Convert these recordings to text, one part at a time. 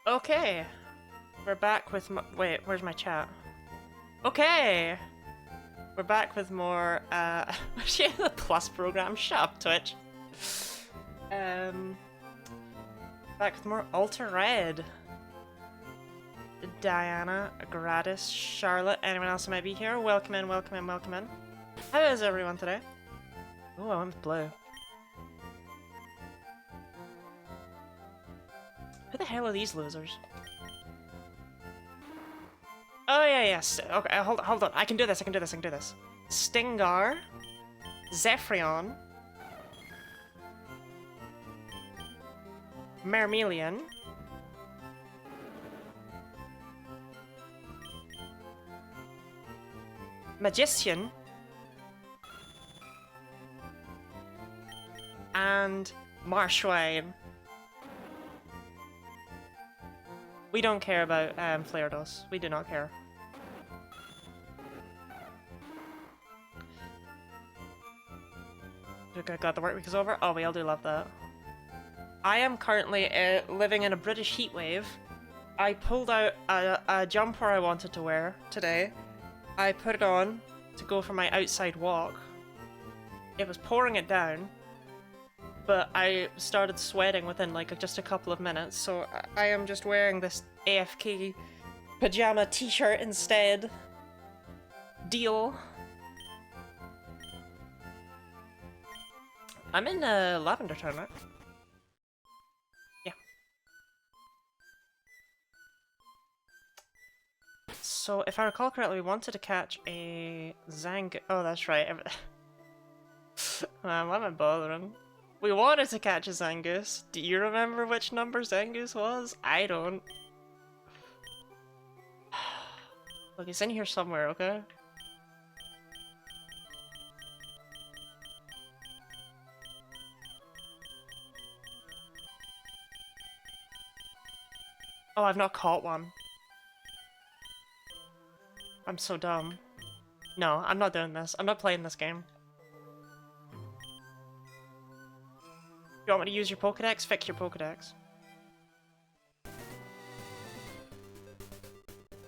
Okay, we're back with wait, where's my chat? Okay, we're back with more, the Plus program, shut up, Twitch. Back with more AlteRed. Diana, Gradis, Charlotte, anyone else who might be here, welcome in, welcome in, welcome in. How is everyone today? Oh, I went with blue. Who the hell are these losers? Oh yeah, yes. Okay, hold on. I can do this. Stingar, Zephyrion, Mermelion, Magician, and Marshwine. We don't care about Flaredos. We do not care. Okay, glad the work week is over. Oh, we all do love that. I am currently living in a British heatwave. I pulled out a jumper I wanted to wear today. I put it on to go for my outside walk. It was pouring it down, but I started sweating within like just a couple of minutes, so I am just wearing this AFK pajama t-shirt instead. Deal. I'm in Lavender Town, right? Yeah. So, if I recall correctly, we wanted to catch a Zangoose. Oh, that's right. Man, why am I bothering? We wanted to catch a Zangoose. Do you remember which number Zangoose was? I don't. Look, it's in here somewhere, okay? Oh, I've not caught one. I'm so dumb. No, I'm not doing this. I'm not playing this game. You want me to use your Pokédex? Fix your Pokédex.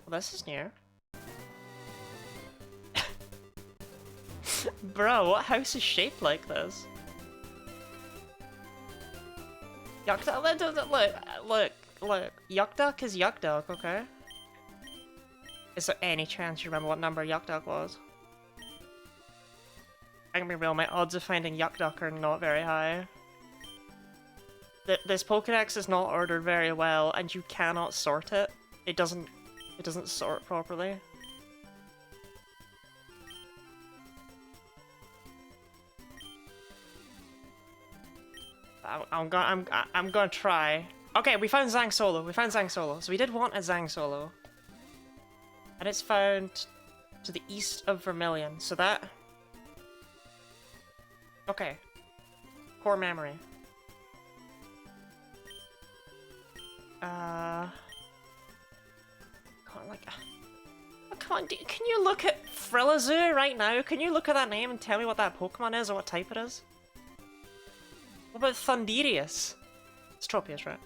Well, this is new. Bro, what house is shaped like this? Yuck Duck, look. Yuck Duck is Yuck Duck, okay? Is there any chance you remember what number Yuck Duck was? I'm gonna be real, my odds of finding Yuck Duck are not very high. This Pokédex is not ordered very well, and you cannot sort it. It doesn't sort properly. I'm gonna try. Okay, we found Zang Solo. So we did want a Zang Solo. And it's found to the east of Vermilion, so that... Okay. Core memory. Come on, can you look at Frillazoo right now? Can you look at that name and tell me what that Pokemon is or what type it is? What about Thunderius? It's Tropius, right?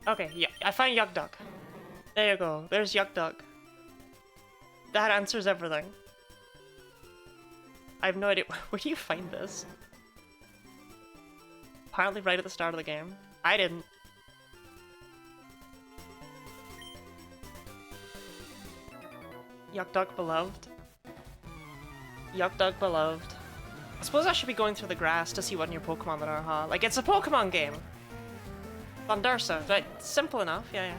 Okay, yeah, I found Yuck Duck. There you go, there's Yuck Duck. That answers everything. I have no idea. Where do you find this? Apparently right at the start of the game. I didn't. Yuck Duck beloved. Yuck Duck beloved. I suppose I should be going through the grass to see what new Pokemon there are, huh? Like, it's a Pokemon game! Thundersa, right? Simple enough, yeah.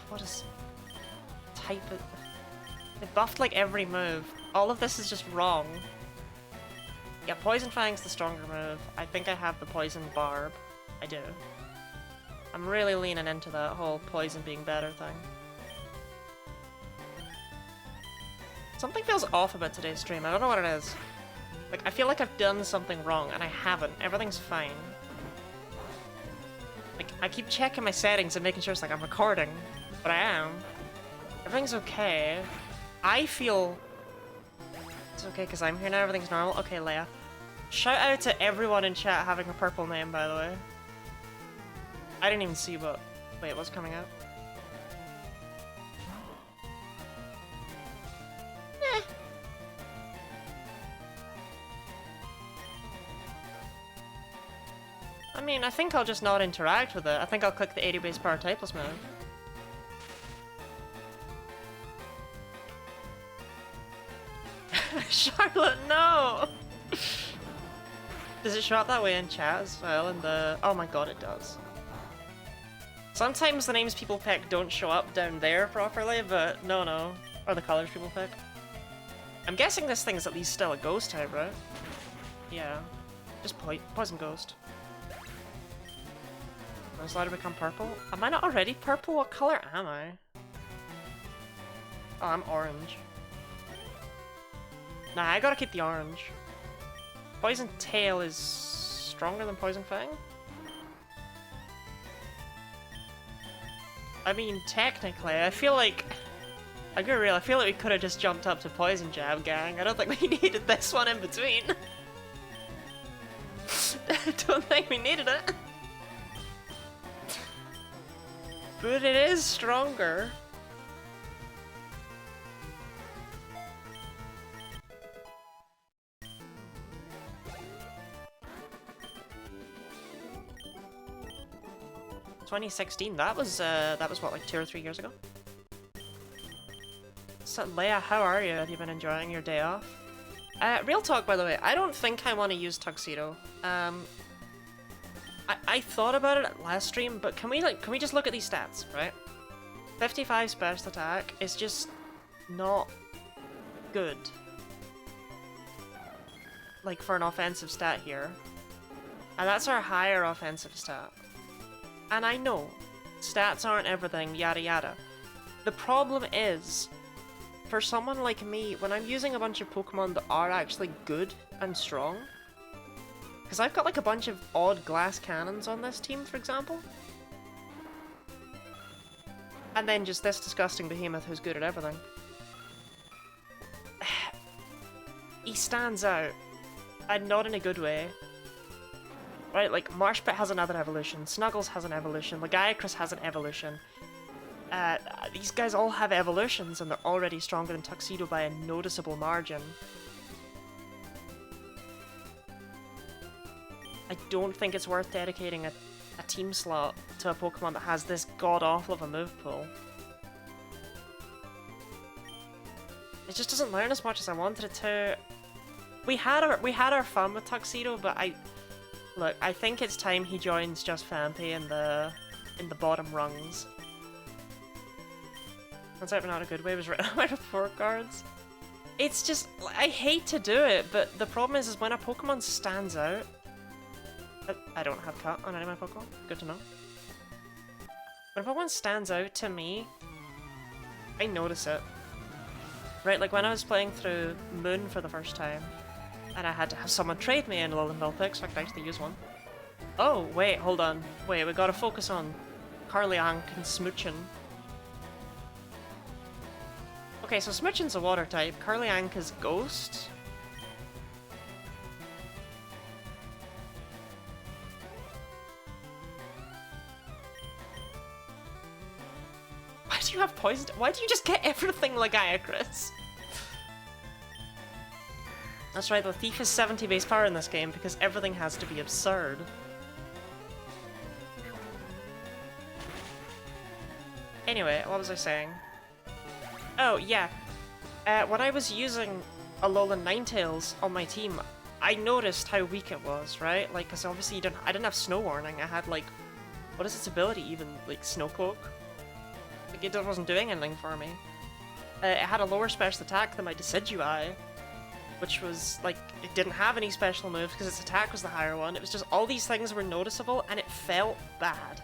What is... type of... They buffed like every move. All of this is just wrong. Yeah, Poison Fang's the stronger move. I think I have the Poison Barb. I do. I'm really leaning into that whole poison being better thing. Something feels off about today's stream. I don't know what it is. Like, I feel like I've done something wrong, and I haven't. Everything's fine. Like, I keep checking my settings and making sure it's like I'm recording, but I am. Everything's okay. I feel it's okay because I'm here now, everything's normal. Okay, Leia. Shout out to everyone in chat having a purple name, by the way. I didn't even see what... Wait, what's coming out? Eh. I mean, I think I'll just not interact with it. I think I'll click the 80 base power typeless mode. Charlotte, no! Does it show up that way in chat as well? In the... Oh my god, it does. Sometimes the names people pick don't show up down there properly, but no. Or the colors people pick. I'm guessing this thing's at least still a ghost type, right? Yeah. Just poison ghost. Am I allowed to become purple? Am I not already purple? What color am I? Oh, I'm orange. Nah, I gotta keep the orange. Poison Tail is stronger than Poison Fang? I mean, technically, I feel like... I get real, I feel like we could have just jumped up to Poison Jab, gang. I don't think we needed this one in between. I don't think we needed it. But it is stronger. (2016), that was what, like 2 or 3 years ago? So Leia, how are you? Have you been enjoying your day off? Real talk, by the way, I don't think I want to use Tuxedo. I thought about it at last stream, but can we just look at these stats, right? 55 special attack is just not good. Like for an offensive stat here. And that's our higher offensive stat. And I know, stats aren't everything, yada yada. The problem is, for someone like me, when I'm using a bunch of Pokemon that are actually good and strong, because I've got like a bunch of odd glass cannons on this team, for example, and then just this disgusting behemoth who's good at everything. He stands out, and not in a good way. Right, like, Marshpit has another evolution, Snuggles has an evolution, Lagiacrus has an evolution. These guys all have evolutions, and they're already stronger than Tuxedo by a noticeable margin. I don't think it's worth dedicating a team slot to a Pokemon that has this god-awful of a move pool. It just doesn't learn as much as I wanted it to. We had our fun with Tuxedo, but look, I think it's time he joins Just Vampy in the bottom rungs. That's not in a good way, it was written out of 4 cards. It's just, I hate to do it, but the problem is when a Pokemon stands out... I don't have cut on any of my Pokemon, good to know. When a Pokemon stands out to me, I notice it. Right, like when I was playing through Moon for the first time, and I had to have someone trade me in Alolan Vulpix so I could actually use one. Oh, wait, hold on. Wait, we gotta focus on Carliank and Smoochin. Okay, so Smoochin's a water type, Carliank is ghost. Why do you have poison? Why do you just get everything like Lagiacrus? That's right, the Thief is 70 base power in this game because everything has to be absurd. Anyway, what was I saying? Oh, yeah. When I was using Alolan Ninetales on my team, I noticed how weak it was, right? Like, because obviously I didn't have Snow Warning, I had, like, what is its ability even? Like, Snowcloak? Like, it wasn't doing anything for me. It had a lower special attack than my Decidueye, which was, like, it didn't have any special moves because its attack was the higher one. It was just all these things were noticeable, and it felt bad.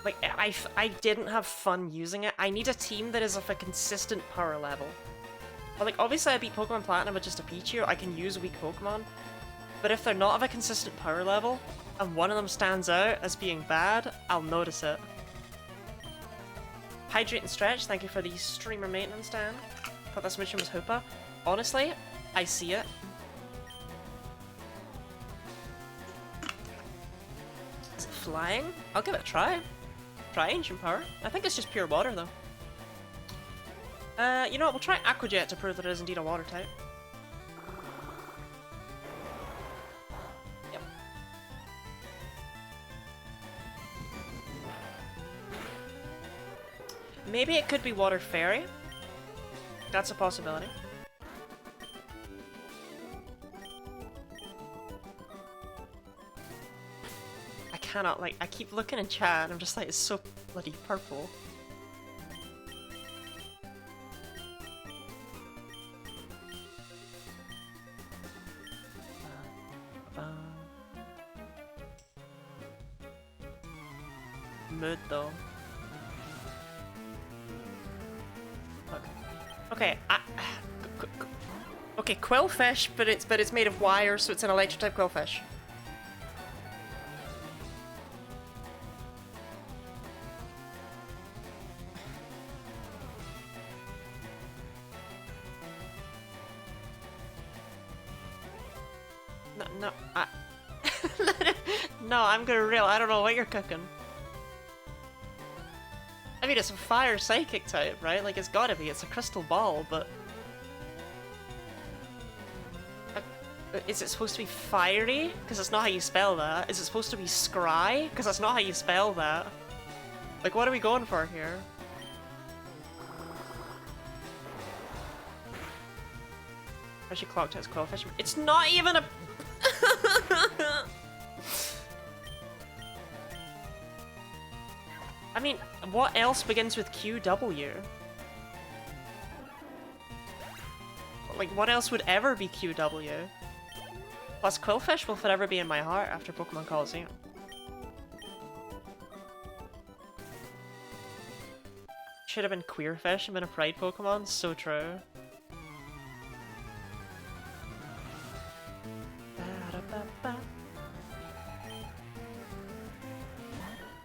Like, I didn't have fun using it. I need a team that is of a consistent power level. But, like, obviously I beat Pokemon Platinum with just a Pichu, I can use weak Pokemon. But if they're not of a consistent power level, and one of them stands out as being bad, I'll notice it. Hydrate and Stretch, thank you for the streamer maintenance, Dan. Thought this mission was Hoopa. Honestly, I see it. Is it flying? I'll give it a try. Try Ancient Power. I think it's just pure water, though. You know what? We'll try Aqua Jet to prove that it is indeed a water type. Yep. Maybe it could be Water Fairy. That's a possibility. I cannot, like, I keep looking in chat and I'm just like, it's so bloody purple. Mood though. Okay. Okay, Quillfish, but it's made of wire, so it's an electric type Quillfish. No, no, I'm gonna reel. I don't know what you're cooking. I mean, it's a fire psychic type, right? Like, it's gotta be. It's a crystal ball, but... is it supposed to be fiery? Because that's not how you spell that. Is it supposed to be scry? Because that's not how you spell that. Like, what are we going for here? Actually clocked as Quillfish. It's not even a... I mean, what else begins with QW? Like, what else would ever be QW? Plus, Quillfish will forever be in my heart after Pokemon Coliseum. Should have been Queerfish and been a Pride Pokemon, so true.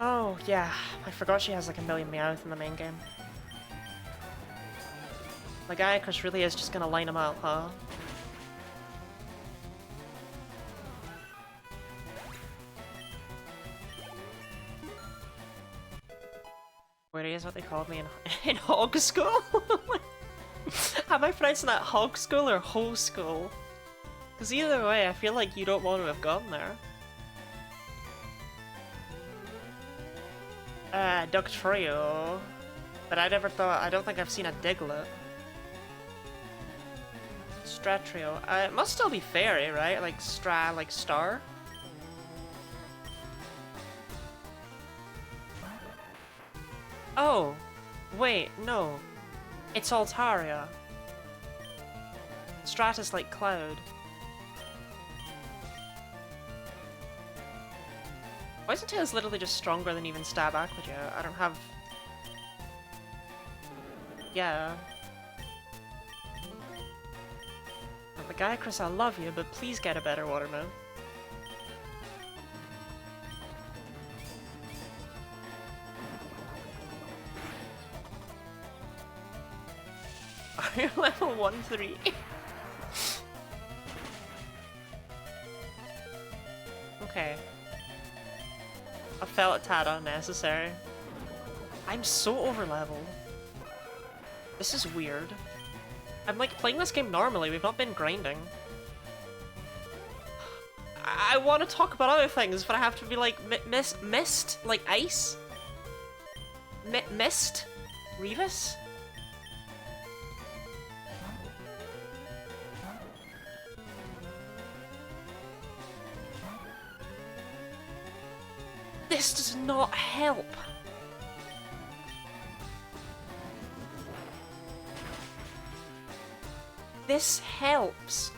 Oh, yeah. I forgot she has like a million Meowth in the main game. The guy, Chris, really is just gonna line him up, huh? Wait, is what they called me in Hog School? Am I pronouncing that Hog School or Ho School? Because either way, I feel like you don't want to have gone there. Dugtrio. But I never thought, I don't think I've seen a Diglett. Stratrio. It must still be fairy, right? Like like star? Oh! Wait, no. It's Altaria. Stratus like cloud. Why isn't Tails literally just stronger than even Stab Aqua Jet? I don't have... Yeah. The guy, Chris, I love you, but please get a better watermelon. Are you level 1-3? Okay. I felt a tad unnecessary. I'm so over-leveled. This is weird. I'm like playing this game normally, we've not been grinding. I want to talk about other things, but I have to be like, mist? Like ice? Mist? Revis? This does not help. This helps.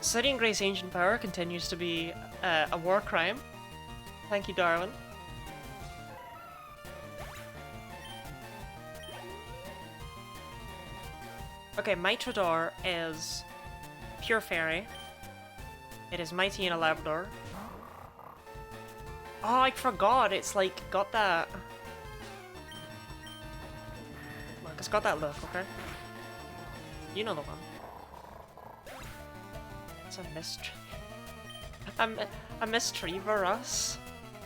Studying Grace Ancient Power continues to be a war crime. Thank you, Darwin. Okay, Mitrador is pure fairy. It is mighty in a Labrador. Oh, I forgot. It's like got that. Look, it's got that look, okay? You know the one. It's a mystery. A mystery for us.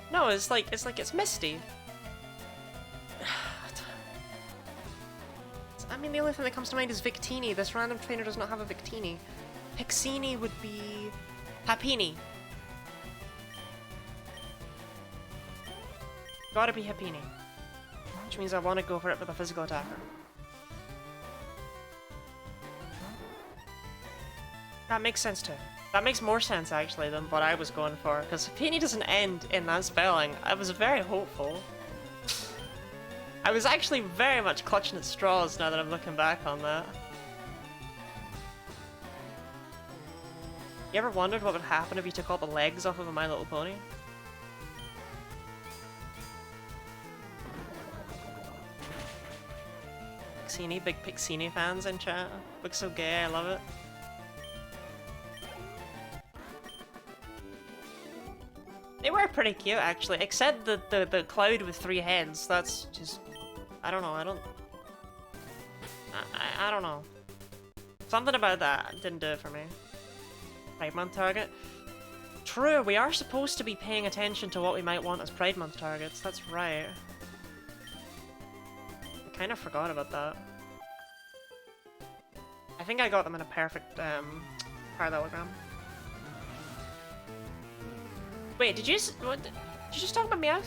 No, it's it's misty. I mean, the only thing that comes to mind is Victini. This random trainer does not have a Victini. Pixini would be Happini. Gotta be Happini. Which means I want to go for it with a physical attacker. That makes sense too. That makes more sense actually than what I was going for, because Happini doesn't end in that spelling. I was very hopeful. I was actually very much clutching at straws now that I'm looking back on that. You ever wondered what would happen if you took all the legs off of a My Little Pony? Pixini, big Pixini fans in chat. Looks so gay, I love it. They were pretty cute actually, except the cloud with 3 heads. That's just... I don't know, I don't know. Something about that didn't do it for me. Pride Month target. True, we are supposed to be paying attention to what we might want as Pride Month targets, that's right. I kind of forgot about that. I think I got them in a perfect parallelogram. Wait, did you just talk about Meowth?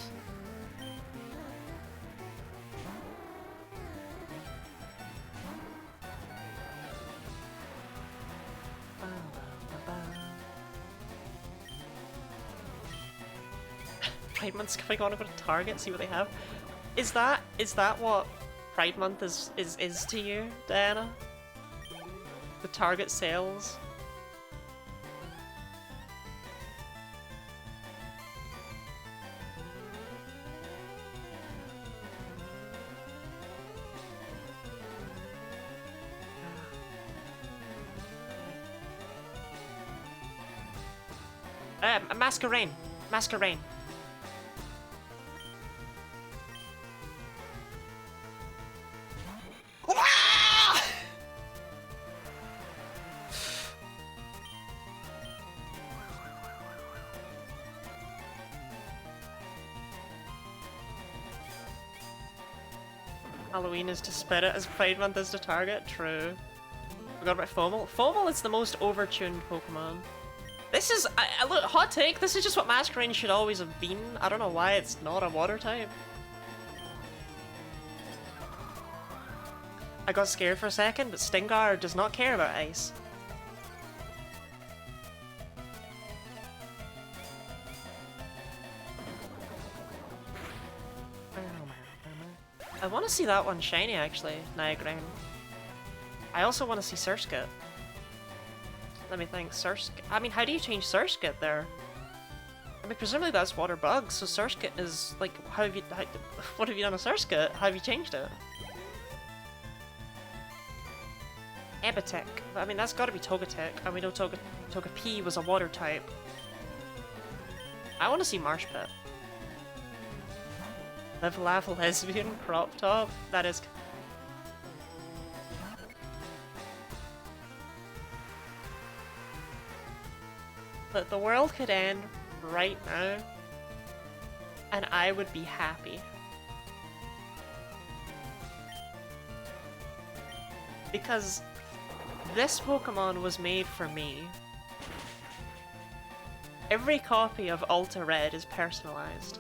Pride Month's coming on, I'm gonna Target, see what they have. Is that what Pride Month is to you, Diana? The Target sales? Masquerain. Masquerain. Halloween is to spit it as Pride Month is to target. True. Forgot about Fomal. Fomal is the most overtuned Pokemon. This is, look, hot take, this is just what Masquerain should always have been. I don't know why it's not a water type. I got scared for a second, but Stingar does not care about ice. I want to see that one shiny actually, Niagara. I also want to see Surskit. Let me think, Surskit. I mean, how do you change Surskit there? I mean, presumably that's water bug, so Surskit is like, what have you done with Surskit? How have you changed it? Ebitic. I mean, that's gotta be Togetic, and we know Togepi was a water type. I want to see Marsh Pit. Live, laugh, lesbian, crop top. That is... But the world could end right now, and I would be happy. Because this Pokemon was made for me. Every copy of AlteRed is personalized.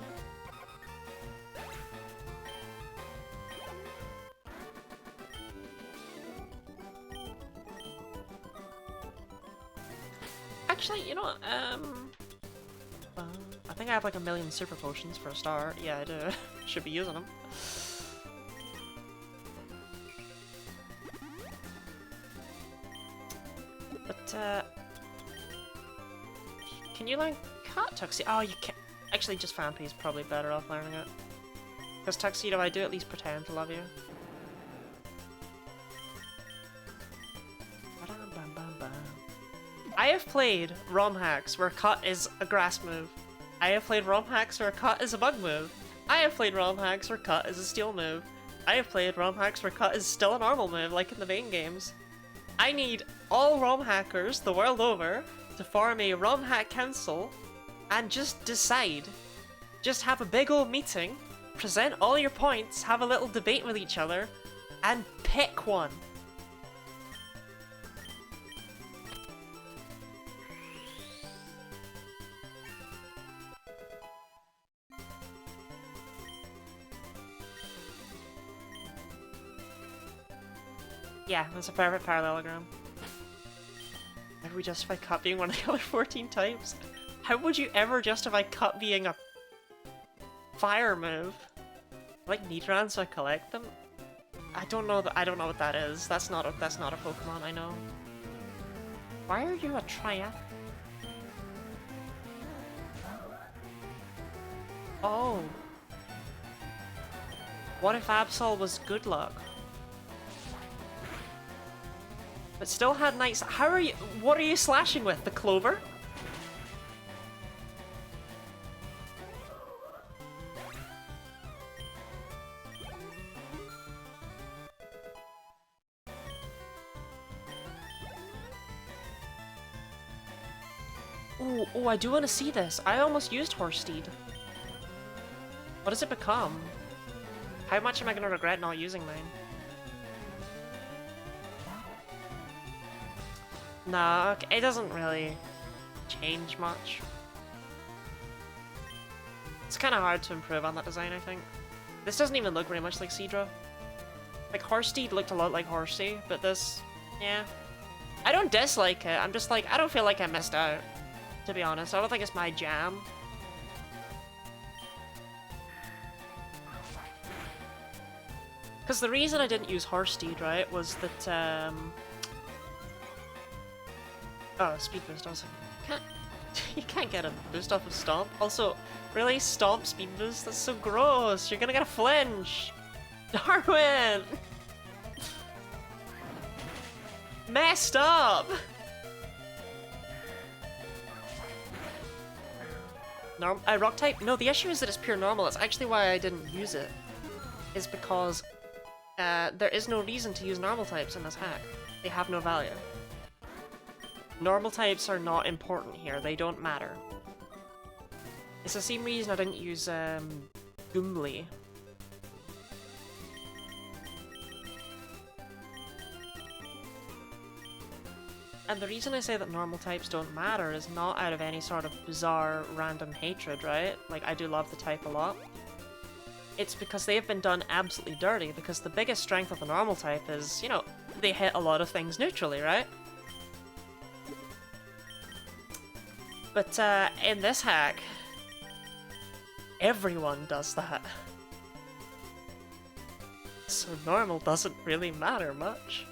Actually, you know what, I think I have like 1,000,000 super potions for a start. Yeah, I do. Should be using them. But, can you learn Cat Tuxedo? Oh, you can't. Actually, just Phanpy is probably better off learning it. Because Tuxedo, I do at least pretend to love you. I have played ROM hacks where Cut is a grass move. I have played ROM hacks where cut is a bug move. I have played ROM hacks where cut is a steal move. I have played ROM hacks where cut is still a normal move, like in the main games. I need all ROM hackers the world over to form a ROM hack council and just decide. Just have a big old meeting, present all your points, have a little debate with each other, and pick one. Yeah, that's a perfect parallelogram. How do we justify cut being one of the other 14 types? How would you ever justify cut being a fire move? Like Nidoran, so I collect them? I don't know what that is. That's not a Pokemon, I know. Why are you a triath? Oh. What if Absol was good luck? But still had nice. How are you? What are you slashing with? The clover? Oh, I do want to see this. I almost used Horse Steed. What does it become? How much am I going to regret not using mine? Nah, it doesn't really change much. It's kind of hard to improve on that design, I think. This doesn't even look very much like Seadra. Like, Horse Steed looked a lot like Horsey, but this, yeah. I don't dislike it, I'm just like, I don't feel like I missed out, to be honest. I don't think it's my jam. Because the reason I didn't use Horse Steed, right, was that, oh, speed boost, I was like, you can't get a boost off of Stomp. Also, really? Stomp speed boost? That's so gross! You're gonna get a flinch! Darwin! Messed up! Rock type? No, the issue is that it's pure normal. That's actually why I didn't use it. Is because there is no reason to use normal types in this hack. They have no value. Normal types are not important here, they don't matter. It's the same reason I didn't use Goomli. And the reason I say that normal types don't matter is not out of any sort of bizarre random hatred, right? Like, I do love the type a lot. It's because they've been done absolutely dirty, because the biggest strength of the normal type is, you know, they hit a lot of things neutrally, right? But in this hack, everyone does that. So normal doesn't really matter much.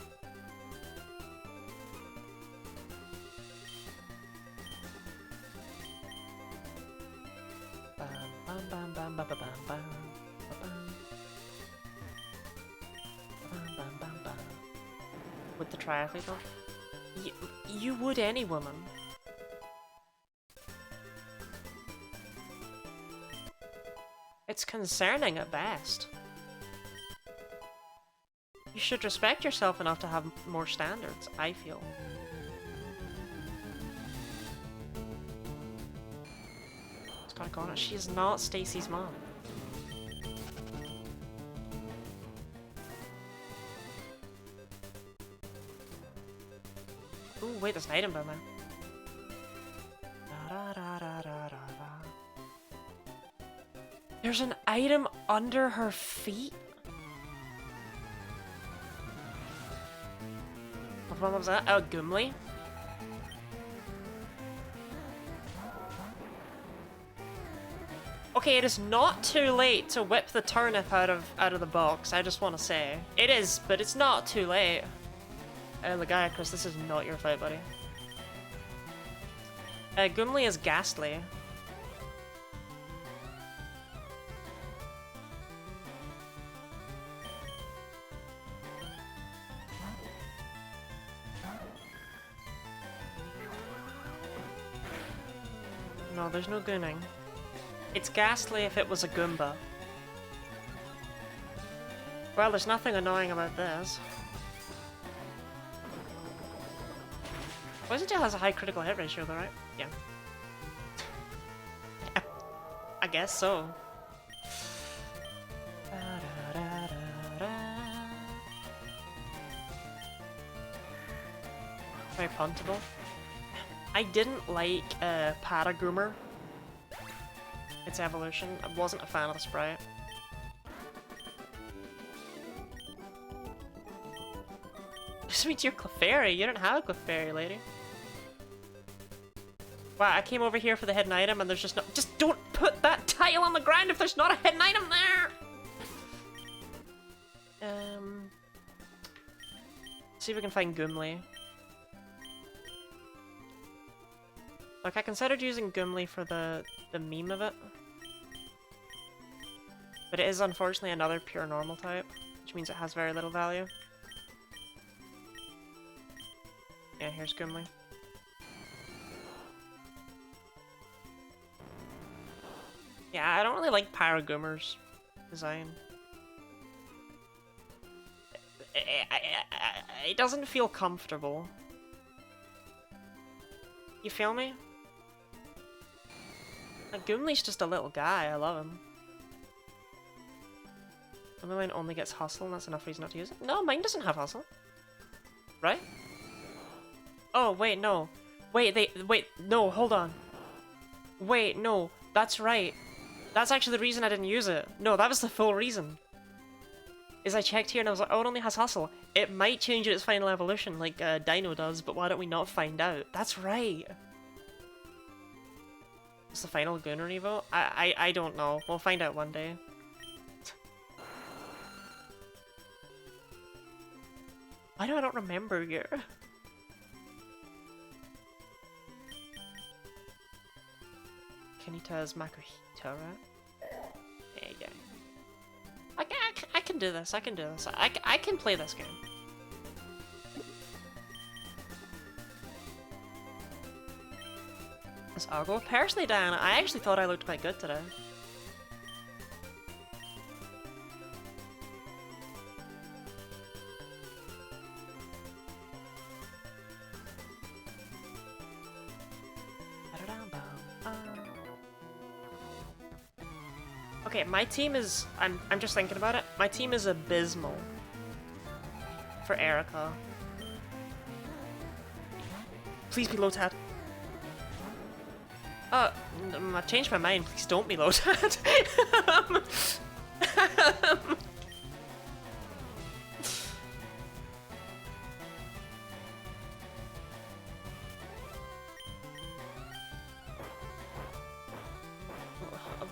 With the triathlete though? You would any woman. It's concerning at best. You should respect yourself enough to have more standards, I feel. It's gotta go on. She is not Stacy's mom. Ooh, wait, there's an item down there. There's an item under her feet? What was that? Oh, Goomli? Okay, it is not too late to whip the turnip out of the box, I just want to say. It is, but it's not too late. Legiacrus, this is not your fight, buddy. Goomli is ghastly. No, there's no gooning. It's ghastly if it was a Goomba. Well, there's nothing annoying about this. Poison Tail has a high critical hit ratio though, right? Yeah. I guess so. Very puntable. I didn't like Paragoomer. Its evolution. I wasn't a fan of the sprite. This means you're Clefairy. You don't have a Clefairy, lady. Wow, I came over here for the hidden item and there's just no- Just don't put that tile on the ground if there's not a hidden item there! See if we can find Goomli. Like, I considered using Goomli for the meme of it. But it is unfortunately another pure normal type, which means it has very little value. Yeah, here's Goomli. Yeah, I don't really like Paragoomer's design. It doesn't feel comfortable. You feel me? Like, Goomli's just a little guy, I love him. Mine only gets hustle and that's enough reason not to use it. No, mine doesn't have hustle. Right? Oh, wait, no. Wait, no, hold on. Wait, no, that's right. That's actually the reason I didn't use it. No, that was the full reason. Is I checked here and I was like, oh, it only has hustle. It might change its final evolution like Dino does, but why don't we not find out? That's right. What's the final Gunner Evo? I don't know. We'll find out one day. Why do I don't remember your... Kanita's Makuhita, right? There you go. I can do this, I can do this. I can play this game. This Argo? Personally, Diana, I actually thought I looked quite good today. Okay, my team is... I'm just thinking about it. My team is abysmal. For Erica. Please be Lotad. I've changed my mind. Please don't be Lotad.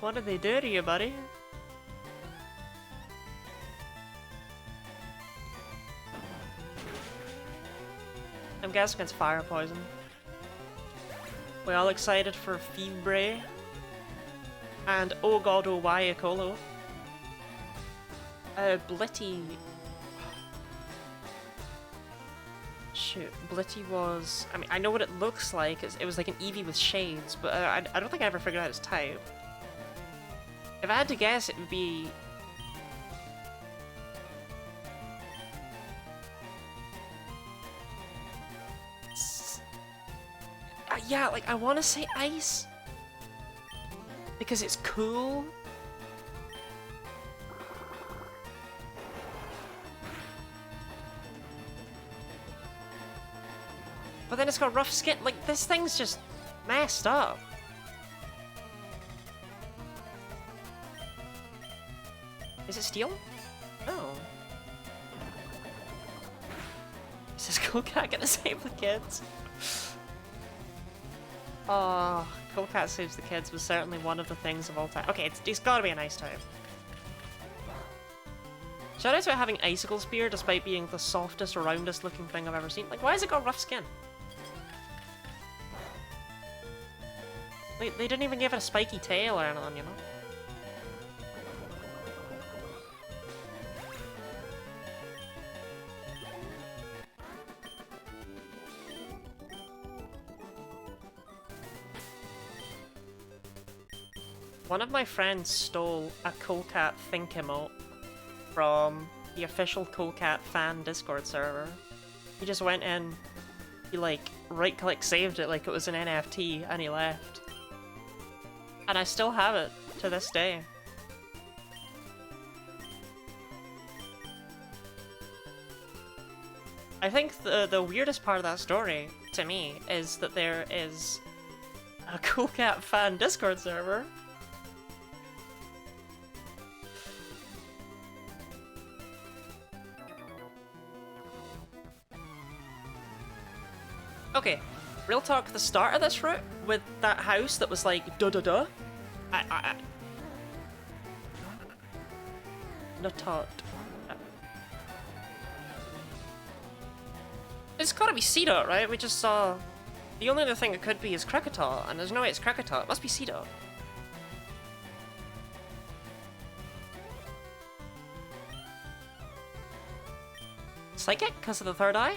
What did they do to you, buddy? I'm guessing it's fire poison. We all excited for Fibre. And oh god, oh why Ecolo. Blitty. Shoot, Blitty was... I mean, I know what it looks like. It was like an Eevee with shades, but I don't think I ever figured out its type. If I had to guess, it would be... yeah, like, I want to say ice. Because it's cool. But then it's got rough skin. Like, this thing's just messed up. Is it steel? No. Is this cool cat gonna save the kids? Oh, Cool Cat Saves the Kids was certainly one of the things of all time. Okay, it's gotta be an ice type. Shout out to it having Icicle Spear despite being the softest, roundest looking thing I've ever seen. Like, why has it got rough skin? Like, they didn't even give it a spiky tail or anything, you know? One of my friends stole a Cool Cat Think emote from the official Cool Cat fan Discord server. He just went in, he like right-click saved it like it was an NFT, and he left. And I still have it to this day. I think the weirdest part of that story, to me, is that there is a Cool Cat fan Discord server. Okay, real talk, the start of this route, with that house that was like, duh-duh-duh, not taught. It's gotta be Seedot, right? We just saw... The only other thing it could be is Krakato, and there's no way it's Krakato. It must be Seedot. Psychic? Because of the third eye?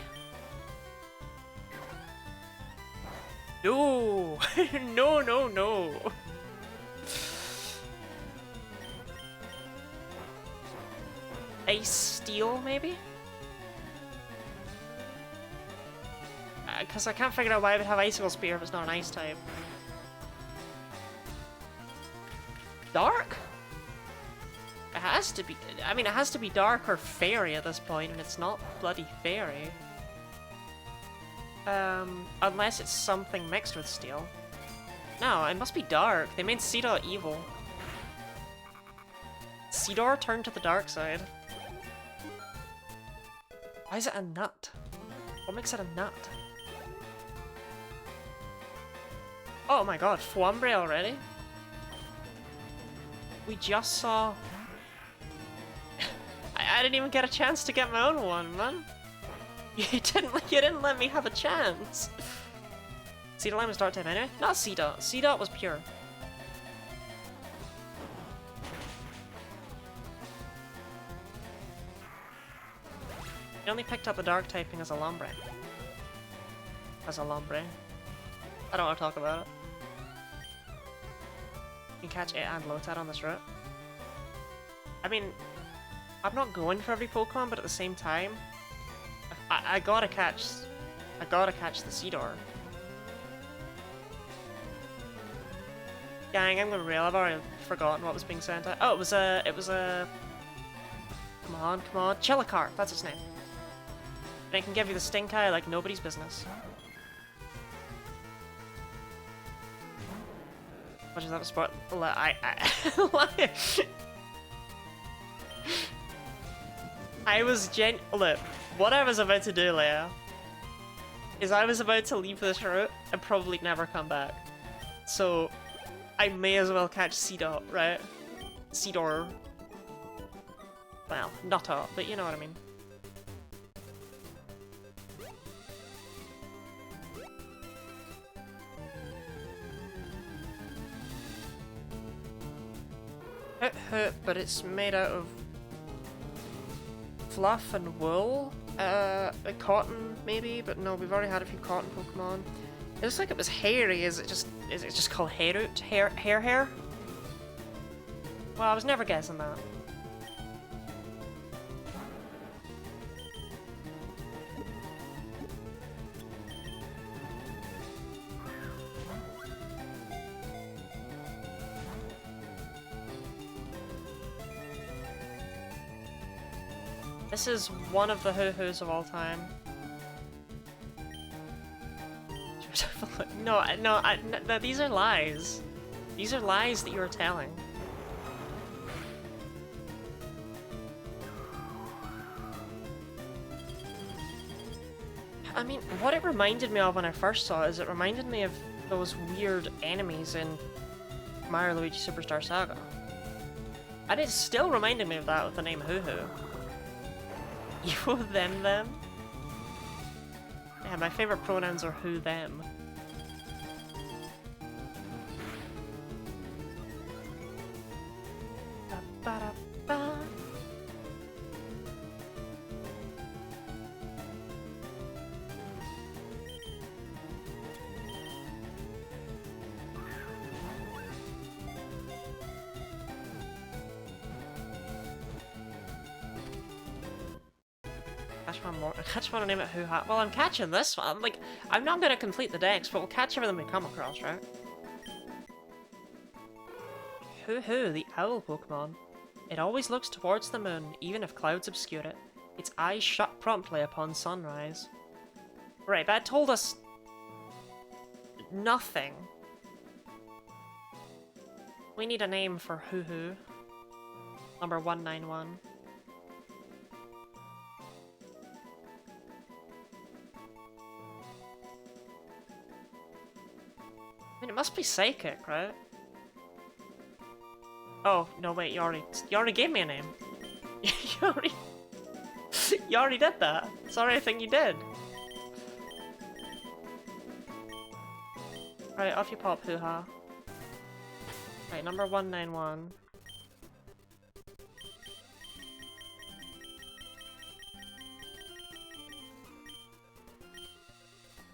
No! No, no, no! Ice Steel, maybe? Because I can't figure out why I would have Icicle Spear if it's not an ice type. Dark? It has to be. I mean, it has to be dark or fairy at this point, and it's not bloody fairy. Unless it's something mixed with steel. No, it must be dark. They made Seedot evil. Seedor turned to the dark side. Why is it a nut? What makes it a nut? Oh my god, Fwambre already? We just saw... I didn't even get a chance to get my own one, man. You didn't let me have a chance. Seedot was dark type anyway? Not Seedot. Seedot was pure. I only picked up the dark typing as a Lombre. As a Lombre. I don't want to talk about it. You can catch it and Lotad on this route. I mean, I'm not going for every Pokemon, but at the same time, I gotta catch the Seedor. Gang, I'm gonna rail. I've already forgotten what was being sent out. Oh, it was a. Come on, Chilicar. That's its name. And I can give you the stink eye like nobody's business. What is that a spot? I was look, what I was about to do, Leia, is I was about to leave this route and probably never come back. So, I may as well catch Seedot, right? Seedor. Well, not all, but you know what I mean. But it's made out of fluff and wool, cotton maybe, but no, we've already had a few cotton Pokemon. It looks like it was hairy. Is it just called Hairroot? Hair? Well, I was never guessing that. This is one of the hoo-hoos of all time. No, these are lies. These are lies that you are telling. I mean, what it reminded me of when I first saw it is it reminded me of those weird enemies in Mario Luigi Superstar Saga. And it still reminded me of that with the name Hoo-Hoo. You, them? Yeah, my favorite pronouns are who, them. Ba-ba-da-ba. Catch one more. I catch one and name it Hoo-Ha. Well, I'm catching this one. Like, I'm not gonna complete the decks, but we'll catch everything we come across, right? Hoo-Hoo, the owl Pokemon. It always looks towards the moon, even if clouds obscure it. Its eyes shut promptly upon sunrise. Right, that told us nothing. We need a name for Hoo-Hoo. Number 191. I mean, it must be psychic, right? Oh, no, wait, you already gave me a name. you already did that. Sorry, I think you did. Right, off you pop, Hoo-Ha. Right, number 191.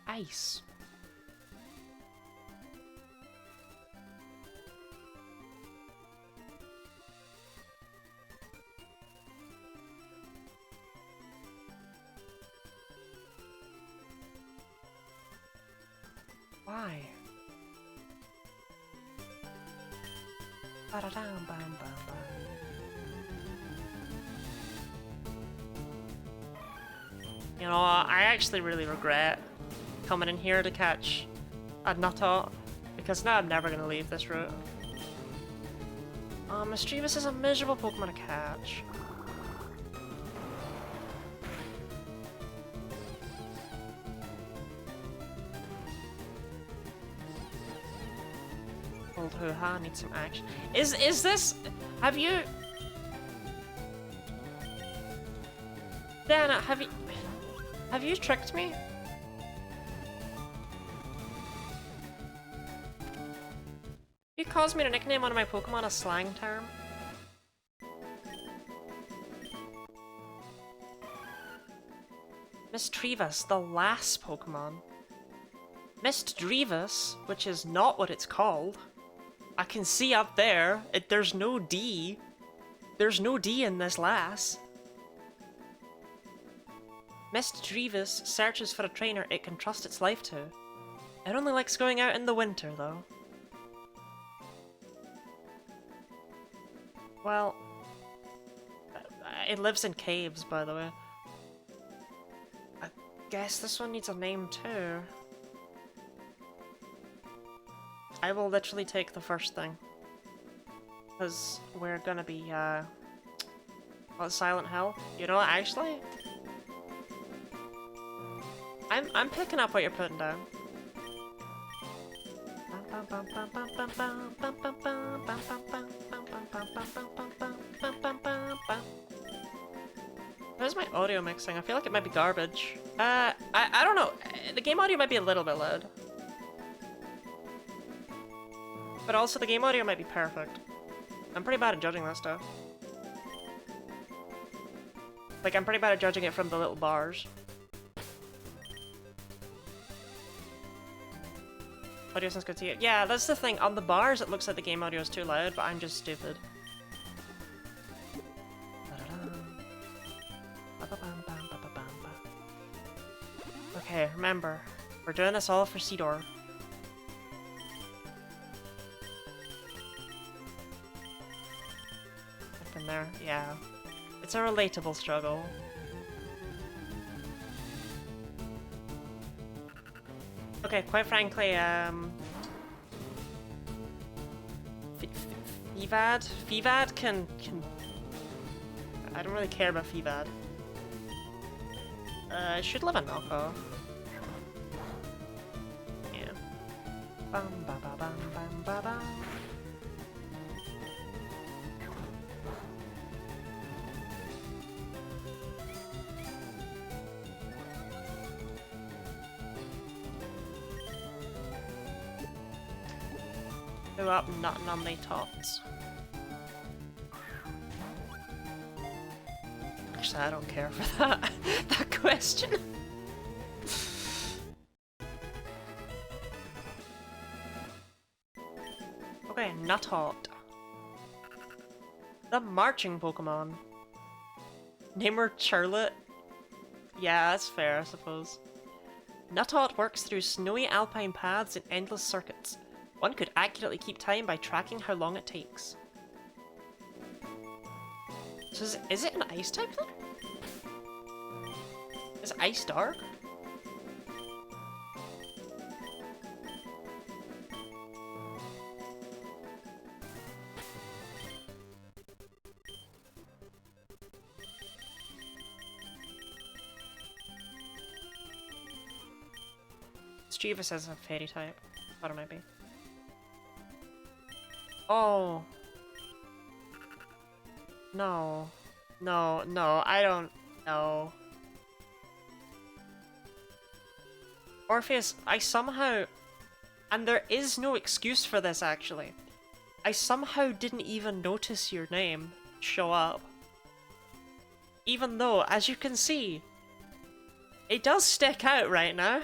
Ice. Why? You know, I actually really regret coming in here to catch a Nutot, because now I'm never going to leave this route. Mischievous is a miserable Pokemon to catch. Old Hoo-Ha needs some action. Is this... Have you... Dana, have you tricked me? You caused me to nickname one of my Pokemon a slang term? Mischievous, the last Pokemon. Mischievous, which is not what it's called. I can see up there, there's no D. There's no D in this lass. Mischievous searches for a trainer it can trust its life to. It only likes going out in the winter, though. Well, it lives in caves, by the way. I guess this one needs a name, too. I will literally take the first thing. Because we're gonna be, Silent Hill. You know what, actually? I'm picking up what you're putting down. Where's my audio mixing? I feel like it might be garbage. I don't know. The game audio might be a little bit loud. But also the game audio might be perfect. I'm pretty bad at judging that stuff. Like, I'm pretty bad at judging it from the little bars. Audio sounds good to you. Yeah, that's the thing. On the bars, it looks like the game audio is too loud, but I'm just stupid. Okay, remember, we're doing this all for Seedor. Up in there, yeah. It's a relatable struggle. Okay, quite frankly, Fevad can... I don't really care about Fevad. It should live a knockoff. Yeah. Bam ba ba bam bam ba bam. Go up, nothing on the tops. Actually, I don't care for that that question. Okay, Nutot. The marching Pokemon. Name her Charlotte. Yeah, that's fair, I suppose. Nutot works through snowy alpine paths and endless circuits. One could accurately keep time by tracking how long it takes. So is it an ice type then? Is ice dark? Steva says a fairy type. Thought it might be. Oh. No. No, no, I don't know. Orpheus, I somehow... And there is no excuse for this, actually. I somehow didn't even notice your name show up. Even though, as you can see, it does stick out right now.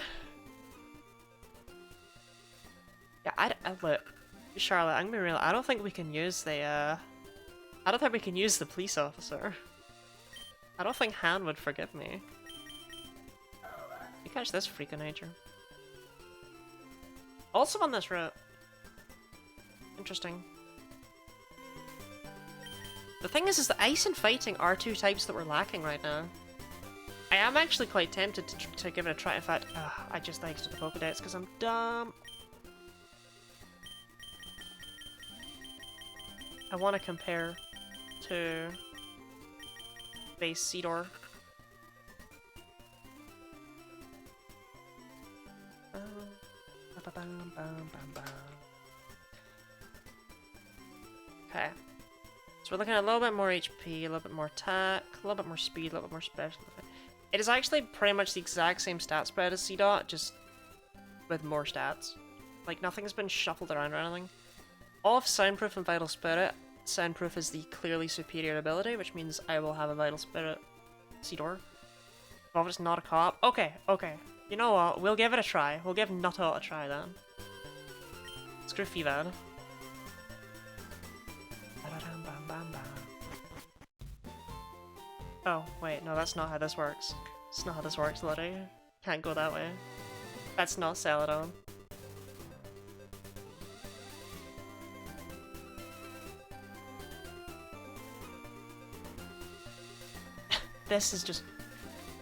Yeah, look, Charlotte, I'm gonna be real. I don't think we can use the, I don't think we can use the police officer. I don't think Han would forgive me. You catch this freak of nature. Also on this route. Interesting. The thing is the ice and fighting are two types that we're lacking right now. I am actually quite tempted to give it a try. In fact, I just exited the Pokédex because I'm dumb. I want to compare to base Seedor. Okay. So we're looking at a little bit more HP, a little bit more attack, a little bit more speed, a little bit more special. It is actually pretty much the exact same stat spread as C-Dot, just with more stats. Like, nothing's been shuffled around or anything. Off Soundproof and Vital Spirit, Soundproof is the clearly superior ability, which means I will have a Vital Spirit Seedor. But it's not a co-op. Okay, okay. You know what? We'll give it a try. We'll give Nutot a try then. Screw Fevad. Oh, wait, no, that's not how this works. That's not how this works, Liddy. Can't go that way. That's not Celadon. This is just...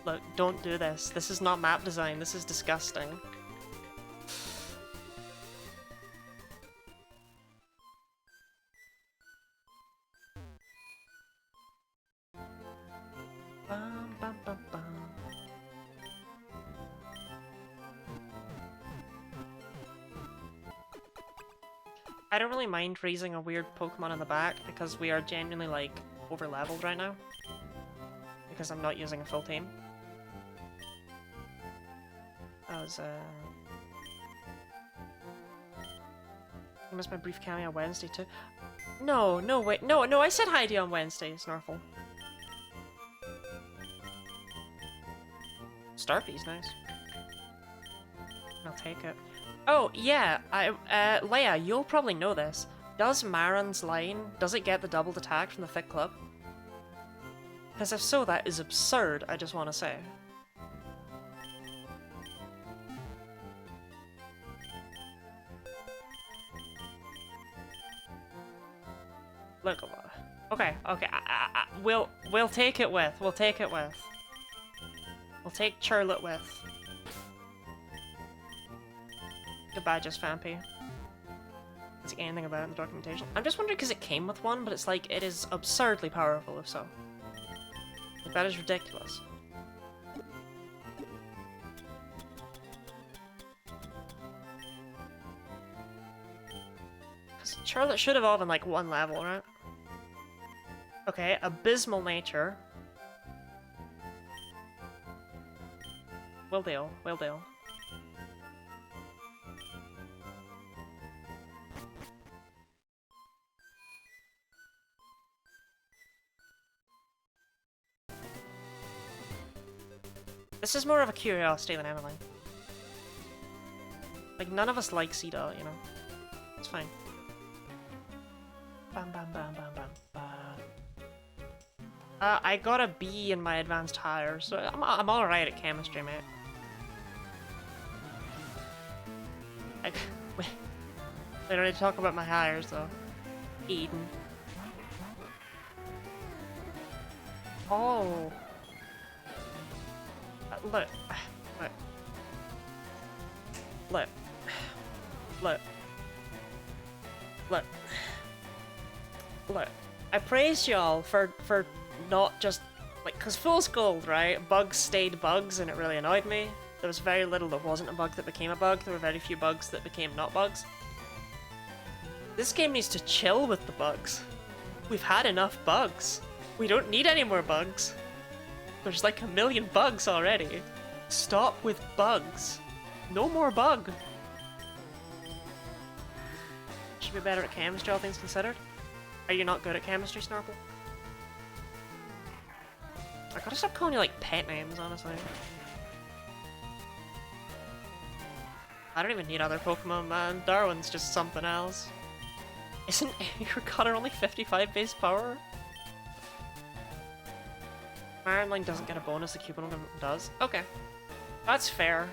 Look, don't do this. This is not map design. This is disgusting. Bum, bum, bum, bum. I don't really mind raising a weird Pokemon in the back because we are genuinely, like, over-leveled right now. Because I'm not using a full team. I was, I missed my brief cameo on Wednesday too. No, no, wait, no, I said hi to you on Wednesday, Snorfle. Starpy's nice. I'll take it. Oh, yeah, Leia, you'll probably know this. Does Marin's line, does it get the doubled attack from the Thick Club? Because if so, that is absurd, I just want to say. Look, okay, okay, we'll take it with, we'll take Charlotte with. Goodbye, just Fampy. Is anything about it in the documentation? I'm just wondering because it came with one, but it's like, it is absurdly powerful if so. Like, that is ridiculous. Because Charlotte should evolve in like one level, right? Okay, Abysmal Nature. Will do, will do. This is more of a curiosity than anything. Like, none of us like C-Dot, you know? It's fine. Bam, bam, bam, bam, bam, bam. I got a B in my advanced higher, so I'm alright at chemistry, mate. Wait, we don't need to talk about my hires, though. Eden. Oh. Look. Look. Look. Look. Look. Look. I praise y'all for not just, like, cause Fool's Gold, right? Bugs stayed bugs and it really annoyed me. There was very little that wasn't a bug that became a bug. There were very few bugs that became not bugs. This game needs to chill with the bugs. We've had enough bugs. We don't need any more bugs. There's like a million bugs already. Stop with bugs. No more bug. Should be better at chemistry, all things considered. Are you not good at chemistry, Snorkel? I gotta stop calling you like pet names, honestly. I don't even need other Pokemon, man. Darwin's just something else. Isn't your cutter only 55 base power? Ironline doesn't get a bonus, the Cupidon does. Okay. That's fair.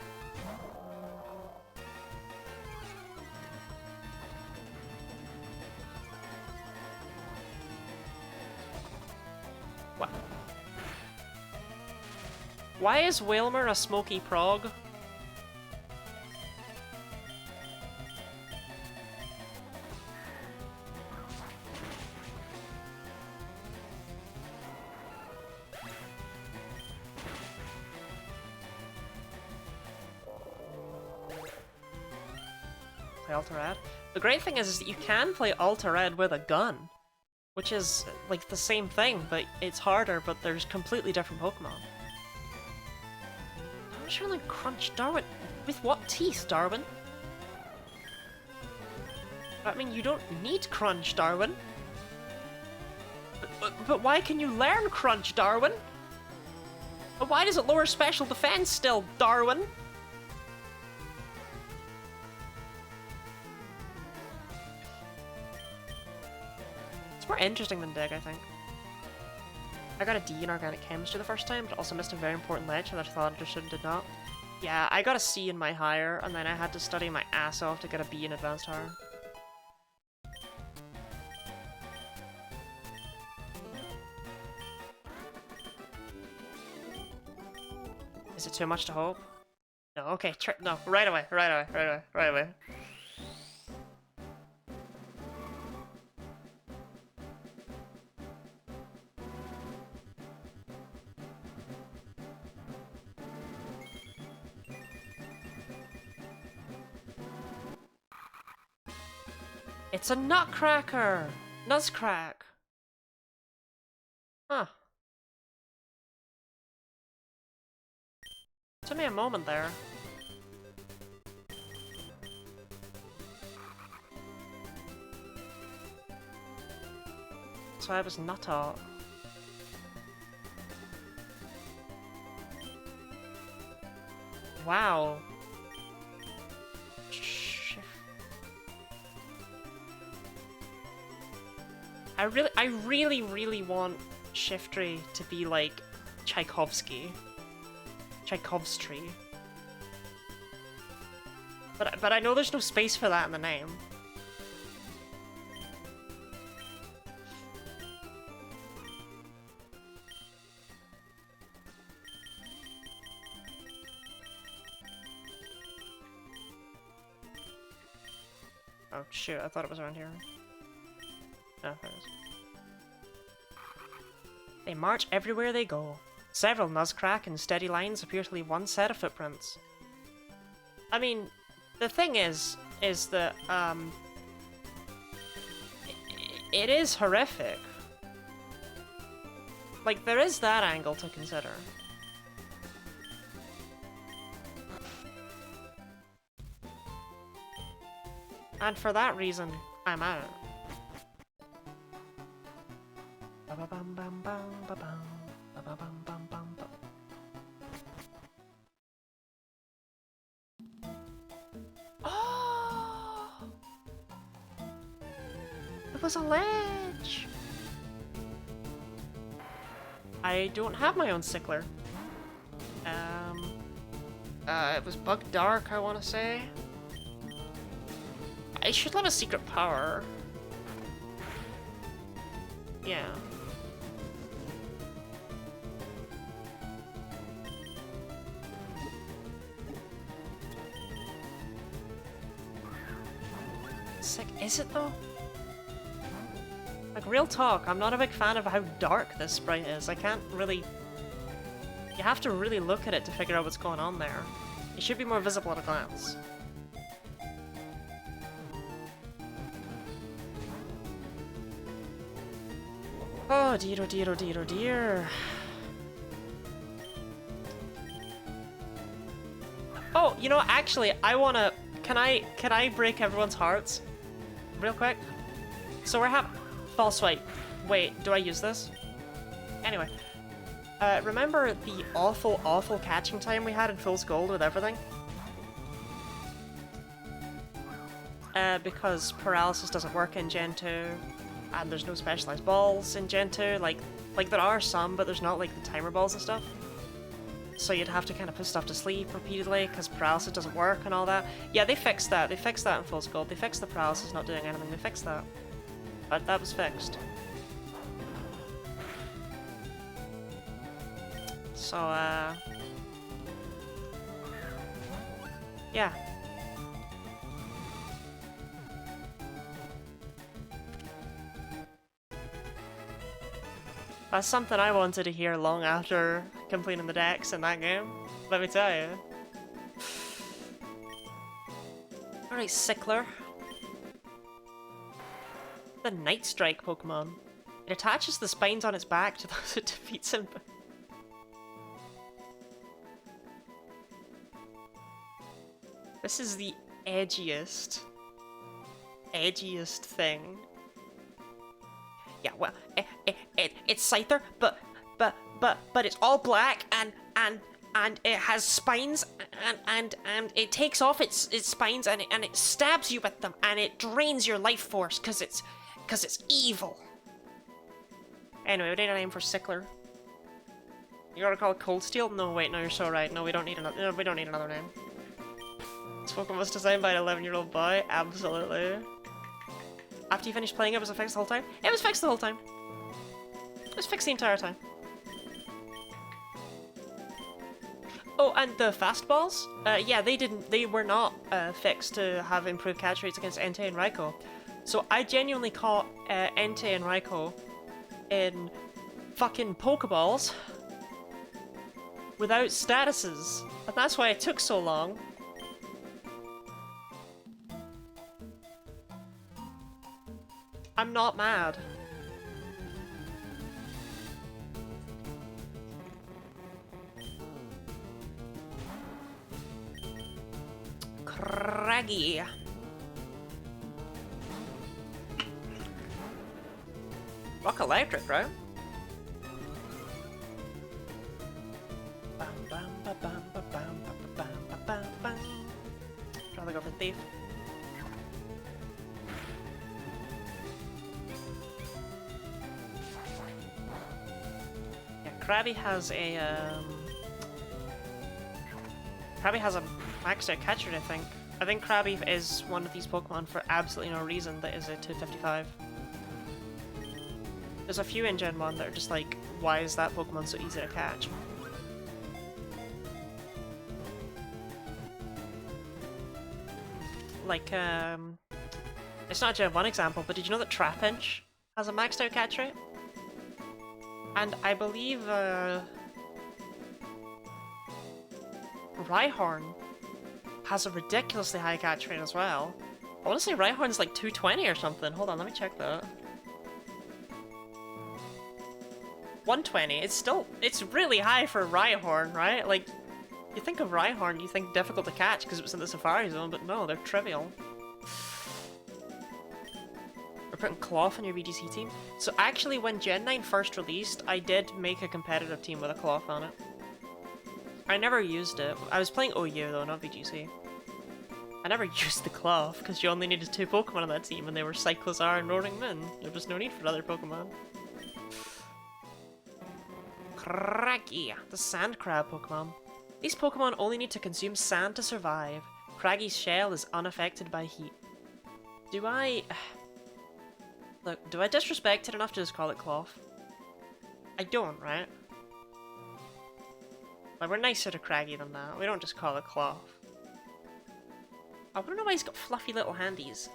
What? Why is Wailmer a smoky prog? AlteRed. The great thing is that you can play AlteRed with a gun, which is like the same thing, but it's harder, but there's completely different Pokemon. I'm sure like Crunch Darwin. With what teeth, Darwin? I mean, you don't need Crunch, Darwin. But why can you learn Crunch, Darwin? But why does it lower special defense still, Darwin? It's more interesting than Dig, I think. I got a D in organic chemistry the first time, but also missed a very important ledge that I thought I understood and did not. Yeah, I got a C in my higher, and then I had to study my ass off to get a B in advanced higher. Is it too much to hope? No, okay, no, right away, right away, right away, right away. It's a nutcracker! Nuzcrack! Huh. Took me a moment there. So I was Nuttart. Wow. I really want Shiftry to be like Tchaikovsky. Tchaikovsky. But I know there's no space for that in the name. Oh shoot, I thought it was around here. Oh, there it is. They march everywhere they go. Several Nuzcrack in steady lines appear to leave one set of footprints. I mean, the thing is that, it is horrific. Like, there is that angle to consider. And for that reason, I'm out. Oh! It was a ledge! I don't have my own Sickler. It was Bug Dark, I want to say. I should have a secret power. Yeah. Sick, is it though? Like, real talk, I'm not a big fan of how dark this sprite is. I can't really... You have to really look at it to figure out what's going on there. It should be more visible at a glance. Oh dear, oh dear, oh dear, oh dear. Oh, you know, actually, I wanna... Can I break everyone's hearts? Real quick? So we're having... False swipe. Wait, do I use this? Anyway. Remember the awful, awful catching time we had in Fool's Gold with everything? Because paralysis doesn't work in Gen 2, and there's no specialized balls in Gen 2, like there are some, but there's not like the timer balls and stuff. So you'd have to kind of put stuff to sleep repeatedly, because paralysis doesn't work and all that. Yeah, they fixed that. They fixed that in Fool's Gold. They fixed the paralysis not doing anything. They fixed that. But that was fixed. So, yeah. That's something I wanted to hear long after completing the decks in that game, let me tell you. Alright, Sickler. The Night Strike Pokemon. It attaches the spines on its back to those it defeats in... This is the edgiest thing. Yeah, well, it's Scyther, but it's all black and it has spines and it takes off its spines and it stabs you with them and it drains your life force because it's evil. Anyway, we need a name for Sickler. You gotta call it Cold Steel? No, wait, no, you're so right. No, we don't need another. No, we don't need another name. This Pokemon was designed by an 11-year-old boy. Absolutely. After you finished playing it, was it fixed the whole time? It was fixed the whole time. It was fixed the entire time. Oh, and the fastballs? Yeah, they were not fixed to have improved catch rates against Entei and Raikou. So I genuinely caught Entei and Raikou in fucking Pokeballs without statuses. And that's why it took so long. I'm not mad. Craggy. Rock Electric, right? Rather go for Thief. Yeah, Krabby has a maxed out catch rate, I think. I think Krabby is one of these Pokemon for absolutely no reason that is a 255. There's a few in Gen 1 that are just like, why is that Pokemon so easy to catch? Like, it's not a Gen 1 example, but did you know that Trapinch has a maxed out catch rate? And I believe, Rhyhorn has a ridiculously high catch rate as well. I want to say Rhyhorn's like 220 or something. Hold on, let me check that. 120. It's really high for Rhyhorn, right? Like, you think of Rhyhorn, you think difficult to catch because it was in the Safari Zone, but no, they're trivial. We're putting Cloth on your VGC team. So actually, when Gen 9 first released, I did make a competitive team with a Cloth on it. I never used it. I was playing OU though, not VGC. I never used the Cloth because you only needed 2 Pokemon on that team and they were Cyclozar and Roaring Moon. There was no need for other Pokemon. Craggy, the sand crab Pokemon. These Pokemon only need to consume sand to survive. Craggy's shell is unaffected by heat. Do I... Look, do I disrespect it enough to just call it cloth? I don't, right? Like, we're nicer to Craggy than that. We don't just call it cloth. I wanna know why he's got fluffy little handies.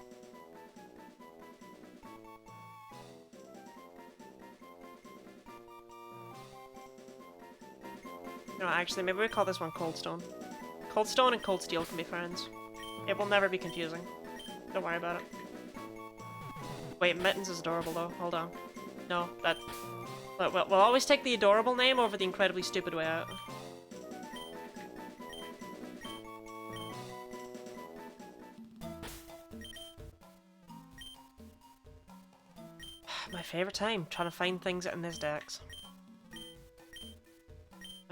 No, actually, maybe we call this one Cold Stone. Cold Stone and Cold Steel can be friends. It will never be confusing. Don't worry about it. Wait, Mittens is adorable though. Hold on. No, that... We'll always take the adorable name over the incredibly stupid way out. My favorite time, trying to find things in this dex.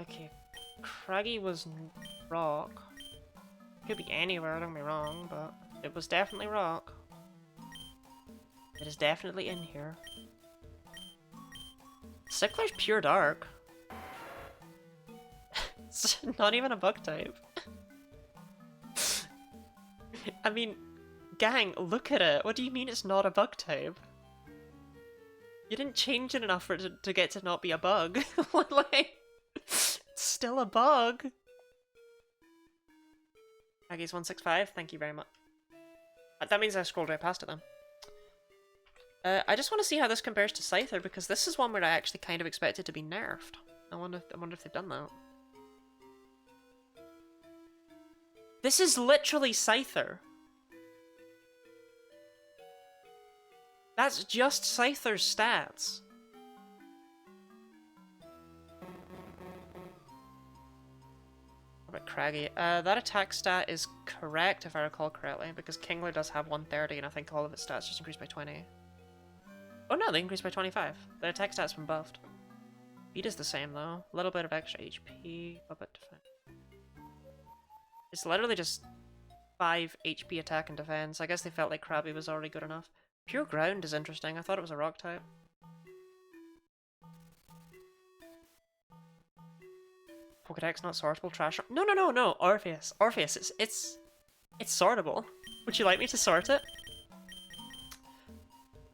Okay, Craggy was rock. Could be anywhere, don't get me wrong, but it was definitely rock. It is definitely in here. Sickler's pure dark. It's not even a bug type. I mean, gang, look at it. What do you mean it's not a bug type? You didn't change it enough for it to get to not be a bug. Like, it's still a bug. Maggie's 165, thank you very much. That means I scrolled right past it then. I just want to see how this compares to Scyther, because this is one where I actually kind of expect it to be nerfed. I wonder if they've done that. This is literally Scyther. That's just Scyther's stats. What about Craggy? That attack stat is correct if I recall correctly, because Kingler does have 130 and I think all of its stats just increased by 20. Oh no, they increased by 25. Their attack stat's been buffed. Speed is the same though. A little bit of extra HP, a bit defense. It's literally just 5 HP attack and defense. I guess they felt like Krabby was already good enough. Pure Ground is interesting. I thought it was a rock type. Pokedex not sortable, trash. No, Orpheus. Orpheus, it's sortable. Would you like me to sort it?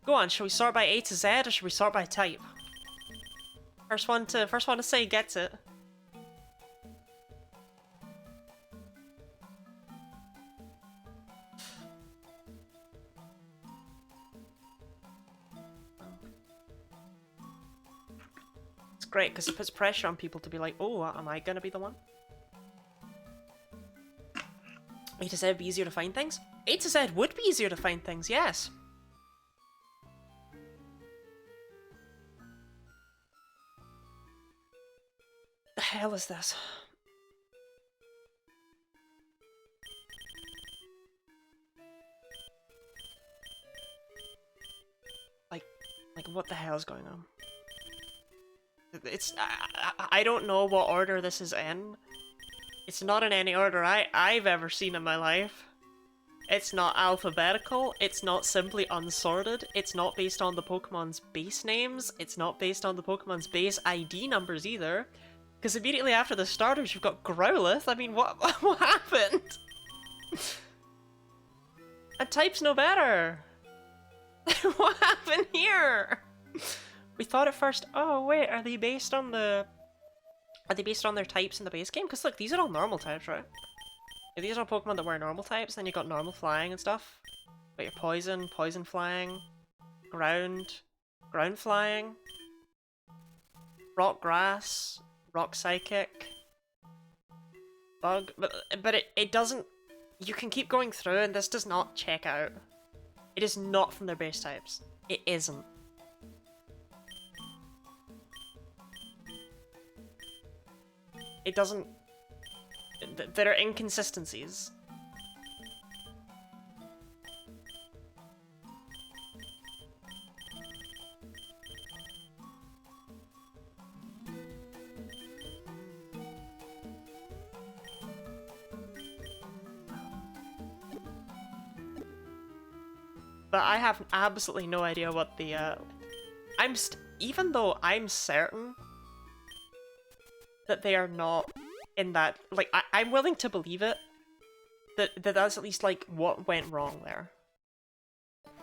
Go on, should we sort by A to Z or should we sort by type? First one to say gets it. It's great because it puts pressure on people to be like, oh, am I gonna be the one? A to Z would be easier to find things? A to Z would be easier to find things, yes. The hell is this? Like what the hell is going on? It's I don't know what order this is in. It's not in any order I've ever seen in my life. It's not alphabetical, it's not simply unsorted, it's not based on the Pokemon's base names, it's not based on the Pokemon's base ID numbers either. Because immediately after the starters you've got Growlithe, I mean what happened? And type's no better! What happened here? We thought at first, oh wait, are they based on their types in the base game? Because look, these are all normal types, right? If these are all Pokemon that were normal types, then you got normal flying and stuff. But your poison, poison flying, ground flying, rock grass, rock psychic, bug, but it doesn't, you can keep going through and this does not check out. It is not from their base types. It isn't. It doesn't... There are inconsistencies. But I have absolutely no idea what the, even though I'm certain that they are not in that. Like, I'm willing to believe it. That's at least, like, what went wrong there. What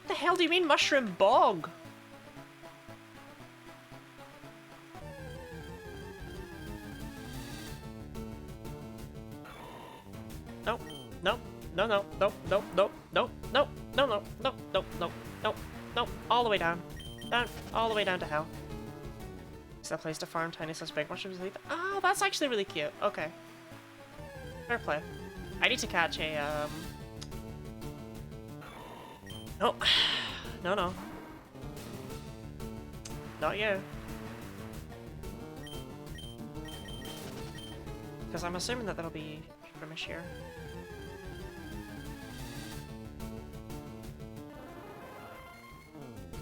the hell do you mean, Mushroom Bog? Nope. Nope. No, no, nope, nope, nope, nope, nope, no, no, nope, nope, nope, nope, nope, all the way down. Down, all the way down to hell. Is that place to farm tiny suspect mushrooms? Oh, that's actually really cute. Okay. Fair play. I need to catch a, Nope. No, no. Not you. Because I'm assuming that that'll be Brimish here.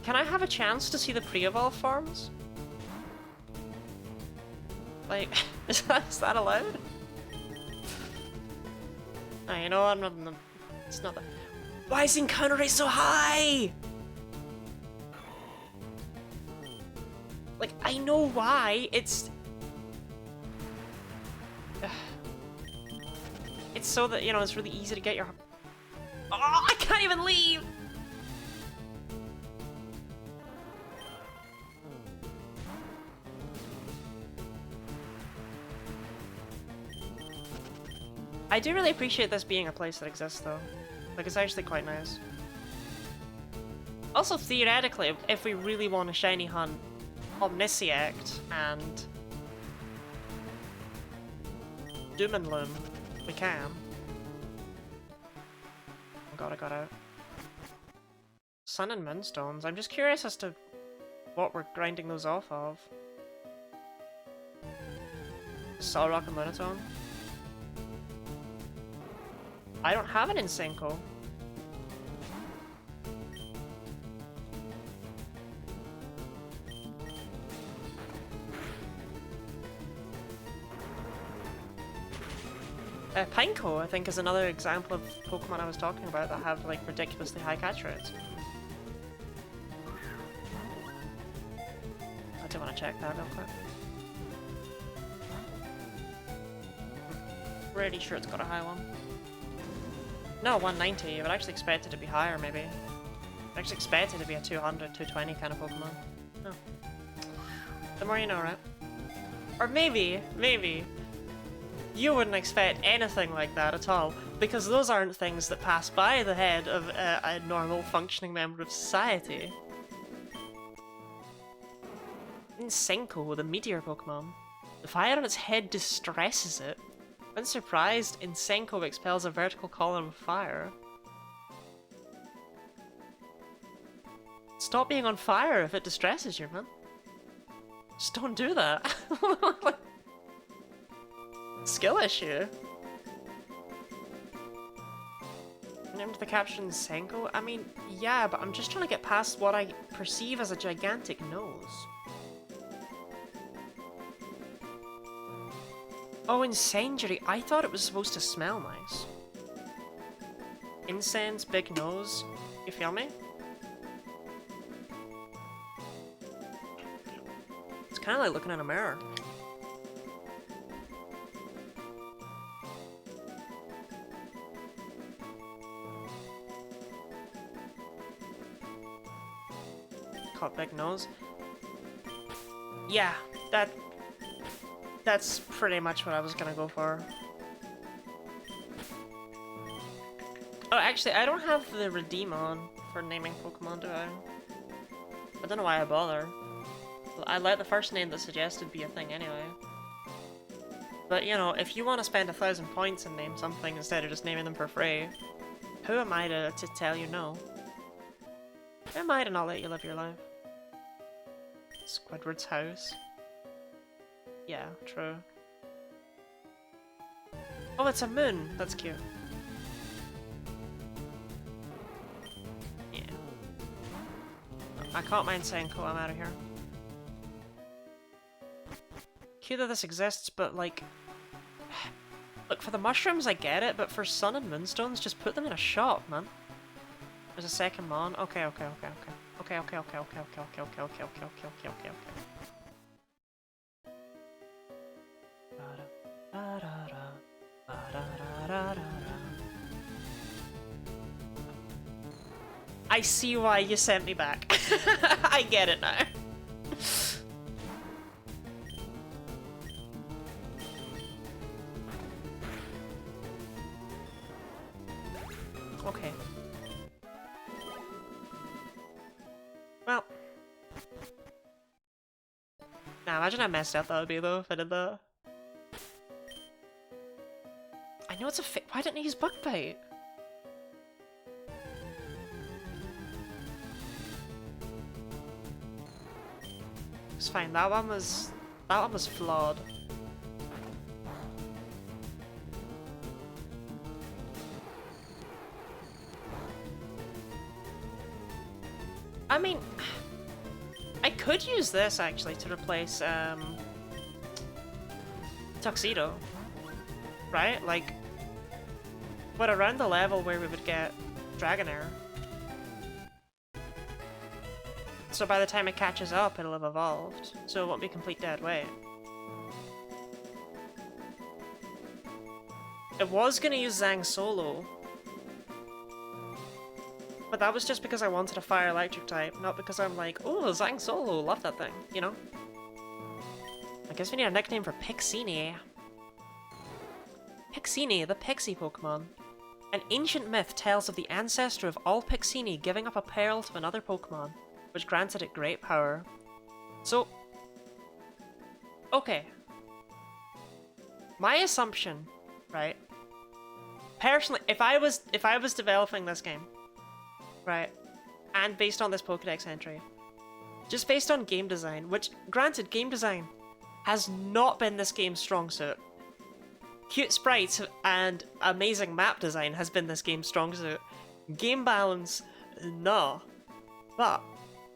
Can I have a chance to see the pre-evolve farms? Like, is that allowed? Oh, you know what? It's not that. Why is the encounter rate so high? Like, I know why. It's so that, you know, it's really easy to get your... Oh, I can't even leave! I do really appreciate this being a place that exists, though. Like, it's actually quite nice. Also, theoretically, if we really want to shiny hunt Omnisciac and Doom and Loom, we can. Oh god, I got out. Sun and Moonstones. I'm just curious as to what we're grinding those off of. Solrock and Lunatone. I don't have an Insenko. Pineco, I think, is another example of Pokemon I was talking about that have, like, ridiculously high catch rates. I do want to check that real quick. Pretty sure it's got a high one. No, 190. I would actually expect it to be higher, maybe. I actually expect it to be a 200, 220 kind of Pokemon. No. The more you know, right? Or maybe, you wouldn't expect anything like that at all, because those aren't things that pass by the head of a normal, functioning member of society. Insenko, the meteor Pokemon. The fire on its head distresses it. When surprised, Insenko expels a vertical column of fire. Stop being on fire if it distresses you, man. Just don't do that. Skill issue. Named the caption Senko? I mean, yeah, but I'm just trying to get past what I perceive as a gigantic nose. Oh, Incendiary. I thought it was supposed to smell nice. Incense, big nose. You feel me? It's kind of like looking in a mirror. Called big nose. Yeah, that's pretty much what I was gonna go for. Oh, actually, I don't have the redeem on for naming Pokemon, do I? I don't know why I bother. I let the first name that's suggested be a thing anyway. But, you know, if you want to spend 1,000 points and name something instead of just naming them for free, who am I to tell you no? Who am I to not let you live your life? Squidward's house. Yeah, true. Oh, it's a moon! That's cute. Yeah. I caught mine saying, cool, I'm out of here. Cute that this exists, but like... Look, for the mushrooms I get it, but for sun and moonstones, just put them in a shop, man. There's a second mon. Okay. I see why you sent me back. I get it now. Okay. Well. Now imagine how messed up that would be though if I did that. I know it's a why didn't I use Bug Bite? It's fine, that one was flawed. I mean, I could use this actually to replace Tuxedo, right? Like, but around the level where we would get Dragonair. So by the time it catches up, it'll have evolved, so it won't be complete dead weight. I was gonna use Zang solo, but that was just because I wanted a fire electric type, not because I'm like, oh, Zang solo, love that thing, you know? I guess we need a nickname for Pixini. Pixini, the Pixie Pokemon. An ancient myth tells of the ancestor of all Pixini giving up a pearl to another Pokemon, which granted it great power. So, okay. My assumption, right? Personally, if I was developing this game, right, and based on this Pokédex entry, just based on game design, which, granted, game design has not been this game's strong suit. Cute sprites and amazing map design has been this game's strong suit. Game balance, no. But,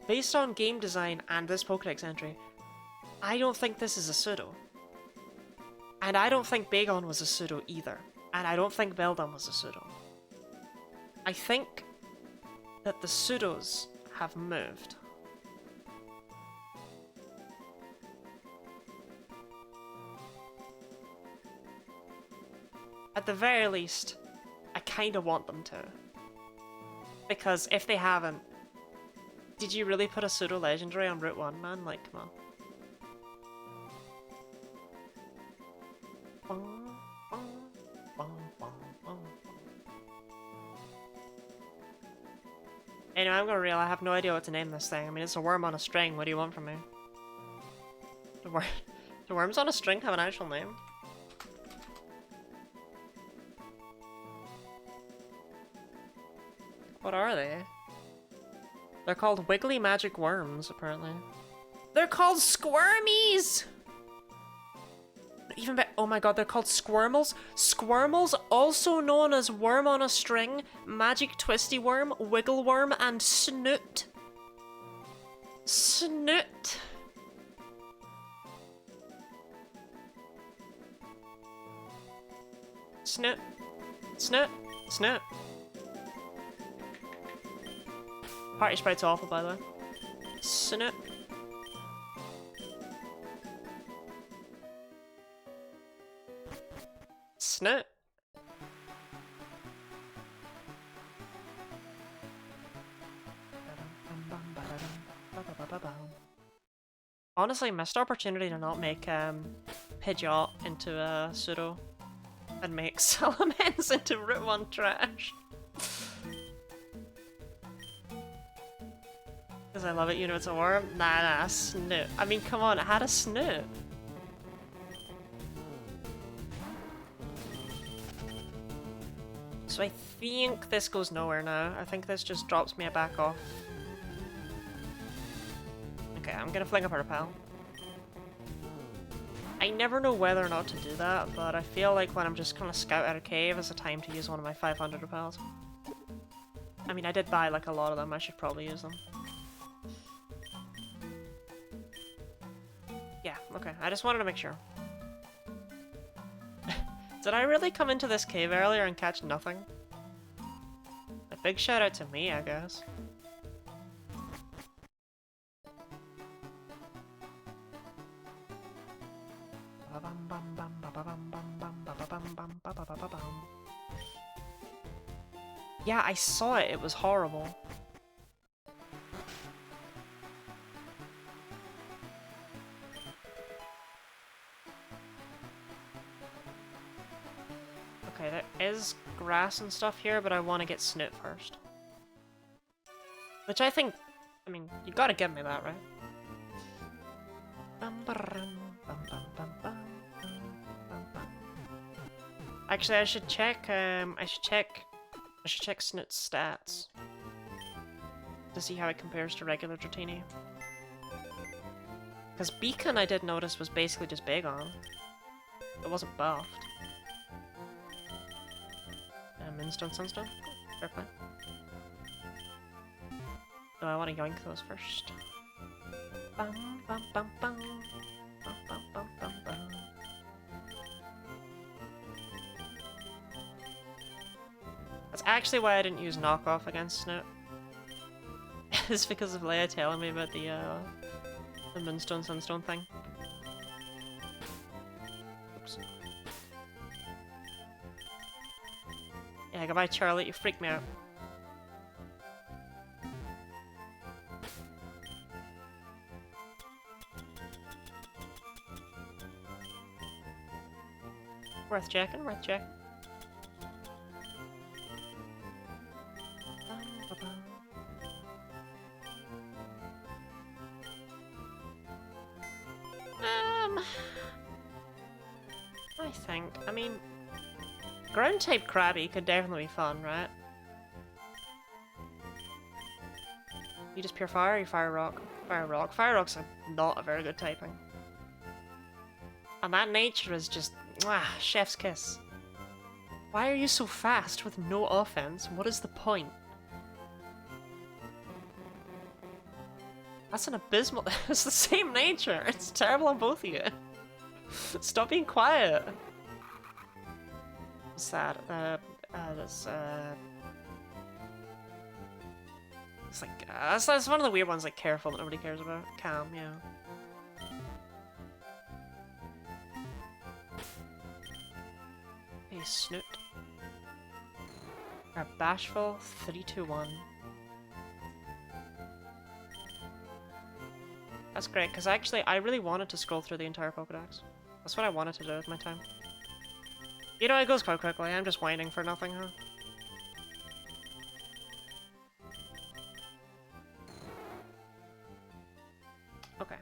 based on game design and this Pokédex entry, I don't think this is a pseudo. And I don't think Bagon was a pseudo either. And I don't think Beldum was a pseudo. I think that the pseudos have moved. At the very least, I kinda want them to. Because if they haven't, did you really put a pseudo legendary on Route 1, man? Like, come on. Anyway, I'm gonna reel, I have no idea what to name this thing. I mean, it's a worm on a string, what do you want from me? The worms on a string have an actual name? What are they? They're called Wiggly Magic Worms, apparently. They're called Squirmies! Even better, oh my god, they're called Squirmels. Squirmels, also known as Worm on a String, Magic Twisty Worm, Wiggle Worm, and Snoot. Snoot. Snoot. Snoot. Snoot. Party Sprite's awful, by the way. Snoot. Snoot. Honestly, missed opportunity to not make Pidgeot into a pseudo and make Salamence into Route 1 trash. Because I love it, you know it's a worm? Nah, Snoot. I mean, come on, it had a Snoot. So I think this goes nowhere now. I think this just drops me back off. Okay, I'm gonna fling up a repel. I never know whether or not to do that, but I feel like when I'm just gonna scout out a cave is a time to use one of my 500 repels. I mean, I did buy like a lot of them, I should probably use them. Yeah, okay, I just wanted to make sure. Did I really come into this cave earlier and catch nothing? A big shout out to me, I guess. Yeah, I saw it. It was horrible. Okay, there is grass and stuff here, but I want to get Snoot first. Which I think... I mean, you gotta give me that, right? Actually, I should check, I should check Snoot's stats. To see how it compares to regular Dratini. Because Beacon, I did notice, was basically just big on. It wasn't buffed. Moonstone, Sunstone? Fair play. Oh, I want to yoink those first. Bum, bum, bum, bum. Bum, bum, bum, bum, bum. That's actually why I didn't use knockoff against Snoot. It's because of Leia telling me about the Moonstone, Sunstone thing. Oops. Yeah, goodbye Charlie, you freaked me out. Worth checking, worth checking. I think, I mean, ground type Krabby could definitely be fun, right? You just pure fire, or you fire rock? Fire rock. Fire rock's not a very good typing. And that nature is just, mwah, chef's kiss. Why are you so fast with no offense? What is the point? That's an abysmal... It's the same nature. It's terrible on both of you. Stop being quiet. What's that? It's like, that's one of the weird ones, like careful that nobody cares about. Calm, yeah. Hey, Snoot. Bashful 321. That's great, because actually I really wanted to scroll through the entire Pokédex. That's what I wanted to do with my time. You know, it goes quite quickly. I'm just whining for nothing, huh? Okay.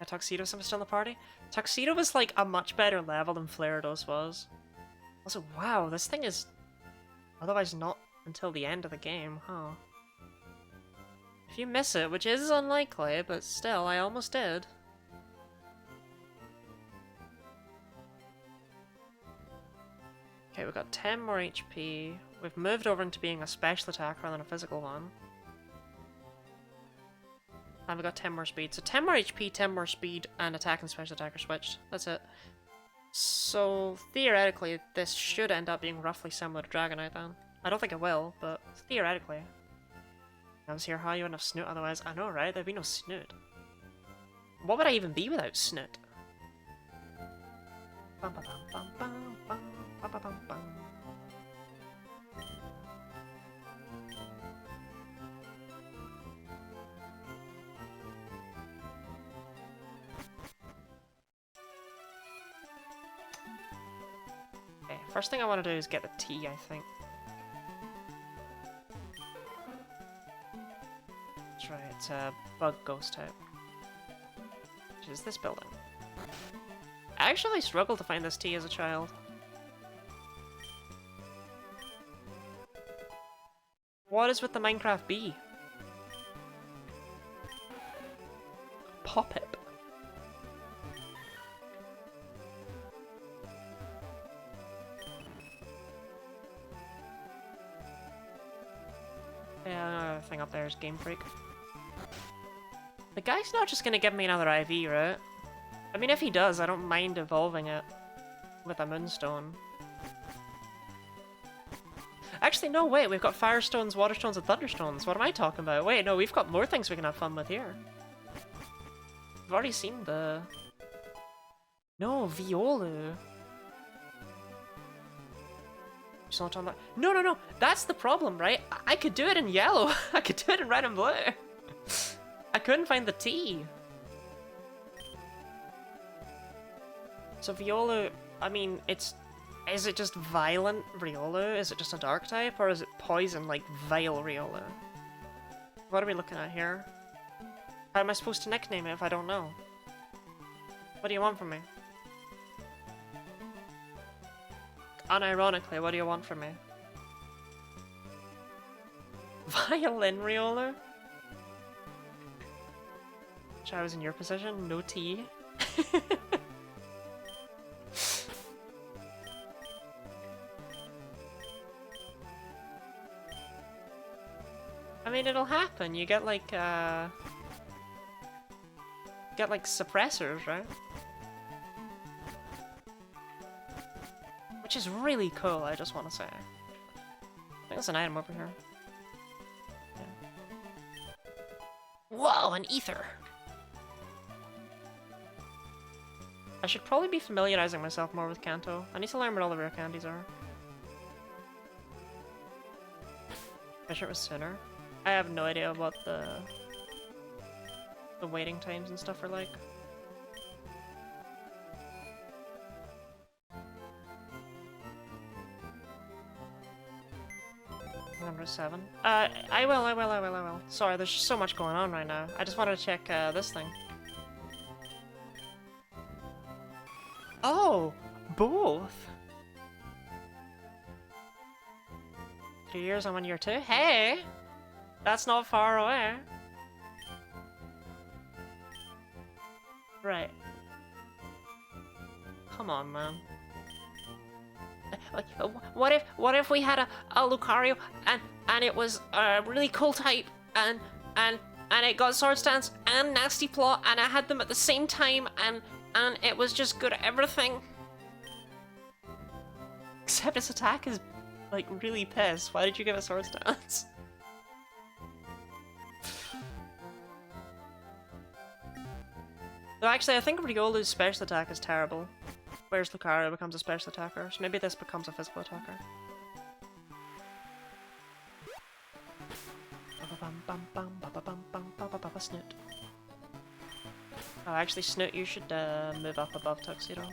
A Tuxedo still in the party? Tuxedo was like a much better level than Flarados was. Also, wow, this thing is otherwise not until the end of the game, huh? If you miss it, which is unlikely, but still, I almost did. Okay, we've got 10 more HP. We've moved over into being a special attack rather than a physical one. And we've got 10 more speed. So 10 more HP, 10 more speed, and attack and special attack are switched. That's it. So, theoretically, this should end up being roughly similar to Dragonite then. I don't think it will, but theoretically. I was here, how you wouldn't have Snoot otherwise. I know, right? There'd be no Snoot. What would I even be without Snoot? Bum, ba, bum, bum, bum, bum, bum, bum, bum. Okay, first thing I want to do is get the tea, I think. That's right, it's a bug ghost type. Which is this building. I actually struggled to find this tea as a child. What is with the Minecraft bee? Pop it. Yeah, another thing up there is Game Freak. The guy's not just gonna give me another IV, right? I mean, if he does, I don't mind evolving it with a Moonstone. Actually, no, wait, we've got Firestones, Waterstones, and Thunderstones. What am I talking about? Wait, no, we've got more things we can have fun with here. We've already seen the... No, Violu. Keeps on talking about. No, no, no. That's the problem, right? I could do it in yellow. I could do it in red and blue. I couldn't find the T. So Riolu, I mean, it's... Is it just violent Riolu? Is it just a dark type? Or is it poison like Vile Riolu? What are we looking at here? How am I supposed to nickname it if I don't know? What do you want from me? Unironically, what do you want from me? Violin Riolu? Wish I was in your position. No tea. I mean, it'll happen. You get like suppressors, right? Which is really cool, I just want to say. I think there's an item over here. Yeah. Whoa, an ether! I should probably be familiarizing myself more with Kanto. I need to learn what all the rare candies are. I wish it was sooner. I have no idea what the waiting times and stuff are like. Number 7. I will. Sorry, there's just so much going on right now. I just wanted to check this thing. Oh, both. 2 years, I'm on year 2. Hey, that's not far away. Right. Come on, man. What if we had a Lucario and it was a really cool type and it got Sword Stance and Nasty Plot and I had them at the same time and it was just good at everything. Except its attack is like really pissed. Why did you give it Sword Stance? No, actually, I think Riolu's special attack is terrible. Whereas Lucario becomes a special attacker, so maybe this becomes a physical attacker. Snoot. Oh, actually, Snoot, you should move up above Tuxedo.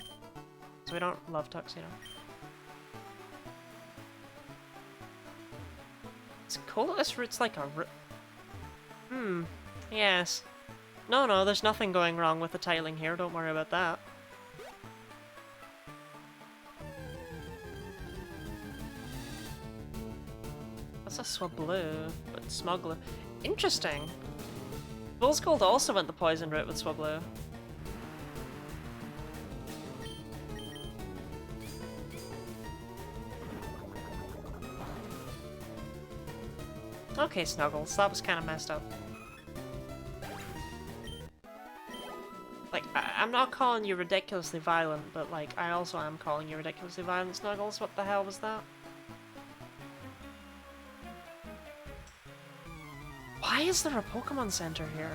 So we don't love Tuxedo. It's cool that this route's like a route. Yes. No, there's nothing going wrong with the tiling here, don't worry about that. That's a Swablu, but Smuglu. Interesting! Bull's Gold also went the poison route with Swablu. Okay, Snuggles, that was kind of messed up. Like, I'm not calling you ridiculously violent, but like, I also am calling you ridiculously violent, Snuggles. What the hell was that? Why is there a Pokemon Center here?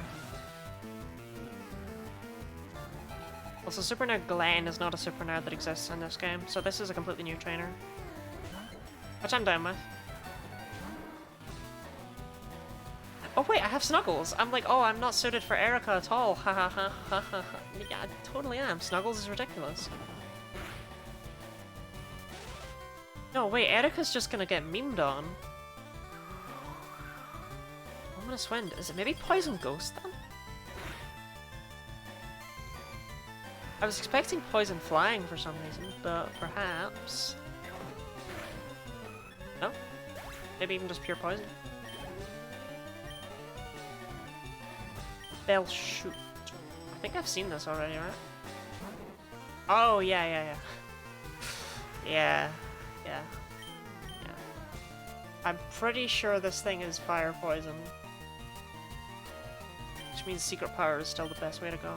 Also, Super Nerd Glenn is not a Super Nerd that exists in this game, so this is a completely new trainer. Which I'm down with. Oh wait, I have Snuggles! I'm like, oh, I'm not suited for Erica at all. Ha ha ha ha ha. Yeah, I totally am. Snuggles is ridiculous. No, wait, Erica's just gonna get memed on. Luminous Wind. Is it maybe Poison Ghost then? I was expecting Poison Flying for some reason, but perhaps... No? Maybe even just pure Poison? Bell Shoot. I think I've seen this already, right? Oh, yeah. Yeah. I'm pretty sure this thing is Fire Poison. Which means Secret Power is still the best way to go.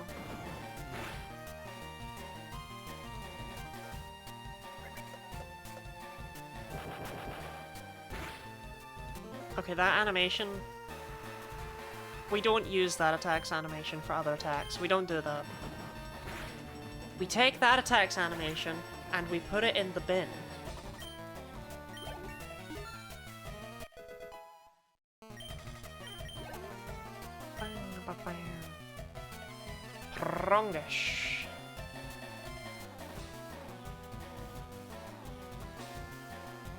Okay, that animation... We don't use that attack's animation for other attacks. We don't do that. We take that attack's animation and we put it in the bin. Prongish.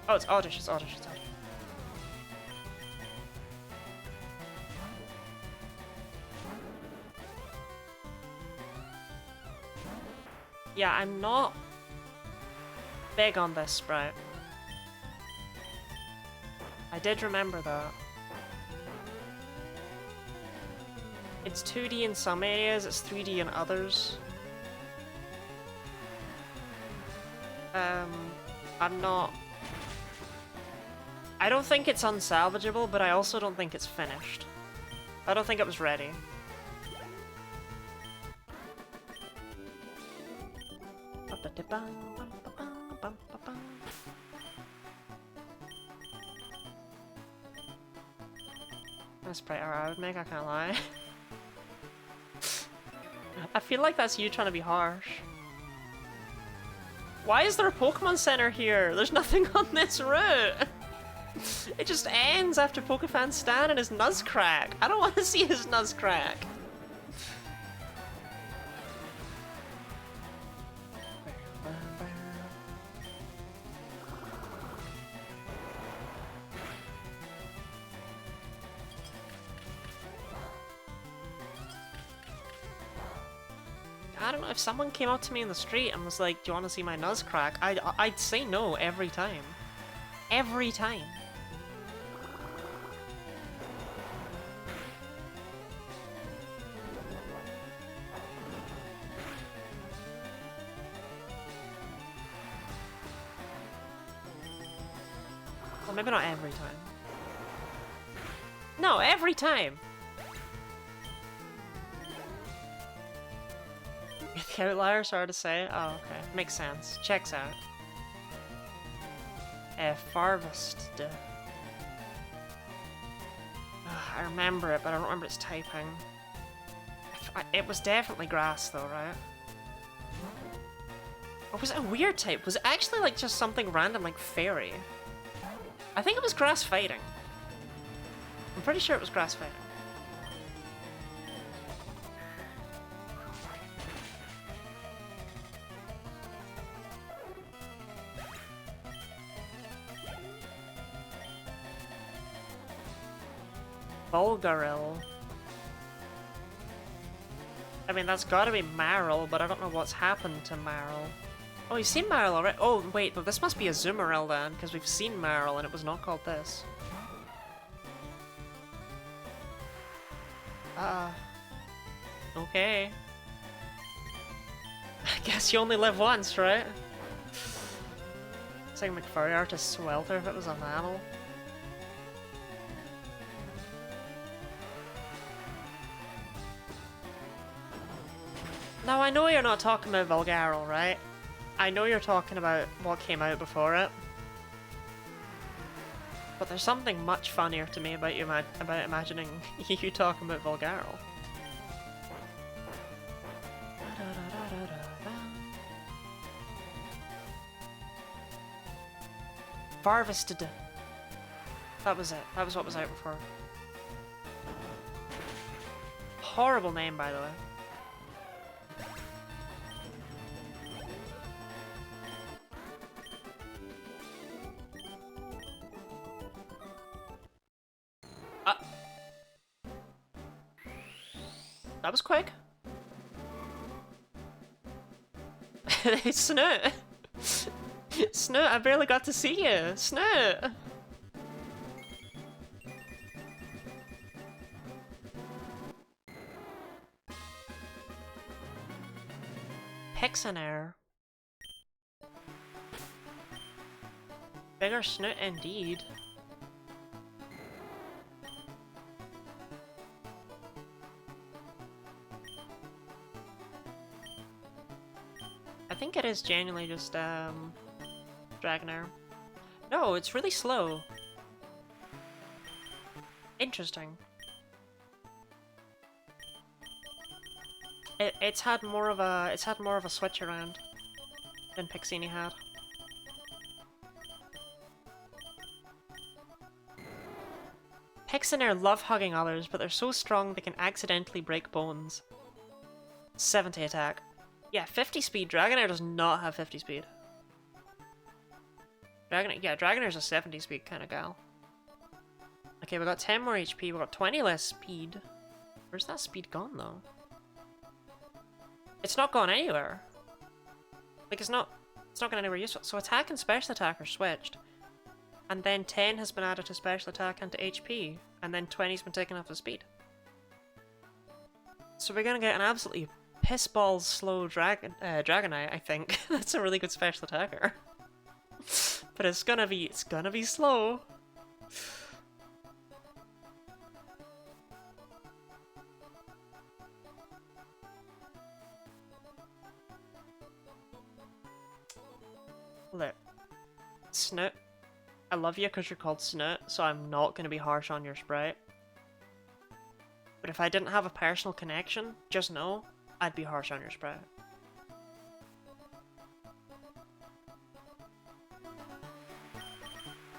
Oh, it's Oddish, it's Oddish, it's Oddish. Yeah, I'm not big on this sprite. I did remember that. It's 2D in some areas, it's 3D in others. I'm not... I don't think it's unsalvageable, but I also don't think it's finished. I don't think it was ready. That's pretty alright, I would make, I can't lie. I feel like that's you trying to be harsh. Why is there a Pokemon Center here? There's nothing on this route! It just ends after Pokefan Stan and his Nuzcrack. I don't want to see his Nuzcrack. I don't know, if someone came up to me in the street and was like, do you want to see my Nuzcrack? I'd say no every time. Every time. Well, maybe not every time. No, every time! The Outlier, sorry to say. Oh, okay. Makes sense. Checks out. Farvest. I remember it, but I don't remember its typing. It was definitely grass, though, right? Or was it a weird type? Was it actually like just something random, like fairy? I think it was grass fighting. I'm pretty sure it was grass fighting. Bulgaril. I mean, that's gotta be Marill, but I don't know what's happened to Marill. Oh, you've seen Marill already? Oh, wait, but this must be a Zoomeril then, because we've seen Marill and it was not called this. Okay. I guess you only live once, right? It's like McFurry Artist Swelter if it was a mammal. Now, I know you're not talking about Volgaril, right? I know you're talking about what came out before it. But there's something much funnier to me about about imagining you talking about Volgaril. Varvested. That was it. That was what was out before. Horrible name, by the way. That was quick. Snoot! Snoot, I barely got to see you! Snoot! Pixanair. Bigger Snoot indeed. I think it is genuinely just, Dragonair. No, it's really slow. Interesting. It's had more of a switch around than Pixini had. mechs in there love hugging others, but they're so strong they can accidentally break bones. 70 attack. Yeah, 50 speed. Dragonair does not have 50 speed. Dragonair's a 70 speed kind of gal. Okay, we got 10 more HP, we got 20 less speed. Where's that speed gone, though? It's not gone anywhere. Like, it's not going anywhere useful. So attack and special attack are switched. And then 10 has been added to special attack and to HP. And then 20's been taken off the speed. So we're gonna get an absolutely pissballs slow Dragonite, I think. That's a really good special attacker. But it's gonna be slow. Look, Snoot, I love you because you're called Snoot, so I'm not going to be harsh on your sprite. But if I didn't have a personal connection, just know, I'd be harsh on your sprite.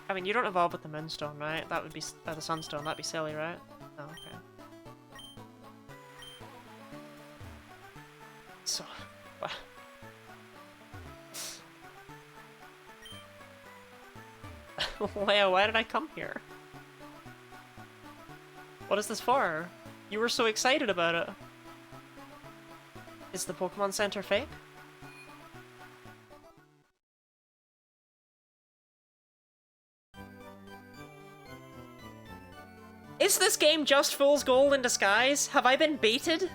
I mean, you don't evolve with the Moonstone, right? That would be the Sunstone. That'd be silly, right? Oh, okay. So, what? Why did I come here? What is this for? You were so excited about it. Is the Pokemon Center fake? Is this game just Fool's Gold in disguise? Have I been baited?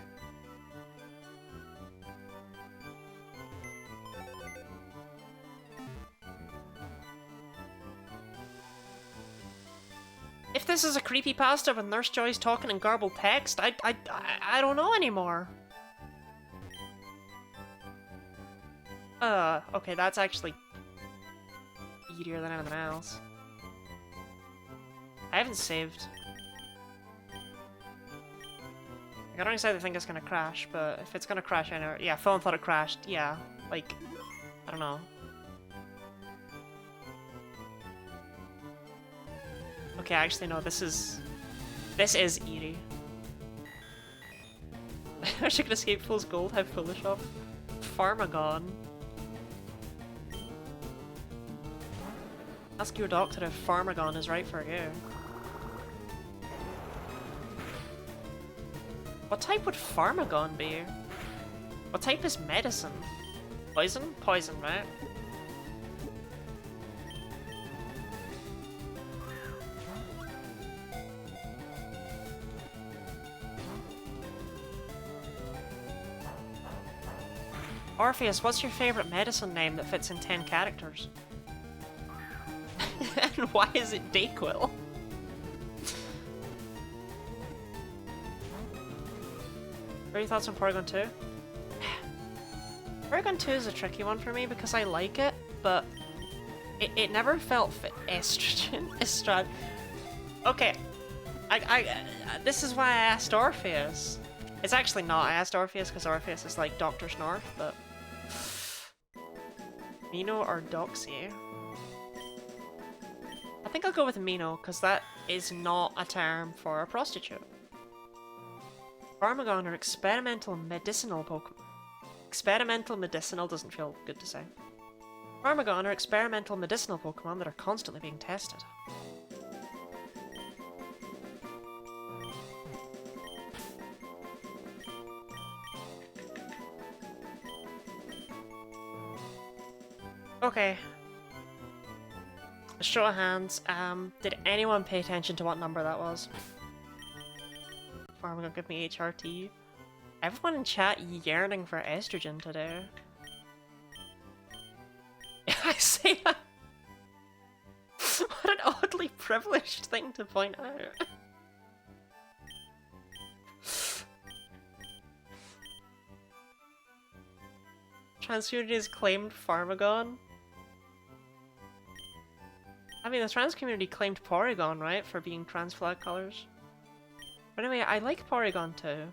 If this is a creepypasta with Nurse Joy's talking in garbled text, I don't know anymore. Okay, that's actually easier than anything else. I haven't saved. I don't exactly think it's gonna crash, but if it's gonna crash, I know. Yeah, phone thought it crashed. Yeah, like, I don't know. Okay, actually no, this is eerie. I wish I could escape Fool's Gold, how foolish of. Pharmagon. Ask your doctor if Pharmagon is right for you. What type would Pharmagon be? What type is medicine? Poison? Poison, right? Orpheus, what's your favorite medicine name that fits in 10 characters? And why is it Dayquil? What are your thoughts on Porygon 2? Porygon 2 is a tricky one for me because I like it, but it never felt fit. Estrogen. Okay. This is why I asked Orpheus. It's actually not. I asked Orpheus because Orpheus is like Dr. Snarf, but... Mino or Doxy? I think I'll go with Mino, because that is not a term for a prostitute. Pharmagon are experimental medicinal Pokemon. Experimental medicinal doesn't feel good to say. Pharmagon are experimental medicinal Pokemon that are constantly being tested. Okay. A show of hands, did anyone pay attention to what number that was? Pharmagon give me HRT. Everyone in chat yearning for estrogen today. I say that. What an oddly privileged thing to point out. Trans community has claimed Pharmagon. I mean, the trans community claimed Porygon, right, for being trans flag colors. But anyway, I like Porygon too.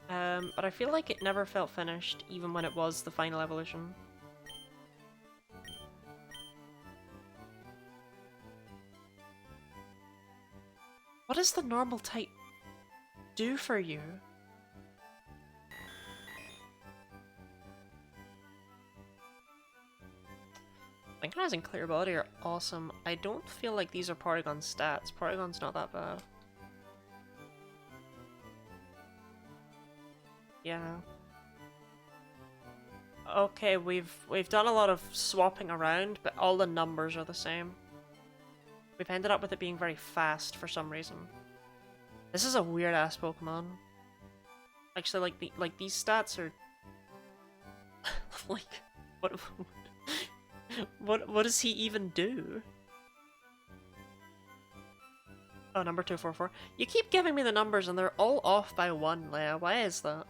But I feel like it never felt finished, even when it was the final evolution. does the normal type do for you? Synchronized and Clear Body are awesome. I don't feel like these are Porygon stats. Porygon's not that bad. Yeah. Okay, we've done a lot of swapping around, but all the numbers are the same. We've ended up with it being very fast for some reason. This is a weird ass Pokemon. Actually, like these stats are like what does he even do? Oh, number 244. You keep giving me the numbers and they're all off by 1, Leia. Why is that?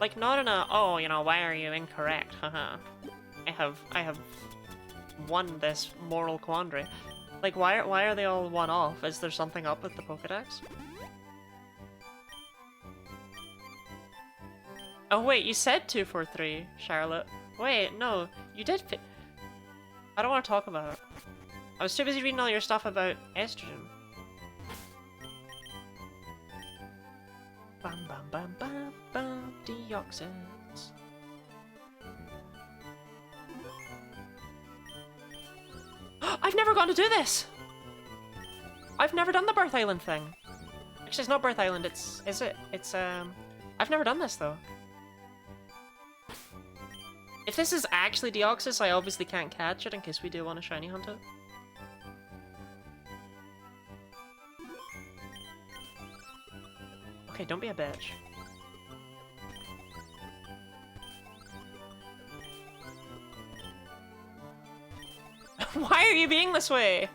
Like, not in a, oh, you know, why are you incorrect? Haha. I have won this moral quandary. Like, why are they all 1 off? Is there something up with the Pokedex? Oh wait, you said 243, Charlotte. Wait, no, you did I don't want to talk about it. I was too busy reading all your stuff about estrogen. Bam bam bam bam bam, deoxys. I've never gone to do this! I've never done the Birth Island thing. Actually, it's not Birth Island, is it? It's, I've never done this, though. If this is actually Deoxys, I obviously can't catch it in case we do want to shiny hunt it. Okay, don't be a bitch. Why are you being this way?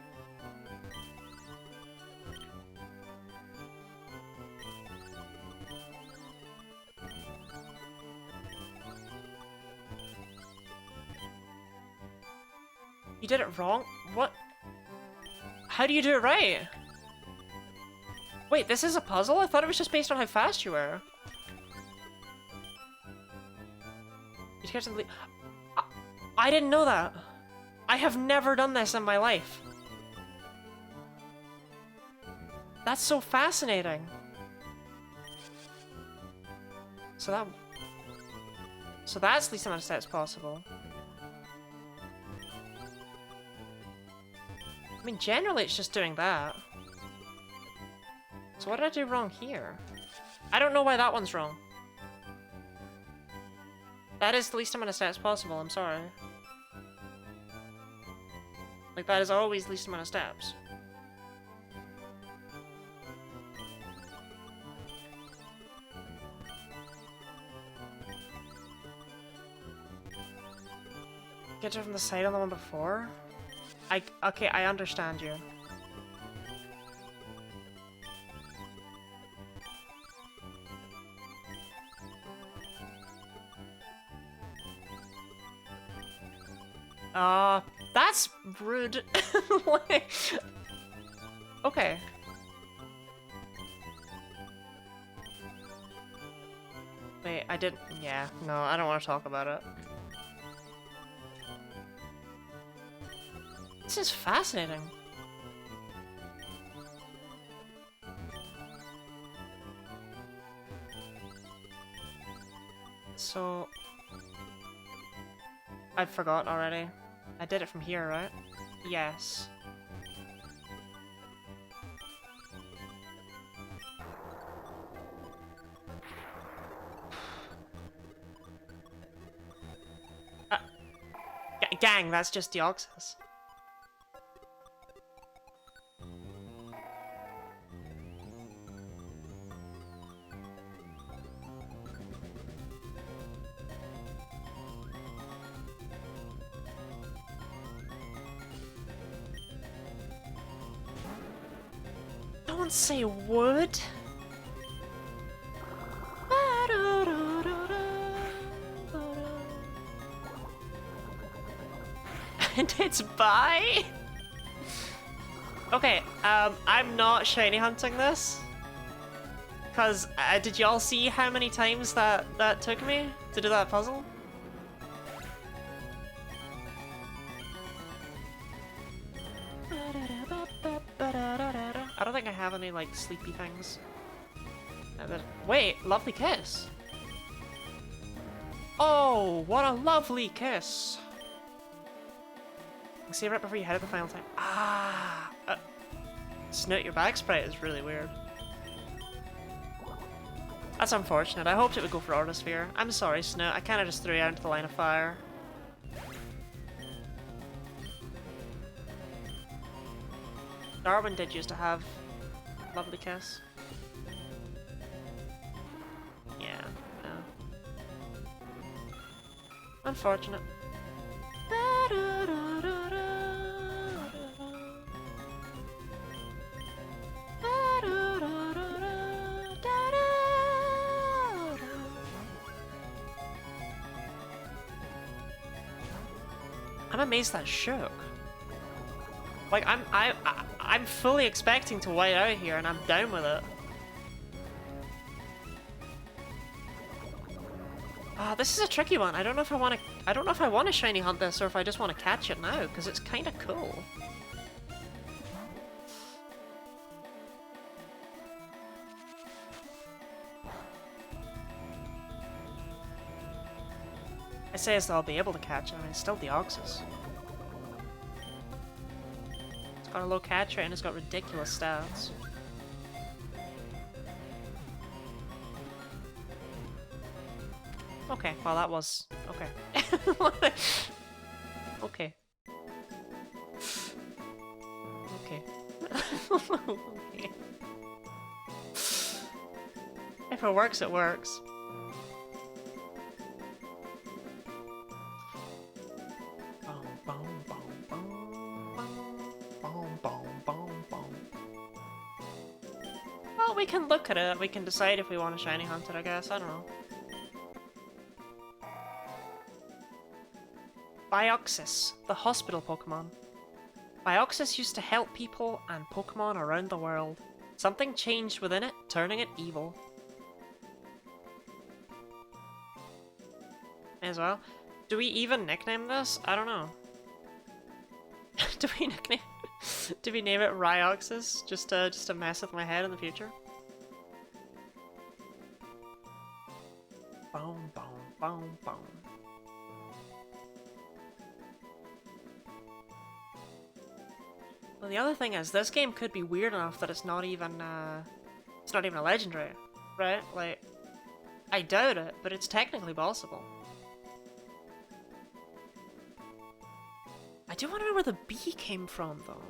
You did it wrong? What? How do you do it right? Wait, this is a puzzle? I thought it was just based on how fast you were. You catch the I didn't know that. I have never done this in my life. That's so fascinating. So that's the least amount of steps possible. I mean, generally it's just doing that. So what did I do wrong here? I don't know why that one's wrong. That is the least amount of steps possible, I'm sorry. Like, that is always the least amount of steps. Get it from the side on the one before? Okay, I understand you. That's rude. Like, okay. Wait, I didn't. Yeah, no, I don't want to talk about it. This is fascinating. So... I've forgotten already. I did it from here, right? Yes. Gang, that's just Deoxys. Don't say wood. And it's bye. Okay, I'm not shiny hunting this. Cause did y'all see how many times that took me to do that puzzle? I don't think I have any, like, sleepy things. Wait, lovely kiss! Oh, what a lovely kiss! Save it before you head at the final time. Ah! Snoot, your bag sprite is really weird. That's unfortunate. I hoped it would go for Ordosphere. I'm sorry, Snoot. I kinda just threw you out into the line of fire. Darwin did used to have lovely kiss. Yeah, no. Unfortunate. I'm amazed that shook. Like I'm fully expecting to white out here, and I'm down with it. Ah, this is a tricky one. I don't know if I want to. I don't know if I want to shiny hunt this or if I just want to catch it now because it's kind of cool. I say as though I'll be able to catch it. I mean, it's still the Oxus. It's got a low catch rate and it's got ridiculous stats. Okay, well that was... okay. Okay. Okay. Okay. If it works, it works. Well, we can look at it. We can decide if we want to shiny hunt it, I guess. I don't know. Bioxys, the hospital Pokemon. Bioxys used to help people and Pokemon around the world. Something changed within it, turning it evil. May as well. Do we even nickname this? I don't know. Do we name it Ryoxys just to mess with my head in the future? Boom, boom, boom, boom. Well, the other thing is, this game could be weird enough that it's not even a legendary, right? Like, I doubt it, but it's technically possible. I do want to know where the bee came from, though.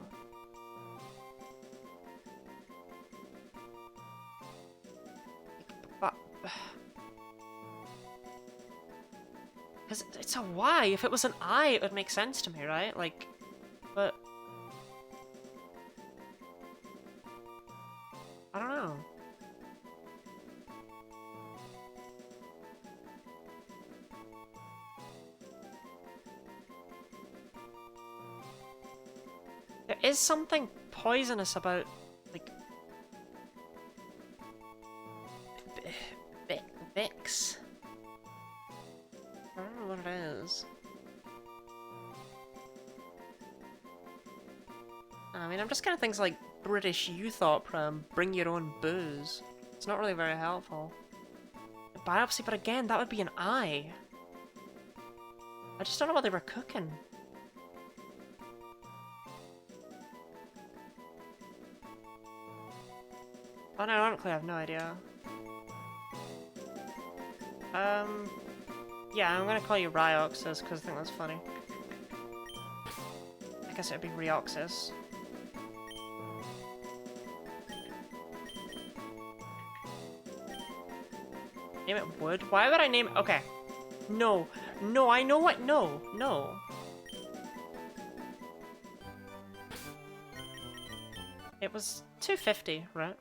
Because it's a Y. If it was an I, it would make sense to me, right? Like, but... I don't know. There is something poisonous about, like... Vix. I don't know what it is. I mean, I'm just kind of things like British Youth Opera, bring your own booze. It's not really very helpful. Biopsy, but again, that would be an I. I just don't know what they were cooking. Oh no, honestly, I have no idea. Yeah, I'm gonna call you Ryoxys because I think that's funny. I guess it would be Ryoxys. Name it Wood? Why would I name it? Okay. No. No, I know what. No. No. It was 250, right?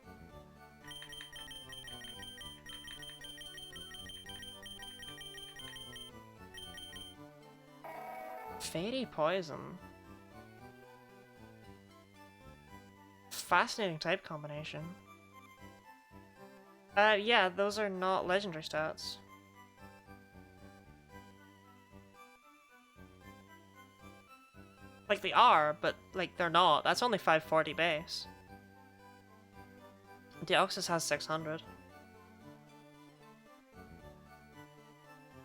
Fairy Poison. Fascinating type combination. Yeah, those are not legendary stats. Like, they are, but, like, they're not. That's only 540 base. Deoxys has 600.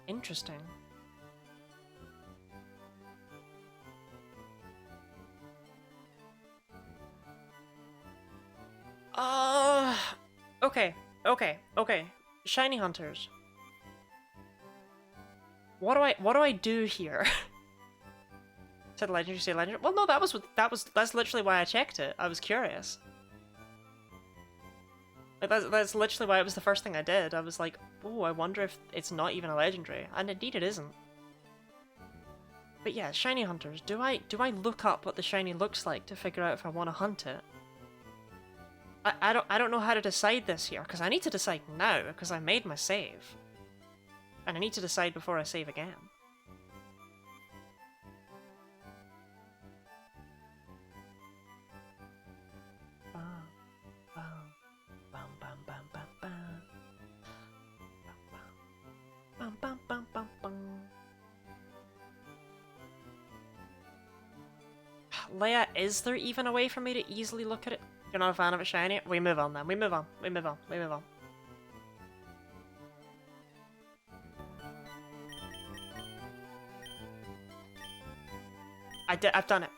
Interesting. Okay. Shiny hunters. What do I do here? Said legendary, say legendary. Well, no, that's literally why I checked it. I was curious. Like that's literally why it was the first thing I did. I was like, oh, I wonder if it's not even a legendary, and indeed it isn't. But yeah, shiny hunters. Do I look up what the shiny looks like to figure out if I want to hunt it? I don't know how to decide this here, because I need to decide now, because I made my save. And I need to decide before I save again. Leia, is there even a way for me to easily look at it? You're not a fan of it shiny? We move on then. We move on. I've done it.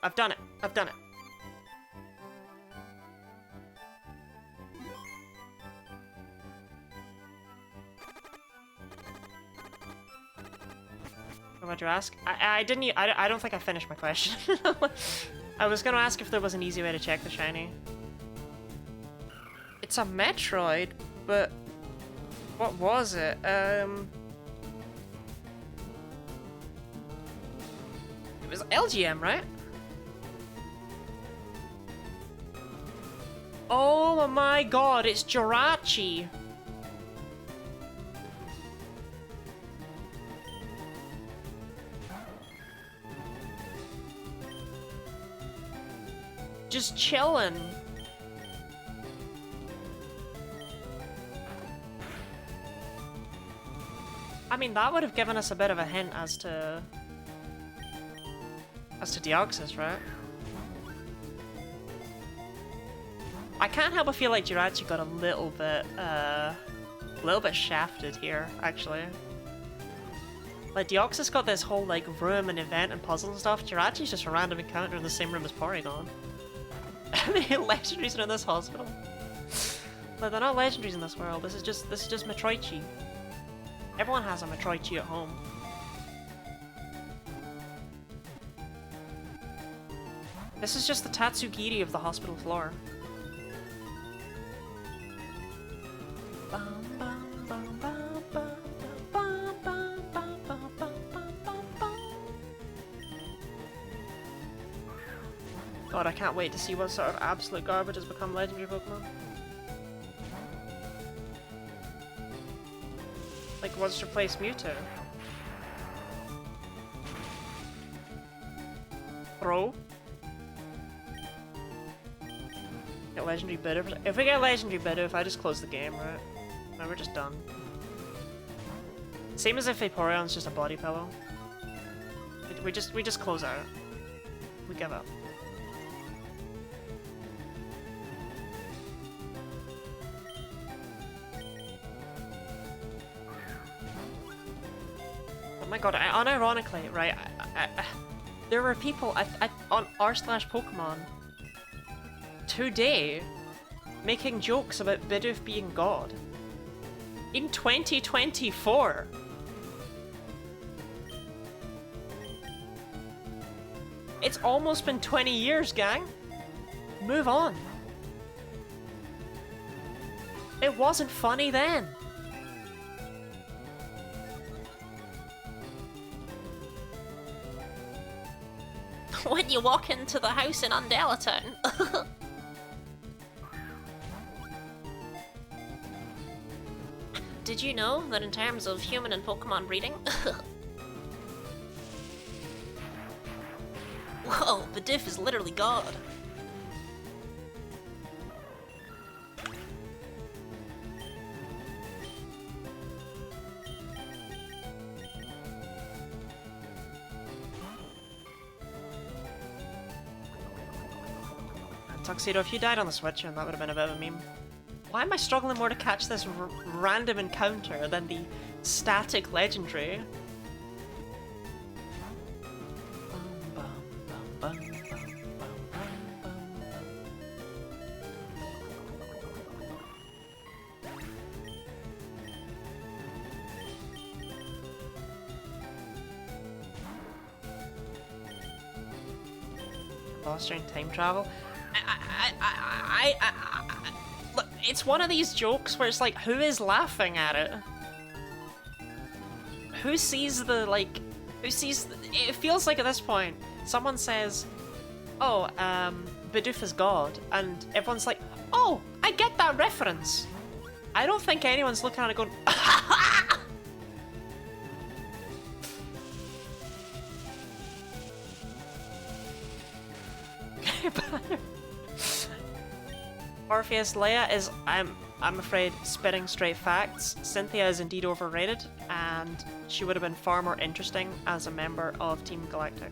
What'd you ask? I don't think I finished my question. I was gonna ask if there was an easy way to check the shiny. It's a Metroid, but what was it? It was LGM, right? Oh my god, it's Jirachi! Just chillin'. I mean, that would have given us a bit of a hint as to Deoxys, right? I can't help but feel like Jirachi got a little bit shafted here, actually. Like, Deoxys got this whole, like, room and event and puzzle and stuff. Jirachi's just a random encounter in the same room as Porygon. How many legendaries are in this hospital? No, they're not legendaries in this world. This is just Metroichi. Everyone has a Metroichi at home. This is just the Tatsugiri of the hospital floor. God, I can't wait to see what sort of absolute garbage has become legendary Pokemon. Like, what's replaced Mewtwo? Bro? Get legendary Bidoof. If we get legendary Bidoof, I just close the game, right? No, we're just done. Same as if Vaporeon's just a body pillow. We just close out. We give up. Oh my god, unironically, right, there were people on r/Pokemon today making jokes about Bidoof being God. In 2024! It's almost been 20 years, gang! Move on. It wasn't funny then! When you walk into the house in Undella Town. Did you know that in terms of human and Pokemon breeding? Whoa, Bidoof is literally God. Tuxedo, if you died on the Switch, that would have been a bit of a meme. Why am I struggling more to catch this random encounter than the static legendary? Lost during time travel. Look, it's one of these jokes where it's like, who is laughing at it? Who sees the, like, who sees the, it feels like at this point, someone says, oh, Bidoof is God, and everyone's like, oh, I get that reference. I don't think anyone's looking at it going, Orpheus, Leia is, I'm afraid, spitting straight facts. Cynthia is indeed overrated, and she would have been far more interesting as a member of Team Galactic.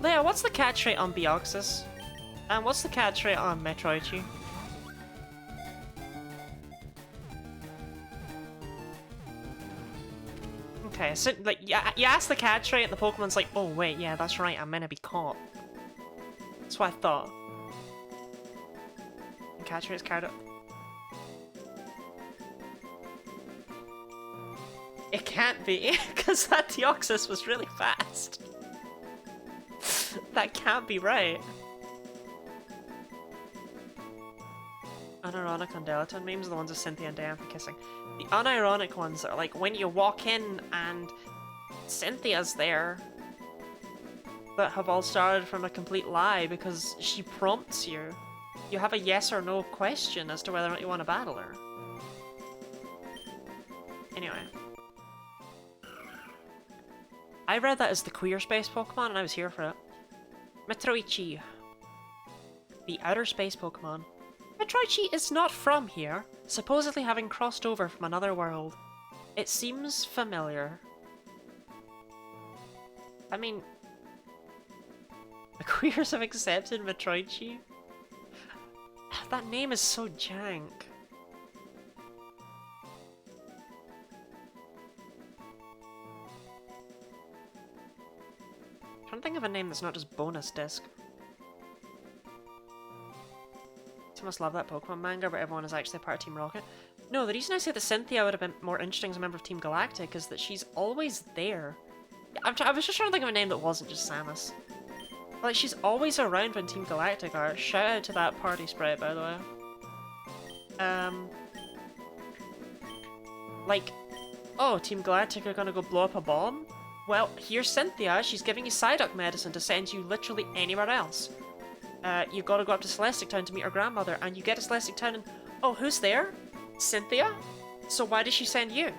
Leia, what's the catch rate on Bioxys? And what's the catch rate on Metroichi? Okay, so like you ask the catch rate and the Pokemon's like, oh wait, yeah, that's right, I'm meant to be caught. That's what I thought. The catch rate's carried up. It can't be, because that Deoxys was really fast. That can't be right. Unironic Undulaton memes are the ones of Cynthia and Diantha kissing. The unironic ones are like when you walk in and Cynthia's there, that have all started from a complete lie because she prompts you. You have a yes or no question as to whether or not you want to battle her. Anyway. I read that as the queer space Pokemon and I was here for it. Metroichi. The outer space Pokemon. Metroichi is not from here, supposedly having crossed over from another world. It seems familiar. I mean... the queers have accepted Metroichi? That name is so jank. I'm trying to think of a name that's not just bonus disc. I must love that Pokemon manga where everyone is actually part of Team Rocket. No, the reason I say that Cynthia would have been more interesting as a member of Team Galactic is that she's always there. I was just trying to think of a name that wasn't just Samus. Like, she's always around when Team Galactic are. Shout out to that party sprite, by the way. Like, oh, Team Galactic are gonna go blow up a bomb? Well, here's Cynthia. She's giving you Psyduck medicine to send you literally anywhere else. You gotta go up to Celestic Town to meet her grandmother, and you get to Celestic Town and... oh, who's there? Cynthia? So why did she send you?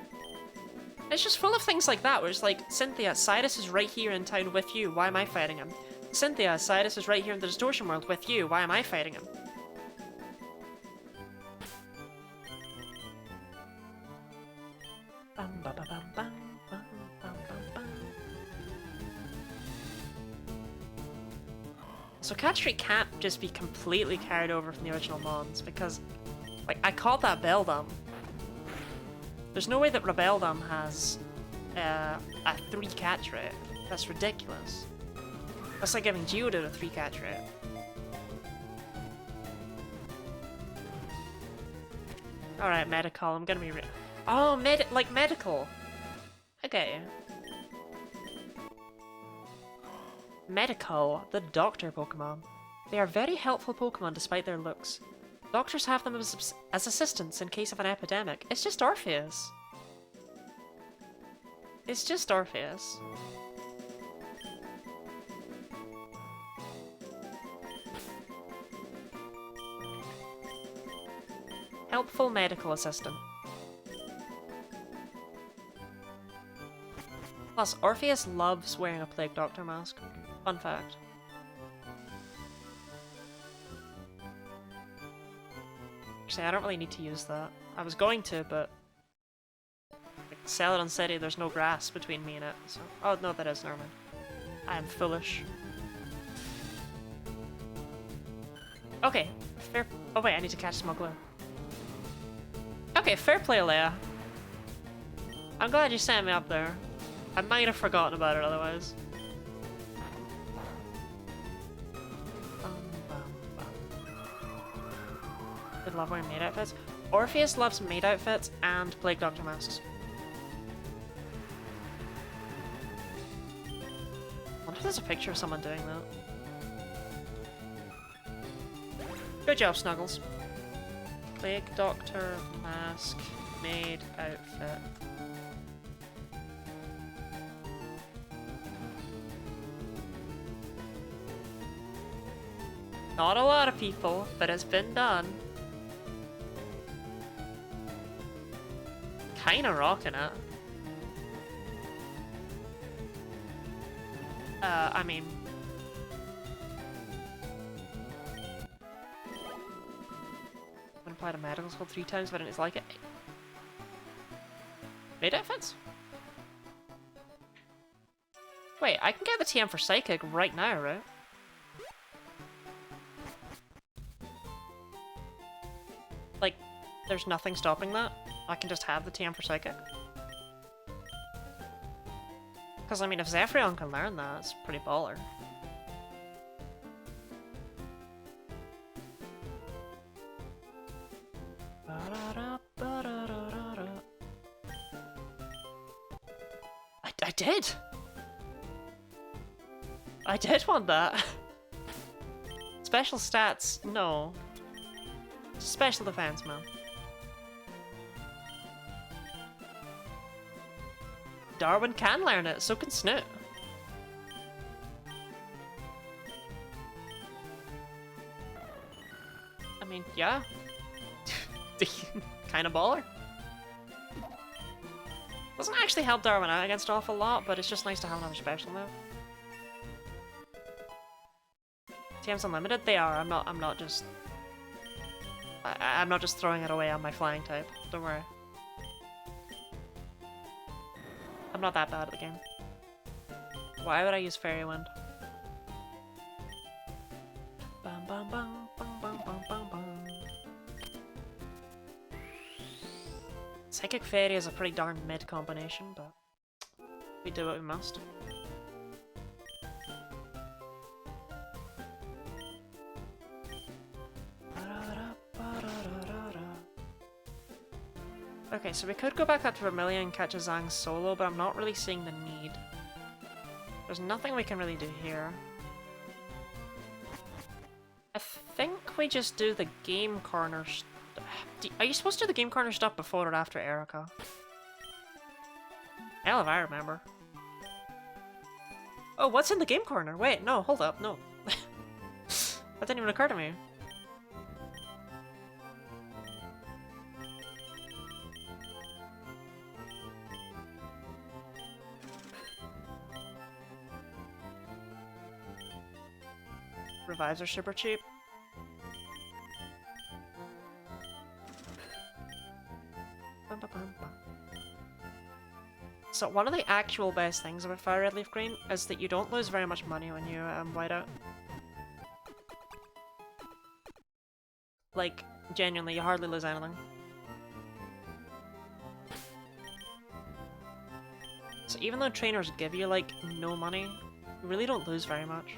It's just full of things like that, where it's like, Cynthia, Cyrus is right here in town with you, why am I fighting him? Cynthia, Cyrus is right here in the Distortion World with you, why am I fighting him? Bam, ba, ba, bam, bam, bam, bam, bam, bam. So Catch Rate can't just be completely carried over from the original Mons, because, like, I called that Beldum. There's no way that Rebeldum has a 3 catch rate. That's ridiculous. That's like giving Geodude a 3 catch rate. Alright, Medical, I'm gonna be oh, medical! Okay. Medical, the doctor Pokemon. They are very helpful Pokemon despite their looks. Doctors have them as assistants in case of an epidemic. It's just Orpheus. It's just Orpheus. Helpful medical assistant. Plus, Orpheus loves wearing a Plague Doctor mask. Fun fact. Actually, I don't really need to use that. I was going to, but... Like, Celadon City, there's no grass between me and it, so... Oh, no, that is, never mind. I am foolish. Okay, fair... Oh wait, I need to catch Smuggler. Okay, fair play, Leia. I'm glad you sent me up there. I might have forgotten about it otherwise. I love wearing maid outfits. Orpheus loves maid outfits and Plague Doctor masks. I wonder if there's a picture of someone doing that. Good job, Snuggles. Plague Doctor mask, maid outfit. Not a lot of people, but it's been done. Kinda rocking it. I mean... I've applied a medical school 3 times, but I didn't like it. Maid outfits? Wait, I can get the TM for Psychic right now, right? Like, there's nothing stopping that? I can just have the TM for Psychic? Because, I mean, if Zephyrion can learn that, it's pretty baller. I did! I did want that! Special stats, no. Special defense, man. Darwin can learn it, so can Snoot. I mean, yeah. Kinda baller. Doesn't actually help Darwin out against an awful lot, but it's just nice to have another special move. TM's unlimited? They are. I'm not just throwing it away on my flying type. Don't worry. I'm not that bad at the game. Why would I use Fairy Wind? Bum, bum, bum, bum, bum, bum, bum, bum. Psychic Fairy is a pretty darn mid combination, but we do what we must. Okay, so we could go back up to Vermilion and catch a Zang solo, but I'm not really seeing the need. There's nothing we can really do here. I think we just do the game corner Are you supposed to do the game corner stuff before or after Erica? Hell if I remember. Oh, what's in the game corner? Wait, no, hold up, no. That didn't even occur to me. Revives are super cheap. So one of the actual best things about Fire Red Leaf Green is that you don't lose very much money when you white out. Like, genuinely, you hardly lose anything. So even though trainers give you, like, no money, you really don't lose very much.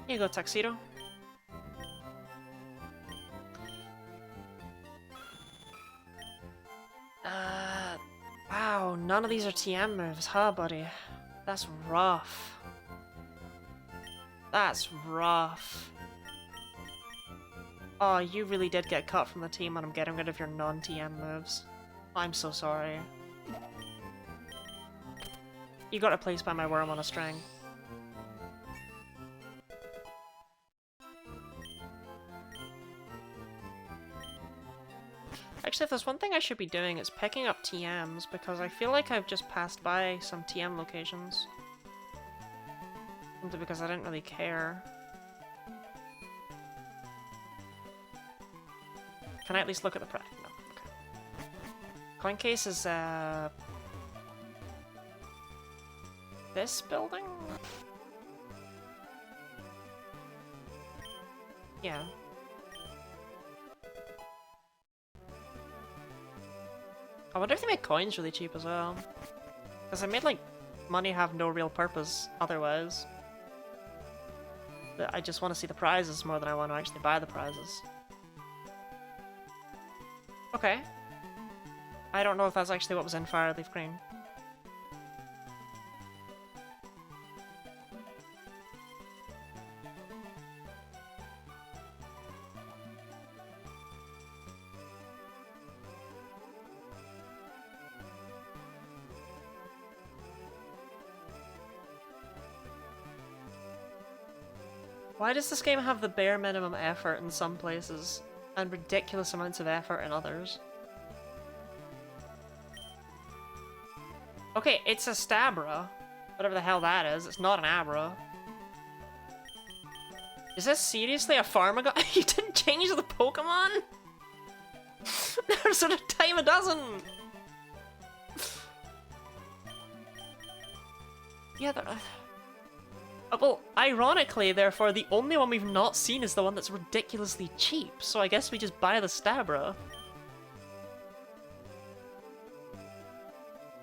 Here you go, Tuxedo. Wow, none of these are TM moves, huh, buddy? That's rough. That's rough. Oh, you really did get cut from the team and I'm getting rid of your non-TM moves. I'm so sorry. You got replaced by my worm on a string. Actually, if there's one thing I should be doing, it's picking up TMs, because I feel like I've just passed by some TM locations. Simply because I didn't really care. Can I at least look at the price? No. Okay. Coin case is, this building? Yeah. I wonder if they make coins really cheap as well. Because I made, like, money have no real purpose otherwise. But I just want to see the prizes more than I want to actually buy the prizes. Okay. I don't know if that's actually what was in Fireleaf Green. Why does this game have the bare minimum effort in some places, and ridiculous amounts of effort in others? Okay, it's a Stabra. Whatever the hell that is. It's not an Abra. Is this seriously a Farmagon? You didn't change the Pokemon? There's at a time a dozen! Yeah, well, ironically, therefore, the only one we've not seen is the one that's ridiculously cheap, so I guess we just buy the Stabra.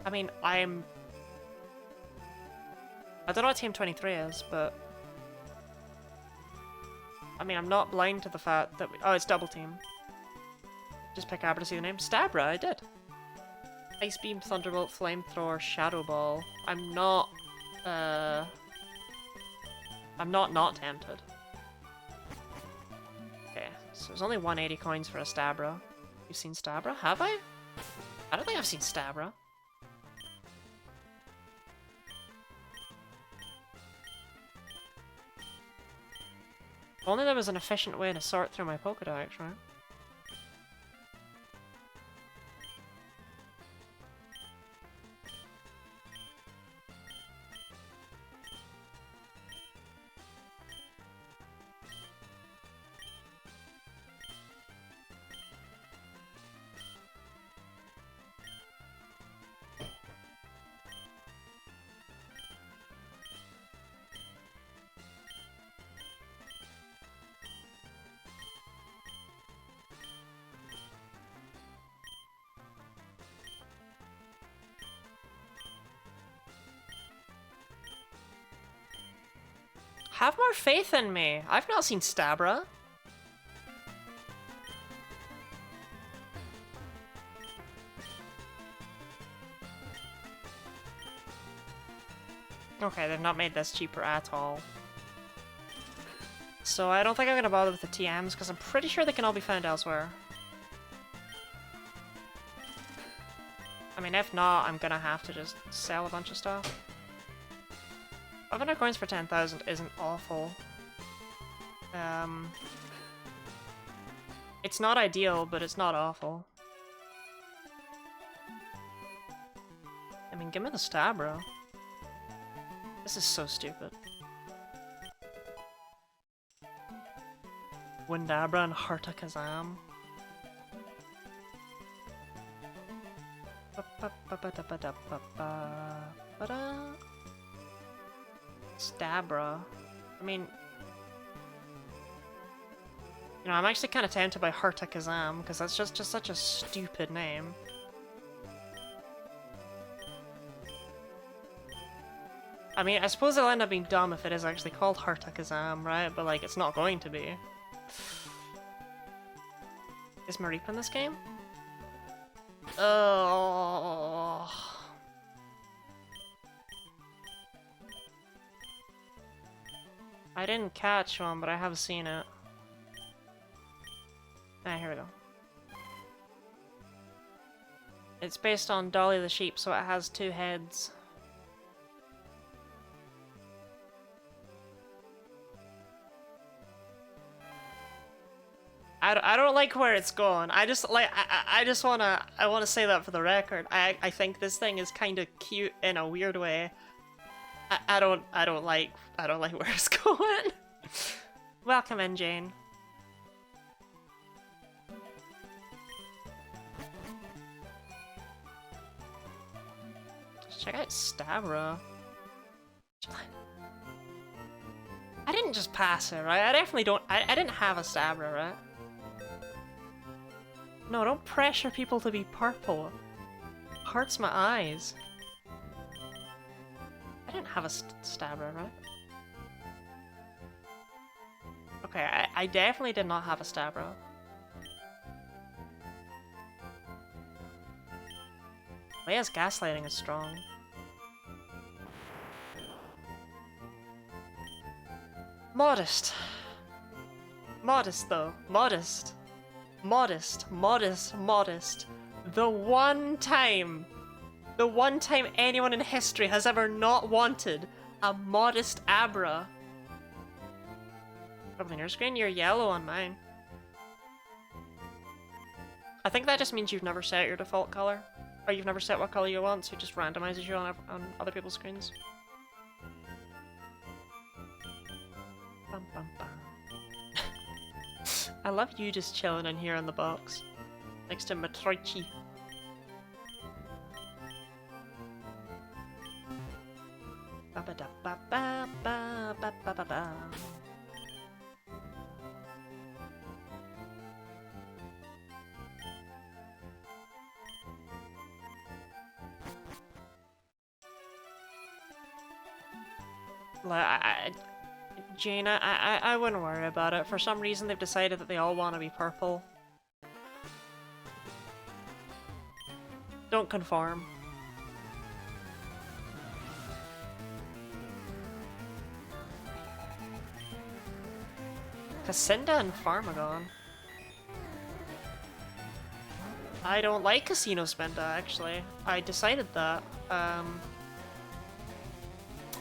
I mean, I don't know what Team 23 is, but... I mean, I'm not blind to the fact that oh, it's Double Team. Just pick Abra to see the name. Stabra, I did. Ice Beam, Thunderbolt, Flamethrower, Shadow Ball. I'm not tempted. Okay, so there's only 180 coins for a Stabra. You've seen Stabra? Have I? I don't think I've seen Stabra. If only there was an efficient way to sort through my Pokédex, right? Have more faith in me. I've not seen Stabra. Okay, they've not made this cheaper at all. So I don't think I'm gonna bother with the TMs, because I'm pretty sure they can all be found elsewhere. I mean, if not, I'm gonna have to just sell a bunch of stuff. 500 coins for 10,000 isn't awful. It's not ideal, but it's not awful. I mean, give me the Stabra. This is so stupid. Windabra and Harta-Kazam. Stabra. I mean... You know, I'm actually kind of tempted by Harta-Kazam, because that's just such a stupid name. I mean, I suppose it'll end up being dumb if it is actually called Harta-Kazam, right? But, like, it's not going to be. Is Mareep in this game? Oh. I didn't catch one, but I have seen it. Ah, here we go. It's based on Dolly the sheep, so it has 2 heads. I don't like where it's going. I just like I just wanna say that for the record. I think this thing is kind of cute in a weird way. I don't like where it's going. Welcome in, Jane. Check out Stabra. I didn't just pass it, right? I definitely don't. I didn't have a Stabra, right? No, don't pressure people to be purple. Hurts my eyes. I didn't have a Stabra, right? Okay, I definitely did not have a Stabra. Leia's gaslighting is strong. Modest. Modest, though. Modest. Modest. Modest. Modest. The one time anyone in history has ever not wanted a modest Abra. On your screen, you're yellow on mine. I think that just means you've never set your default color. Or you've never set what color you want, so it just randomizes you on other people's screens. Bum, bum, bum. I love you just chilling in here in the box. Next to Matroichi. Ba ba da ba ba ba ba ba ba ba. Jaina, I wouldn't worry about it. For some reason, they've decided that they all want to be purple. Don't conform. Cassinda and Pharmagon. I don't like Casino Spinda, actually. I decided that.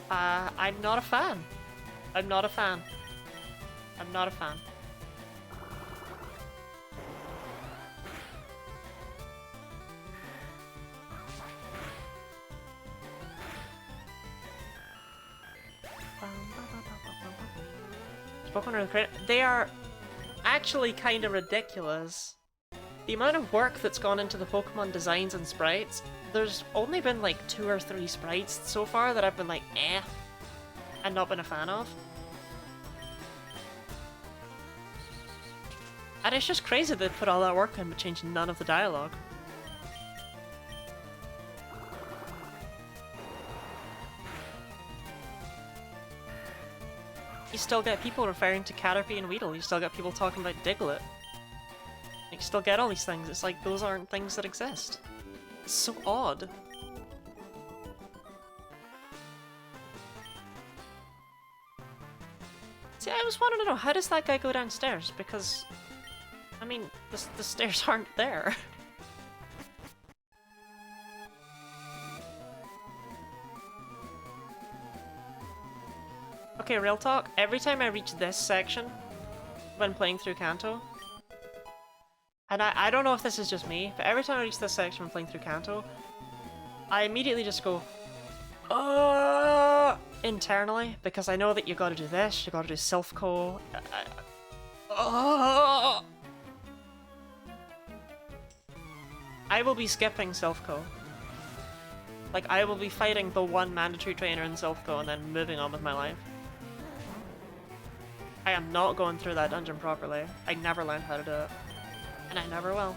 I'm not a fan. I'm not a fan. I'm not a fan. Pokemon are great. They are actually kind of ridiculous. The amount of work that's gone into the Pokemon designs and sprites, there's only been like 2 or 3 sprites so far that I've been like, eh, and not been a fan of. And it's just crazy they put all that work in but changed none of the dialogue. You still get people referring to Caterpie and Weedle, you still get people talking about Diglett. You still get all these things, it's like those aren't things that exist. It's so odd. See, I was wanting to know, how does that guy go downstairs? Because, I mean, the stairs aren't there. Okay, real talk, every time I reach this section, when playing through Kanto, and I don't know if this is just me, but every time I reach this section when playing through Kanto, I immediately just go, internally, because I know that you gotta do this, you gotta do Silph-Co. I will be skipping Silph-Co. Like, I will be fighting the one mandatory trainer in Silph-Co and then moving on with my life. I am not going through that dungeon properly. I never learned how to do it. And I never will.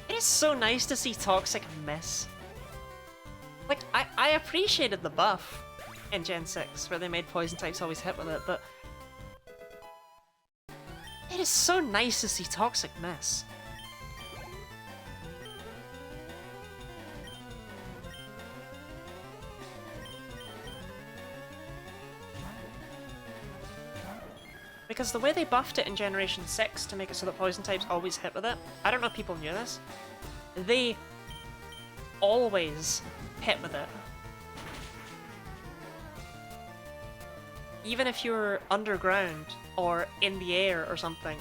It is so nice to see Toxic miss. Like, I appreciated the buff in Gen 6, where they made poison types always hit with it, but it is so nice to see Toxic miss. Because the way they buffed it in Generation 6 to make it so that poison types always hit with it, I don't know if people knew this, they always hit with it. Even if you're underground, or in the air or something,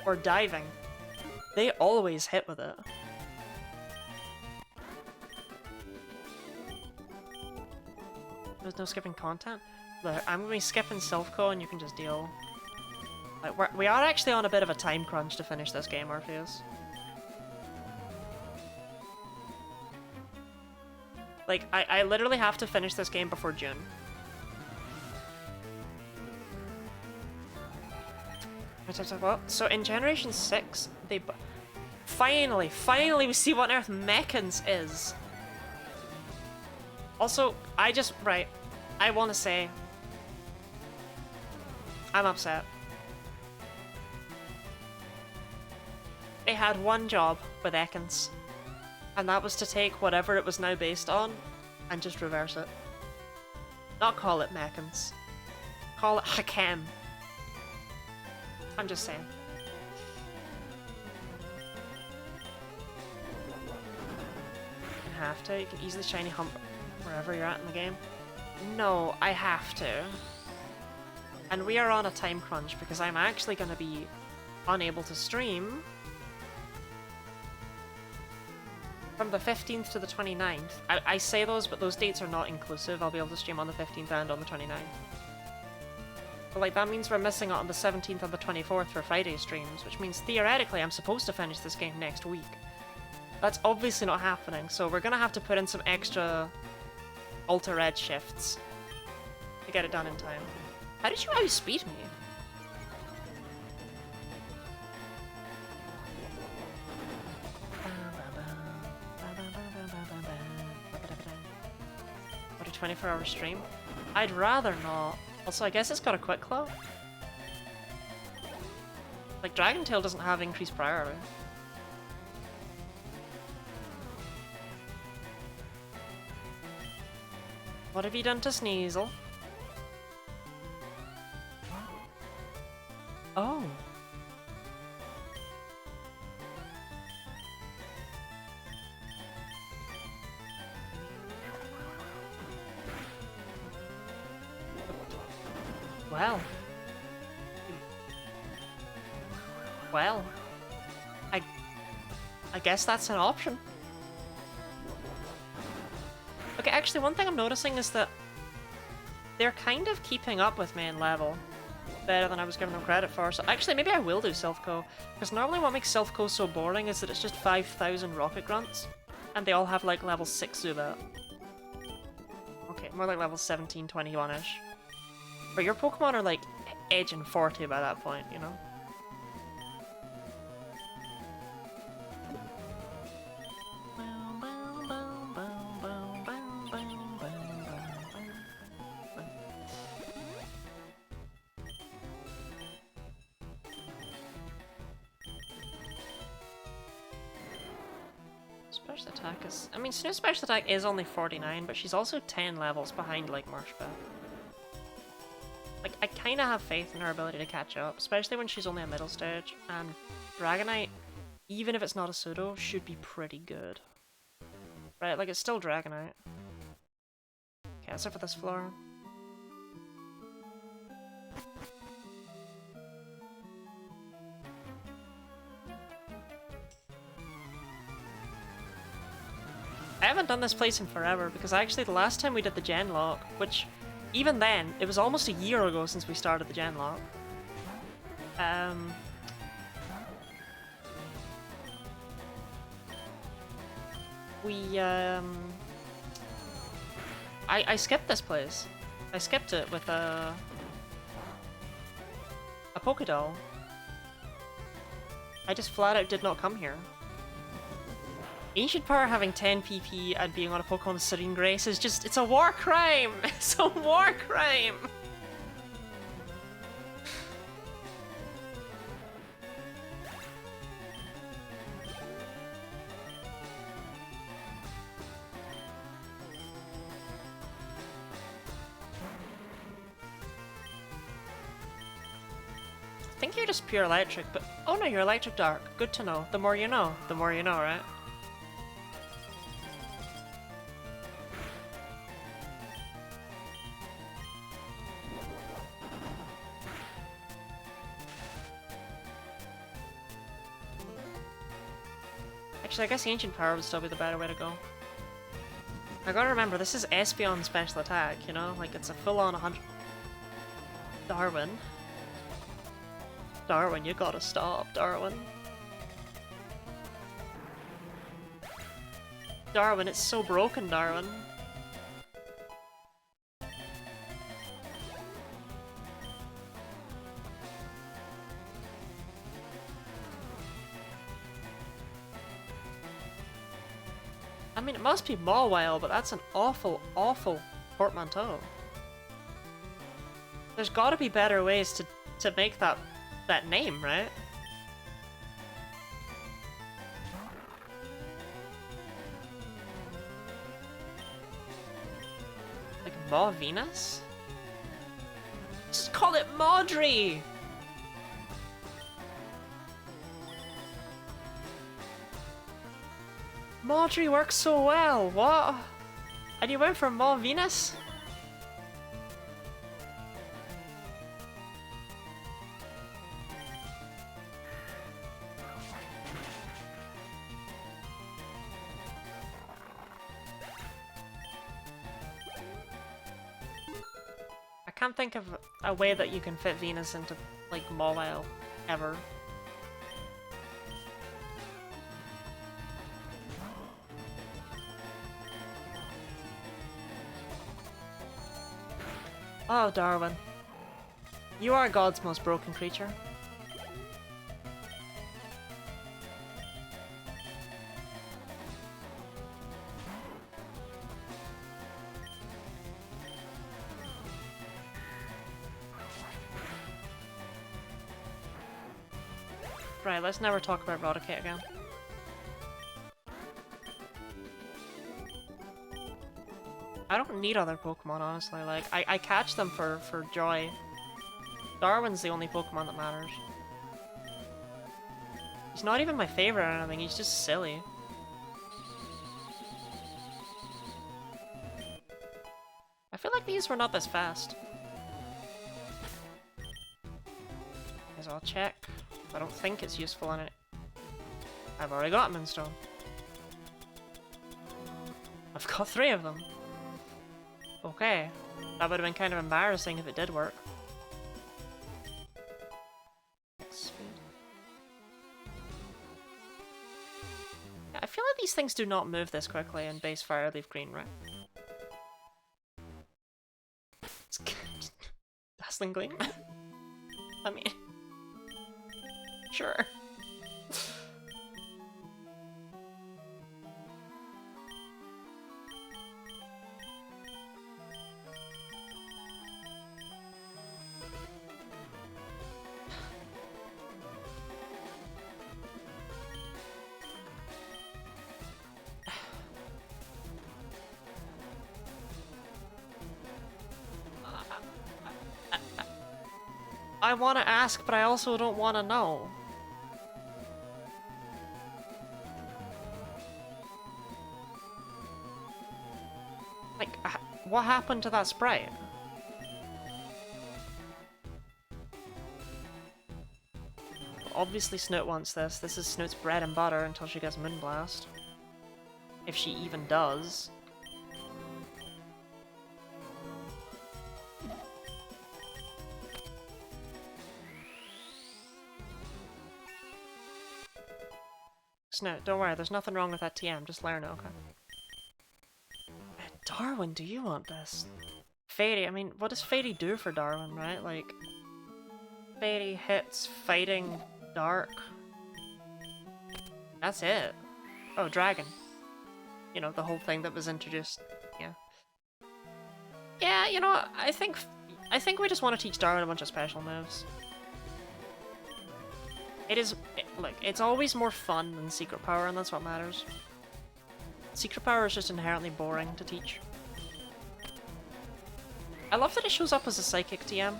or diving, they always hit with it. There's no skipping content? Look, I'm gonna be skipping Silph-Co and you can just deal. Like, we are actually on a bit of a time crunch to finish this game, Orpheus. Like, I literally have to finish this game before June. So in Generation 6, they... Finally we see what on earth Mechans is. Also, right, I want to say... I'm upset. They had one job with Ekans, and that was to take whatever it was now based on and just reverse it. Not call it Mechans. Call it Hakem. I'm just saying. You can have to. You can easily shiny hump wherever you're at in the game. No, I have to. And we are on a time crunch because I'm actually going to be unable to stream from the 15th to the 29th. I say those, but those dates are not inclusive. I'll be able to stream on the 15th and on the 29th. But like, that means we're missing out on the 17th and the 24th for Friday streams, which means theoretically I'm supposed to finish this game next week. That's obviously not happening, so we're gonna have to put in some extra AlteRed shifts to get it done in time. How did you outspeed me? What a 24-hour stream? I'd rather not. Also, I guess it's got a quick claw. Like, Dragon Tail doesn't have increased priority. What have you done to Sneasel? Oh. Well. Well. I guess that's an option. Okay, actually, one thing I'm noticing is that they're kind of keeping up with me in level better than I was giving them credit for. So actually, maybe I will do Silph-Co, because normally what makes Silph-Co so boring is that it's just 5,000 rocket grunts, and they all have like level 6 Zubat. Okay, more like level 17, 21-ish. But your Pokemon are like edging 40 by that point, you know? Special attack is... I mean, Snoo's special attack is only 49, but she's also 10 levels behind, like, Marshbeth. Like, I kind of have faith in her ability to catch up, especially when she's only a middle stage, and Dragonite, even if it's not a pseudo, should be pretty good. Right, like, it's still Dragonite. Okay, that's it for this floor. I haven't done this place in forever, because actually the last time we did the Gen Lock, which... Even then, it was almost a year ago since we started the Gen Lock. I skipped this place. I skipped it with a Pokédoll. I just flat out did not come here. Ancient Power having 10 PP and being on a Pokemon with Serene Grace is just, it's a war crime! It's a war crime! I think you're just pure electric, but oh no, you're electric dark. Good to know. The more you know, right? Actually, I guess Ancient Power would still be the better way to go. I gotta remember, this is Espeon special attack, you know? Like, it's a full-on 100... Darwin. Darwin, you gotta stop, Darwin. Darwin, it's so broken, Darwin. I mean, it must be Mawile, but that's an awful, awful portmanteau. There's gotta be better ways to make that name, right? Like Maw Venus? Just call it Maudry! Maudry works so well, what? And you went for Maw Venus? I can't think of a way that you can fit Venus into, like, Mawile, ever. Oh, Darwin. You are God's most broken creature. Right, let's never talk about Rodicate again. I don't need other Pokemon, honestly. Like, I catch them for joy. Darwin's the only Pokemon that matters. He's not even my favorite or anything, he's just silly. I feel like these were not this fast. Guess I'll check. I don't think it's useful in it. I've already got Moonstone. I've got 3 of them. Okay. That would have been kind of embarrassing if it did work. Yeah, I feel like these things do not move this quickly in base Fire Leaf Green, right? It's Dazzling Gleam? I mean... Sure. I want to ask, but I also don't want to know. Like, what happened to that sprite? Obviously Snoot wants this. This is Snoot's bread and butter until she gets Moonblast. If she even does. Snoot, don't worry, there's nothing wrong with that TM, just learn it, okay? Darwin, do you want this? Fairy, I mean, what does Fairy do for Darwin, right? Like, Fairy hits fighting dark. That's it. Oh, Dragon. You know, the whole thing that was introduced. Yeah. Yeah, you know what? I think we just want to teach Darwin a bunch of special moves. Look, it's always more fun than Secret Power, and that's what matters. Secret Power is just inherently boring to teach. I love that it shows up as a Psychic TM.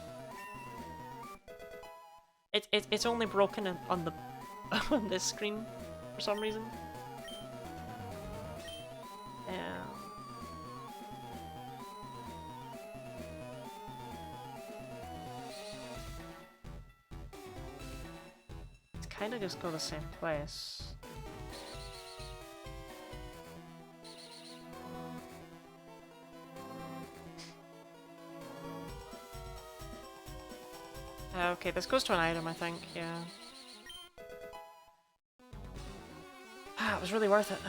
It's only broken on the on this screen for some reason. Yeah. Kind of just go the same place. Okay, this goes to an item, I think, yeah. Ah, it was really worth it.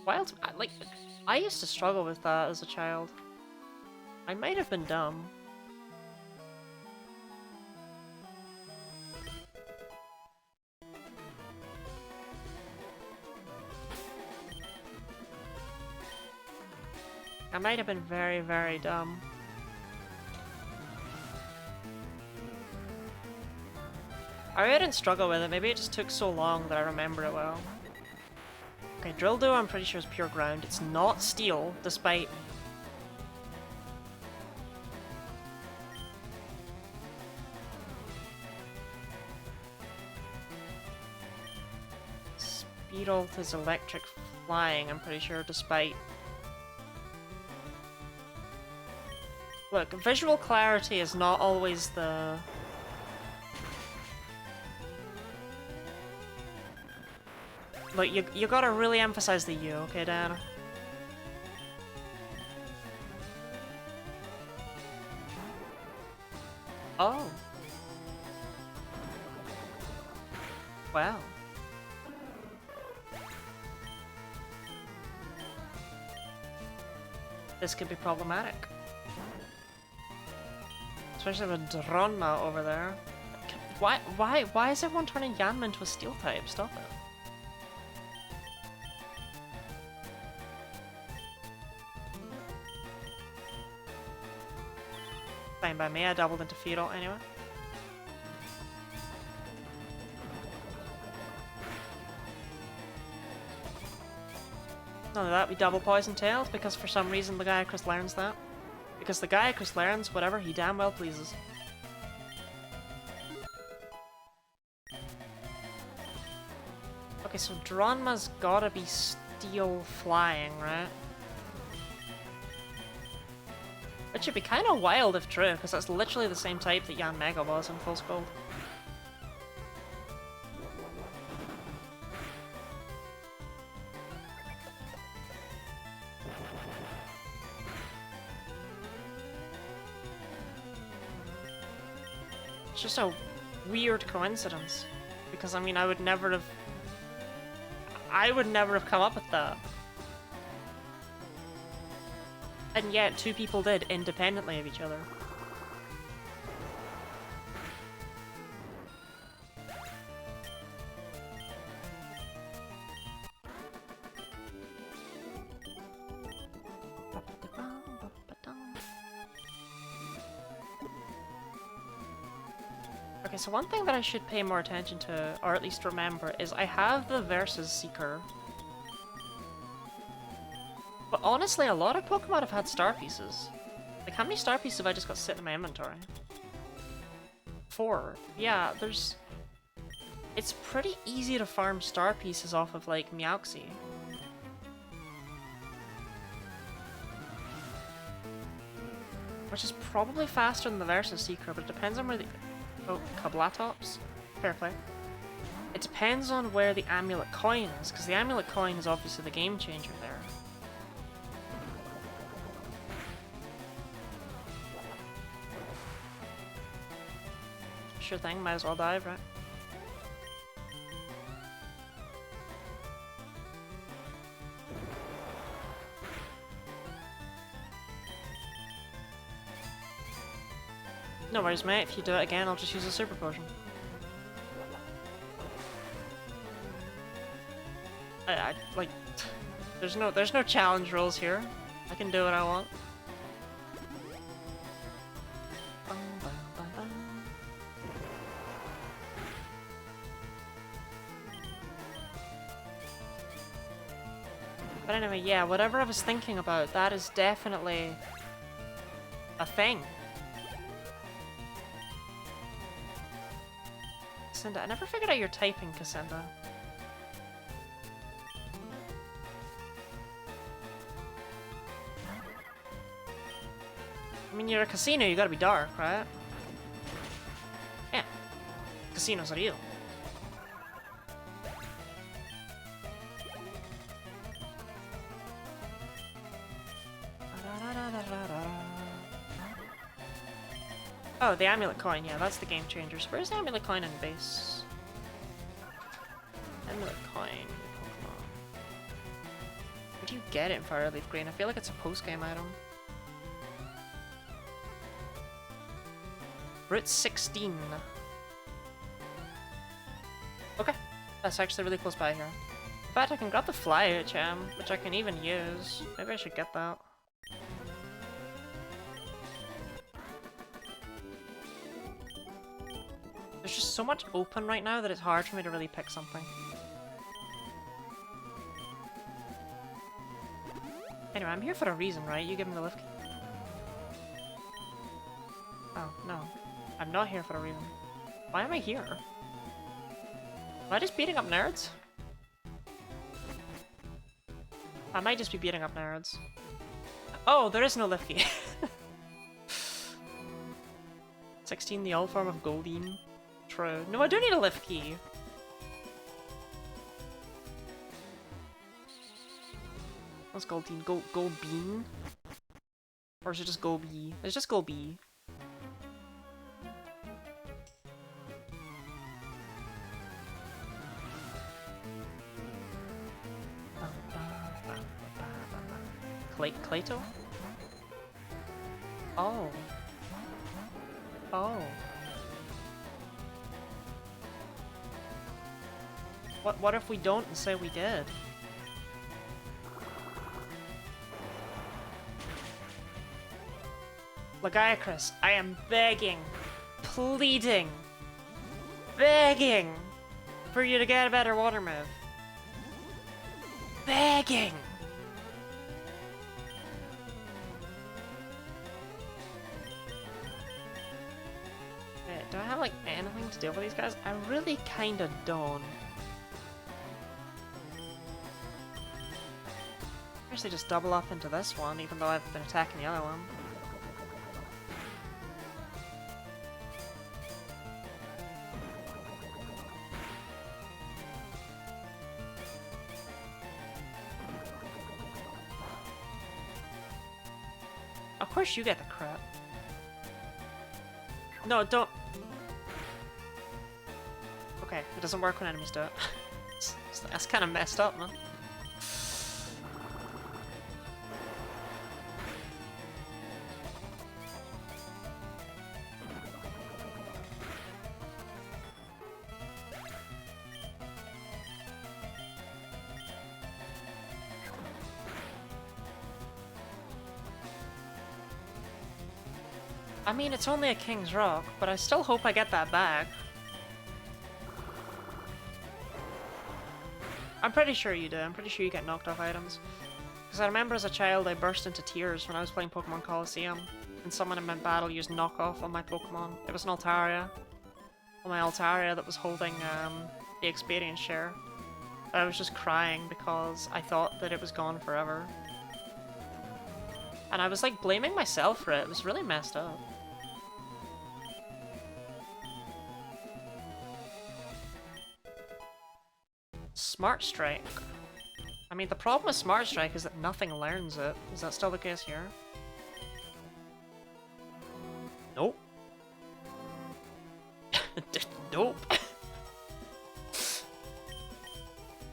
Wild, like, I used to struggle with that as a child. I might have been dumb. I might have been very, very dumb. I didn't struggle with it, maybe it just took so long that I remember it well. Okay, Drill Dough I'm pretty sure is pure ground. It's not steel, despite... Speedalt is electric flying, I'm pretty sure, despite... Look, visual clarity is not always the... Look, you gotta really emphasize the U, okay, Dan? Oh. Wow. This could be problematic. Especially with Dronma over there. Why is everyone turning Yanma into a steel type? Stop it. Fine by me, I doubled into Feudal anyway. None of that, we double poison tails because for some reason the Gaiacrus learns that. Because the Gaiacrus learns whatever he damn well pleases. Okay, so Dronma's gotta be steel flying, right? Which should be kind of wild if true, because that's literally the same type that Yan Mega was in Full Gold. It's just a weird coincidence, because I mean I would never have come up with that. And yet, two people did, independently of each other. Okay, so one thing that I should pay more attention to, or at least remember, is I have the Versus Seeker. But honestly, a lot of Pokemon have had star pieces. Like, how many star pieces have I just got sitting in my inventory? 4. Yeah, there's... It's pretty easy to farm star pieces off of, like, Meowxie. Which is probably faster than the Versus Seeker, but it depends on where the... Oh, Kablatops? Fair play. It depends on where the Amulet Coin is, because the Amulet Coin is obviously the game changer there. Sure thing, might as well dive, right? No worries, mate. If you do it again, I'll just use a super potion. Like, there's no challenge rules here. I can do what I want. But anyway, yeah, whatever I was thinking about, that is definitely a thing. Cassinda, I never figured out your typing, Cassinda. I mean, you're a casino, you gotta be dark, right? Yeah. Casinos are you. Oh, the amulet coin, yeah, that's the game changers. Where's the amulet coin in base? Amulet coin, Pokemon. Where do you get it in Fire Leaf Green? I feel like it's a post-game item. Route 16. Okay, that's actually really close by here. In fact, I can grab the Fly HM, which I can even use. Maybe I should get that. There's just so much open right now that it's hard for me to really pick something. Anyway, I'm here for a reason, right? You give me the lift key. Oh, no. I'm not here for a reason. Why am I here? Am I just beating up nerds? I might just be beating up nerds. Oh, there is no lift key. 16, the old form of Goldeen. True. No, I do need a lift key. What's Goldeen? Goldbean? Or is it just Golbee? It's just Golbee. Clayto? Oh. Oh. What if we don't and say we did? Lagiacrus, I am begging, pleading, begging for you to get a better water move. Begging! Wait, do I have like anything to do with these guys? I really kinda don't. I guess they just double up into this one, even though I've been attacking the other one. Of course you get the crap. No, don't. Okay, it doesn't work when enemies do it. That's kind of messed up, man. I mean, it's only a King's Rock, but I still hope I get that back. I'm pretty sure you do. I'm pretty sure you get knocked off items. Because I remember as a child I burst into tears when I was playing Pokemon Colosseum, and someone in my battle used knockoff on my Pokemon. It was an Altaria. On my Altaria that was holding the experience share. I was just crying because I thought that it was gone forever. And I was like blaming myself for it. It was really messed up. Smart Strike. I mean, the problem with Smart Strike is that nothing learns it. Is that still the case here? Nope. Nope.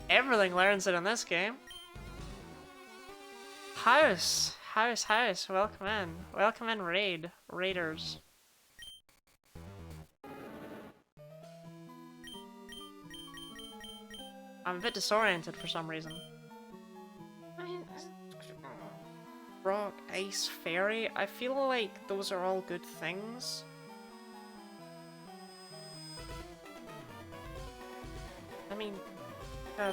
Everything learns it in this game. House! House, house, welcome in. Welcome in, Raiders. I'm a bit disoriented for some reason. I mean, Rock, Ice, Fairy, I feel like those are all good things. I mean,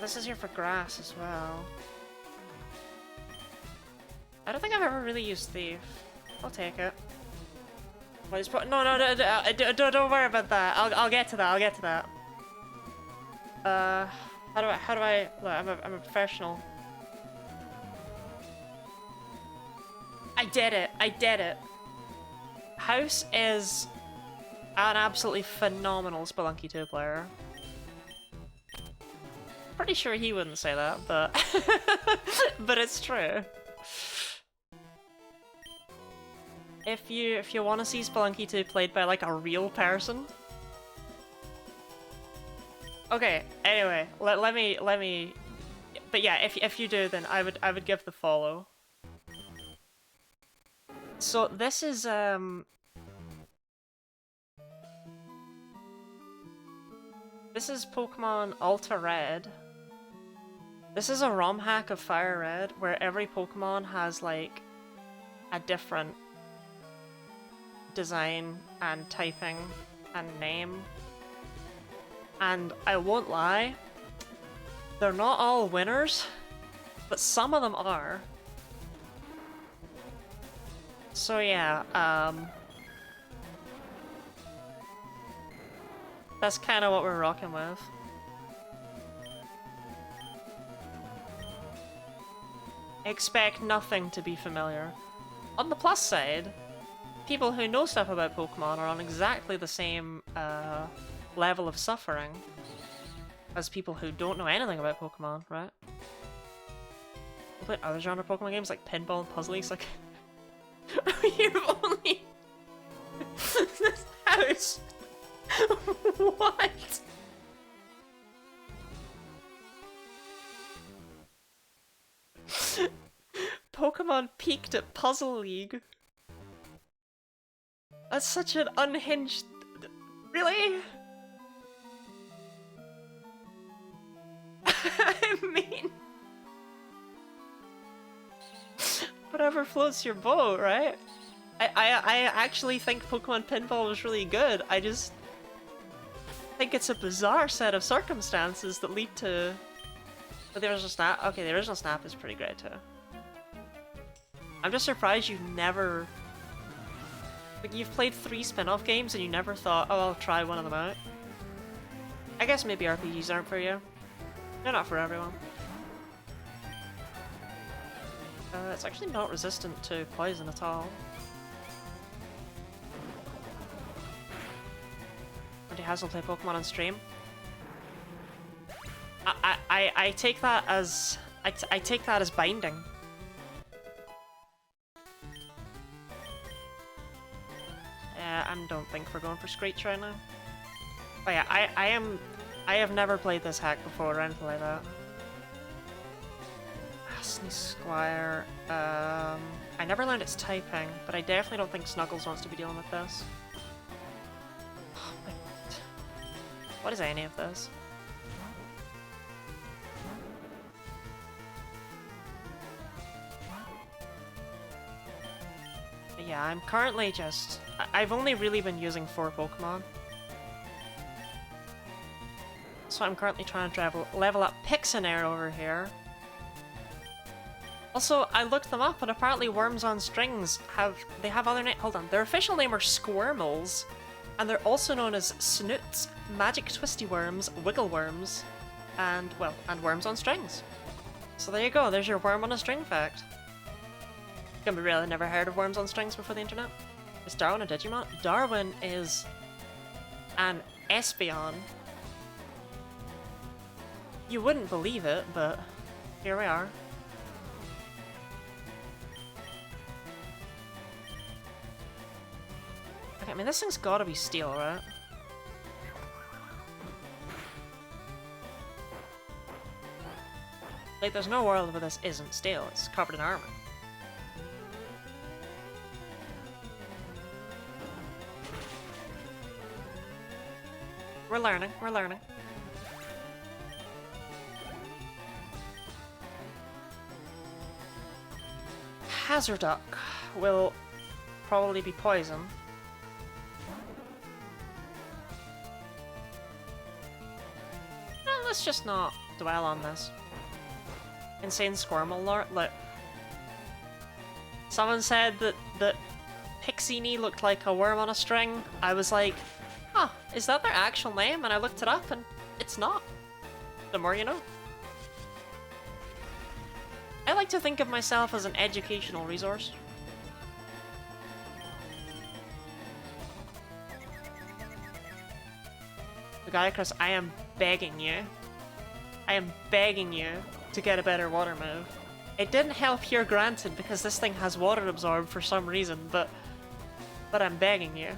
this is here for grass as well. I don't think I've ever really used Thief. I'll take it. No, don't worry about that. I'll get to that. I'll get to that. How do I? Look, I'm a professional. I did it. I did it. House is an absolutely phenomenal Spelunky 2 player. Pretty sure he wouldn't say that, but but it's true. if you want to see Spelunky 2 played by like a real person. Okay, anyway, let me but yeah, if you do, then I would give the follow. So this is Pokémon AlteRed. This is a ROM hack of Fire Red where every Pokemon has like a different design and typing and name. And I won't lie, they're not all winners, but some of them are. So yeah, that's kind of what we're rocking with. Expect nothing to be familiar. On the plus side, people who know stuff about Pokemon are on exactly the same level of suffering as people who don't know anything about Pokemon, right? What other genre Pokemon games like pinball and puzzles? Like, you've only this house. What? Pokemon peaked at Puzzle League. That's such an unhinged... Really? I mean... Whatever floats your boat, right? I actually think Pokemon Pinball was really good. I just think it's a bizarre set of circumstances that lead to... But the original Snap? Okay, the original Snap is pretty great too. I'm just surprised you've never... Like, you've played 3 spin-off games and you never thought, oh, I'll try one of them out. I guess maybe RPGs aren't for you. They're not for everyone. It's actually not resistant to poison at all. Wendy Hazel play Pokemon on stream. I take that as I take that as binding. I don't think we're going for Screech right now. Oh yeah, I have never played this hack before or anything like that. Sneeze Squire. I never learned its typing, but I definitely don't think Snuggles wants to be dealing with this. Oh my god. What is any of this? But yeah, I'm currently just... I've only really been using 4 Pokemon. So I'm currently trying to level up Pixanair over here. Also, I looked them up and apparently Worms on Strings have other names. Hold on, their official name are Squirmels, and they're also known as Snoots, Magic Twisty Worms, Wiggle Worms, and Worms on Strings. So there you go, there's your Worm on a String fact. Gonna be real, I never heard of Worms on Strings before the internet. Is Darwin a Digimon? Darwin is an Espeon. You wouldn't believe it, but here we are. Okay, I mean, this thing's gotta be steel, right? Like, there's no world where this isn't steel. It's covered in armor. We're learning, we're learning. Hazarduck will probably be poison. No, let's just not dwell on this. Insane Squirmel lore. Look. Someone said that Pixini looked like a worm on a string. I was like, huh, is that their actual name? And I looked it up and it's not. The more you know. I like to think of myself as an educational resource. The guy across, I am begging you. I am begging you to get a better water move. It didn't help here, granted, because this thing has water absorb for some reason, but But I'm begging you.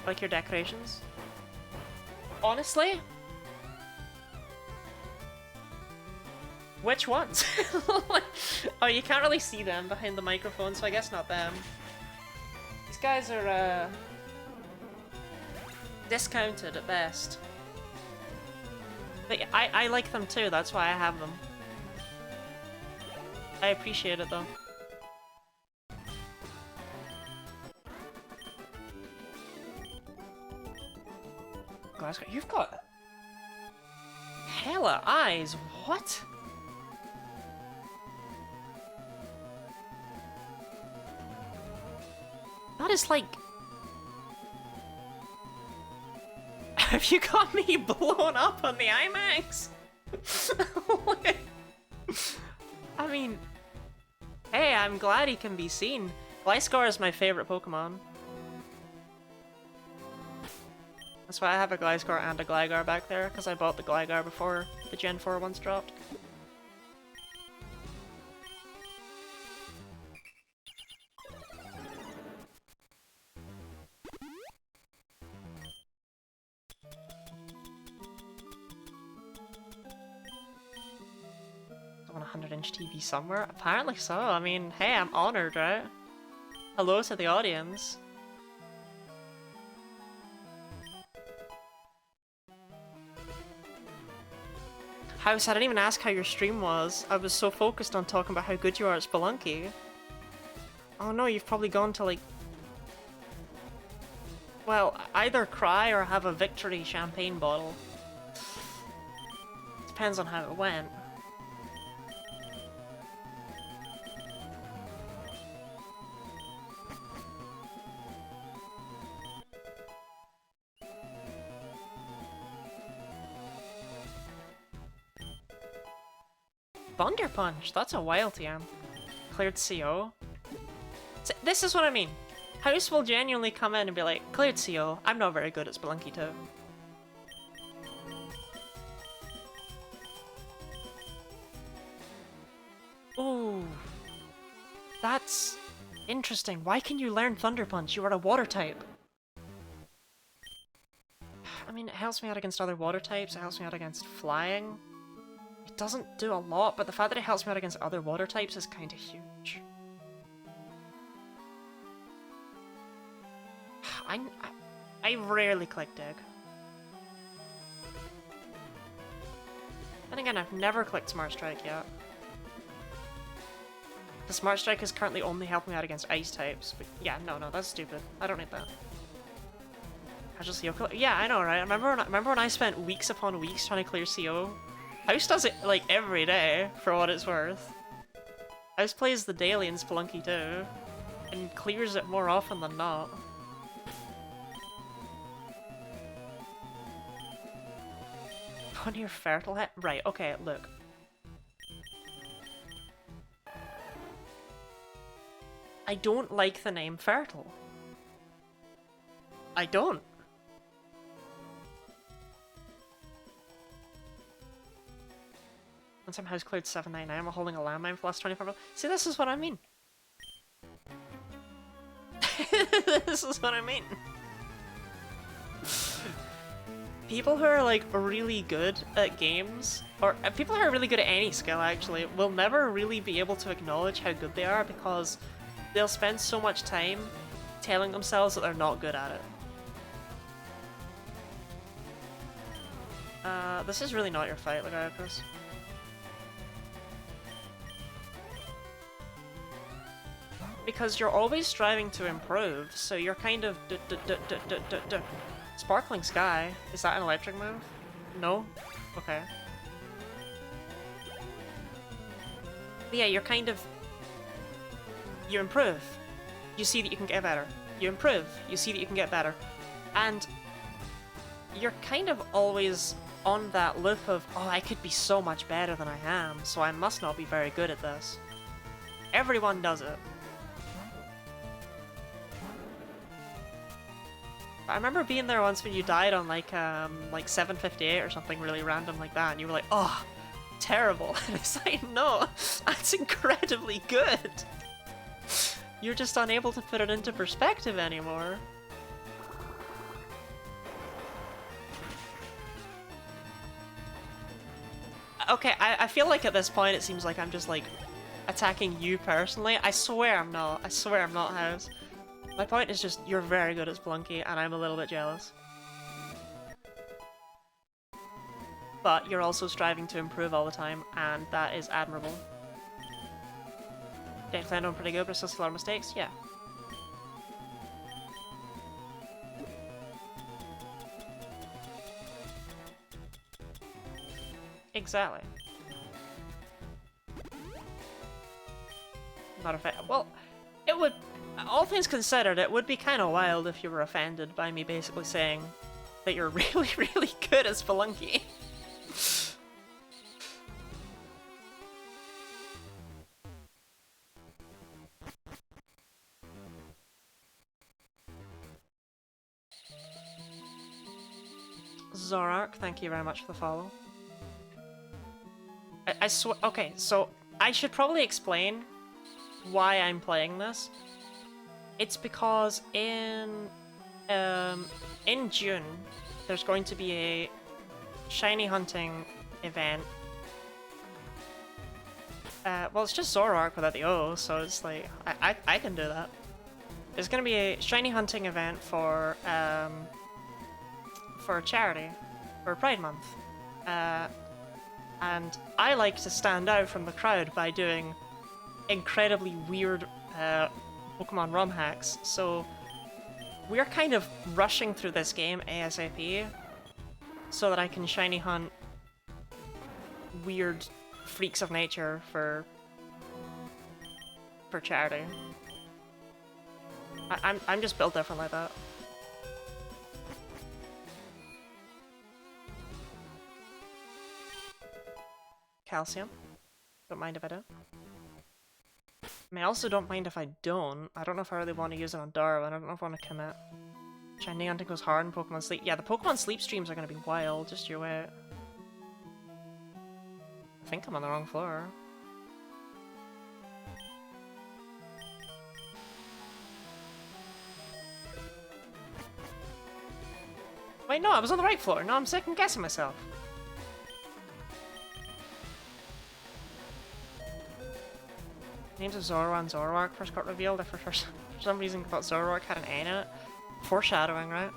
Like your decorations? Honestly? Which ones? Oh, you can't really see them behind the microphone, so I guess not them. These guys are, discounted at best. But I like them too, that's why I have them. I appreciate it though. Glasgow, you've got hella eyes, what? That is like... Have you got me blown up on the IMAX? I mean... Hey, I'm glad he can be seen. Gliscor is my favorite Pokemon. That's why I have a Gliscor and a Gligar back there, because I bought the Gligar before the Gen 4 ones dropped. On a 100-inch TV somewhere? Apparently so. I mean, hey, I'm honored, right? Hello to the audience. House, I didn't even ask how your stream was. I was so focused on talking about how good you are at Spelunky. Oh no, you've probably gone to like... Well, either cry or have a victory champagne bottle. Depends on how it went. Thunder Punch, that's a wild TM. Cleared CO. So, this is what I mean. House will genuinely come in and be like, cleared CO, I'm not very good at Spelunky 2. Ooh. That's interesting. Why can you learn Thunder Punch? You are a water type. I mean, it helps me out against other water types, it helps me out against flying. It doesn't do a lot, but the fact that it helps me out against other water types is kind of huge. I rarely click Dig. Then again, I've never clicked Smart Strike yet. The Smart Strike is currently only helping me out against ice types, but yeah, no, that's stupid. I don't need that. Casual CO. Yeah, I know, right? Remember when I spent weeks upon weeks trying to clear CO? House does it, like, every day, for what it's worth. House plays the daily in Spelunky 2, and clears it more often than not. On your fertile head? Right, okay, look. I don't like the name Fertile. I don't. Once I'm house cleared 799, I'm holding a landmine for the last 24 minutes. See, this is what I mean. This is what I mean. People who are like really good at games, or people who are really good at any skill actually, will never really be able to acknowledge how good they are because they'll spend so much time telling themselves that they're not good at it. This is really not your fight, Lagarcus. Because you're always striving to improve, so you're kind of Sparkling Sky. Is that an electric move? No? Okay. But yeah, you're kind of... You improve. You see that you can get better. You improve. You see that you can get better. And you're kind of always on that loop of, oh, I could be so much better than I am, so I must not be very good at this. Everyone does it. I remember being there once when you died on like 758 or something really random like that, and you were like, oh, terrible. And it's like, no, that's incredibly good. You're just unable to put it into perspective anymore. Okay, I feel like at this point it seems like I'm just like attacking you personally. I swear I'm not. I swear I'm not, House. My point is just you're very good at Splunky and I'm a little bit jealous. But you're also striving to improve all the time, and that is admirable. Declan doing pretty good, but still a lot of mistakes? Yeah. Exactly. Not offended. Well, it would, all things considered, it would be kind of wild if you were offended by me basically saying that you're really, really good at Spelunky. Zorark, thank you very much for the follow. I swear. Okay, so I should probably explain why I'm playing this. It's because in June there's going to be a shiny hunting event. Well, it's just Zorark without the O, so it's like I can do that. There's going to be a shiny hunting event for a charity for Pride Month. And I like to stand out from the crowd by doing incredibly weird Pokemon ROM hacks, so we're kind of rushing through this game ASAP so that I can shiny hunt weird freaks of nature for charity. I'm just built different like that. Calcium. Don't mind if I don't. I mean, I also don't mind if I don't. I don't know if I really want to use it on Darwin. I don't know if I want to commit. Shiny hunting goes hard in Pokemon Sleep. Yeah, the Pokemon Sleep streams are going to be wild. Just you wait. I think I'm on the wrong floor. Wait, no, I was on the right floor. No, I'm second guessing myself. Names of Zoroark and Zoroark first got revealed. For some reason thought Zoroark had an N in it. Foreshadowing, right?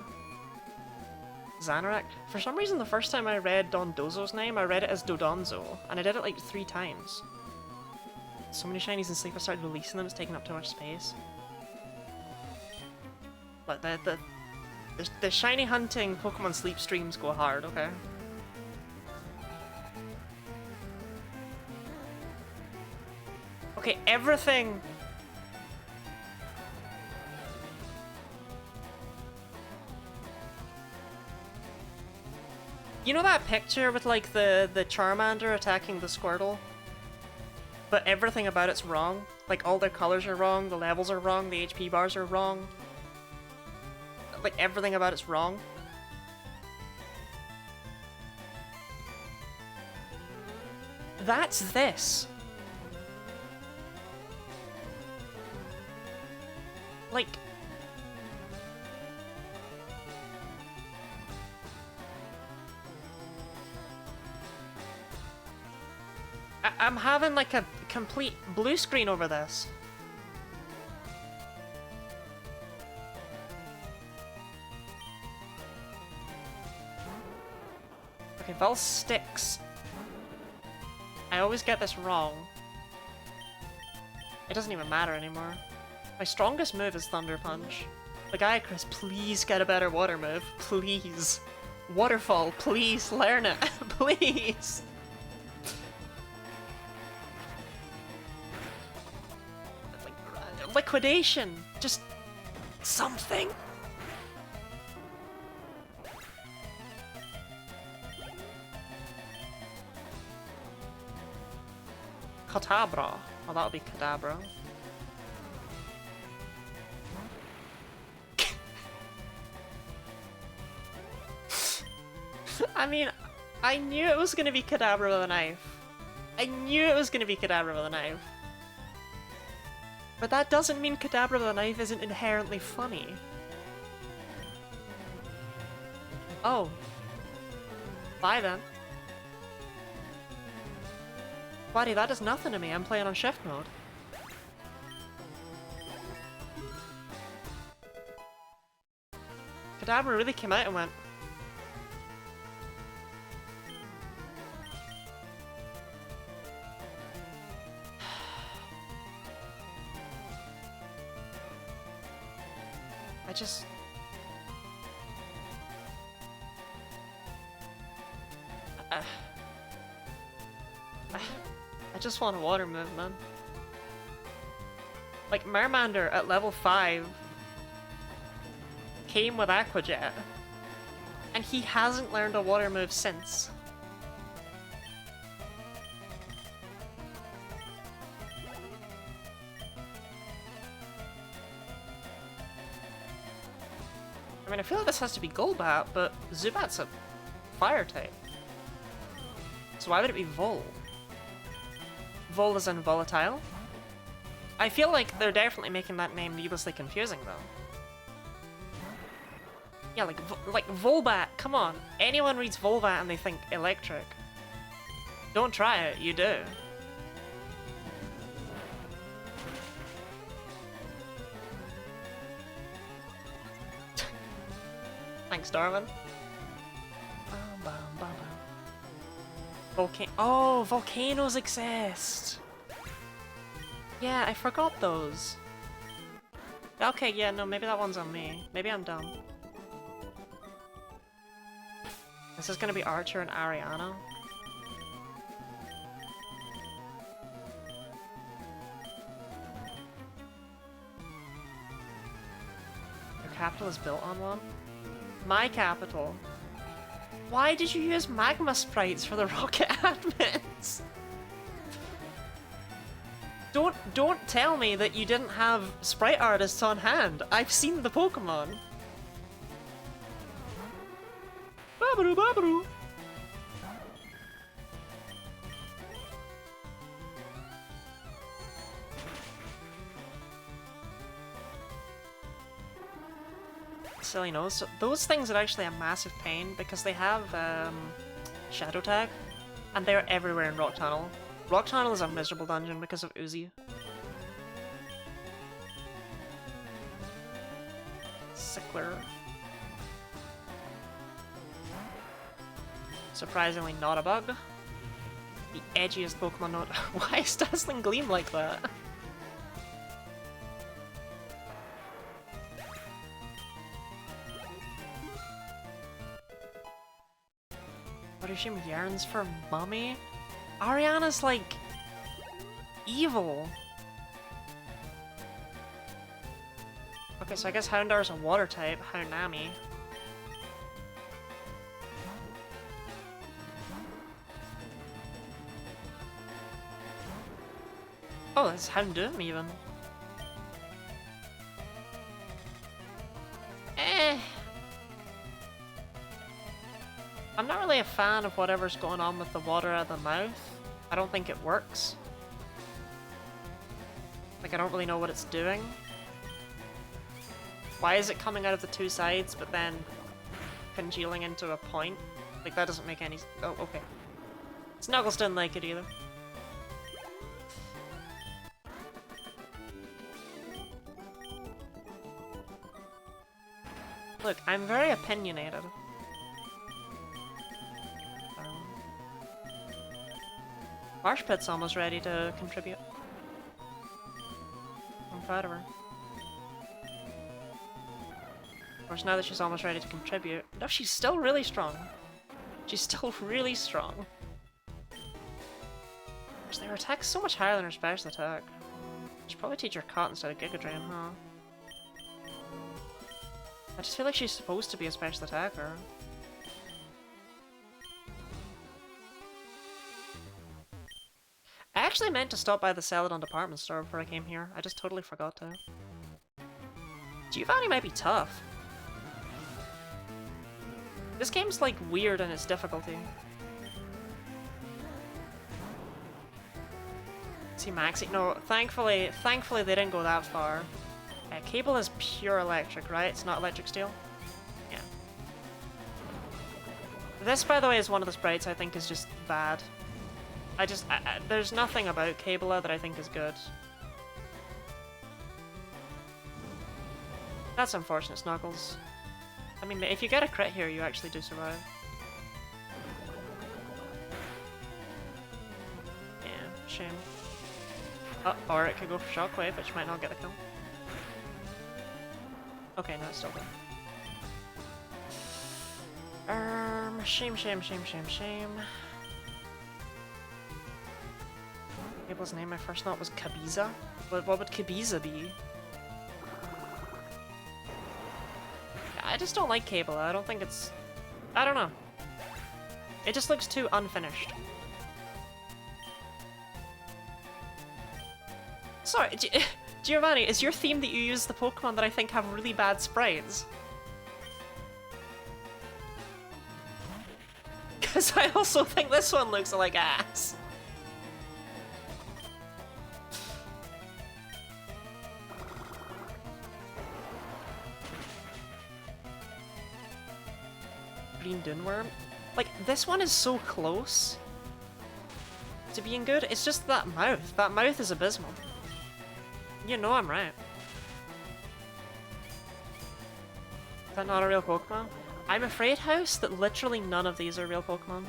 Xanarak. For some reason the first time I read Dondozo's name, I read it as Dodonzo, and I did it like 3 times. So many shinies in Sleep, I started releasing them, it's taking up too much space. But the shiny hunting Pokemon Sleep streams go hard, okay? Okay, everything... You know that picture with like the Charmander attacking the Squirtle? But everything about it's wrong? Like all their colors are wrong, the levels are wrong, the HP bars are wrong. Like everything about it's wrong. That's this. Like... I'm having like a complete blue screen over this. Okay, Vol sticks. I always get this wrong. It doesn't even matter anymore. My strongest move is Thunder Punch. The guy, Chris, please get a better water move. Please. Waterfall, please learn it. Please. Liquidation! Just... something! Kadabra. Oh, that would be Kadabra. I mean, I knew it was gonna be Kadabra with a knife. I knew it was gonna be Kadabra with a knife. But that doesn't mean Kadabra with a knife isn't inherently funny. Oh. Bye then. Buddy, that does nothing to me. I'm playing on shift mode. Kadabra really came out and went... I just... I just want a water move, man. Like, Mermander at level 5 came with Aqua Jet, and he hasn't learned a water move since. I mean, I feel like this has to be Golbat, but Zubat's a fire type. So why would it be Vol? Vol is in volatile? I feel like they're definitely making that name needlessly confusing, though. Yeah, like Volbat, come on. Anyone reads Volbat and they think electric. Don't try it, you do. Thanks, Darwin. Oh, volcanoes exist! Yeah, I forgot those. Okay, yeah, no, maybe that one's on me. Maybe I'm dumb. This is gonna be Archer and Ariana. Your capital is built on one? My capital. Why did you use magma sprites for the rocket admins? Don't tell me that you didn't have sprite artists on hand. I've seen the Pokemon. Babaru babaru. Silly nose. Those things are actually a massive pain because they have Shadow Tag, and they're everywhere in Rock Tunnel. Rock Tunnel is a miserable dungeon because of Uzi. Sickler. Surprisingly not a bug. The edgiest Pokemon note. Why is Dazzling Gleam like that? What if she yearns for mommy? Ariana's like evil. Okay, so I guess Houndour's a water type, Hounami. Oh, that's Houndoom even. I'm not really a fan of whatever's going on with the water out of the mouth. I don't think it works. Like, I don't really know what it's doing. Why is it coming out of the two sides, but then congealing into a point? Like, that doesn't make any... Oh, okay. Snuggles didn't like it either. Look, I'm very opinionated. Marsh Pit's almost ready to contribute. I'm proud of her. Of course, now that she's almost ready to contribute... No, she's still really strong. She's still really strong. Her attack's so much higher than her special attack. She'd probably teach her Cut instead of Giga Drain, huh? I just feel like she's supposed to be a special attacker. I actually meant to stop by the Celadon department store before I came here. I just totally forgot to. Giovanni might be tough. This game's like weird in its difficulty. Maxi. No, thankfully they didn't go that far. Cable is pure electric, right? It's not electric steel? Yeah. This, by the way, is one of the sprites I think is just bad. There's nothing about Cabela that I think is good. That's unfortunate, Snuggles. I mean, if you get a crit here, you actually do survive. Yeah, shame. Oh, or it could go for Shockwave, which might not get the kill. Okay, no, it's still there. Shame. Cable's name, my first thought was Kabiza. What would Kabiza be? I just don't like Cable. I don't think it's... I don't know. It just looks too unfinished. Sorry, Giovanni, is your theme that you use the Pokemon that I think have really bad sprites? Because I also think this one looks like ass. Green Dunworm? Like, this one is so close to being good. It's just that mouth. That mouth is abysmal. You know I'm right. Is that not a real Pokemon? I'm afraid, House, that literally none of these are real Pokemon.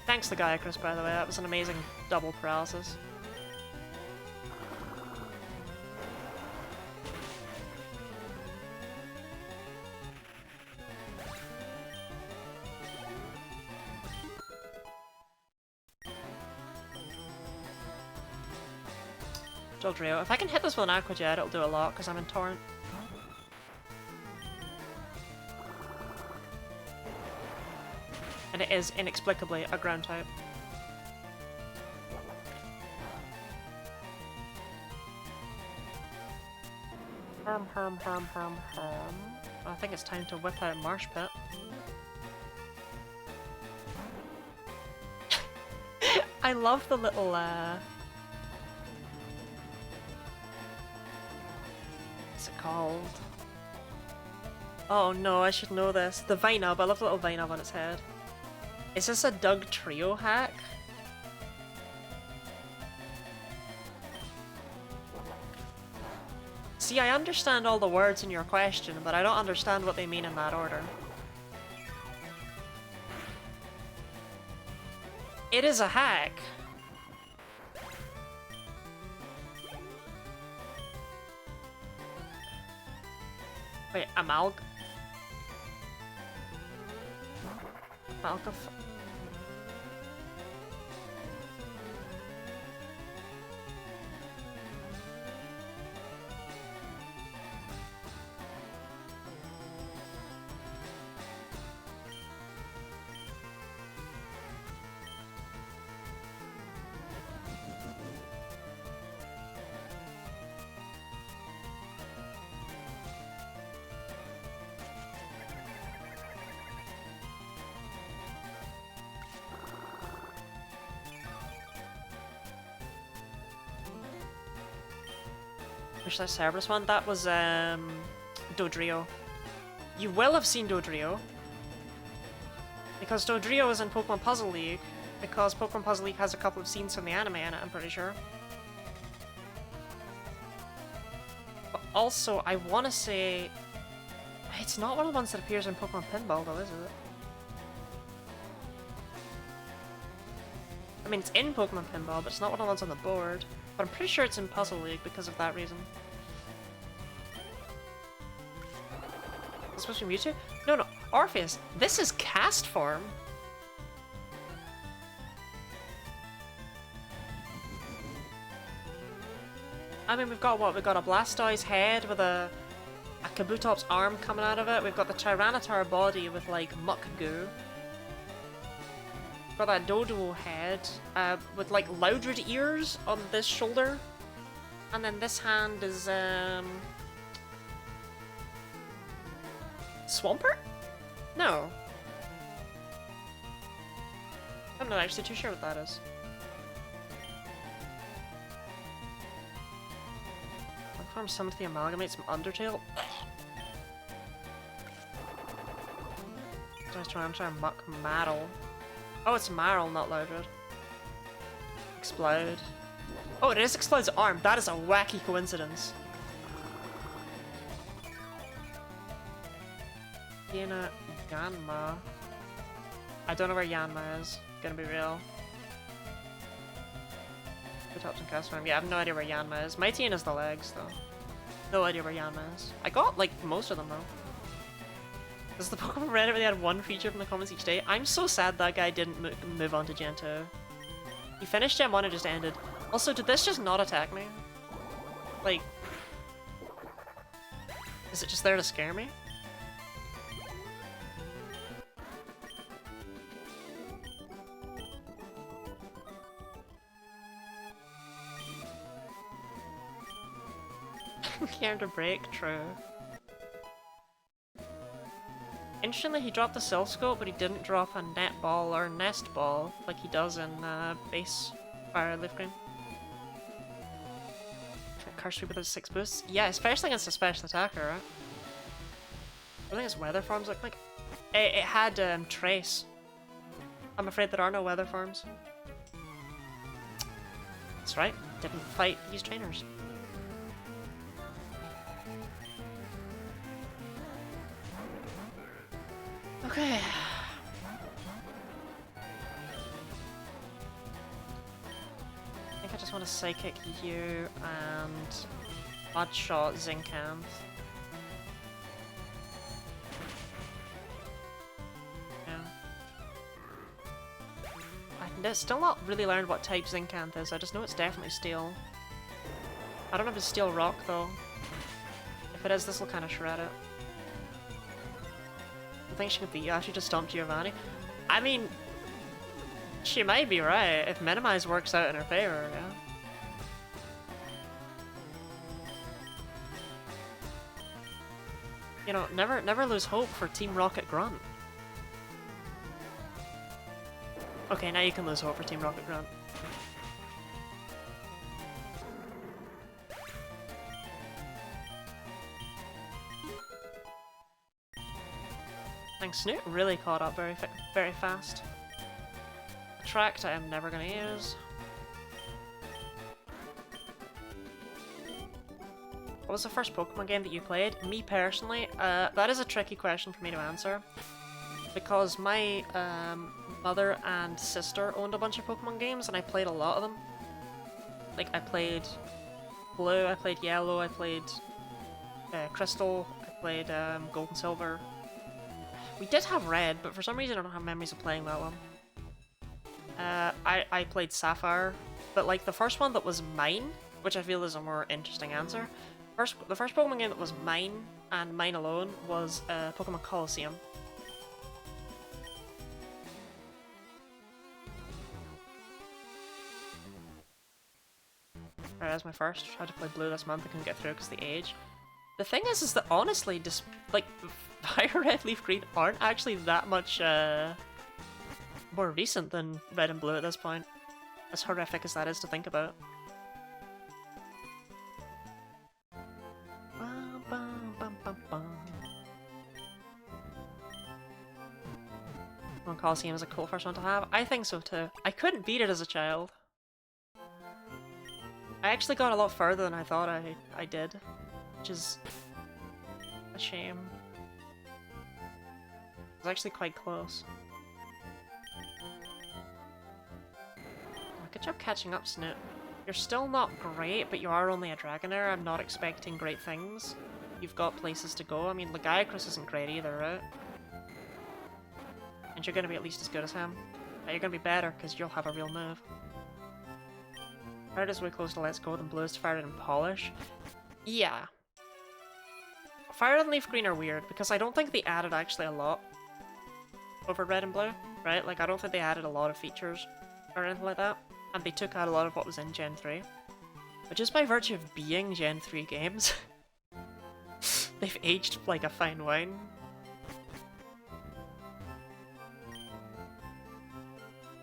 Thanks to Gaiacrus, by the way. That was an amazing double paralysis. Dodrio. If I can hit this with an Aqua Jet, it'll do a lot, because I'm in Torrent. And it is inexplicably a ground type. I think it's time to whip out Marsh Pit. I love the little, what's it called? Oh no, I should know this. The Vinub. I love the little Vinub on its head. Is this a Doug Trio hack? See, I understand all the words in your question, but I don't understand what they mean in that order. It is a hack. Wait, Amalgaf. Which is the Cerberus one? That was Dodrio. You will have seen Dodrio. Because Dodrio is in Pokemon Puzzle League. Because Pokemon Puzzle League has a couple of scenes from the anime in it, I'm pretty sure. But also, I want to say... It's not one of the ones that appears in Pokemon Pinball though, is it? I mean, it's in Pokemon Pinball, but it's not one of the ones on the board. But I'm pretty sure it's in Puzzle League because of that reason. It's supposed to be Mewtwo? No, Orpheus. This is cast form. I mean, we've got what? We've got a Blastoise head with a Kabutops arm coming out of it. We've got the Tyranitar body with, like, muck goo. Got that Doduo head with like Loudred ears on this shoulder, and then this hand is Swampert? No. I'm not actually too sure what that is. Farm Sympathy amalgamates from Undertale. I'm trying to muck Marl. Oh, it's Marl, not Loudred. Explode. Oh, it is Explode's arm. That is a wacky coincidence. Yana Yanma. I don't know where Yanma is. Gonna be real. Good helps in cast farm. Yeah, I have no idea where Yanma is. My team is the legs, though. No idea where Yanma is. I got, like, most of them, though. Does the Pokemon Reddit where they had one feature from the comments each day? I'm so sad that guy didn't move on to Gen 2. He finished Gen 1 and just ended. Also, did this just not attack me? Like... Is it just there to scare me? Character break, true. Interestingly, he dropped the Self Scope, but he didn't drop a Net Ball or Nest Ball like he does in base Fire Leaf Green. Curse Sweep with his 6 boosts? Yeah, especially against a special attacker, right? I think it's Weather Forms look like. It had Trace. I'm afraid there are no Weather Forms. That's right, didn't fight these trainers. Okay. I think I just want to Psychic you and Mudshot Zincanth. Yeah. I've still not really learned what type Zincanth is, I just know it's definitely Steel. I don't know if it's Steel Rock though. If it is, this will kind of shred it. I think she could beat you. She just stomped Giovanni. I mean, she might be right if Minimize works out in her favor, yeah. You know, never lose hope for Team Rocket Grunt. Okay, now you can lose hope for Team Rocket Grunt. Thanks, Snoot really caught up very fast. Attract I am never gonna use. What was the first Pokemon game that you played? Me personally, that is a tricky question for me to answer. Because my mother and sister owned a bunch of Pokemon games and I played a lot of them. Like, I played Blue, I played Yellow, I played Crystal, I played Gold and Silver. We did have Red, but for some reason I don't have memories of playing that one. I played Sapphire, but like the first one that was mine, which I feel is a more interesting answer. The first Pokemon game that was mine, and mine alone, was Pokemon Colosseum. Alright, that was my first. Tried to play Blue this month, I couldn't get through because of the age. The thing is that honestly, just like Fire Red, Leaf Green aren't actually that much more recent than Red and Blue at this point. As horrific as that is to think about. Colosseum is a cool first one to have. I think so too. I couldn't beat it as a child. I actually got a lot further than I thought I did, which is a shame. It was actually quite close. Good job catching up, Snoot. You're still not great, but you are only a Dragonair. I'm not expecting great things. You've got places to go. I mean, Lagiacrus isn't great either, right? And you're gonna be at least as good as him. But you're gonna be better, because you'll have a real move. Red is way close to Let's Go than Blue is to Fire Red and Polish. Yeah. Fire Red and Leaf Green are weird, because I don't think they added actually a lot over Red and Blue, right? Like, I don't think they added a lot of features or anything like that. And they took out a lot of what was in Gen 3. But just by virtue of being Gen 3 games, they've aged like a fine wine.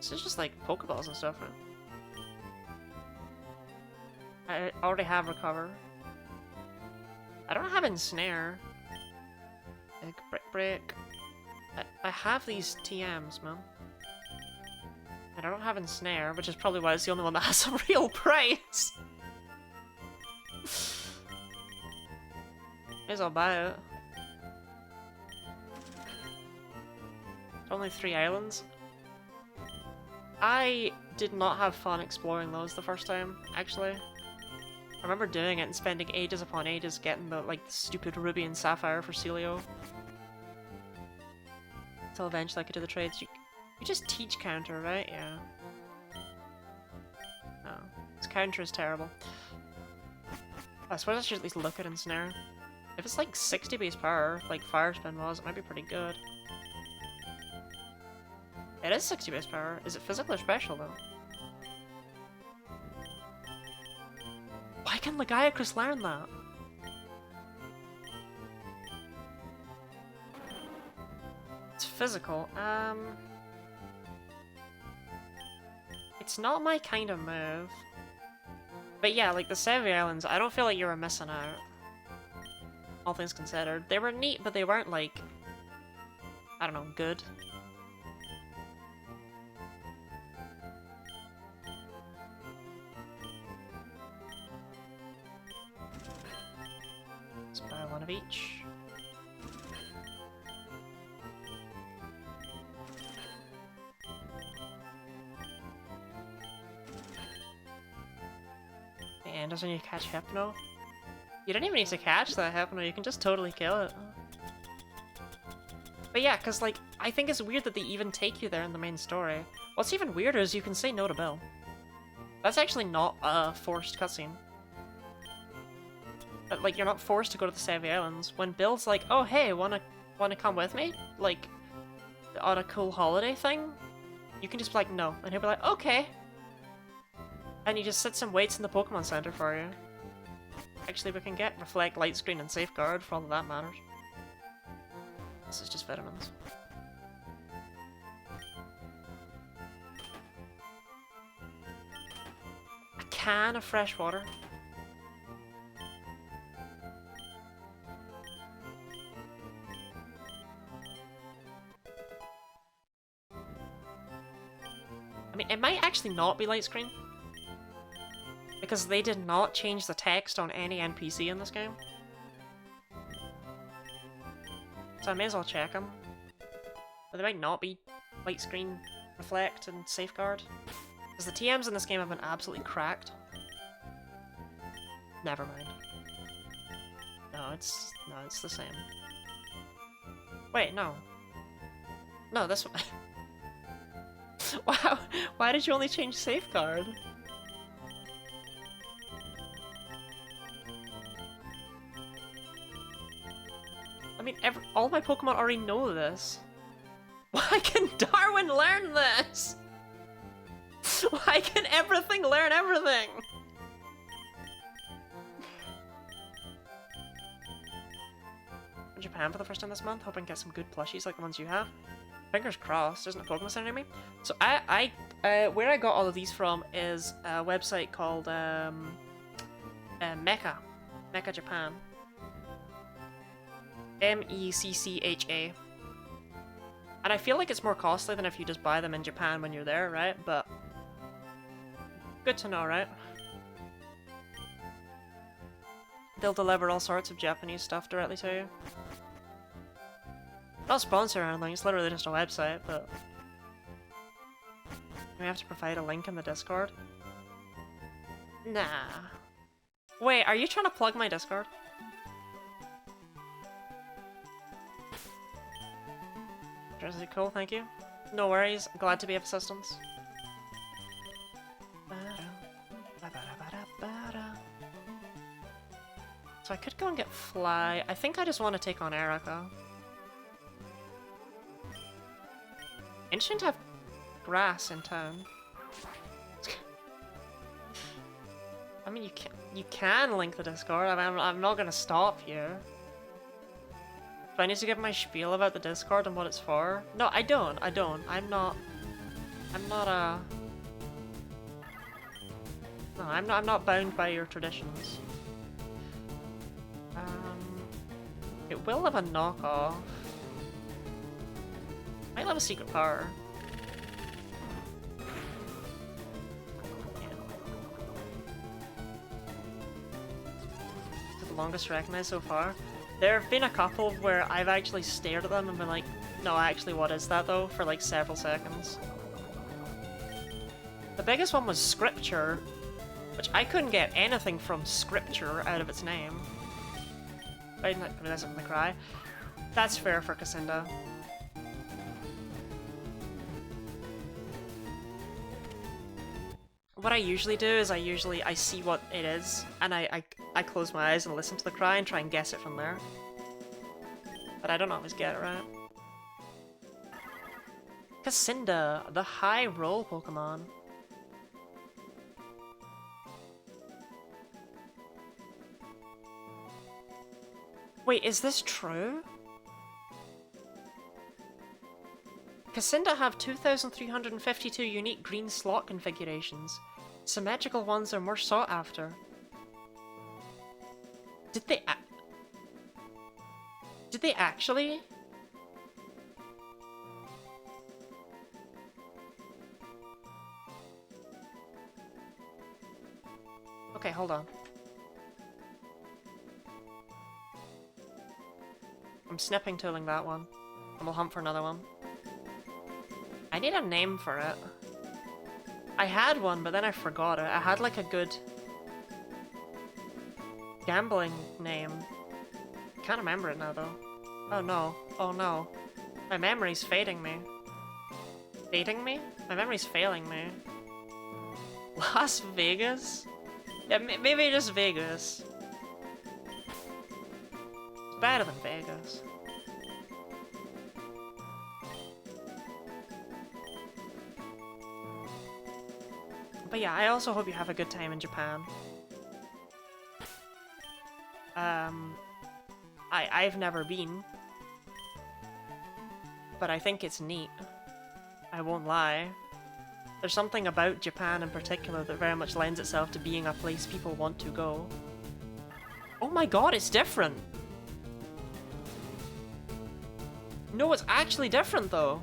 This is just like Pokeballs and stuff, right? I already have Recover. I don't have Ensnare. Like, Break. I have these TMs, man. And I don't have Ensnare, which is probably why it's the only one that has a real price. May as well buy it. Only 3 islands. I did not have fun exploring those the first time, actually. I remember doing it and spending ages upon ages getting the, like, the stupid Ruby and Sapphire for Celio. Until eventually I could do the trades. You just teach counter, right? Yeah. No. This counter is terrible. I suppose I should at least look at Ensnare. If it's like 60 base power, like Fire Spin was, it might be pretty good. It is 60 base power. Is it physical or special, though? Why can Lagiacrus learn that? It's physical. It's not my kind of move. But yeah, like the Sevi Islands, I don't feel like you were missing out. All things considered. They were neat, but they weren't like, I don't know, good. Let's buy one of each. And doesn't you catch Hypno? You don't even need to catch that Hypno, you can just totally kill it. But yeah, because like, I think it's weird that they even take you there in the main story. What's even weirder is you can say no to Bill. That's actually not a forced cutscene. But like, you're not forced to go to the Sevi Islands. When Bill's like, oh hey, wanna come with me? Like, on a cool holiday thing? You can just be like, no. And he'll be like, okay. And he just sits and waits in the Pokemon Center for you. Actually, we can get Reflect, Light Screen, and Safeguard for all that matters. This is just vitamins. A can of fresh water. I mean, it might actually not be Light Screen. Because they did not change the text on any NPC in this game. So I may as well check them. But they might not be Light Screen, Reflect, and Safeguard. Because the TMs in this game have been absolutely cracked. Never mind. No, it's the same. Wait, no. No, this one. Wow, why did you only change Safeguard? I mean, all my Pokemon already know this. Why can Darwin learn this? Why can everything learn everything? In Japan for the first time this month, hoping to get some good plushies like the ones you have. Fingers crossed, isn't a Pokemon Center near me? So where I got all of these from is a website called Mecha Japan. MECCHA. And I feel like it's more costly than if you just buy them in Japan when you're there, right? But good to know, right? They'll deliver all sorts of Japanese stuff directly to you. Not sponsored or anything, it's literally just a website, but we have to provide a link in the Discord. Nah. Wait, are you trying to plug my Discord? Is it cool? Thank you. No worries. Glad to be of assistance. So I could go and get Fly. I think I just want to take on Erica. Interesting to have grass in town. I mean, you can link the Discord. I mean, I'm not gonna stop you. Do I need to give my spiel about the Discord and what it's for? No, I don't. I'm not I'm not no, I'm not bound by your traditions. It will have a knockoff. Might have a secret power. Yeah. The longest recognized so far. There have been a couple where I've actually stared at them and been like, no, actually, what is that though? For like several seconds. The biggest one was Scripture, which I couldn't get anything from Scripture out of its name. I didn't realize I'm gonna cry. That's fair for Cassinda. What I usually do is I see what it is, and I close my eyes and listen to the cry and try and guess it from there. But I don't always get it right. Cassinda, the high roll Pokemon. Wait, is this true? Cassinda have 2,352 unique green slot configurations. Symmetrical ones are more sought after. Did they actually? Okay, hold on. I'm snipping tooling that one, and we'll hunt for another one. I need a name for it. I had one, but then I forgot it. I had like a good gambling name. Can't remember it now though. Oh no. Oh no. My memory's fading me. Fading me? My memory's failing me. Las Vegas? Yeah, maybe just Vegas. It's better than Vegas. But yeah, I also hope you have a good time in Japan. I've never been, but I think it's neat. I won't lie. There's something about Japan in particular that very much lends itself to being a place people want to go. Oh my god, it's different! No, it's actually different though.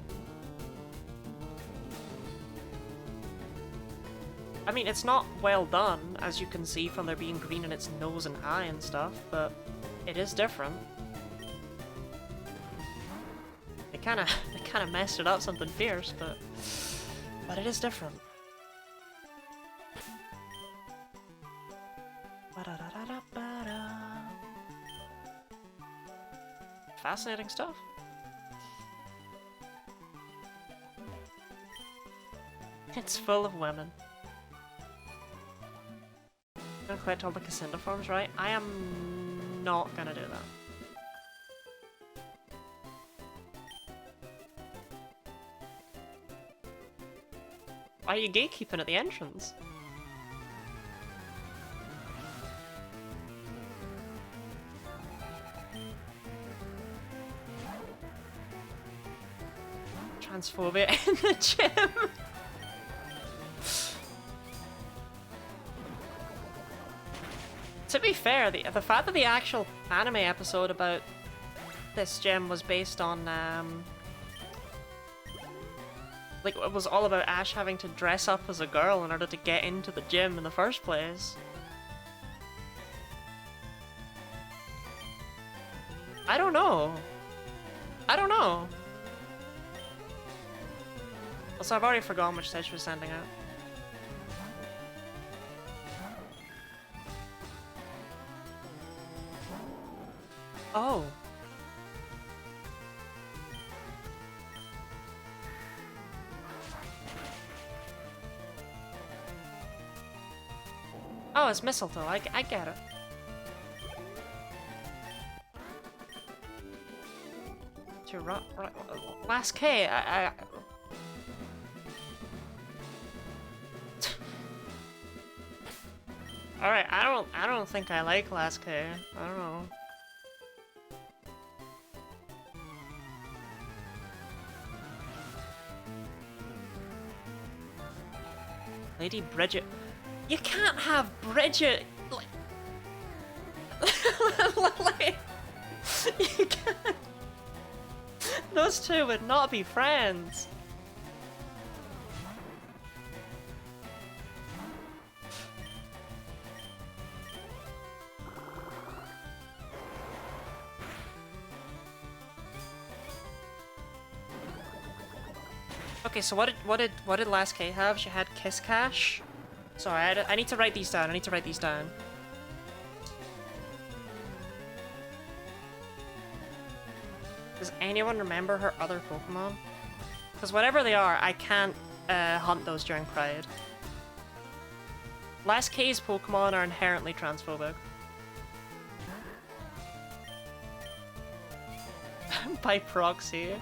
I mean, it's not well done, as you can see from there being green in its nose and eye and stuff, but it is different. They kinda messed it up something fierce, but it is different. Fascinating stuff. It's full of women. I'm gonna collect all the Cassinda forms, right? I am not gonna do that. Why are you gatekeeping at the entrance? Transphobia in the gym! To be fair, the fact that the actual anime episode about this gym was based on, like, it was all about Ash having to dress up as a girl in order to get into the gym in the first place. I don't know. I don't know. Also, I've already forgotten which stage we're sending out. Oh. Oh, it's mistletoe. I get it. To last K, Alright, I don't think I like last K. I don't know. Lady Bridget. You can't have Bridget. Like, like, you can't. Those two would not be friends. Okay, so what did Last K have? She had Kiss Cash. Sorry, I need to write these down. I need to write these down. Does anyone remember her other Pokemon? Because whatever they are, I can't hunt those during Pride. Last K's Pokemon are inherently transphobic. By proxy.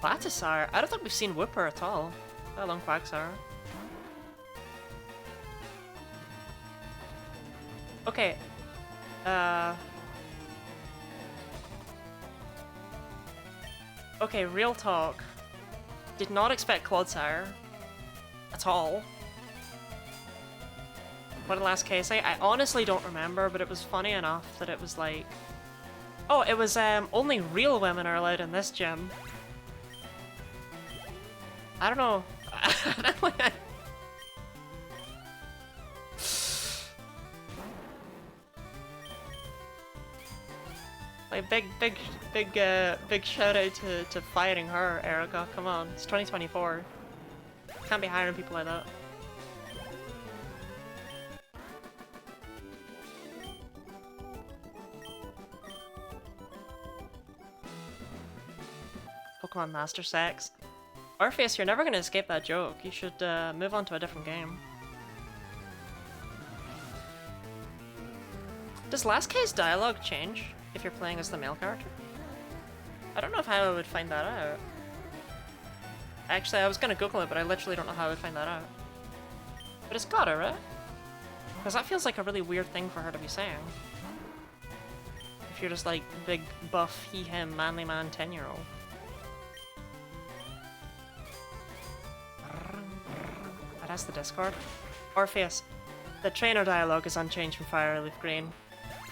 Platisar? I don't think we've seen Whipper at all. Let alone Quagsire. Okay. Okay, real talk. Did not expect Clodsire. At all. What did Last K say? I honestly don't remember, but it was funny enough that it was like... Oh, it was only real women are allowed in this gym. I don't know. Like big shout out to fighting her, Erica. Come on, it's 2024. Can't be hiring people like that. Pokemon Master Sex. Orpheus, you're never gonna escape that joke. You should move on to a different game. Does Last K's dialogue change if you're playing as the male character? I don't know how I would find that out. Actually, I was gonna Google it, but I literally don't know how I would find that out. But it's gotta, right? Because that feels like a really weird thing for her to be saying. If you're just like big, buff, he, him, manly man, 10-year-old. That's the Discord. Orpheus, the trainer dialogue is unchanged from Fire Leaf Green.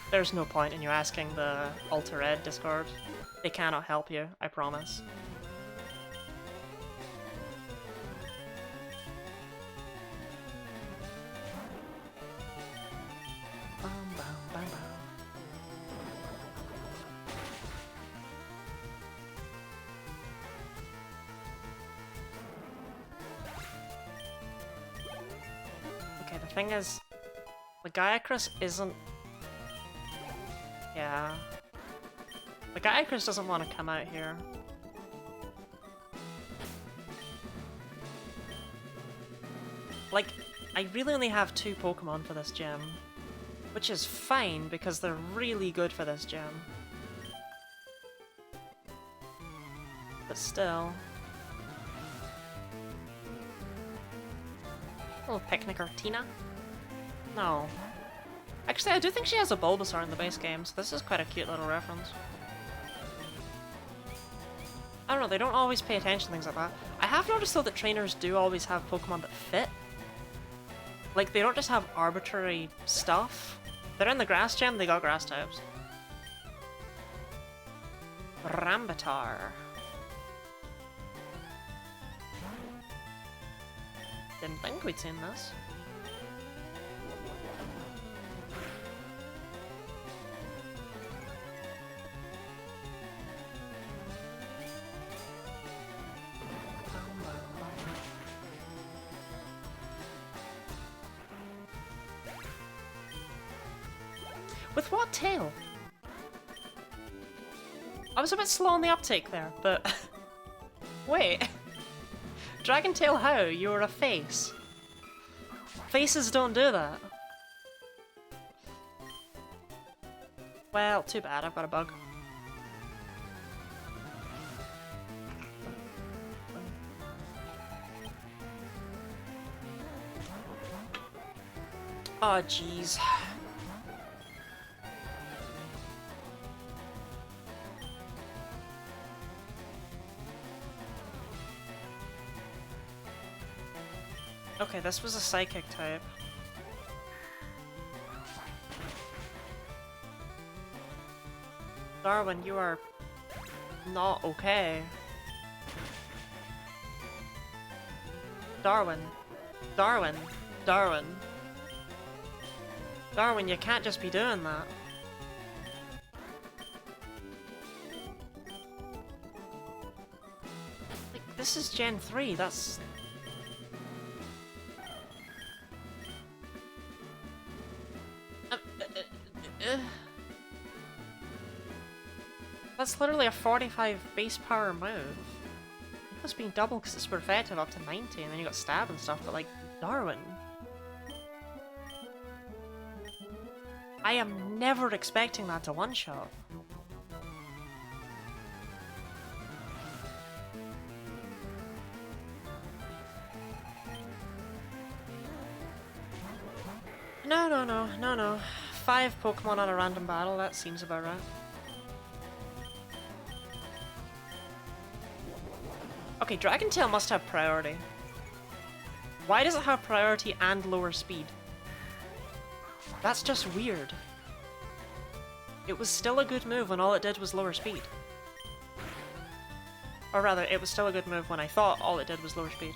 There's no point in you asking the AlteRed Discord. They cannot help you, I promise. Bum, bum, bum, bum. Okay, the thing is, the Gaiacrus isn't... Yeah. The Gaiacrus doesn't want to come out here. Like, I really only have 2 Pokemon for this gym. Which is fine, because they're really good for this gym. But still... Little Picnicker Tina? No. Actually, I do think she has a Bulbasaur in the base game, so this is quite a cute little reference. I don't know, they don't always pay attention to things like that. I have noticed though that trainers do always have Pokemon that fit. Like, they don't just have arbitrary stuff. They're in the grass gym, they got grass types. Rambatar. Didn't think we'd seen this. With what tail? I was a bit slow on the uptake there, but... Wait. Dragon tail how? You're a face. Faces don't do that. Well, too bad, I've got a bug. Oh, jeez. Okay, this was a psychic type. Darwin, you are not okay. Darwin. Darwin. Darwin. Darwin, you can't just be doing that. Like, this is Gen 3, that's... That's literally a 45 base power move. It must be double because it's super effective up to 90 and then you got stab and stuff, but like, Darwin. I am never expecting that to one-shot. No. 5 Pokemon on a random battle, that seems about right. Okay, Dragon Tail must have priority. Why does it have priority and lower speed? That's just weird. It was still a good move when all it did was lower speed. Or rather, it was still a good move when I thought all it did was lower speed.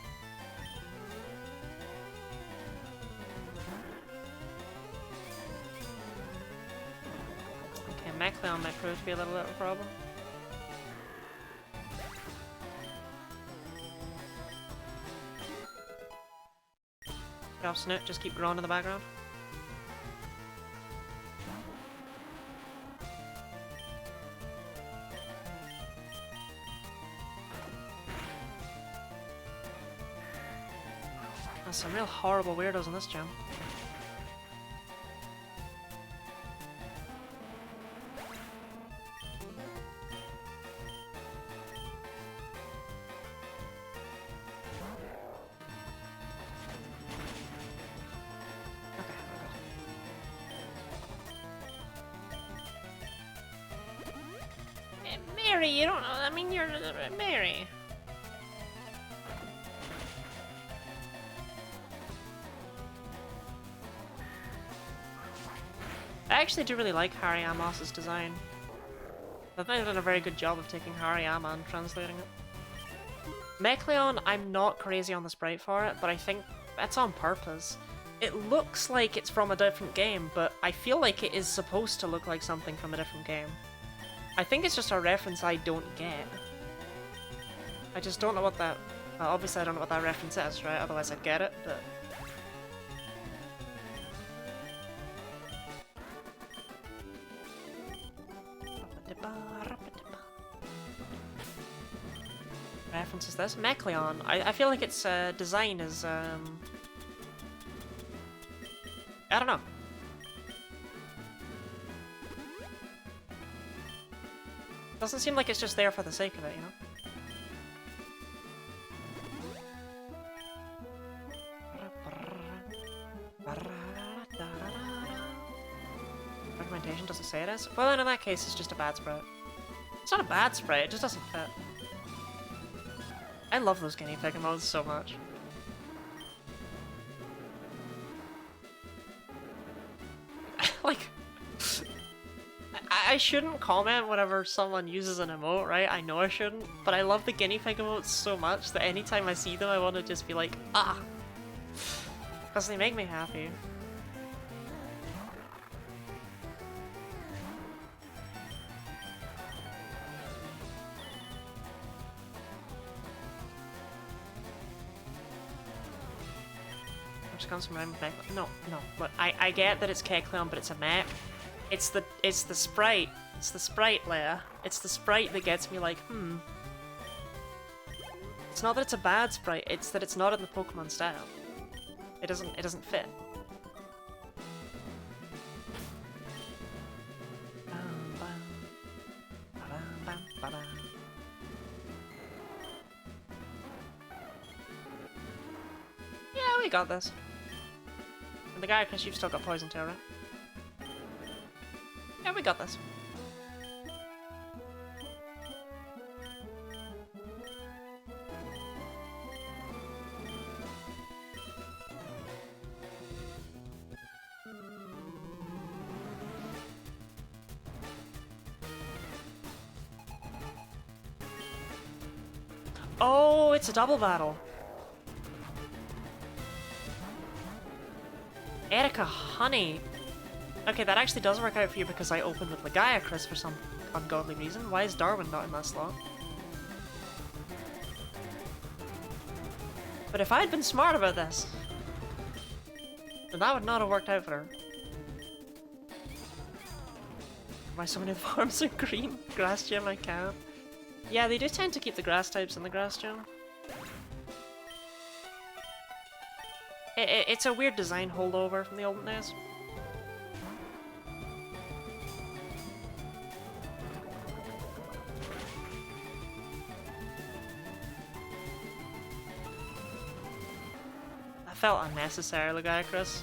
Okay, Mechleon might prove to be a little bit of a problem. Get off Snoot, just keep growing in the background. There's some real horrible weirdos in this gym. Mary, you don't know. I mean, you're Mary. I actually do really like Hariyama's design. I think they've done a very good job of taking Hariyama and translating it. Mechleon, I'm not crazy on the sprite for it, but I think that's on purpose. It looks like it's from a different game, but I feel like it is supposed to look like something from a different game. I think it's just a reference I don't get. I just don't know what that... obviously I don't know what that reference is, right? Otherwise I'd get it, but... Reference is this? Mechleon. I feel like its design is... I don't know. Doesn't seem like it's just there for the sake of it, you know? Recommendation, does it say it is? Well, then in that case, it's just a bad sprite. It's not a bad sprite, it just doesn't fit. I love those guinea pig modes so much. Like... I shouldn't comment whenever someone uses an emote, right? I know I shouldn't, but I love the guinea pig emotes so much that anytime I see them I want to just be like, ah! Because they make me happy. Which comes from Mech. No, but I get that it's Kecleon, but it's a mech. It's the sprite. It's the sprite layer. It's the sprite that gets me like, It's not that it's a bad sprite, it's that it's not in the Pokemon style. It doesn't fit. Yeah, we got this. And the guy, because you've still got Poison Tail, right? Yeah, we got this. Oh, it's a double battle. Erica, honey. Okay, that actually does work out for you because I opened with Legaia Chris for some ungodly reason. Why is Darwin not in that slot? But if I had been smart about this, then that would not have worked out for her. Why so many farms are green? Grass gym I can't. Yeah, they do tend to keep the grass types in the grass gym. It's a weird design holdover from the olden days. That felt unnecessary, Legaia Chris.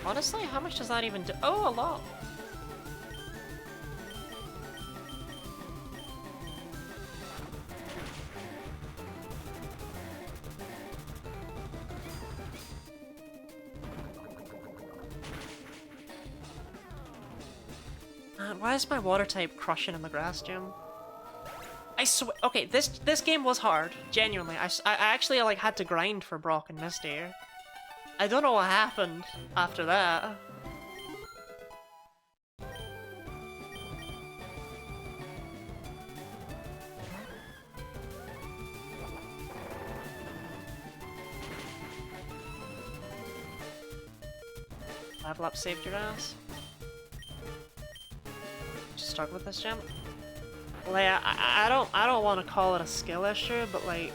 Honestly, how much does that even do? Oh, a lot! Man, why is my water type crushing in the grass gym? I swear. Okay, this game was hard. Genuinely, I actually like had to grind for Brock and Misty. I don't know what happened after that. Level up saved your ass. Just stuck with this gem. Well, yeah, I don't want to call it a skill issue, but like,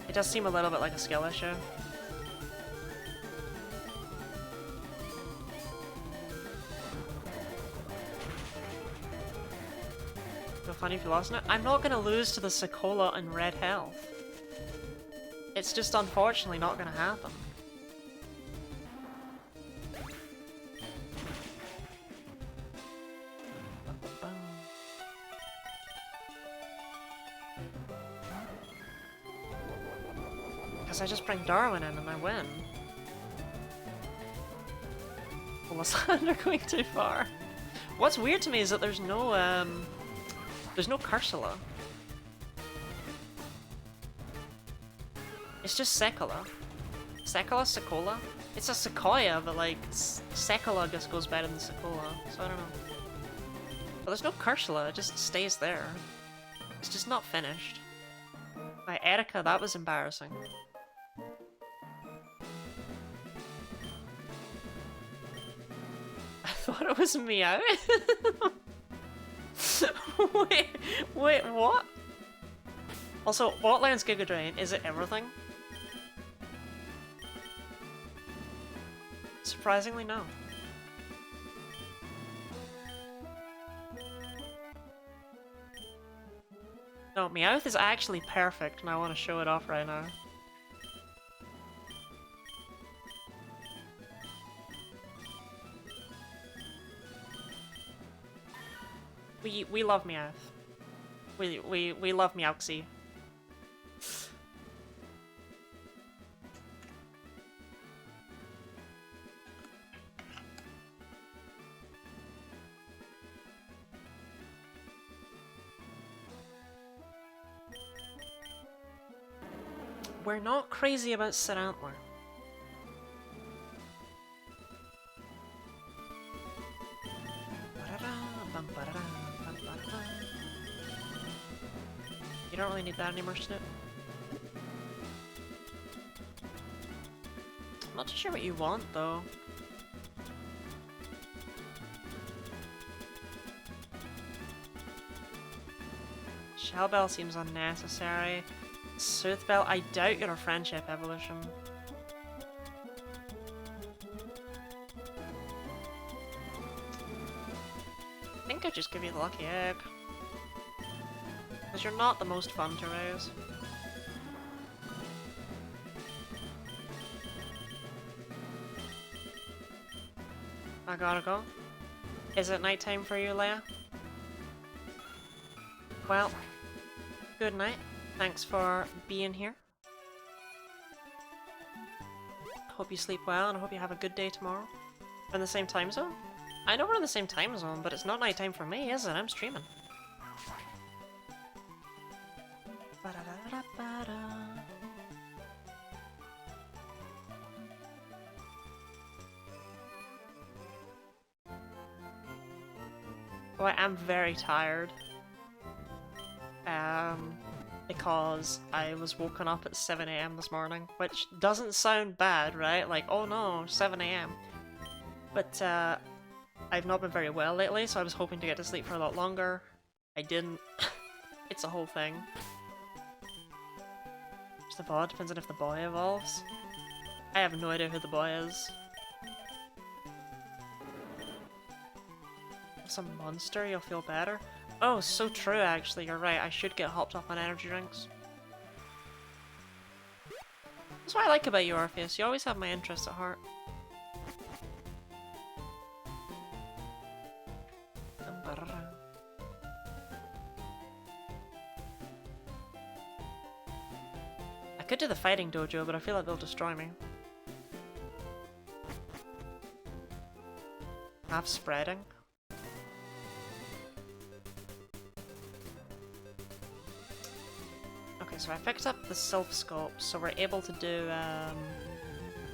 it does seem a little bit like a skill issue. Feel funny if you lost it. I'm not gonna lose to the Sekolah in red health. It's just unfortunately not gonna happen. I just bring Darwin in and I win. Well, Lysander going too far. What's weird to me is that there's no Cursula. It's just Sekolah. Sekolah? It's a Sequoia, but like, Sekolah just goes better than Sekolah, so I don't know. But there's no Cursula, it just stays there. It's just not finished. My Erica, that was embarrassing. I thought it was Meow. wait, what? Also, what lands Giga Drain? Is it everything? Surprisingly, no. No, Meowth is actually perfect, and I want to show it off right now. We love Meowth. We love Meowxie. We're not crazy about Sirantler. You don't really need that anymore, Snoop. I'm not too sure what you want, though. Shellbell seems unnecessary. Soothbell, I doubt you're a friendship evolution. I think I'd just give you the lucky egg. Because you're not the most fun to raise. I gotta go. Is it nighttime for you, Leia? Well, good night. Thanks for being here. Hope you sleep well, and I hope you have a good day tomorrow. We're in the same time zone? I know we're in the same time zone, but it's not night time for me, is it? I'm streaming. Oh, I am very tired. Because I was woken up at 7 AM this morning, which doesn't sound bad, right? Like, oh no, 7 AM. But, I've not been very well lately, so I was hoping to get to sleep for a lot longer. I didn't. It's a whole thing. Just the VOD, depends on if the boy evolves. I have no idea who the boy is. Some monster, you'll feel better. Oh, so true actually, you're right, I should get hopped up on energy drinks. That's what I like about you, Orpheus, you always have my interests at heart. I could do the fighting dojo, but I feel like they'll destroy me. Have spreading. Okay, so I picked up the Sylph Scope, so we're able to do,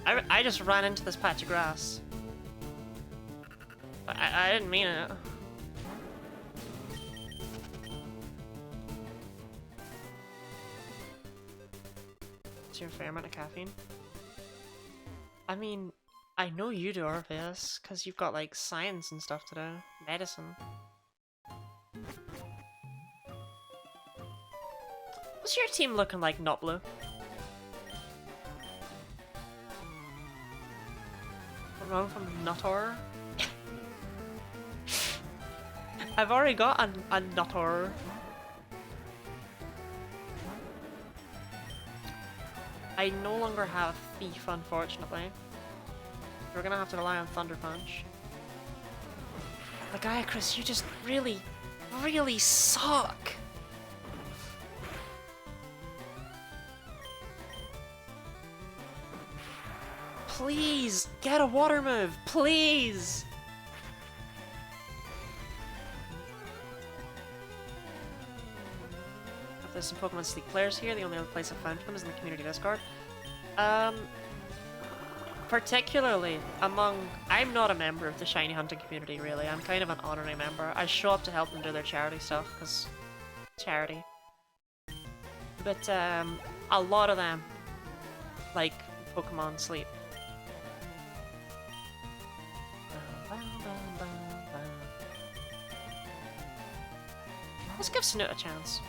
I just ran into this patch of grass. I didn't mean it. What's your fair amount of caffeine? I mean, I know you do, Orpheus, because you've got, like, science and stuff to do. Medicine. What's your team looking like, not blue? Run from Nutter? I've already got a Nutter. I no longer have Thief, unfortunately. We're gonna have to rely on Thunder Punch. Like, Chris, you just really, really suck! Please, get a water move, please! If there's some Pokemon Sleep players here, the only other place I've found them is in the community Discord. Particularly among... I'm not a member of the shiny hunting community, really. I'm kind of an honorary member. I show up to help them do their charity stuff, because... charity. But, a lot of them like Pokemon Sleep. Let's give Snoot a chance.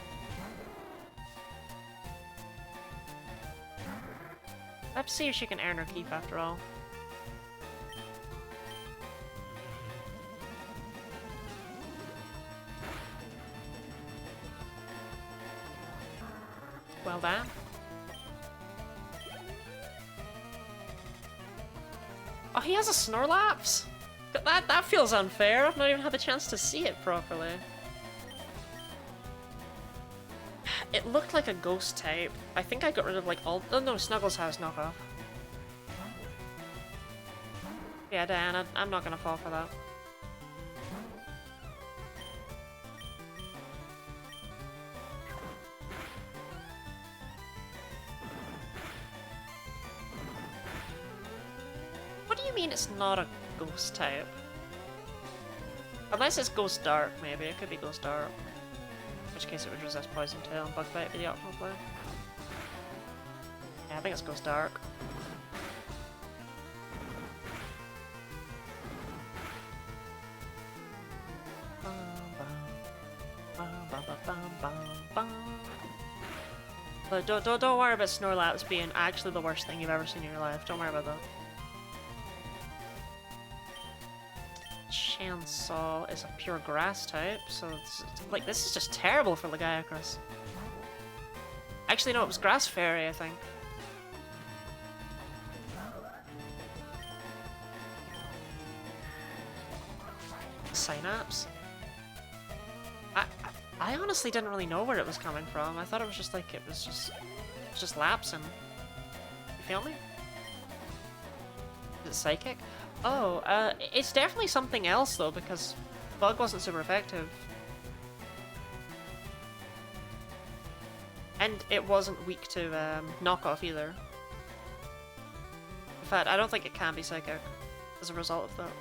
I have to see if she can earn her keep after all. Well done. Oh, he has a Snorlax? That feels unfair. I've not even had the chance to see it properly. It looked like a ghost type. I think I got rid of like all— oh no, Snuggles has knockoff. Yeah, Diana, I'm not gonna fall for that. What do you mean it's not a ghost type? Unless it's Ghost Dark, maybe. It could be Ghost Dark. In which case it would resist Poison Tail and Bug Bite be the optimal play. Yeah, I think it's Ghost Dark. But don't worry about Snorlax being actually the worst thing you've ever seen in your life. Don't worry about that. Chainsaw is a pure grass type, so it's, like, this is just terrible for Lagiacrus. Actually, no, it was Grass Fairy, I think. Synapse? I honestly didn't really know where it was coming from. I thought it was just like, it was just lapsing. You feel me? Is it psychic? Oh, it's definitely something else though, because bug wasn't super effective. And it wasn't weak to knockoff either. In fact, I don't think it can be psychic as a result of that.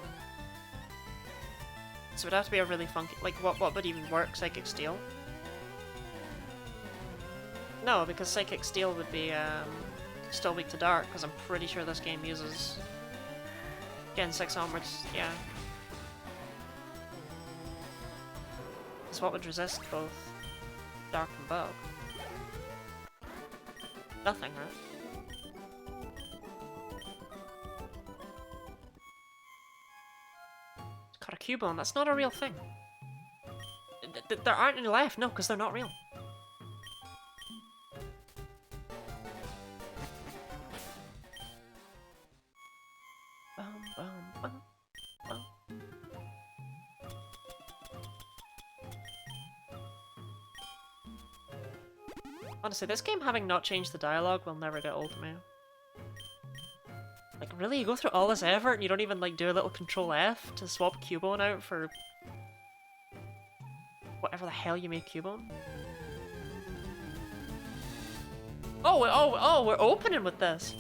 So it'd have to be a really funky, like what would even work? Psychic Steel? No, because Psychic Steel would be still weak to Dark, because I'm pretty sure this game uses Gen 6 onwards, yeah. So what would resist both Dark and Bug? Nothing, right? Got a Cubone, that's not a real thing. There aren't any left, no, because they're not real. Honestly, this game having not changed the dialogue will never get old to me. Like, really? You go through all this effort and you don't even, like, do a little Control F to swap Cubone out for whatever the hell you made Cubone? Oh, we're opening with this!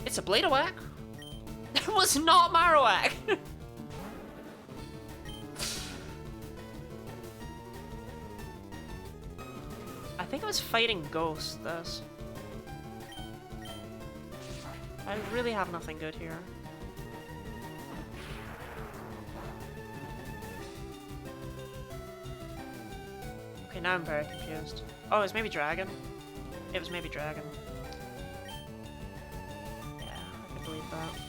It's a Bladeawak! It was not Marowak! I think I was fighting Ghost, this. I really have nothing good here. Okay, now I'm very confused. Oh, it was maybe Dragon? It was maybe Dragon. Yeah, I can believe that.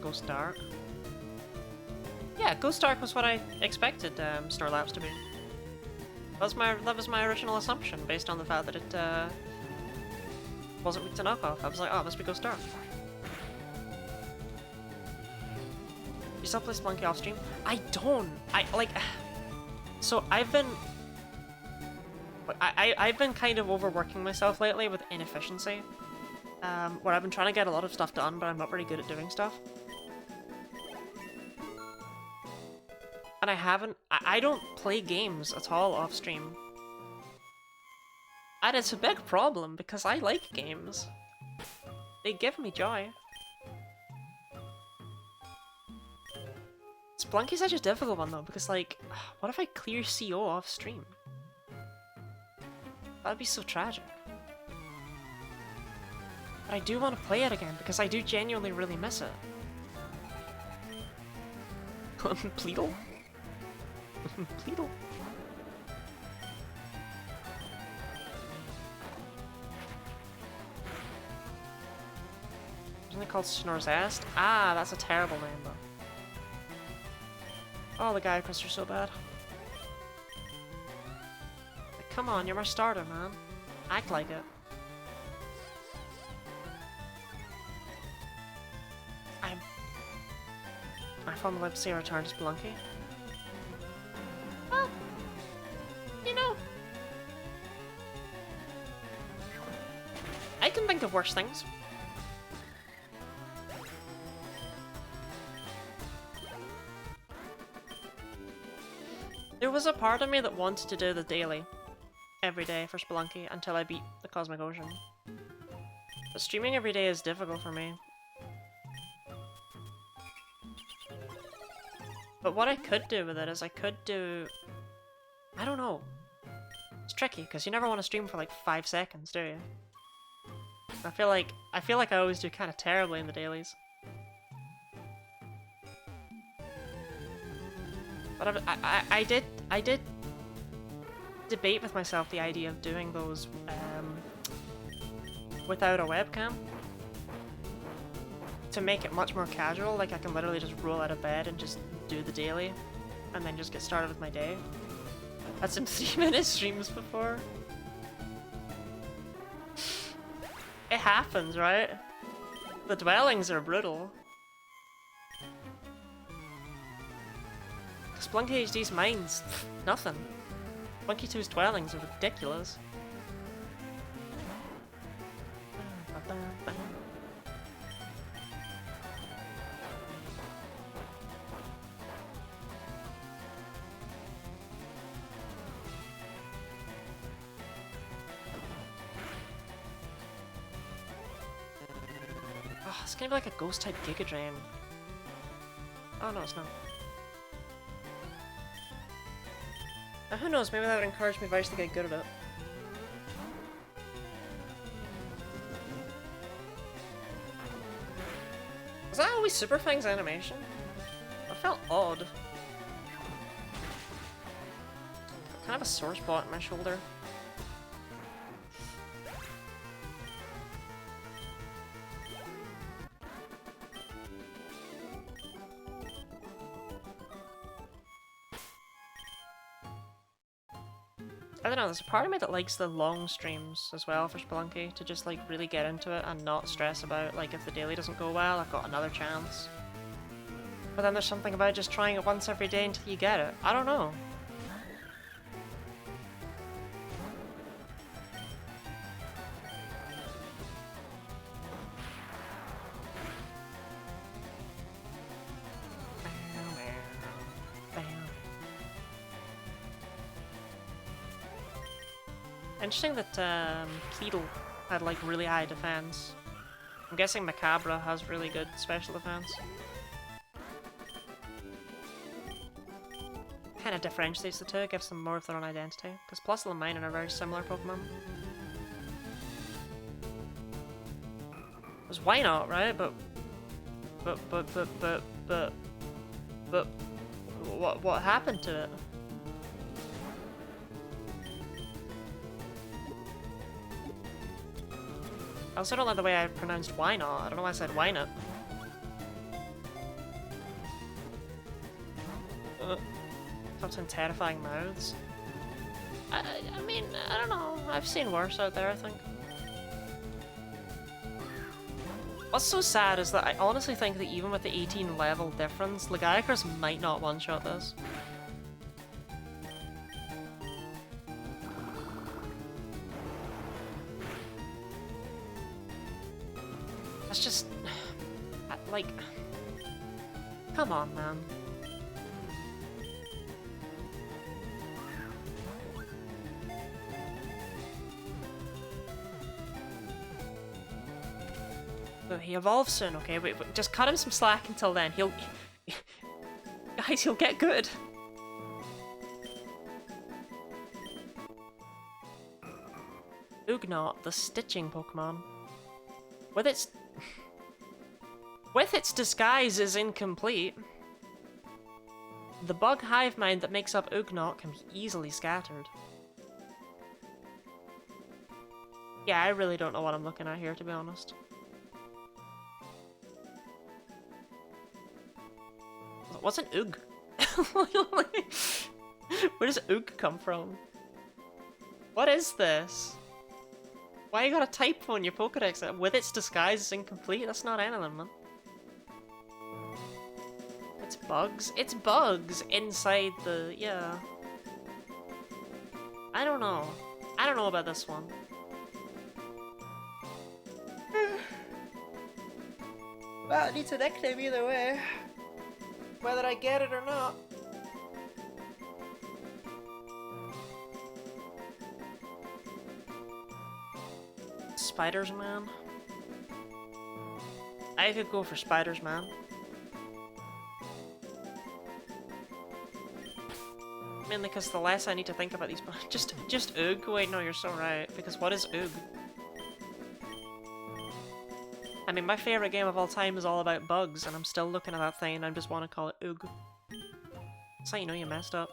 Ghost Dark. Yeah, Ghost Dark was what I expected Snorlax to be. That was my original assumption, based on the fact that it wasn't weak to knockoff. I was like, oh, it must be Ghost Dark. You still play Spelunky off stream? I don't. So I've been kind of overworking myself lately with inefficiency. Where I've been trying to get a lot of stuff done, but I'm not very good at doing stuff. And I don't play games at all off stream. And it's a big problem, because I like games. They give me joy. Spelunky's such a difficult one though, because like, what if I clear CO off stream? That'd be so tragic. But I do want to play it again, because I do genuinely really miss it. Pleedle? Pleedle? Isn't it called Snorzast? Ah, that's a terrible name though. Oh, the Gaiacrus are so bad. Like, come on, you're my starter, man. Act like it. I found the web say return to Spelunky. Well, you know, I can think of worse things. There was a part of me that wanted to do the daily every day for Spelunky until I beat the Cosmic Ocean. But streaming every day is difficult for me. But what I could do with it is I could do... I don't know. It's tricky, because you never want to stream for like 5 seconds, do you? I feel like I always do kind of terribly in the dailies. But I did debate with myself the idea of doing those without a webcam. To make it much more casual, like I can literally just roll out of bed and just do the daily, and then just get started with my day. Had some 3-minute streams before. It happens, right? The dwellings are brutal. Splunky HD's mines, nothing. Splunky 2's dwellings are ridiculous. Oh, it's gonna be like a ghost type Giga Drain. Oh no, it's not. Who knows, maybe that would encourage me Vice to get good at it. Was that always Super Fang's animation? That felt odd. Kind of a sore spot in my shoulder. I don't know, there's a part of me that likes the long streams as well for Spelunky, to just like really get into it and not stress about like if the daily doesn't go well, I've got another chance. But then there's something about just trying it once every day until you get it. I don't know. Interesting that Keedle had like really high defense. I'm guessing Macabra has really good special defense. Kind of differentiates the two, gives them more of their own identity. Because Plusle and Minun are very similar Pokemon. Because why not, right? But what happened to it? I also don't like the way I pronounced why not. I don't know why I said why not. Top 10 terrifying mouths. I mean, I don't know. I've seen worse out there, I think. What's so sad is that I honestly think that even with the 18 level difference, Lagiacrus might not one-shot this. That's just... like... Come on, man. He evolves soon, okay? Wait, just cut him some slack until then. He'll... Guys, he'll get good. Ugnaught, the stitching Pokemon. With its... With its disguise is incomplete. The bug hive mind that makes up Ugnaught can be easily scattered. Yeah, I really don't know what I'm looking at here, to be honest. What's an Oog? Where does Oog come from? What is this? Why you got a typo in your Pokedex? With its disguise is incomplete? That's not anything, man. It's bugs? It's bugs inside the... yeah. I don't know. I don't know about this one. Well, it needs a nickname either way. Whether I get it or not. Spiders Man. I could go for Spiders Man. Mainly because the less I need to think about these, just Oog. Wait, no, you're so right. Because what is Oog? I mean, my favorite game of all time is all about bugs, and I'm still looking at that thing and I just want to call it Oog. That's how you know you messed up.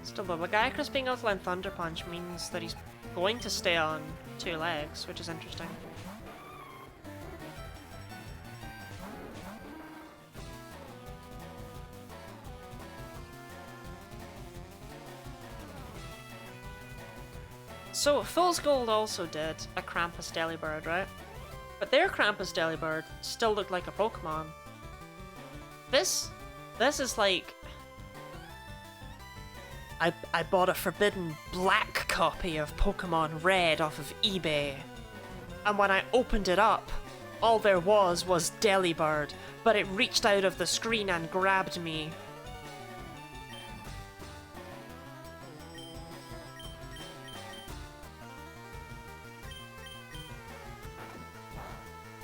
Still though, Gyakros being able to land Thunder Punch means that he's going to stay on 2 legs, which is interesting. So, Fool's Gold also did a Krampus Delibird, right? But their Krampus Delibird still looked like a Pokemon. This is like... I bought a forbidden black copy of Pokemon Red off of eBay. And when I opened it up, all there was Delibird, but it reached out of the screen and grabbed me.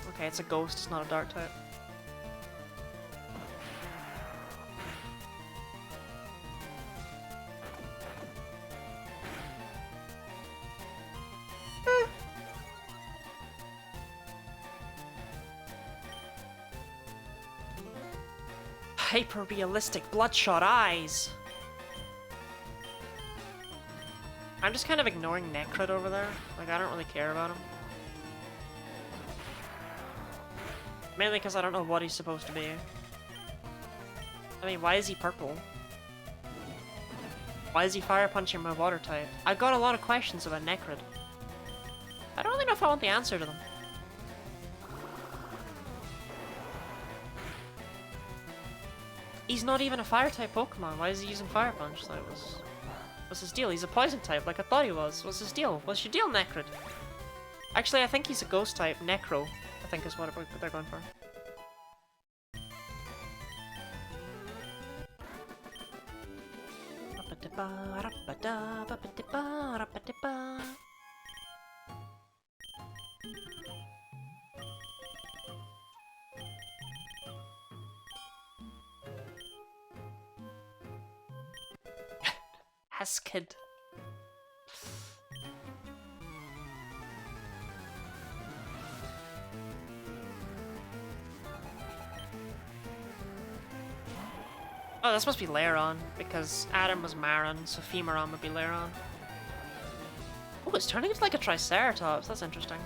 Okay, it's a ghost, it's not a dark type. Hyper-realistic bloodshot eyes! I'm just kind of ignoring Necrid over there. Like, I don't really care about him. Mainly because I don't know what he's supposed to be. I mean, why is he purple? Why is he fire punching my water type? I've got a lot of questions about Necrid. I don't really know if I want the answer to them. He's not even a fire type Pokemon. Why is he using fire punch? Like, what's his deal? He's a poison type, like I thought he was. What's his deal? What's your deal, Necrid? Actually, I think he's a ghost type. Necro, I think is what they're going for. Heskid. Oh, this must be Lairon, because Adam was Maron, so Femoron would be Lairon. Oh, it's turning into like a Triceratops, that's interesting.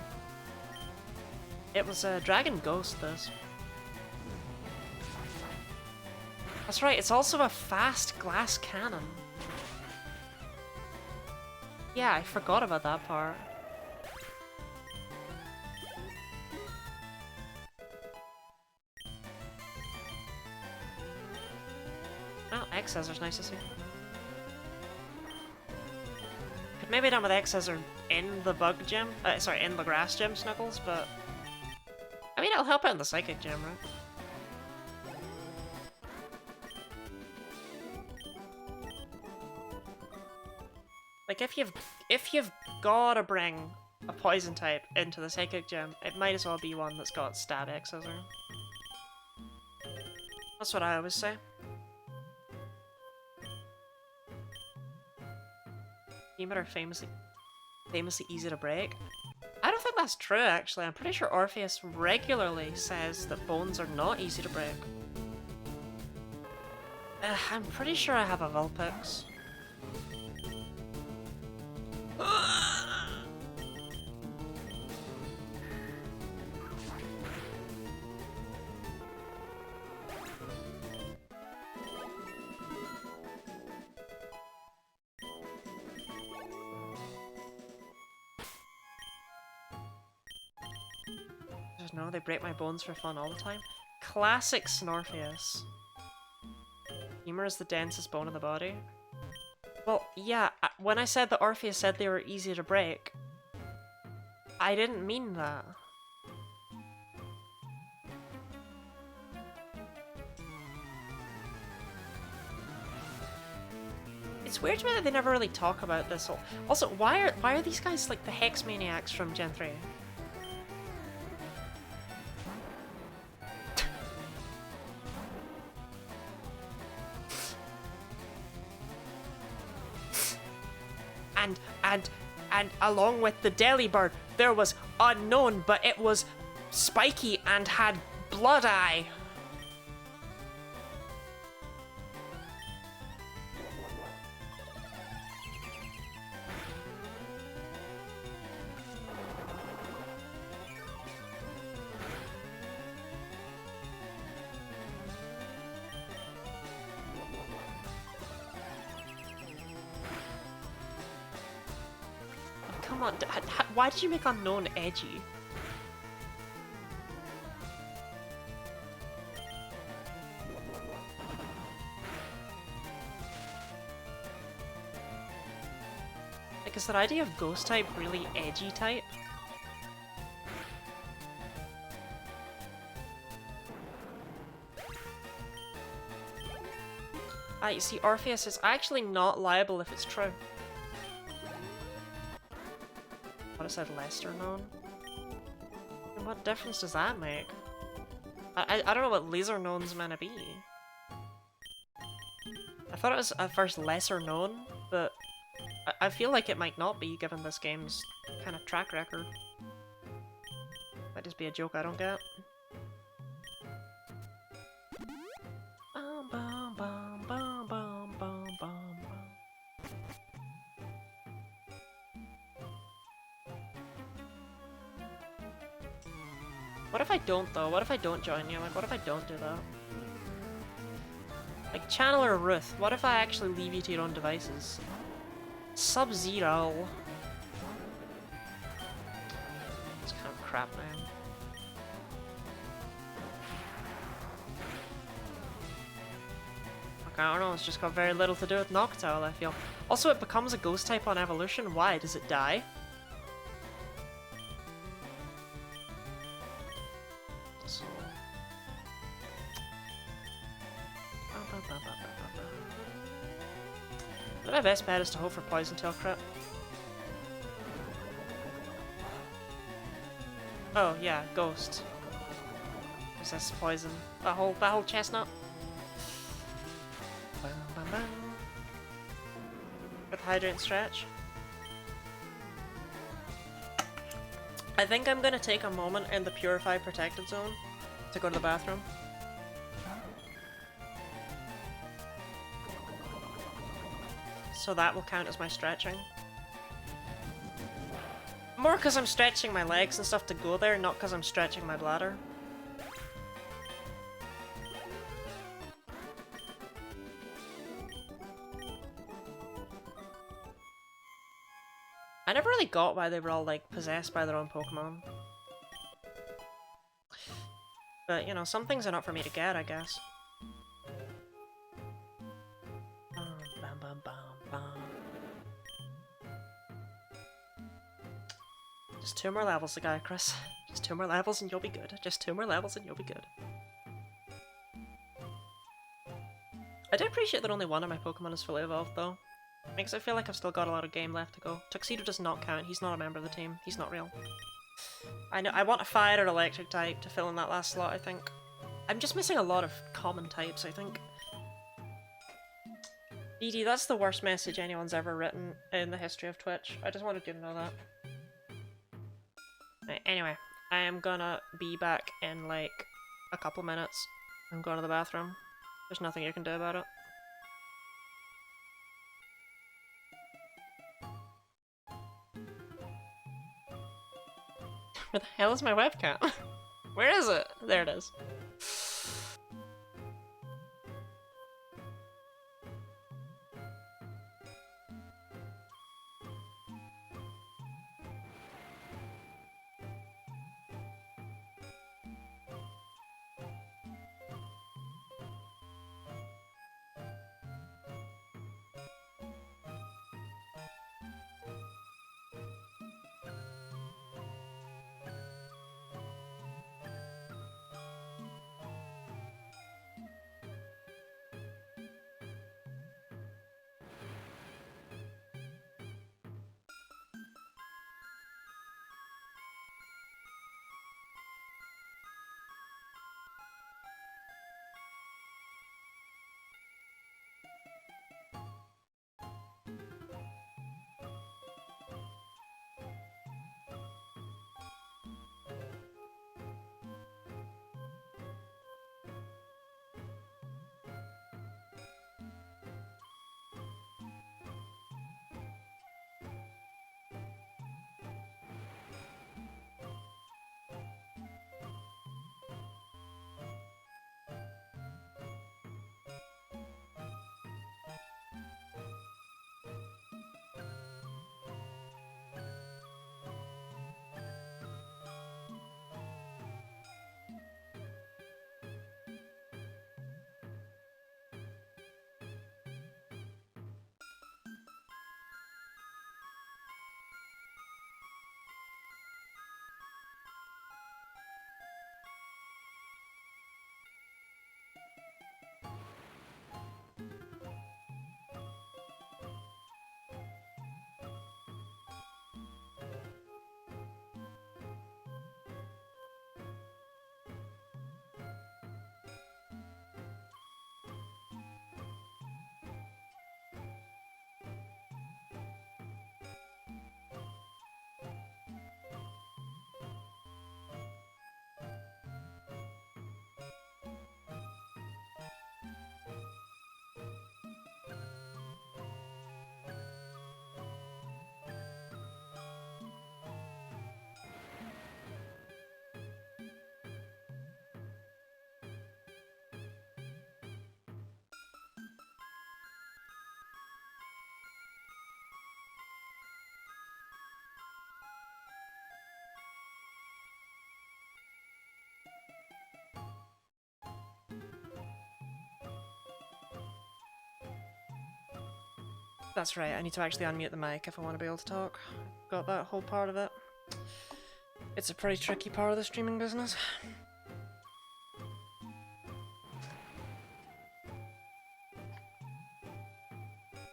It was a Dragon Ghost, this. That's right, it's also a fast glass cannon. Yeah, I forgot about that part. Oh, X-Scissors, nice to see. Could maybe done with X-Scissor in the bug gym, sorry, in the grass gym, Snuggles, but... I mean, it'll help out in the psychic gym, right? Like, if you've gotta bring a poison type into the psychic gym, it might as well be one that's got stab X-Scissor. That's what I always say. Femur are famously easy to break. I don't think that's true, actually. I'm pretty sure Orpheus regularly says that bones are not easy to break. I'm pretty sure I have a Vulpix. No, they break my bones for fun all the time. Classic Snorpheus. Femur is the densest bone in the body. Well, yeah, when I said that Orpheus said they were easy to break, I didn't mean that. It's weird to me that they never really talk about this. Also, why are these guys like the Hex Maniacs from Gen 3? And along with the Delibird, there was Unknown, but it was spiky and had Blood Eye. Come on, why did you make unknown edgy? Like, is that idea of ghost type really edgy type? Ah, you see, Orpheus is actually not liable if it's true. What I said, lesser known? And what difference does that make? I don't know what lesser known's meant to be. I thought it was at first lesser known, but I feel like it might not be given this game's kind of track record. Might just be a joke I don't get. What if I don't though? What if I don't join you? Like, what if I don't do that? Like, Channeler Ruth, what if I actually leave you to your own devices? Sub-Zero. It's kind of crap, man. Okay, I don't know, it's just got very little to do with Noctowl, I feel. Also, it becomes a ghost type on evolution. Why? Does it die? So... My best bet is to hope for Poison Tail crit. Oh yeah, Ghost. Resist poison. That whole chestnut. Bam, bam, bam. With Hydrate and Stretch. I think I'm gonna take a moment in the Purify Protected Zone to go to the bathroom. So that will count as my stretching. More because I'm stretching my legs and stuff to go there, not because I'm stretching my bladder. I never really got why they were all, like, possessed by their own Pokemon. But, you know, some things are not for me to get, I guess. Bam, bam, bam, bam. Just 2 more levels to go, Chris. Just 2 more levels and you'll be good. Just 2 more levels and you'll be good. I do appreciate that only one of my Pokemon is fully evolved, though. Makes it feel like I've still got a lot of game left to go. Tuxedo does not count. He's not a member of the team. He's not real. I know. I want a fire or electric type to fill in that last slot, I think. I'm just missing a lot of common types, I think. BD, that's the worst message anyone's ever written in the history of Twitch. I just wanted you to know that. Right, anyway, I am gonna be back in like a couple minutes. I'm going to the bathroom. There's nothing you can do about it. Where the hell is my webcam? Where is it? There it is. That's right, I need to actually unmute the mic if I want to be able to talk. Got that whole part of it. It's a pretty tricky part of the streaming business.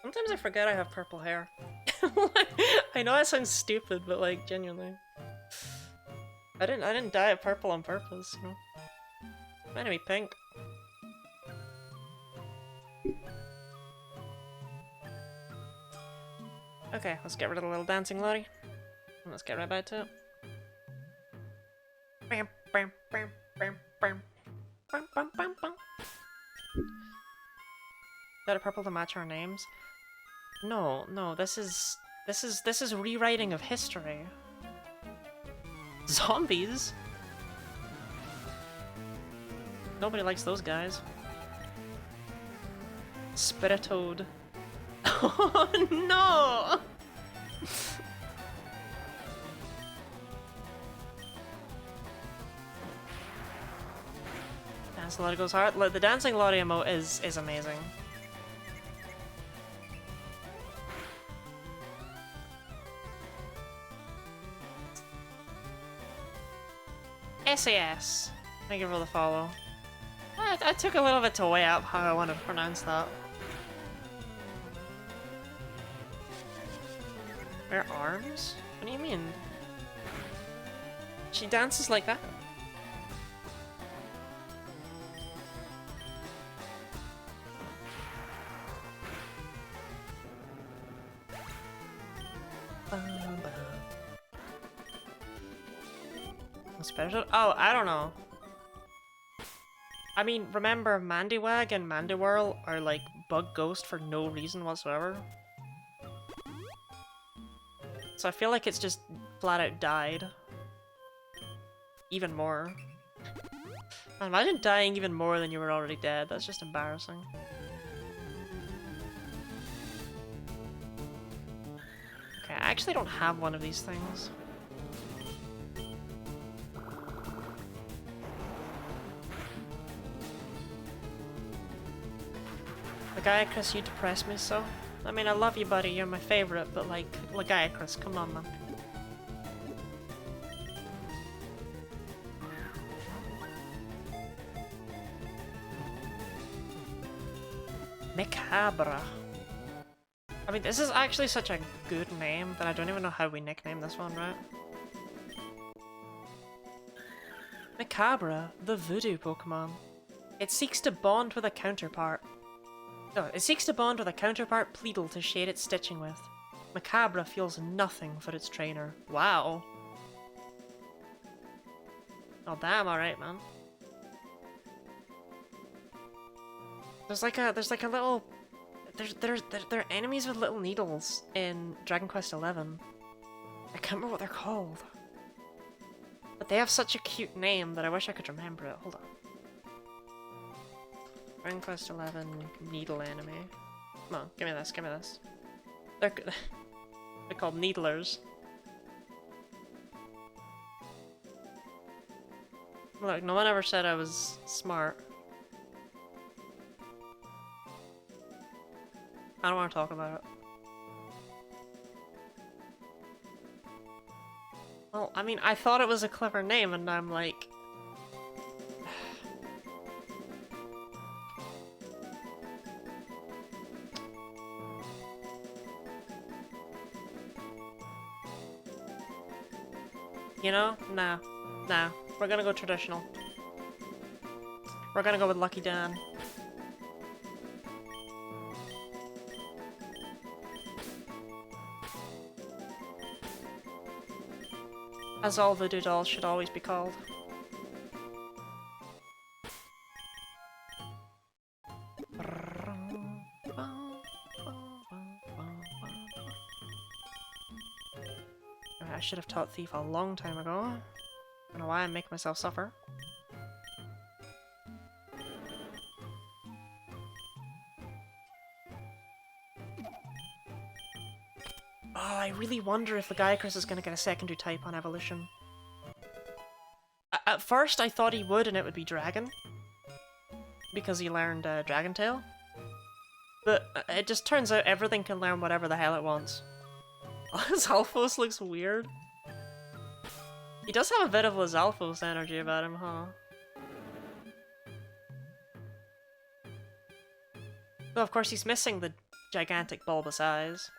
Sometimes I forget I have purple hair. I know that sounds stupid, but like genuinely. I didn't dye it purple on purpose, you know. It's meant to be pink. Okay, let's get rid of the little dancing lottie. And let's get right back to it. Bam, bam, bam, bam, bam. Bam, bam, bam, bam. Got a purple to match our names? No, this is rewriting of history. Zombies? Nobody likes those guys. Spiritoad. Oh no! Dance Lottie goes hard. The dancing Lottie emote is amazing. SAS. Thank you for the follow. I took a little bit to weigh up how I want to pronounce that. Her arms? What do you mean? She dances like that. Special? Oh, I don't know. I mean, remember Mandywag and Mandywhirl are like bug ghost for no reason whatsoever. So I feel like it's just flat out died. Even more. Imagine dying even more than you were already dead. That's just embarrassing. Okay, I actually don't have one of these things. Legiacris, you depress me so. I mean, I love you, buddy. You're my favorite, but like, Legiacris, come on, man. Macabre. I mean, this is actually such a good name that I don't even know how we nickname this one, right? Macabre, the voodoo Pokemon. It seeks to bond with a counterpart. No, it seeks to bond with a counterpart Pleadle to shade its stitching with. Macabre feels nothing for its trainer. Wow. Oh damn, alright, man. There's like a little... There are enemies with little needles in Dragon Quest XI. I can't remember what they're called. But they have such a cute name that I wish I could remember it. Hold on. Dragon Quest XI needle enemy. Come on, give me this, give me this. They're called needlers. Look, no one ever said I was smart. I don't want to talk about it. Well, I mean, I thought it was a clever name, and I'm like... You know? Nah. Nah. We're gonna go traditional. We're gonna go with Lucky Dan. As all voodoo dolls should always be called. I should have taught Thief a long time ago. I don't know why I make myself suffer. Oh, I really wonder if the Legiacris is going to get a secondary type on evolution. At first I thought he would and it would be Dragon. Because he learned Dragon Tail. But it just turns out everything can learn whatever the hell it wants. Zalfos looks weird. He does have a bit of Zalfos energy about him, huh? Though of course he's missing the gigantic bulbous eyes.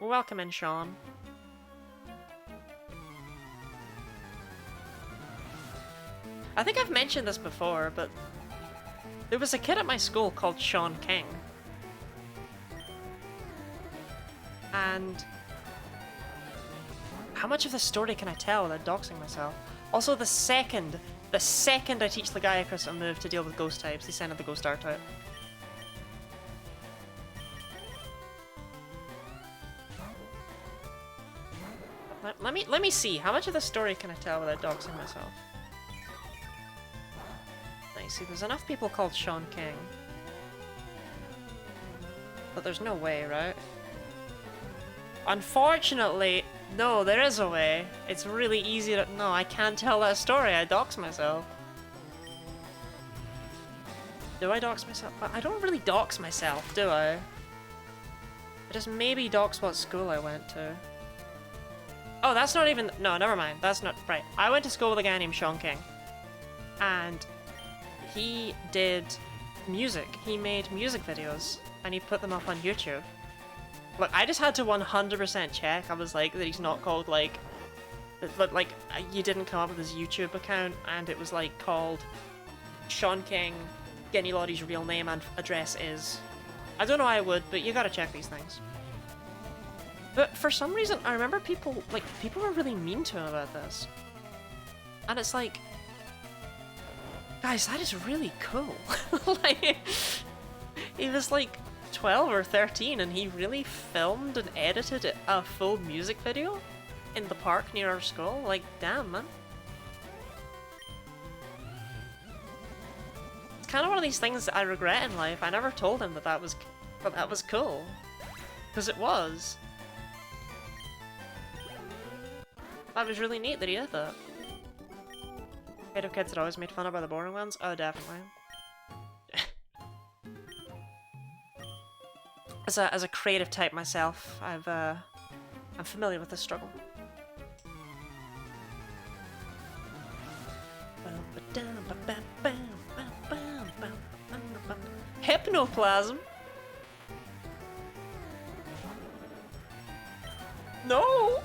Welcome in, Sean. I think I've mentioned this before, but there was a kid at my school called Sean King. And how much of the story can I tell without doxing myself? Also, the second I teach the Gaiacrus a move to deal with ghost types, they send out the ghost art type. Let me see. How much of the story can I tell without doxing myself? Nice. See, there's enough people called Sean King. But there's no way, right? Unfortunately, no, there is a way. It's really easy to... No, I can't tell that story. I dox myself. Do I dox myself? I don't really dox myself, do I? I just maybe dox what school I went to. Oh, that's not even... No, never mind. That's not... Right. I went to school with a guy named Sean King. And he did music. He made music videos. And he put them up on YouTube. Look, I just had to 100% check. I was like, that he's not called, like... Like, you didn't come up with his YouTube account. And it was, like, called Sean King. Genny Lottie's real name and address is... I don't know why I would, but you gotta check these things. But for some reason, I remember people were really mean to him about this. And it's like... Guys, that is really cool. Like, he was like 12 or 13 and he really filmed and edited a full music video in the park near our school. Like, damn, man. It's kind of one of these things that I regret in life. I never told him that was cool. Because it was. That was really neat that he did that. Creative kids that always made fun of by the boring ones? Oh, definitely. As a creative type myself, I'm familiar with this struggle. Hypnoplasm? No!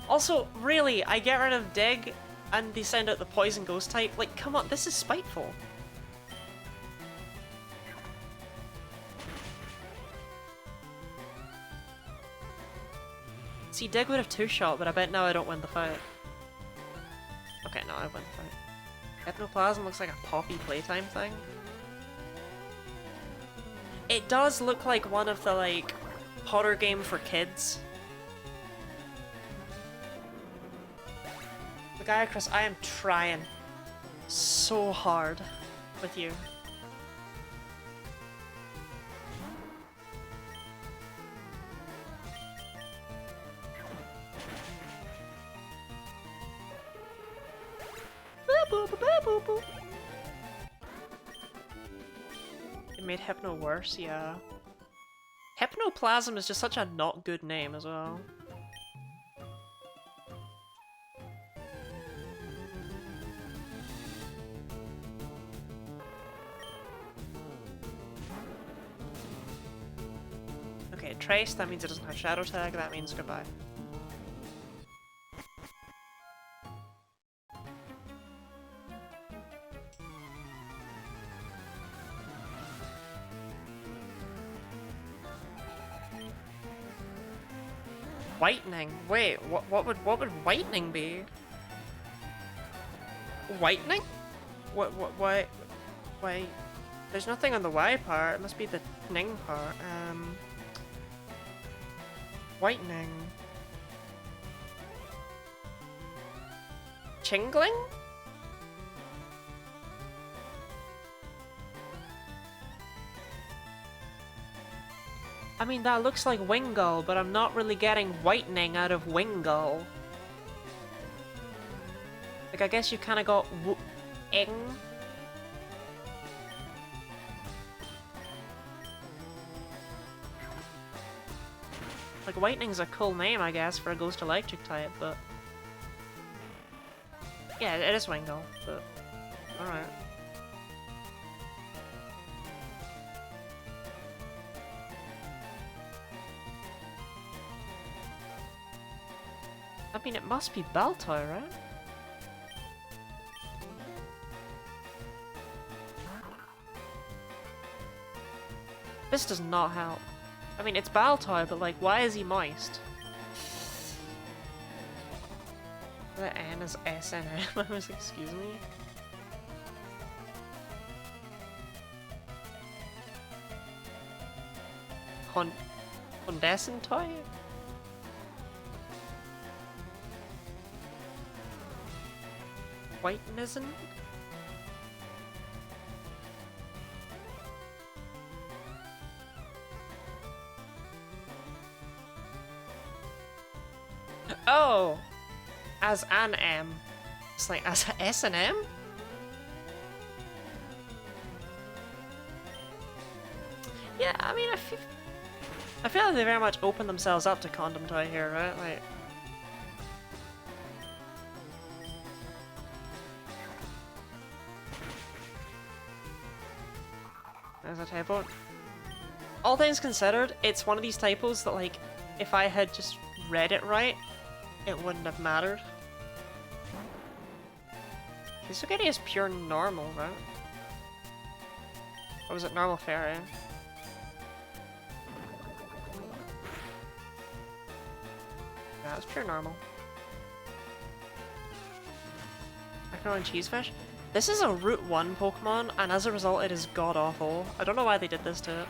Also, really, I get rid of Dig and they send out the poison ghost type. Like, come on, this is spiteful. See, Dig would have two-shot, but I bet now I don't win the fight. Okay, no, I win the fight. Hypnoplasm looks like a Poppy playtime thing. It does look like one of the, like, horror game for kids. Gaiacrus, I am trying so hard with you. It made Hypno worse, yeah. Hypnoplasm is just such a not good name as well. Okay, Trace, that means it doesn't have Shadow Tag, that means goodbye. Whitening? Wait, what would whitening be? Whitening? Why? There's nothing on the Y part, it must be the Ning part. Whitening. Chingling? I mean, that looks like Wingull, but I'm not really getting whitening out of Wingull. Like, I guess you kind of got ing. Like, Whitening's a cool name, I guess, for a Ghost Electric type, but... Yeah, it is Wingull, but... Alright. I mean, it must be Baltoy, right? This does not help. I mean, it's Baltoy, but like, why is he moist? The N is SNM. I was, excuse me. Condescentoy? Whitenism? Oh! As an M. It's like, as a S and M? Yeah, I mean, I feel like they very much open themselves up to Condom Toy here, right? Like... There's a typo. All things considered, it's one of these typos that, like, if I had just read it right, it wouldn't have mattered. Kisugiri is pure normal, right? Or was it normal fairy? Yeah, it's pure normal. Macaroni and cheesefish? This is a Route 1 Pokemon, and as a result it is god-awful. I don't know why they did this to it.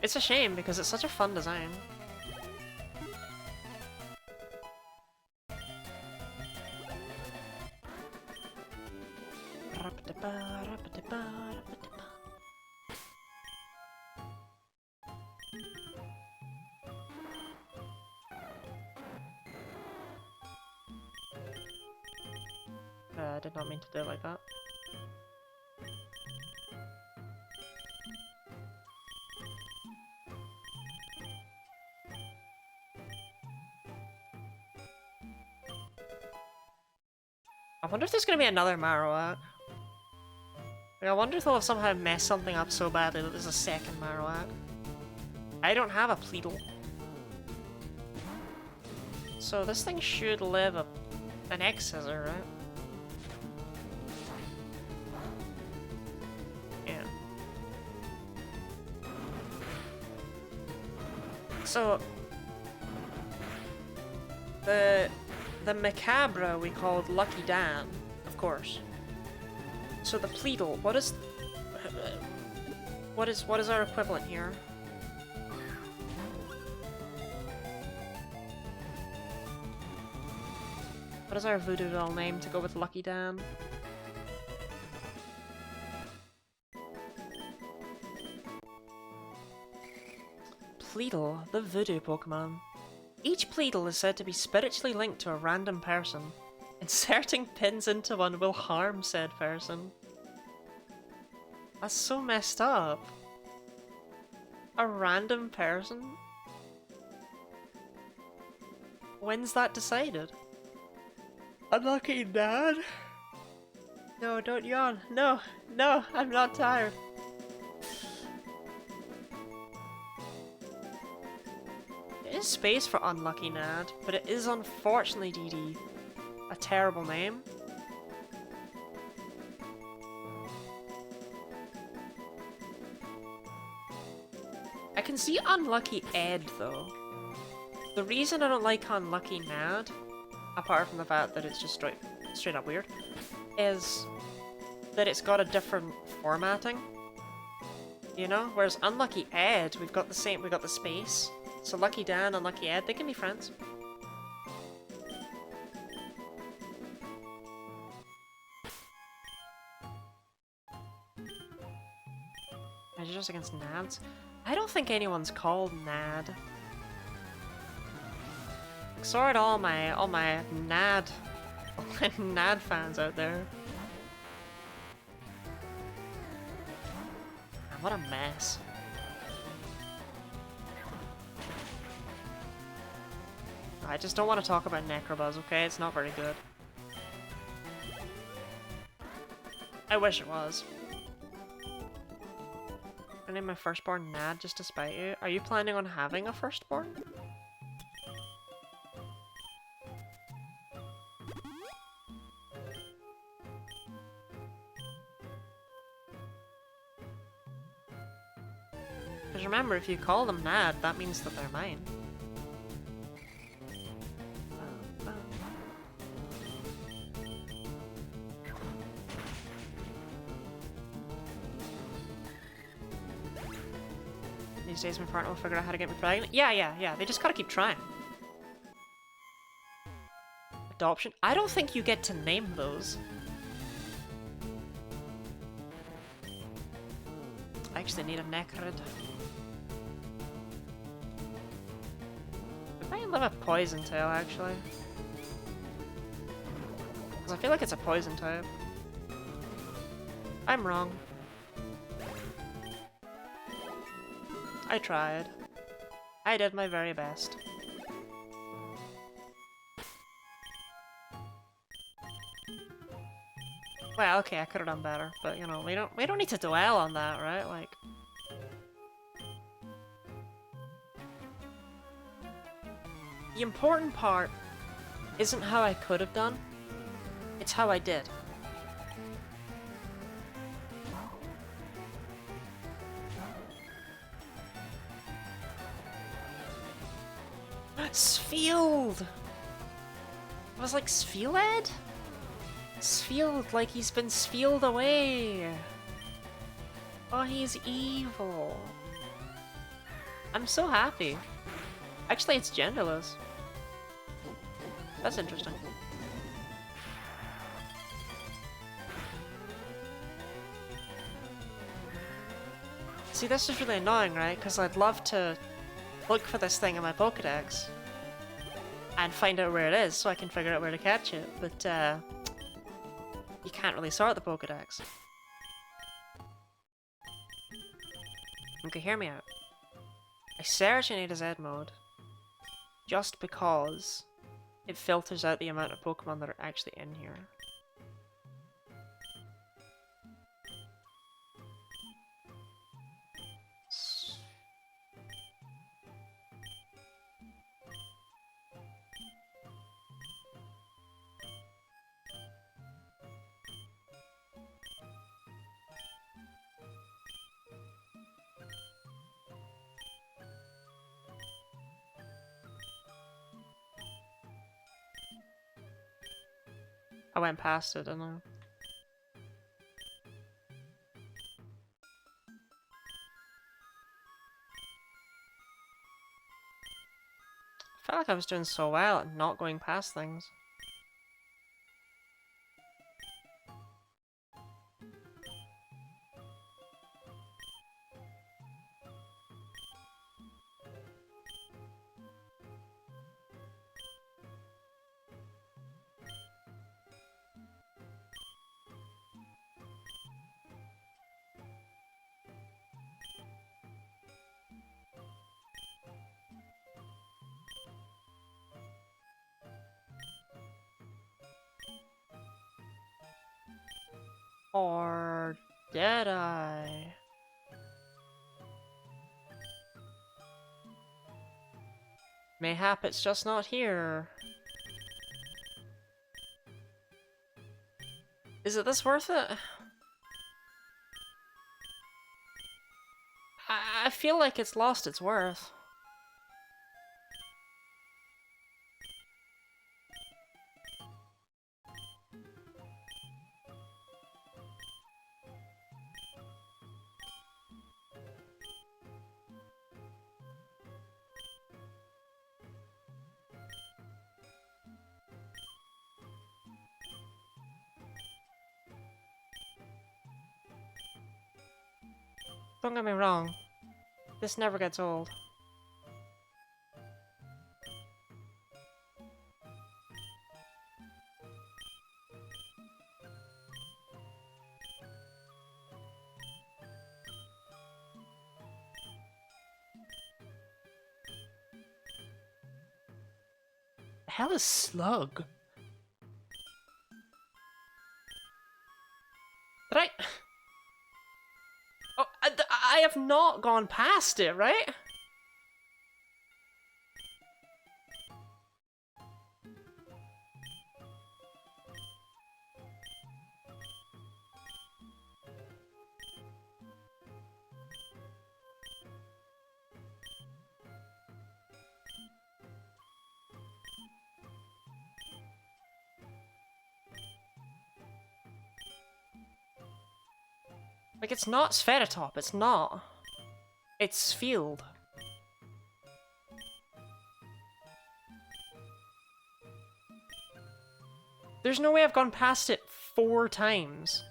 It's a shame, because it's such a fun design. I did not mean to do it like that. I wonder if there's gonna be another Marowak. Like, I wonder if they'll have somehow messed something up so badly that there's a second Marowak. I don't have a Pleadle. So this thing should live an X-Scissor, right? Yeah. So... The Macabre we called Lucky Dan, of course. So the Pleadle, what is our equivalent here? What is our voodoo doll name to go with Lucky Dan? Pleadle, the voodoo Pokemon. Each Pleadle is said to be spiritually linked to a random person. Inserting pins into one will harm said person. That's so messed up. A random person? When's that decided? Unlucky Dad? No, don't yawn. No, no, I'm not tired. There is space for Unlucky Nad, but it is unfortunately, DD, a terrible name. I can see Unlucky Ed though. The reason I don't like Unlucky Nad, apart from the fact that it's just straight up weird, is that it's got a different formatting. You know? Whereas Unlucky Ed, we've got the space. So Lucky Dan and Lucky Ed, they can be friends. Measures against Nads? I don't think anyone's called Nad. Sorry to all my Nad fans out there. Man, what a mess. I just don't want to talk about Necrobuzz, okay? It's not very good. I wish it was. I named my firstborn Nad just to spite you. Are you planning on having a firstborn? Because remember, if you call them Nad, that means that they're mine. These days my partner will figure out how to get me pregnant. Yeah. They just gotta keep trying. Adoption? I don't think you get to name those. I actually need a Necrid. I might live a Poison Tail, actually. Because I feel like it's a Poison type. I'm wrong. I tried. I did my very best. Well, okay, I could have done better, but you know, we don't need to dwell on that, right? Like, the important part isn't how I could have done, it's how I did. Sfield! I was like, Sfieled? Sfield, like he's been sfield away. Oh, he's evil. I'm so happy. Actually, it's genderless. That's interesting. See, this is really annoying, right? Because I'd love to look for this thing in my Pokédex and find out where it is so I can figure out where to catch it, but you can't really sort the Pokédex. Okay, hear me out. I search in A to Z mode just because it filters out the amount of Pokemon that are actually in here. I went past it, didn't I? I felt like I was doing so well at not going past things. Or did I? Mayhap it's just not here. Is it this worth it? I feel like it's lost its worth. Don't get me wrong, this never gets old. hell is Slug? Did I... Oh, I have not gone past it, right? Like, it's not Spheratop, it's not. It's Field. There's no way I've gone past it 4 times.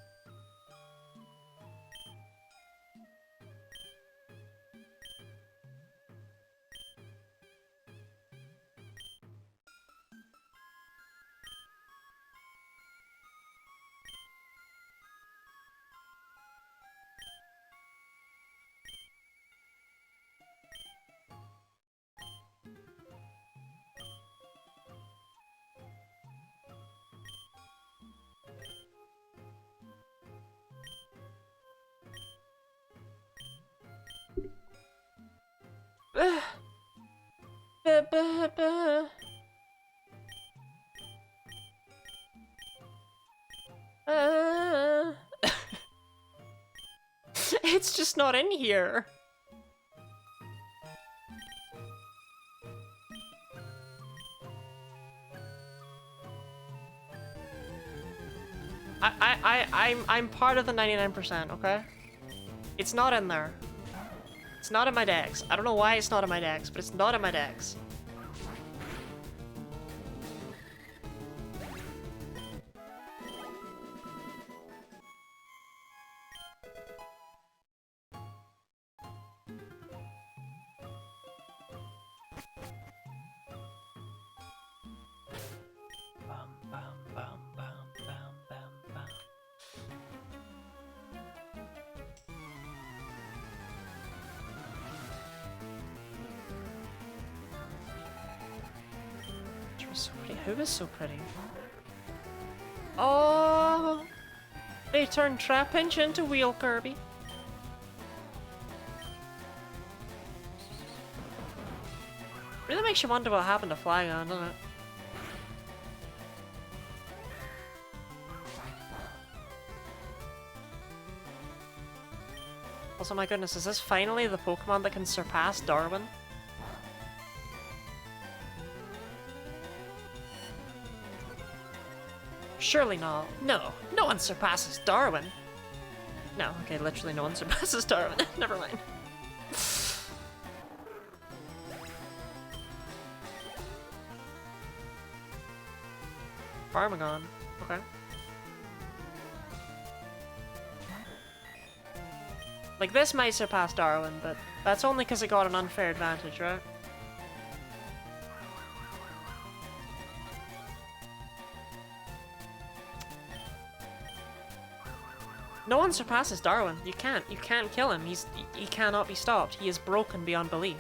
It's just not in here. I'm part of the 99%, okay? It's not in there. It's not in my decks. I don't know why it's not in my decks, but it's not in my decks. So pretty. Who is so pretty? Oh, they turned Trapinch into Wheel Kirby. Really makes you wonder what happened to Flygon, doesn't it? Also, my goodness, is this finally the Pokemon that can surpass Darwin? Surely not. No. No one surpasses Darwin. No, okay, literally no one surpasses Darwin. Never mind. Farmagon. Okay. Like, this might surpass Darwin, but that's only because it got an unfair advantage, right? No one surpasses Darwin. You can't kill him. He cannot be stopped. He is broken beyond belief.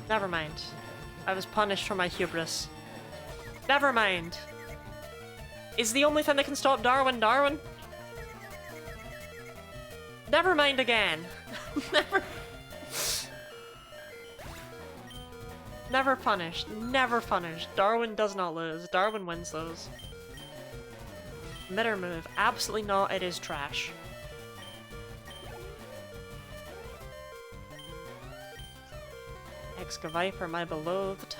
Never mind. I was punished for my hubris. Never mind. Is the only thing that can stop Darwin Darwin? Never mind again. Never punished. Never punished. Darwin does not lose. Darwin wins those. Mitter move. Absolutely not. It is trash. Excavaviper, my beloved.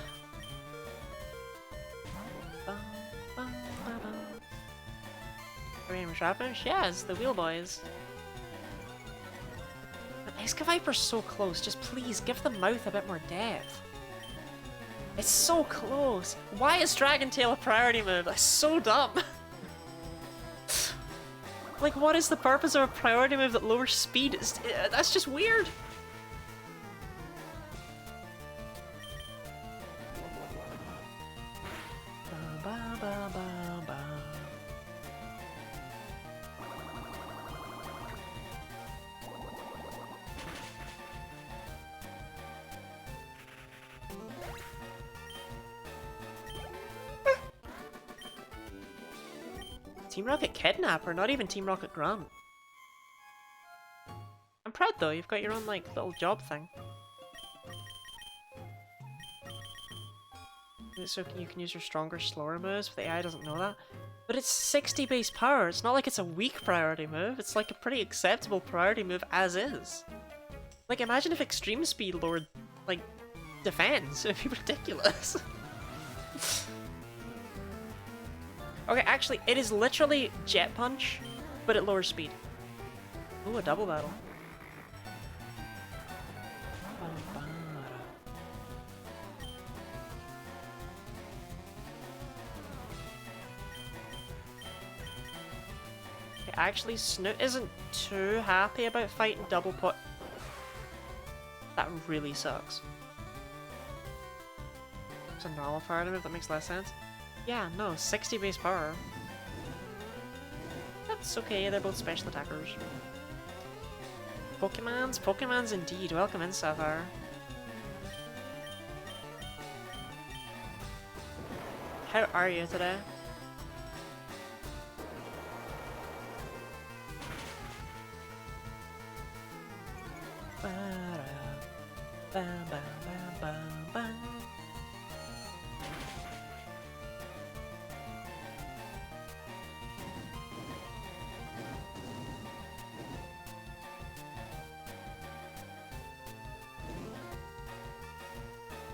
Random Trapinch? Yes, the Wheel Boys. But Excavaviper's so close. Just please give the mouth a bit more depth. It's so close. Why is Dragon Tail a priority move? That's so dumb. Like, what is the purpose of a priority move that lowers speed? That's just weird. Team Rocket Kidnapper, not even Team Rocket Grunt. I'm proud though, you've got your own like little job thing. So you can use your stronger, slower moves, but the AI doesn't know that. But it's 60 base power, it's not like it's a weak priority move, it's like a pretty acceptable priority move as is. Like imagine if extreme speed lowered, like, defense, it'd be ridiculous. Okay, actually, it is literally Jet Punch, but it lowers speed. Ooh, a double battle. Okay, actually, Snoot isn't too happy about fighting double pot. That really sucks. It's a normal fire move, that makes less sense. Yeah, no, 60 base power. That's okay, they're both special attackers. Pokemons indeed. Welcome in, Sapphire. How are you today?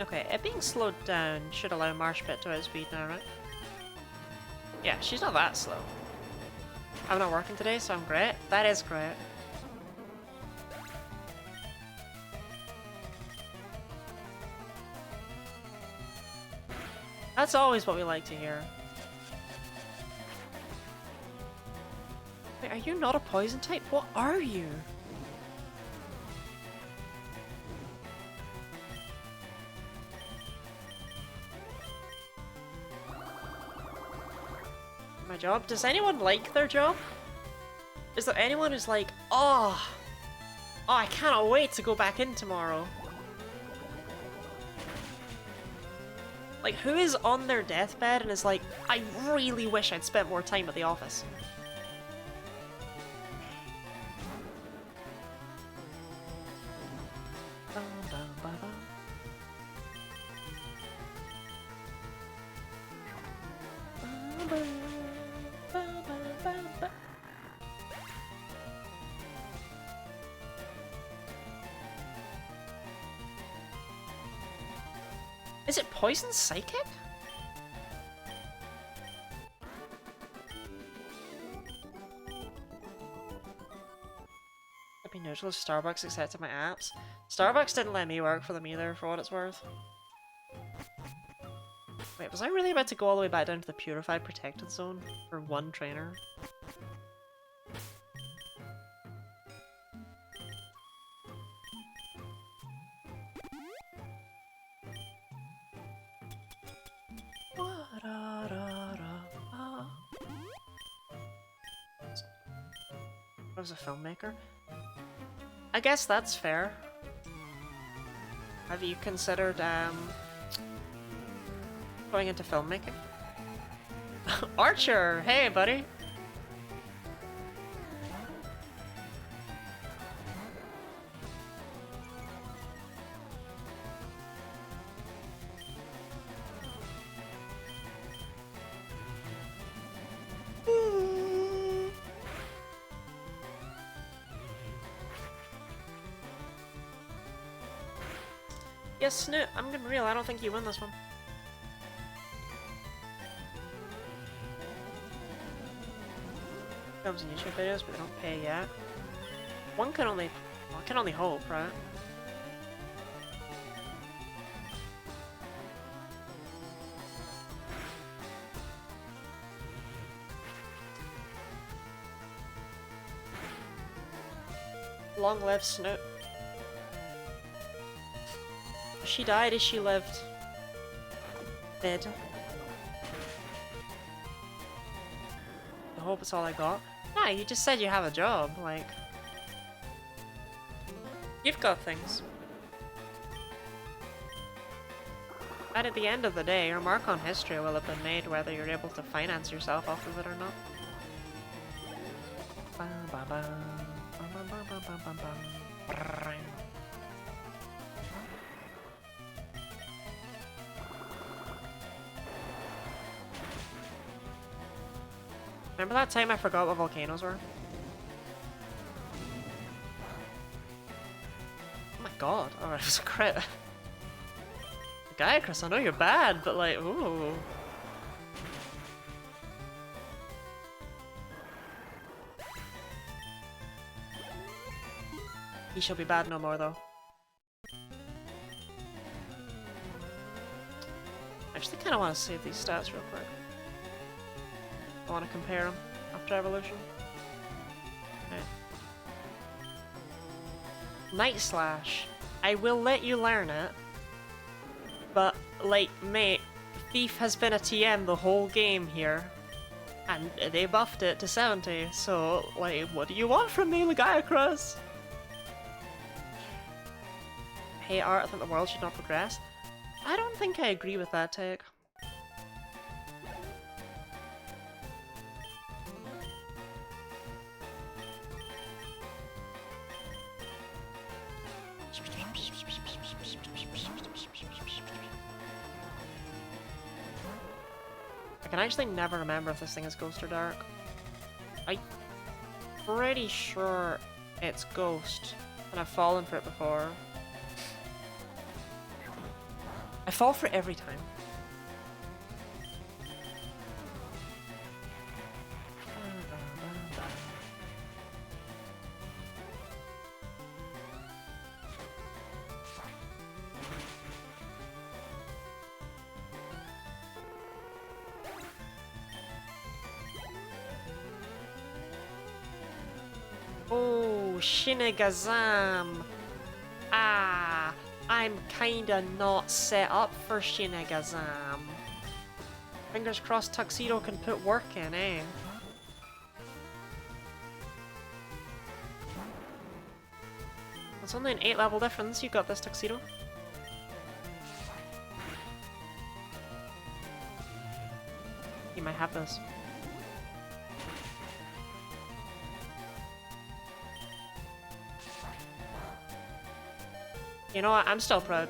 Okay, it being slowed down should allow Marshpit to outspeed now, right? Yeah, she's not that slow. I'm not working today, so I'm great. That is great. That's always what we like to hear. Wait, are you not a poison type? What are you? My job? Does anyone like their job? Is there anyone who's like, oh, I cannot wait to go back in tomorrow? Like, who is on their deathbed and is like, I really wish I'd spent more time at the office? Is it Poison Psychic? I'd be neutral if Starbucks accepted my apps. Starbucks didn't let me work for them either, for what it's worth. Wait, was I really about to go all the way back down to the Purified Protected Zone for one trainer? I was a filmmaker. I guess that's fair. Have you considered going into filmmaking? Archer! Hey, buddy! Yes, Snoot, I'm gonna be real, I don't think you win this one. Films and YouTube videos, but they don't pay yet. One can only hope, right? Long live Snoot. She died as she lived. Dead. I hope it's all I got. Nah, you just said you have a job, like... You've got things. And at the end of the day, your mark on history will have been made whether you're able to finance yourself off of it or not. Remember that time I forgot what volcanoes were? Oh my god. Alright, it was a crit. Chris, I know you're bad, but like, ooh. He shall be bad no more, though. I actually kind of want to save these stats real quick. I want to compare them after evolution. Okay. Night Slash. I will let you learn it. But, like, mate, Thief has been a TM the whole game here. And they buffed it to 70, so, like, what do you want from me, Chris? Hey Art, I think the world should not progress. I don't think I agree with that take. I can actually never remember if this thing is Ghost or Dark. I'm pretty sure it's Ghost, and I've fallen for it before. I fall for it every time. Oh, Shinigazam! Ah, I'm kinda not set up for Shinigazam. Fingers crossed Tuxedo can put work in, eh? It's only an 8 level difference, you got this, Tuxedo. You might have this. You know what? I'm still proud.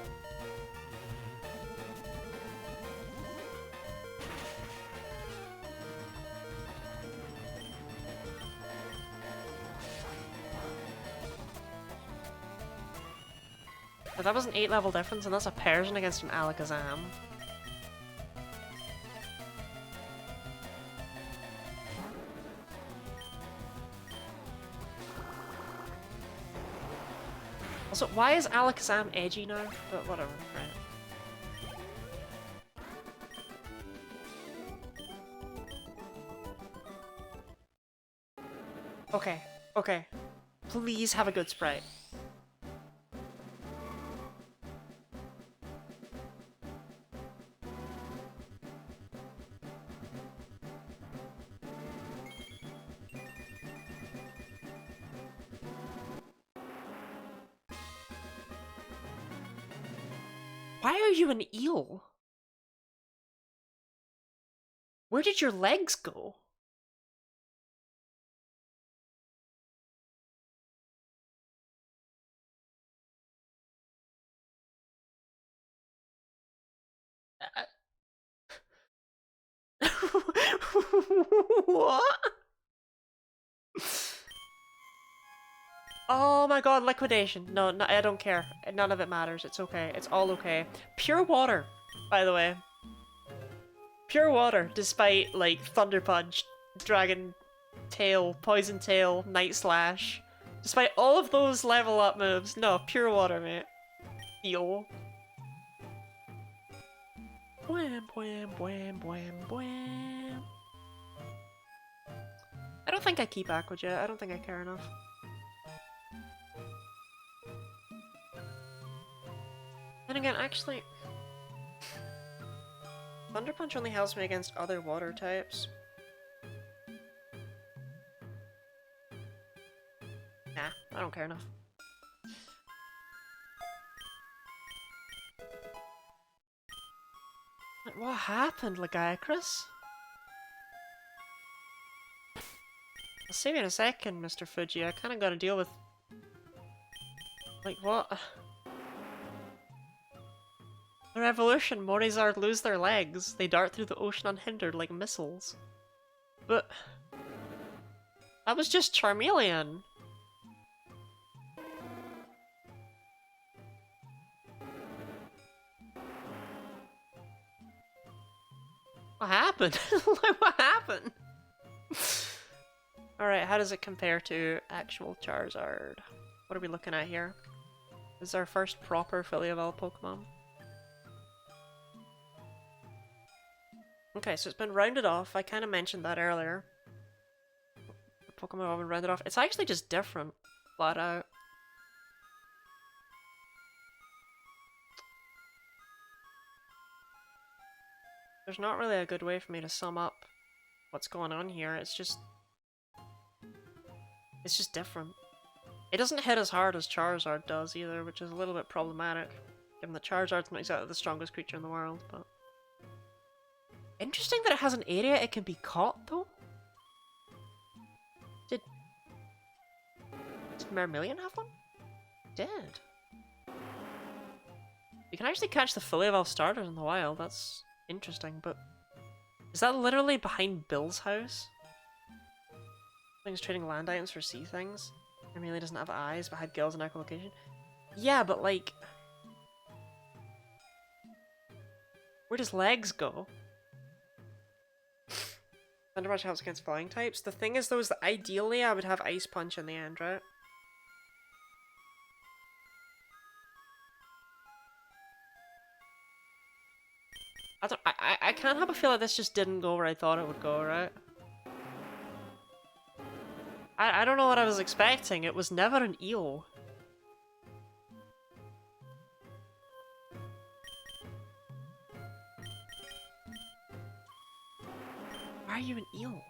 But that was an 8 level difference, and that's a Persian against an Alakazam. Also, why is Alakazam edgy now? But whatever, right. Okay, okay. Please have a good sprite. Why are you an eel? Where did your legs go? What? Oh my god, liquidation. No, no, I don't care. None of it matters. It's okay. It's all okay. Pure water, by the way. Pure water, despite, like, Thunder Punch, Dragon Tail, Poison Tail, Night Slash. Despite all of those level up moves. No, pure water, mate. Eel. Bwam, bwam, bwam, bwam, bwam. I don't think I keep Aqua Jet. I don't think I care enough. And again, actually... Thunder Punch only helps me against other water types. Nah, I don't care enough. What happened, Chris? I'll save you in a second, Mr. Fuji. I kinda gotta deal with... Like, what? The revolution, Morizard lose their legs. They dart through the ocean unhindered like missiles. But... that was just Charmeleon. What happened? Like, what happened? Alright, how does it compare to actual Charizard? What are we looking at here? This is our first proper fully evolved Pokemon. Okay, so it's been rounded off. I kind of mentioned that earlier. The Pokemon have been rounded off. It's actually just different, flat out. There's not really a good way for me to sum up what's going on here. It's just different. It doesn't hit as hard as Charizard does either, which is a little bit problematic, given that Charizard's not exactly the strongest creature in the world, but... Interesting that it has an area it can be caught, though? Did Mermillion have one? It did. You can actually catch the fully evolved starters in the wild, that's interesting, but... Is that literally behind Bill's house? Things trading land items for sea things? Mermillion doesn't have eyes, but had gills and echolocation. Yeah, but like... where does legs go? Thunder Punch helps against flying types. The thing is though, is that ideally I would have Ice Punch in the end, right? I can't help but feel like this just didn't go where I thought it would go, right? I don't know what I was expecting. It was never an eel. Why are you an eel?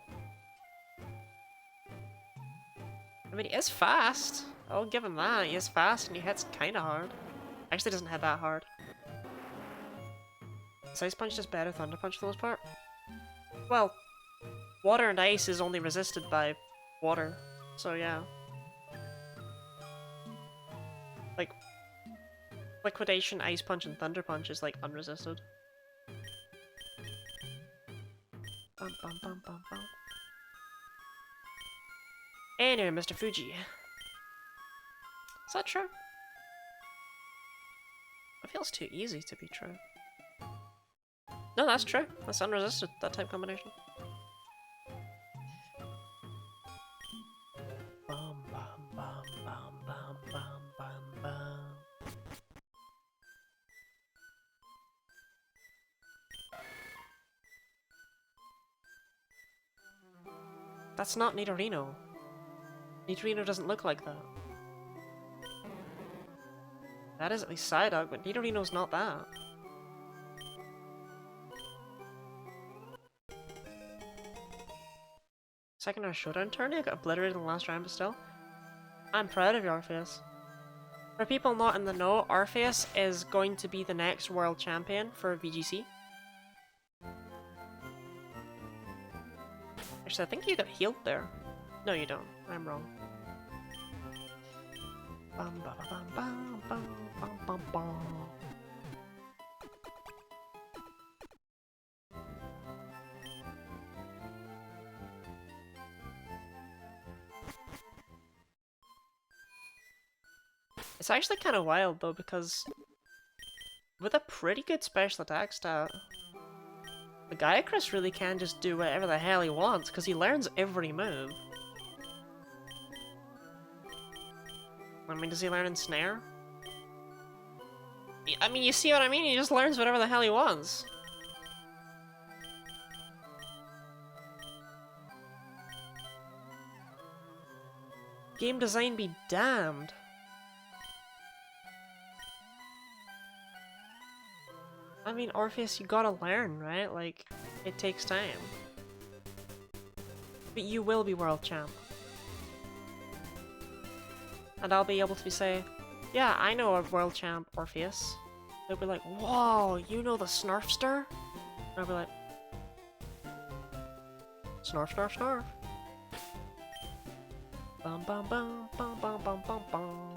I mean, he is fast. I'll give him that. He is fast and he hits kind of hard. Actually, doesn't hit that hard. Is Ice Punch just better Thunder Punch for the most part? Well, water and ice is only resisted by water, so yeah. Like, Liquidation, Ice Punch, and Thunder Punch is like unresisted. Bum, bum, bum, bum, bum. Anyway, Mr. Fuji. Is that true? It feels too easy to be true. No, that's true. That's unresisted, that type combination. Bum, bum, bum, bum, bum, bum, bum, bum. That's not Nidorino. Nidorino doesn't look like that. That is at least Psyduck, but Nidorino's not that. Second round showdown tourney, I got obliterated in the last round, but still. I'm proud of you, Arceus. For people not in the know, Arceus is going to be the next world champion for VGC. Actually, I think you got healed there. No, you don't. I'm wrong. Bum, bum, bum, bum, bum, bum, bum, bum. It's actually kind of wild though, because with a pretty good special attack stat, the Gaiacrus really can just do whatever the hell he wants, because he learns every move. I mean, does he learn Ensnare? I mean, you see what I mean? He just learns whatever the hell he wants. Game design be damned. I mean, Orpheus, you gotta learn, right? Like, it takes time. But you will be world champ. And I'll be able to say, yeah, I know a world champ, Orpheus. They'll be like, whoa, you know the Snarfster? And I'll be like, Snarf, snarf, snarf. Bum bum bum bum bum bum bum bum.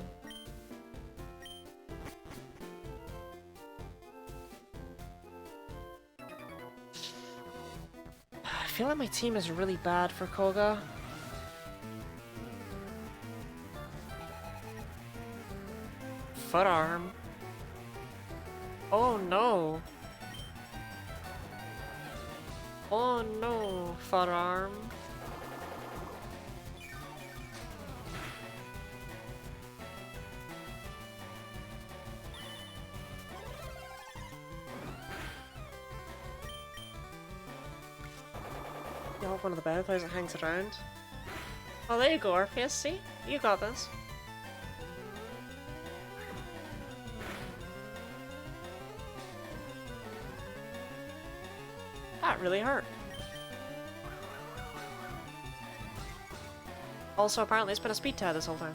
I feel like my team is really bad for Koga. Foot-arm. Oh no. Oh no, foot-arm. You're one of the better players that hangs around. Oh, there you go, Orpheus. See? You got this. That really hurt. Also, apparently it's been a speed tie this whole time.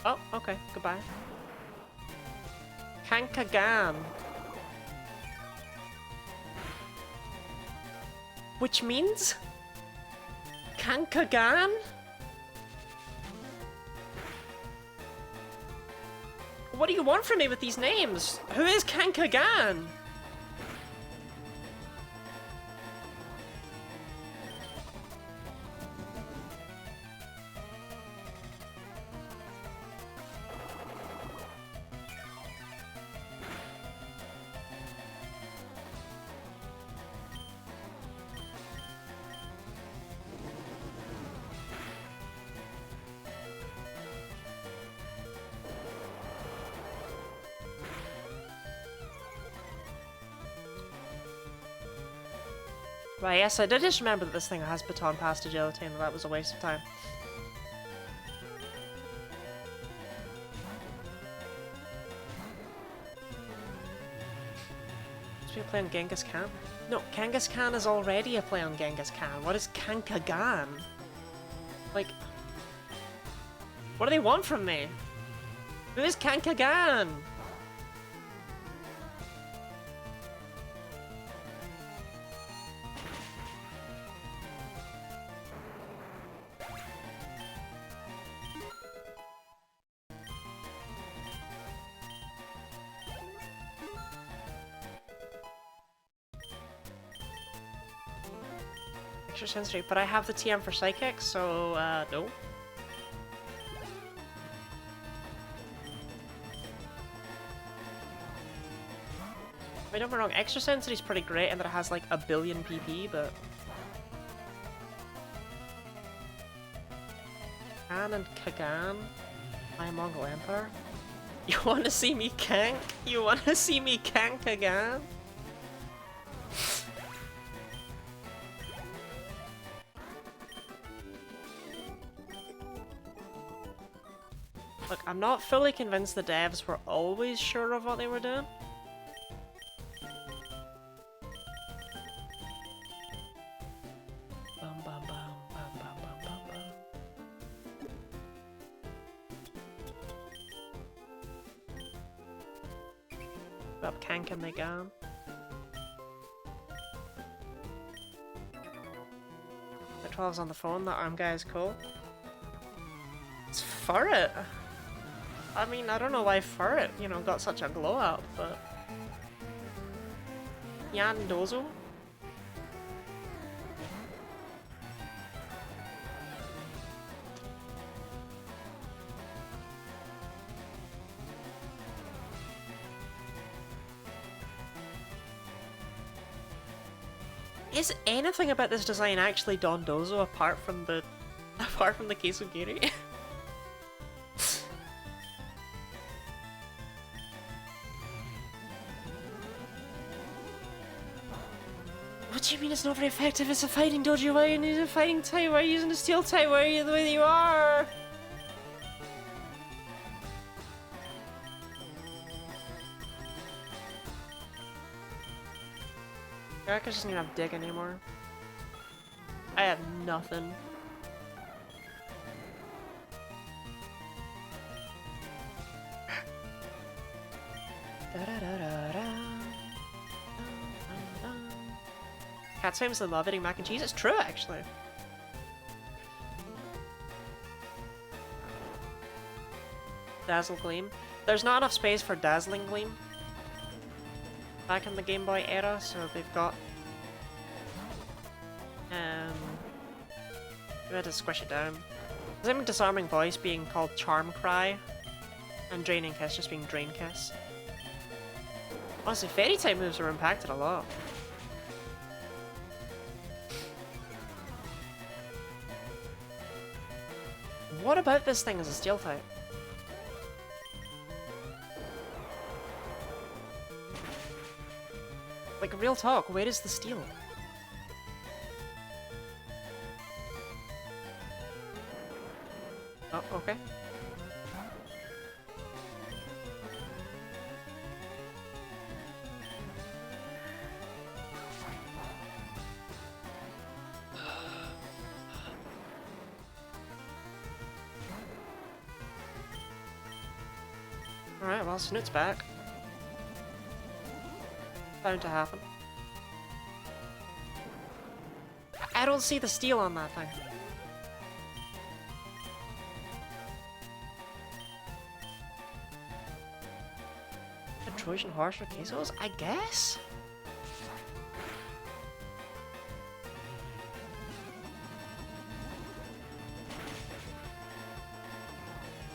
Oh, okay. Goodbye. Kankagan. Which means? Kankagan? What do you want from me with these names? Who is Kankagan? Right, yes, I did just remember that this thing has baton pass agility, and that was a waste of time. Should we play on Genghis Khan? No, Genghis Khan is already a play on Genghis Khan. What is Kankagan? Like, what do they want from me? Who is Kankagan? Sensory, but I have the TM for Psychic, so, no. I mean, don't get me wrong, Extra Sensory is pretty great, and that it has like a billion PP, but... Khan and Kagan? My Mongol Empire? You wanna see me kank? You wanna see me kank again? Look, I'm not fully convinced the devs were always sure of what they were doing. Bum bum bum bum bum bum bum bum. Up canking they gone. The 12's on the phone, that arm guy is cool. It's Furret! I mean, I don't know why Furret, you know, got such a glow up, but... Yandozo? Is anything about this design actually Dondozo apart from the Kisugiri? What do you mean it's not very effective? It's a fighting dojo. Why are you using a fighting type? Why are you using a steel type? Why are you the way that you are? Erica doesn't even have dig anymore. I have nothing. Cats famously love eating mac and cheese. It's true, actually. Dazzle Gleam. There's not enough space for Dazzling Gleam back in the Game Boy era, so they've got we had to squish it down. Same with Disarming Voice being called Charm Cry, and Draining Kiss just being Drain Kiss. Honestly, Fairy type moves are impacted a lot. What about this thing as a Steel type? Like, real talk, where is the Steel? Oh, okay. Alright, well, Snoot's back. Bound to happen. I don't see the Steel on that thing. A Trojan horse for quesos? I guess?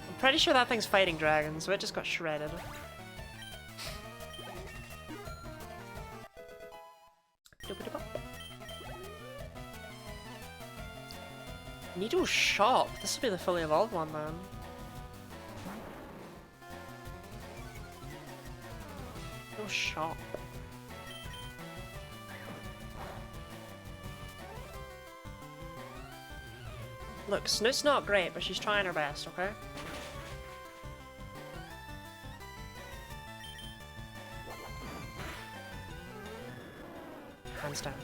I'm pretty sure that thing's fighting dragons, so it just got shredded. Nido's shop. This will be the fully evolved one then. No shop. Look, Snoot's not great, but she's trying her best, okay? Hands down.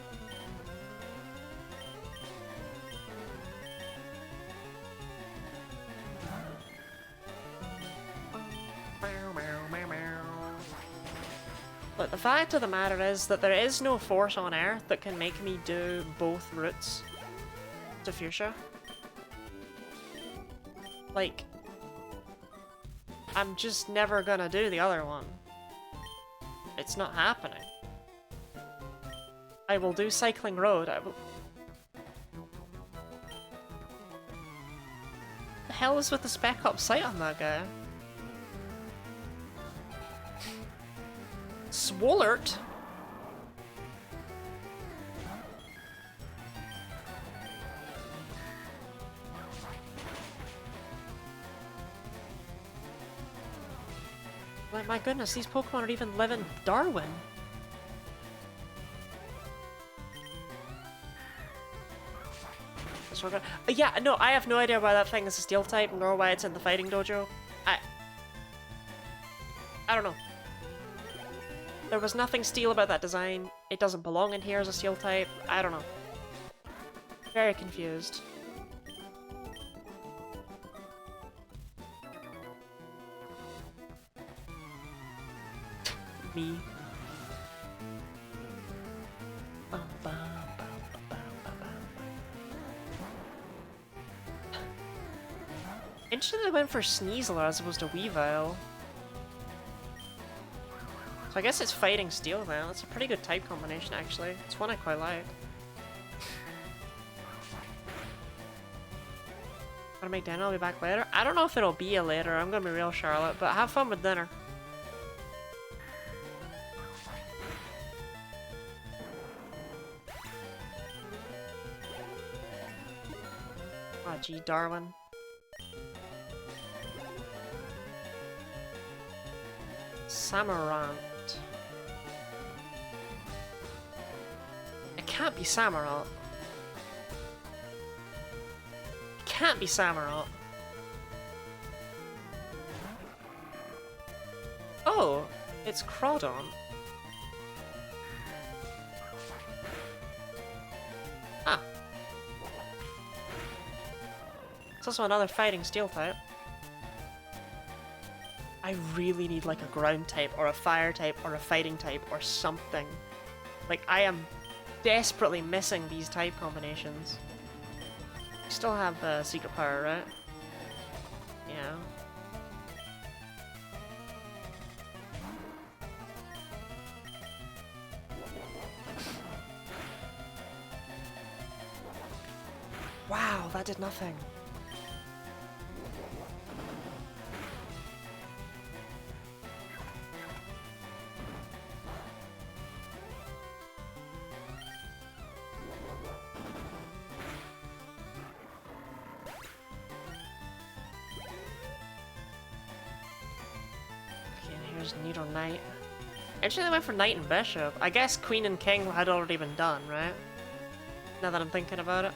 But the fact of the matter is that there is no force on Earth that can make me do both routes to Fuchsia. Like, I'm just never gonna do the other one. It's not happening. I will do Cycling Road, I will... The hell is with the Spec Ops sight on that guy? Swolert? Like, my goodness, these Pokemon are even living Darwin. Yeah, no, I have no idea why that thing is a Steel type, nor why it's in the Fighting Dojo. I don't know. There was nothing Steel about that design. It doesn't belong in here as a Steel type. I don't know. Very confused. Me. Interesting they went for Sneasler as opposed to Weavile. So I guess it's Fighting Steel then. That's a pretty good type combination actually. It's one I quite like. Gonna make dinner, I'll be back later. I don't know if it'll be a later, I'm gonna be real Charlotte, but have fun with dinner. Oh gee, Darwin. Samarant. It can't be Samarant. It can't be Samarant. Oh, it's Crawdon. Ah. It's also another Fighting Steel type. I really need like a ground type or a fire type or a fighting type or something. Like, I am desperately missing these type combinations. We still have secret power, right? Yeah. Wow, that did nothing. Okay, and here's Needle Knight. Actually, they went for Knight and Bishop. I guess Queen and King had already been done, right? Now that I'm thinking about it.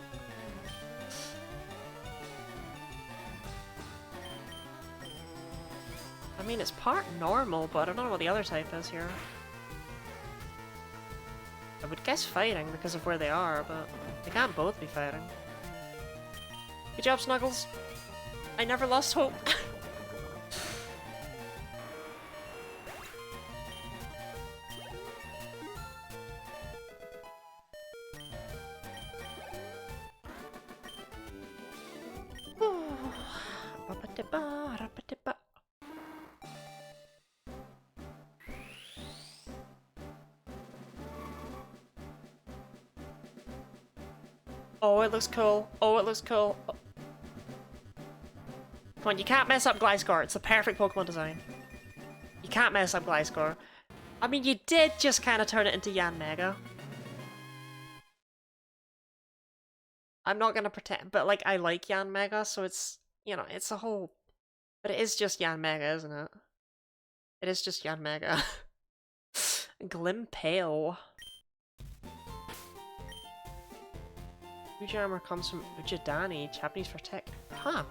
I mean, it's part normal, but I don't know what the other type is here. I would guess fighting because of where they are, but they can't both be fighting. Good job, Snuggles. I never lost hope. Oh, it looks cool. Oh, it looks cool. Oh. Come on, you can't mess up Gliscor. It's the perfect Pokemon design. You can't mess up Gliscor. I mean, you did just kind of turn it into Yanmega. I'm not gonna pretend, but like, I like Yanmega, so it's, you know, it's a whole... But it is just Yanmega, isn't it? It is just Yanmega. Glimpale. Fuji armor comes from Ujidani, Japanese for tech. Huh.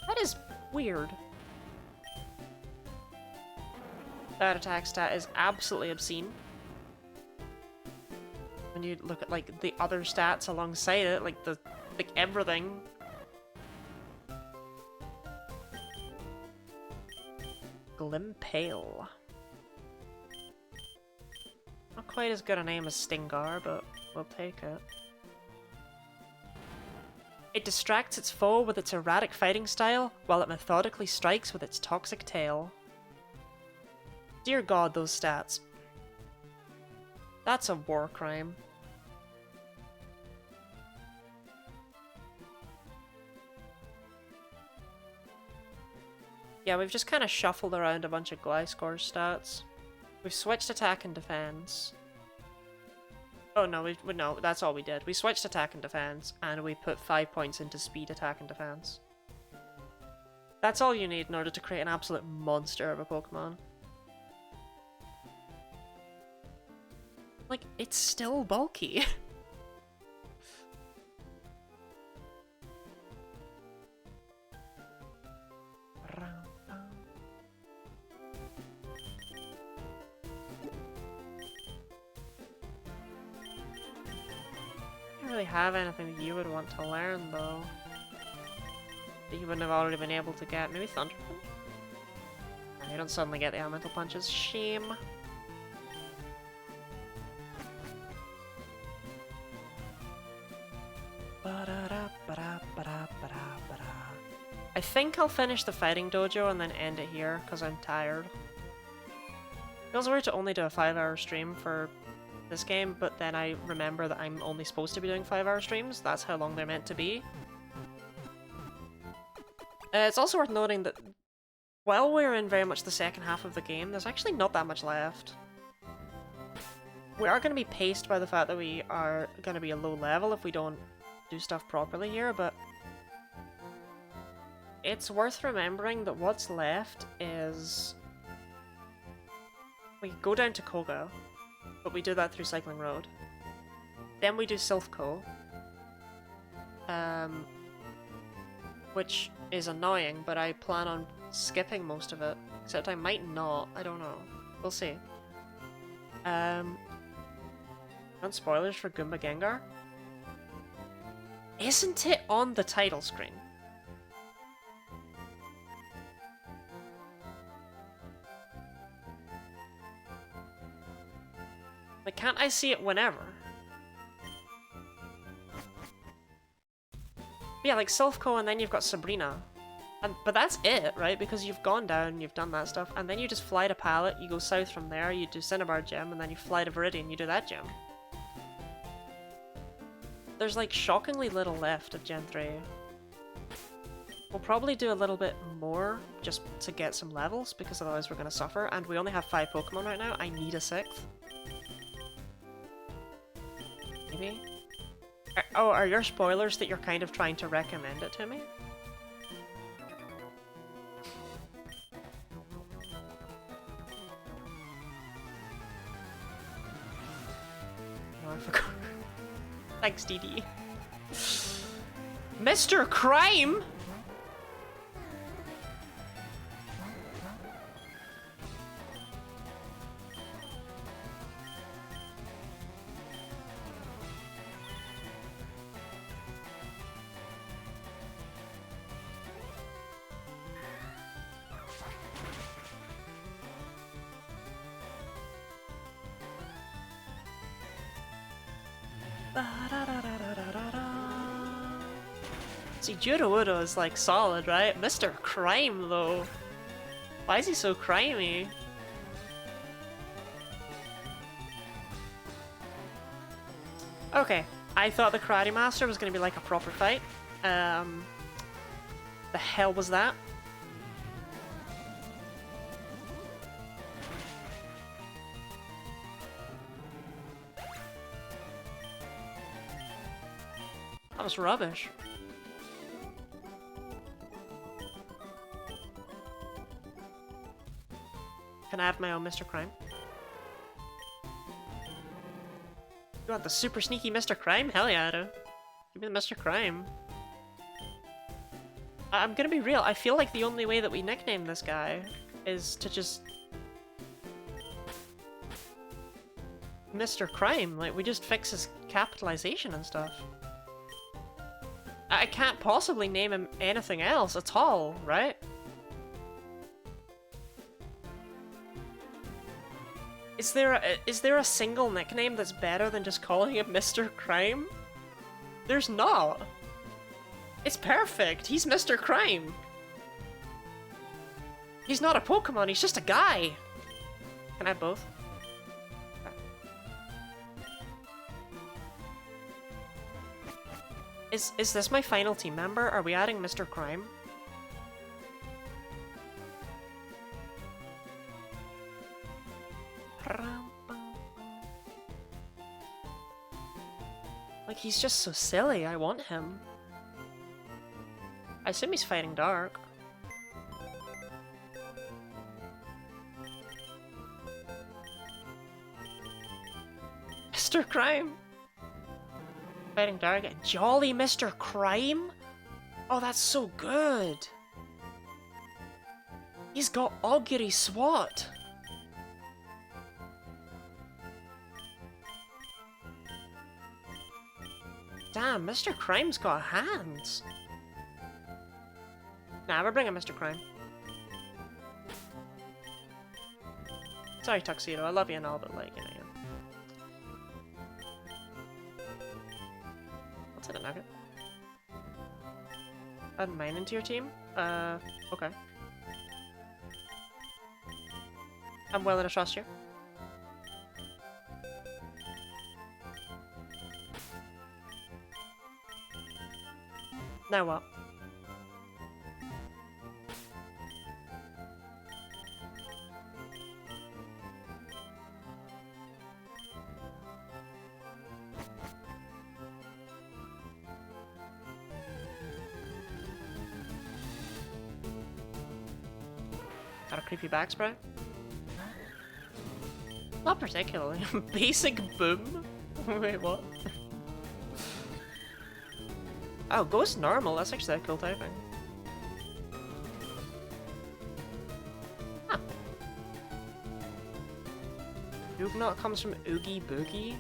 That is weird. That attack stat is absolutely obscene. When you look at like the other stats alongside it, like everything. Glimpale. Not quite as good a name as Stingar, but we'll take it. It distracts its foe with its erratic fighting style, while it methodically strikes with its toxic tail. Dear God, those stats. That's a war crime. Yeah, we've just kind of shuffled around a bunch of Gliscor stats. We've switched attack and defense. Oh no, no, that's all we did. We switched attack and defense, and we put 5 points into speed, attack, and defense. That's all you need in order to create an absolute monster of a Pokemon. Like, it's still bulky. I don't really have anything that you would want to learn, though. That you wouldn't have already been able to get. Maybe Thunder Punch? And you don't suddenly get the elemental punches. Shame. I think I'll finish the fighting dojo and then end it here, because I'm tired. Feels weird to only do a 5-hour stream for this game, but then I remember that I'm only supposed to be doing 5-hour streams. That's how long they're meant to be. It's also worth noting that while we're in very much the second half of the game, there's actually not that much left. We are going to be paced by the fact that we are going to be a low level if we don't do stuff properly here, but it's worth remembering that what's left is... We go down to Koga, but we do that through Cycling Road. Then we do Silphco, which is annoying, but I plan on skipping most of it. Except I might not, I don't know. We'll see. And spoilers for Goomba Gengar? Isn't it on the title screen? Like, can't I see it whenever? Yeah, like Silphco and then you've got Sabrina. But that's it, right? Because you've gone down, you've done that stuff, and then you just fly to Pallet, you go south from there, you do Cinnabar Gem, and then you fly to Viridian, you do that gem. There's like shockingly little left of Gen 3. We'll probably do a little bit more just to get some levels, because otherwise we're going to suffer, and we only have 5 Pokemon right now. I need a 6th. Maybe? Are your spoilers that you're kind of trying to recommend it to me? No, I forgot. Thanks, DD. Mr. Crime? See, Judo is like solid, right? Mr. Crime, though. Why is he so crimey? Okay, I thought the Karate Master was gonna be like a proper fight. The hell was that? That was rubbish. Can I have my own Mr. Crime? You want the super sneaky Mr. Crime? Hell yeah, I do. Give me the Mr. Crime. I'm gonna be real, I feel like the only way that we nickname this guy is to just... Mr. Crime, like, we just fix his capitalization and stuff. I can't possibly name him anything else at all, right? Is there a single nickname that's better than just calling him Mr. Crime? There's not. It's perfect. He's Mr. Crime. He's not a Pokemon, he's just a guy. Can I have both? Is this my final team member? Are we adding Mr. Crime? Like, he's just so silly, I want him. I assume he's fighting Dark. Mr. Crime! Fighting Dark. Jolly Mr. Crime? Oh, that's so good! He's got Augury SWAT! Damn, Mr. Crime's got hands! Nah, we're bringing Mr. Crime. Sorry, Tuxedo, I love you and all, but like, you know. What's in a nugget? Add mine into your team? Okay. I'm willing to trust you. Now what? Got a creepy back spray? Not particularly. Basic boom? Wait, what? Oh, Ghost normal, that's actually a cool typing. Huh. Oognot comes from Oogie Boogie?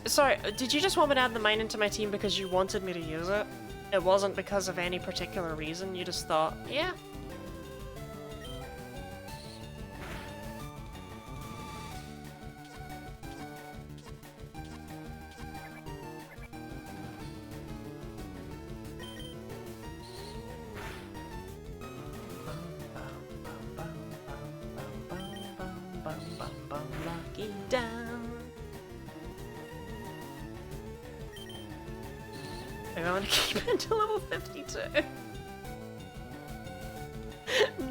Sorry, did you just want me to add the mine into my team because you wanted me to use it? It wasn't because of any particular reason, you just thought, yeah. Lucky Dam. I want to keep it to level 52.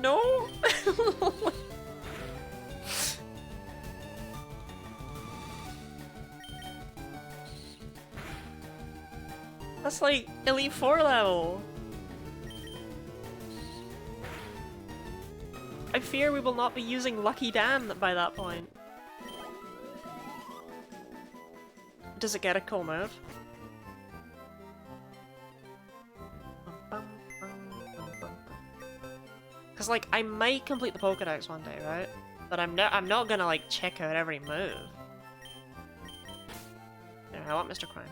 No! That's like Elite 4 level. I fear we will not be using Lucky Dan by that point. Does it get a cool move? Cause like I might complete the Pokédex one day, right? But I'm not gonna like check out every move. Yeah, I want Mr. Crime.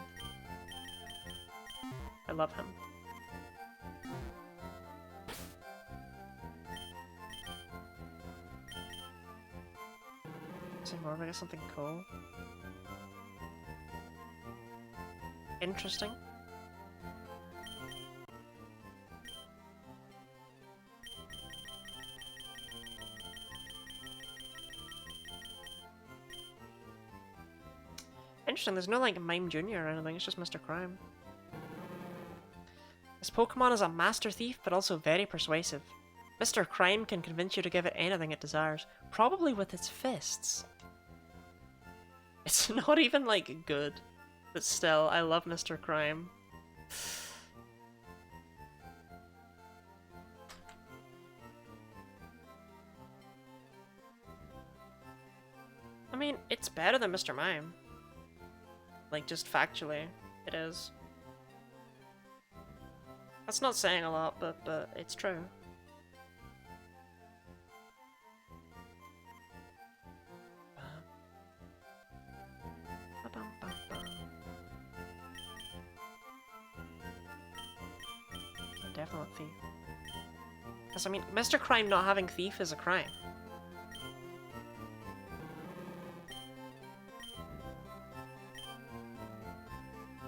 I love him. Is more if I get something cool? Interesting. Interesting, there's no like Mime Jr. or anything, it's just Mr. Crime. This Pokemon is a master thief, but also very persuasive. Mr. Crime can convince you to give it anything it desires, probably with its fists. It's not even like good, but still, I love Mr. Crime. I mean, it's better than Mr. Mime. Like, just factually, it is. That's not saying a lot, but it's true. Definite thief. Because, I mean, Mr. Crime not having thief is a crime.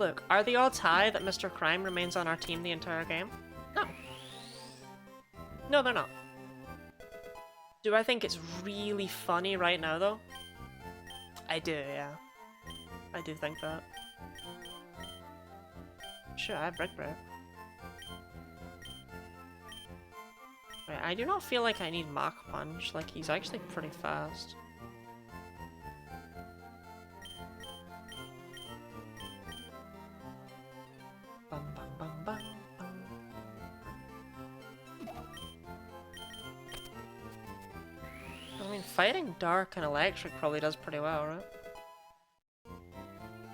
Look, are the odds high that Mr. Crime remains on our team the entire game? No. No, they're not. Do I think it's really funny right now, though? I do, yeah. I do think that. Sure, I have Brick Break. Wait, I do not feel like I need Mach Punch, like he's actually pretty fast. Bum, bum, bum, bum, bum. I mean, fighting Dark and Electric probably does pretty well, right?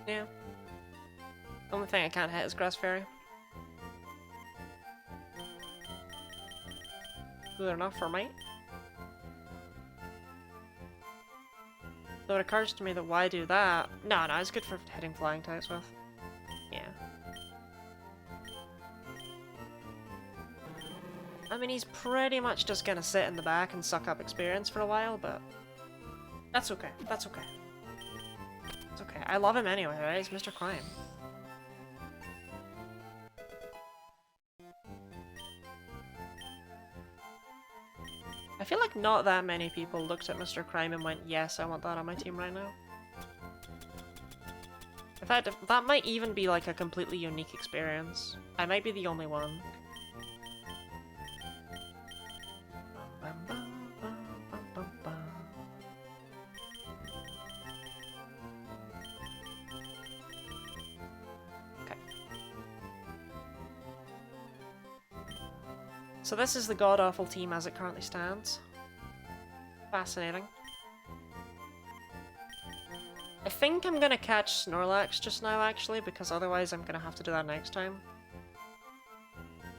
Yeah. The only thing I can't hit is Grass Fairy. Good enough for me. Though it occurs to me that why do that? No, it's good for hitting flying types with. Yeah. I mean, he's pretty much just gonna sit in the back and suck up experience for a while, but that's okay. That's okay. It's okay. I love him anyway, right? He's Mr. Crime. I feel like not that many people looked at Mr. Crime and went, yes, I want that on my team right now. In fact, that might even be like a completely unique experience. I might be the only one. Okay. So this is the god-awful team as it currently stands. Fascinating. I think I'm gonna catch Snorlax just now, actually, because otherwise I'm gonna have to do that next time.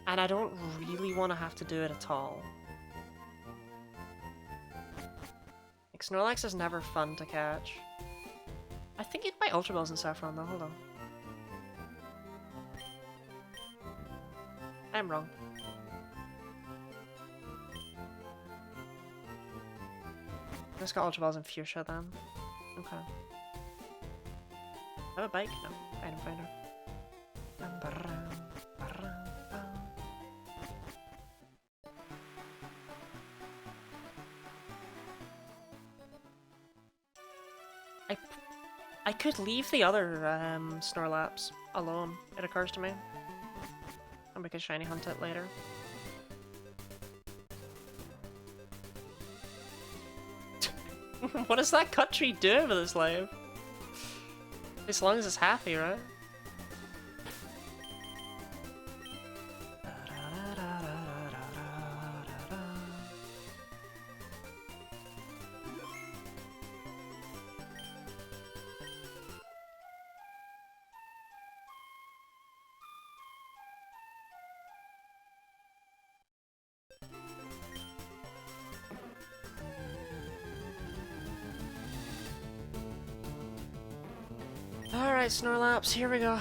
And I don't really want to have to do it at all. Like, Snorlax is never fun to catch. I think it might Ultra Balls in Saffron, though. Hold on. I'm wrong. Let's go Ultra Balls in Fuchsia then. Okay. I have a bike? No. Item finder. I could leave the other Snorlax alone, it occurs to me. And we could shiny hunt it later. What does that cut tree do with its life? As long as it's happy, right? Alright, Snorlax, here we go.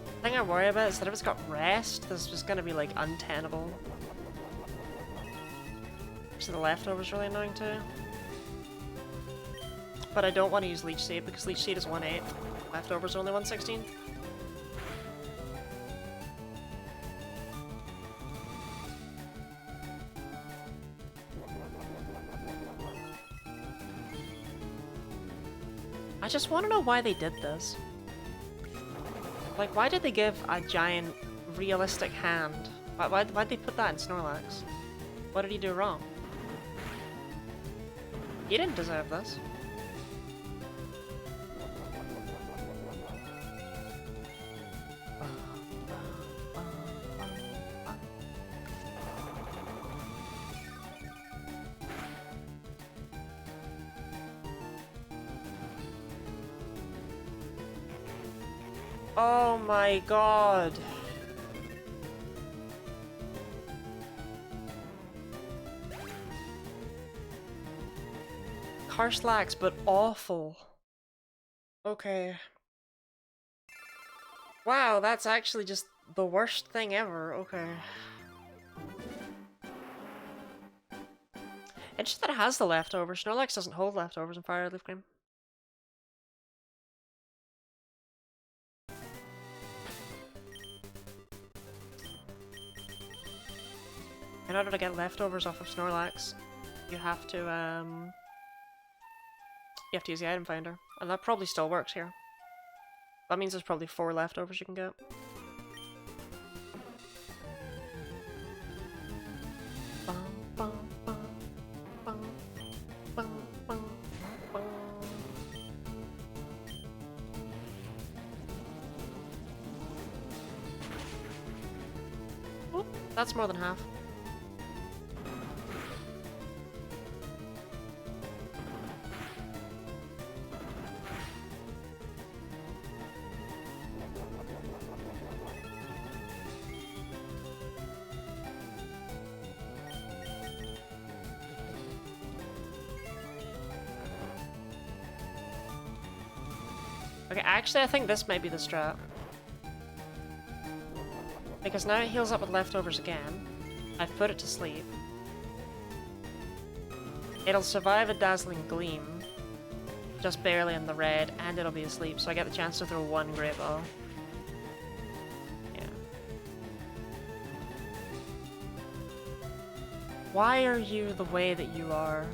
The thing I worry about is that if it's got rest, this is just gonna be like untenable. So the leftover's really annoying too. But I don't want to use Leech Seed because Leech Seed is 1/8. Leftover's only 1/16. I just want to know why they did this. Like, why did they give a giant, realistic hand? Why'd they put that in Snorlax? What did he do wrong? He didn't deserve this. Oh my god. Karslax, but awful. Okay. Wow, that's actually just the worst thing ever. Okay. Interesting that it has the leftovers. Snorlax doesn't hold leftovers in Fire Leaf Cream. In order to get leftovers off of Snorlax, you have to use the item finder, and that probably still works here. That means there's probably 4 leftovers you can get. Oop, that's more than half. Okay, actually I think this might be the strat. Because now it heals up with leftovers again. I've put it to sleep. It'll survive a Dazzling Gleam. Just barely in the red, and it'll be asleep, so I get the chance to throw 1 Great Ball. Yeah. Why are you the way that you are?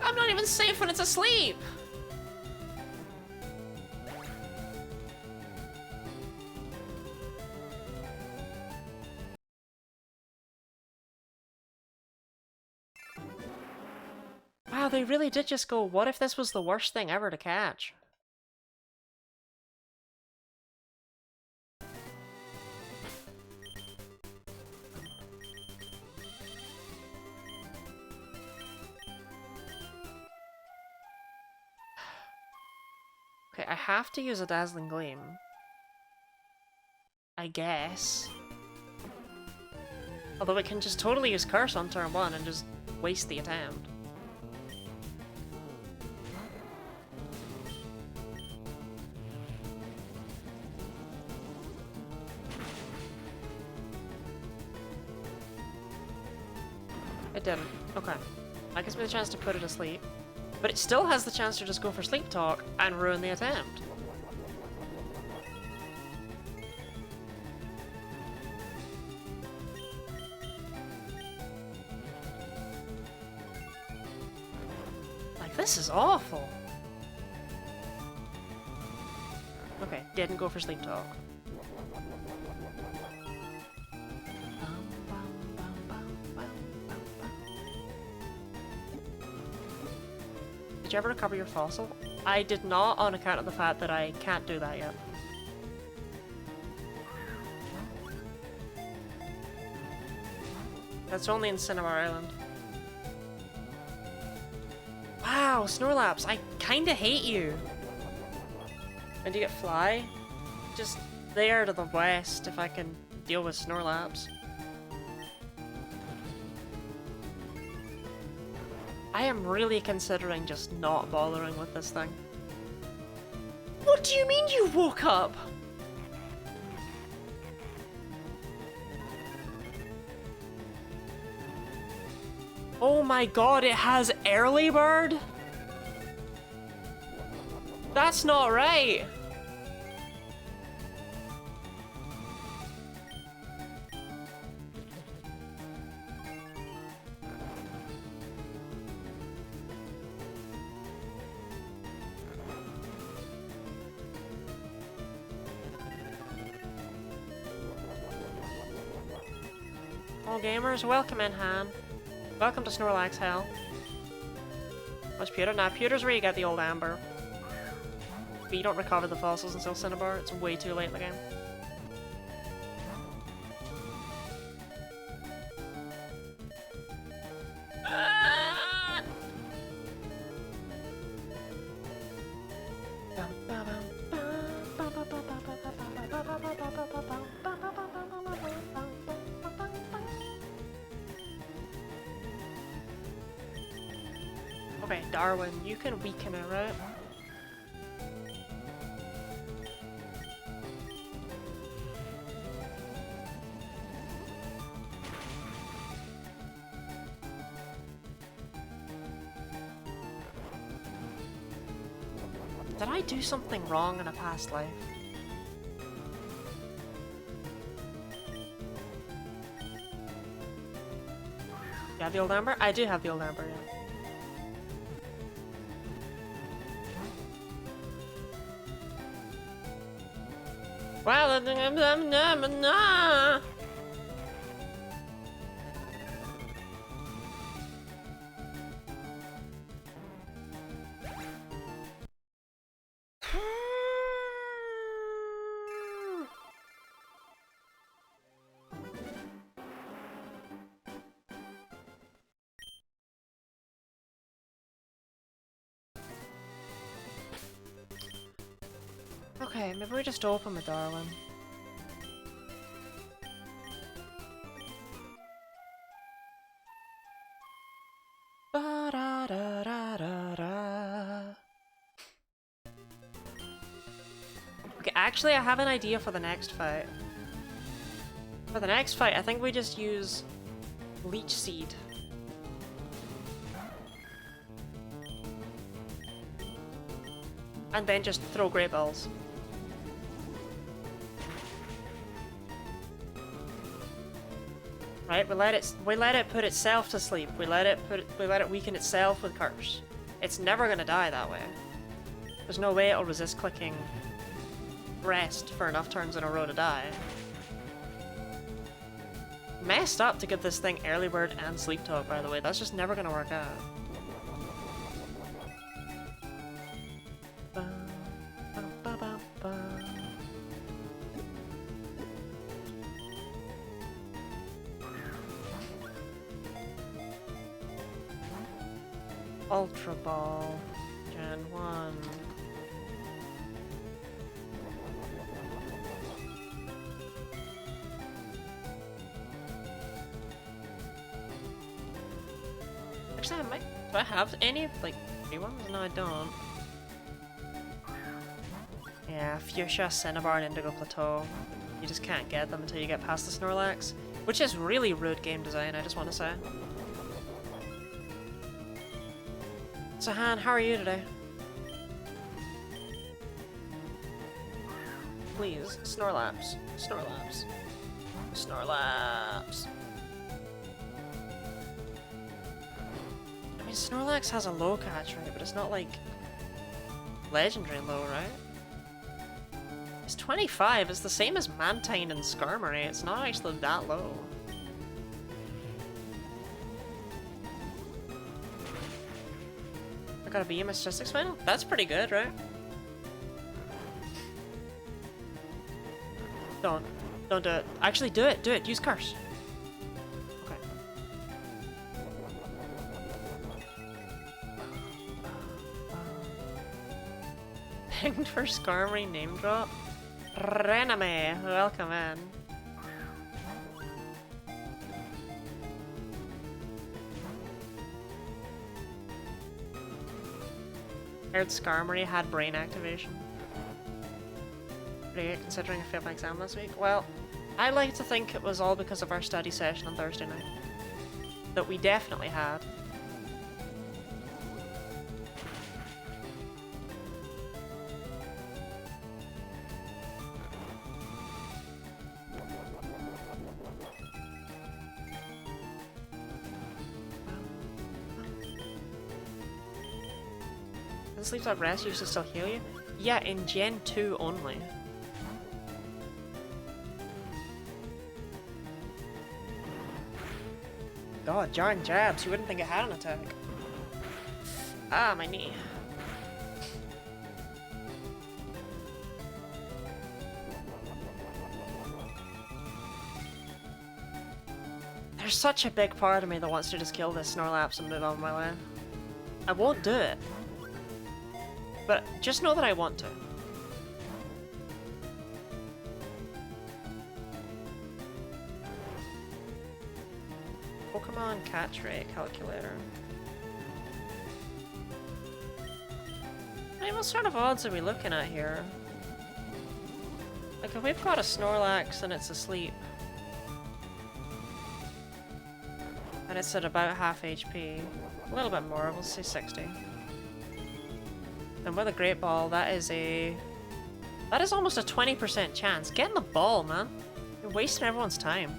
I'm not even safe when it's asleep! Wow, they really did just go, what if this was the worst thing ever to catch? Okay, I have to use a Dazzling Gleam. I guess. Although it can just totally use Curse on turn 1 and just waste the attempt. It didn't. Okay. That gives me the chance to put it asleep. But it still has the chance to just go for Sleep Talk and ruin the attempt. Like, this is awful. Okay, didn't go for Sleep Talk. Did you ever recover your fossil? I did not, on account of the fact that I can't do that yet. That's only in Cinnabar Island. Wow, Snorlax, I kinda hate you. And do you get Fly? Just there to the west if I can deal with Snorlax. I am really considering just not bothering with this thing. What do you mean you woke up? Oh my god, it has early bird? That's not right. All gamers, welcome in, Han. Welcome to Snorlax Hell. What's Pewter? Nah, Pewter's where you get the old Amber. But you don't recover the fossils until Cinnabar. It's way too late in the game. Okay, Darwin, you can weaken it, right? Did I do something wrong in a past life? You have the old Amber? I do have the old Amber, yeah. Well, okay, maybe we just open with Darwin. Okay, actually I have an idea for the next fight. For the next fight, I think we just use Leech Seed. And then just throw Great Balls. Right, we let it put itself to sleep. We let it weaken itself with Curse. It's never gonna die that way. There's no way it'll resist clicking Rest for enough turns in a row to die. Messed up to give this thing Early Bird and Sleep Talk, by the way. That's just never gonna work out. Ultra Ball, Gen 1. Actually, I might. Do I have any, like, free ones? No, I don't. Yeah, Fuchsia, Cinnabar, and Indigo Plateau. You just can't get them until you get past the Snorlax. Which is really rude game design, I just want to say. So, Han, how are you today? Please, Snorlax. Snorlax. Snorlax. I mean, Snorlax has a low catch rate, but it's not like legendary low, right? It's 25, it's the same as Mantine and Skarmory, it's not actually that low. I got a BM Statistics final? That's pretty good, right? Don't do it. Actually, do it, use Curse. Okay. Pinged for Skarmory name drop? Rename, welcome in. Heard Skarmory had brain activation. Pretty good considering I failed my exam last week. Well, I like to think it was all because of our study session on Thursday night. That we definitely had. Does Sleep Talk Rest used to still heal you? Yeah, in Gen 2 only. God, jarring jabs, you wouldn't think it had an attack. Ah, my knee. There's such a big part of me that wants to just kill this Snorlax and move on my way. I won't do it. But just know that I want to. Pokemon catch rate calculator. I mean, what sort of odds are we looking at here? Like, if we've got a Snorlax and it's asleep, and it's at about half HP, a little bit more, we'll say 60. And with a Great Ball, that is almost a 20% chance. Get in the ball, man. You're wasting everyone's time.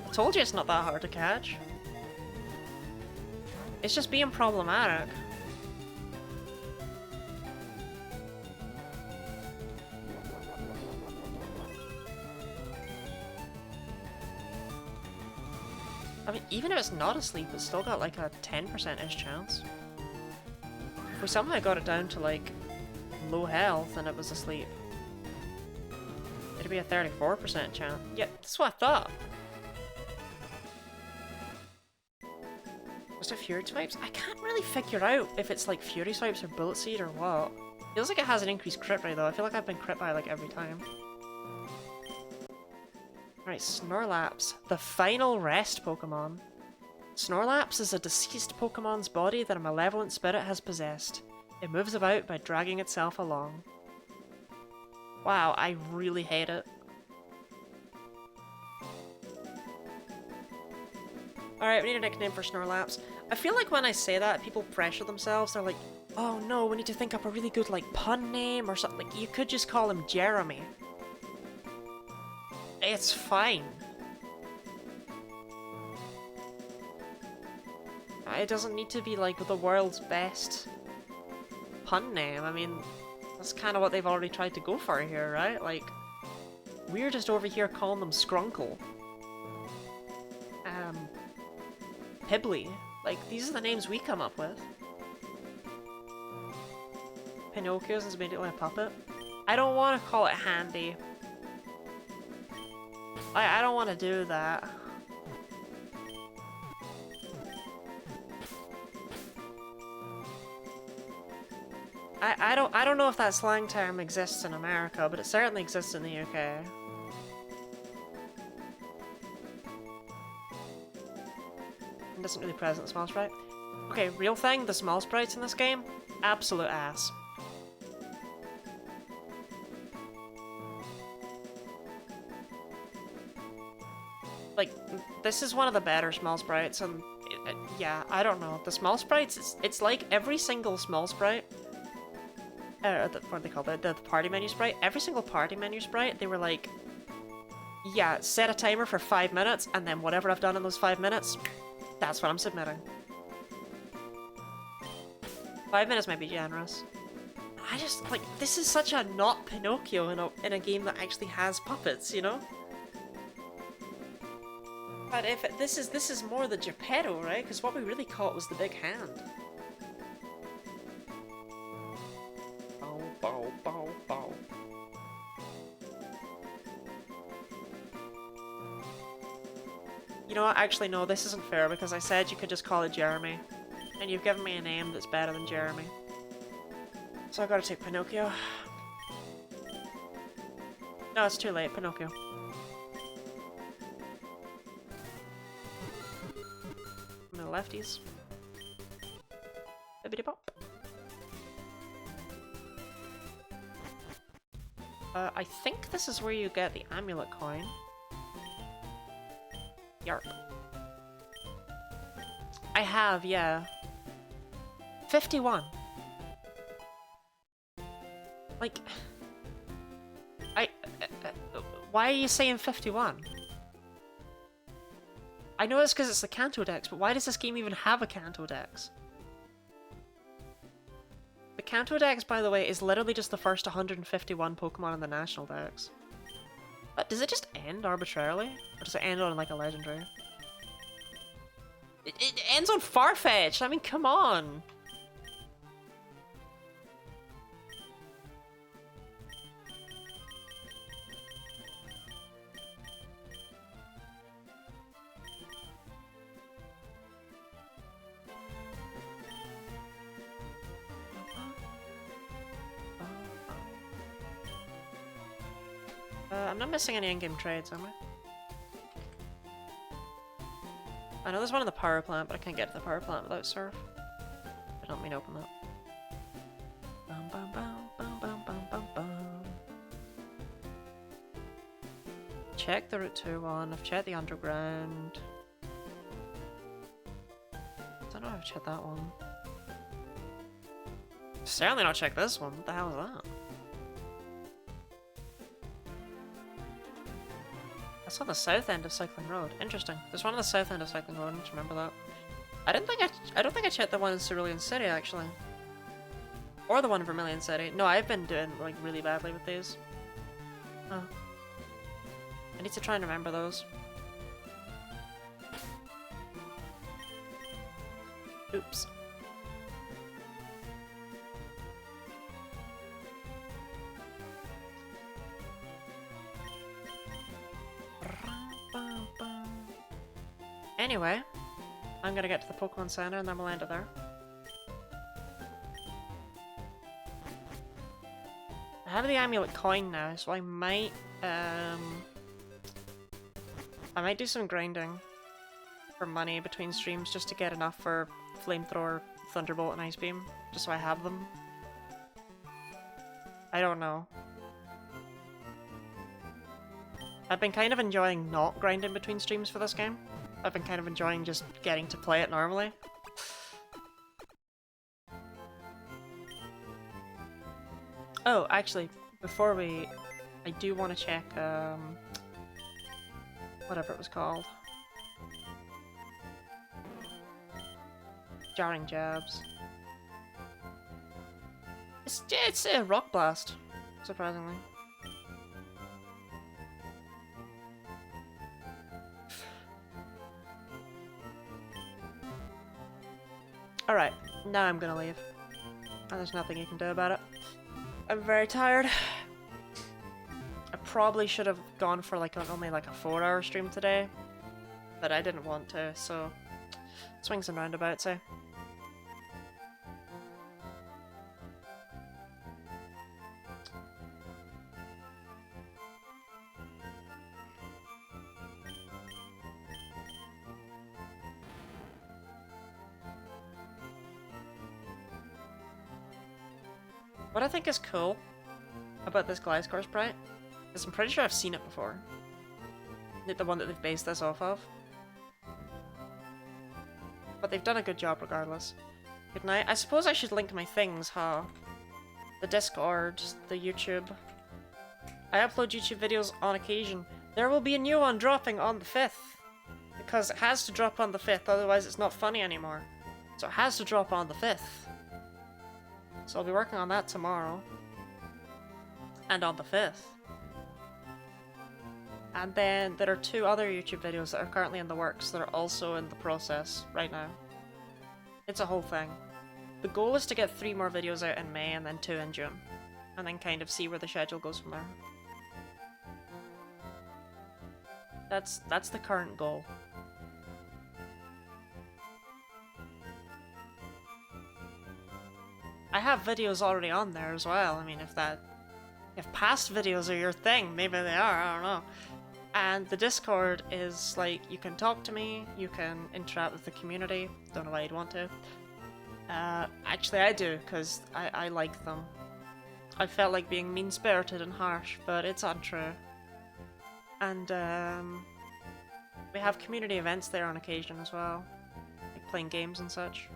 I told you it's not that hard to catch. It's just being problematic. I mean, even if it's not asleep, it's still got like a 10%-ish chance. If we somehow got it down to like low health and it was asleep, it'd be a 34% chance. Yeah, that's what I thought. Was it Fury Swipes? I can't really figure out if it's like Fury Swipes or Bullet Seed or what. Feels like it has an increased crit rate though. I feel like I've been crit by like every time. Alright, Snorlax, the final rest Pokemon. Snorlax is a deceased Pokemon's body that a malevolent spirit has possessed. It moves about by dragging itself along. Wow, I really hate it. Alright, we need a nickname for Snorlax. I feel like when I say that, people pressure themselves. They're like, oh no, we need to think up a really good like pun name or something. Like, you could just call him Jeremy. It's fine. It doesn't need to be like the world's best pun name. I mean, that's kind of what they've already tried to go for here, right? Like, we're just over here calling them Skrunkle. Pibbly. Like, these are the names we come up with. Pinocchio's is immediately a puppet. I don't want to call it Handy. I don't want to do that. I don't know if that slang term exists in America, but it certainly exists in the UK. and isn't really present in the small sprite. Okay, real thing, the small sprites in this game, absolute ass. Like, this is one of the better small sprites, and yeah, I don't know. The small sprites, it's like every single small sprite, what do they call it? The party menu sprite. Every single party menu sprite, they were like, yeah, set a timer for 5 minutes, and then whatever I've done in those 5 minutes, that's what I'm submitting. 5 minutes might be generous. I just, like, this is such a not Pinocchio in a game that actually has puppets, you know? But if this is more the Geppetto, right? Because what we really caught was the big hand. Bow, bow, bow, bow. You know what? Actually, no, this isn't fair because I said you could just call it Jeremy. And you've given me a name that's better than Jeremy. So I gotta take Pinocchio. No, it's too late. Pinocchio. The lefties. Bibbidi bop. I think this is where you get the amulet coin. Yarp. I have, yeah. 51. Like... why are you saying 51? I know it's because it's the Kanto Dex, but why does this game even have a Kanto Dex? The Kanto Dex, by the way, is literally just the first 151 Pokemon in the National Dex. But does it just end arbitrarily? Or does it end on, like, a legendary? It ends on Farfetch'd! I mean, come on! I'm not missing any in-game trades, am I? I know there's one in the power plant, but I can't get to the power plant without surf. I don't mean to open that. Bum, bum, bum, bum, bum, bum, bum, bum. Check the Route 2 one, I've checked the underground. Don't know if I've checked that one. Certainly not checked this one, what the hell is that? That's on the south end of Cycling Road. Interesting. There's one on the south end of Cycling Road, I need to remember that. I don't think I checked the one in Cerulean City, actually. Or the one in Vermilion City. No, I've been doing, like, really badly with these. Oh. I need to try and remember those. Oops. Anyway, I'm gonna get to the Pokemon Center and then we'll end it there. I have the amulet coin now, so I might do some grinding for money between streams just to get enough for Flamethrower, Thunderbolt, and Ice Beam, just so I have them. I don't know. I've been kind of enjoying not grinding between streams for this game. I've been kind of enjoying just getting to play it normally. Oh, actually, before we... I do want to check, whatever it was called. Jarring Jabs. It's a Rock Blast, surprisingly. Alright, now I'm gonna leave. And there's nothing you can do about it. I'm very tired. I probably should have gone for like only like a 4-hour stream today, but I didn't want to, so swings and roundabouts, eh? What I think is cool about this Gliscor sprite is I'm pretty sure I've seen it before. Like the one that they've based this off of. But they've done a good job regardless. Good night. I suppose I should link my things, huh? The Discord, the YouTube. I upload YouTube videos on occasion. There will be a new one dropping on the 5th. Because it has to drop on the 5th, otherwise it's not funny anymore. So it has to drop on the 5th. So I'll be working on that tomorrow. And on the 5th. And then there are 2 other YouTube videos that are currently in the works that are also in the process right now. It's a whole thing. The goal is to get 3 more videos out in May and then 2 in June. And then kind of see where the schedule goes from there. That's the current goal. I have videos already on there as well. I mean, if past videos are your thing, maybe they are, I don't know. And the Discord is like, you can talk to me, you can interact with the community. Don't know why you'd want to. Actually I do, because I like them. I felt like being mean-spirited and harsh, but it's untrue. And we have community events there on occasion as well, like playing games and such.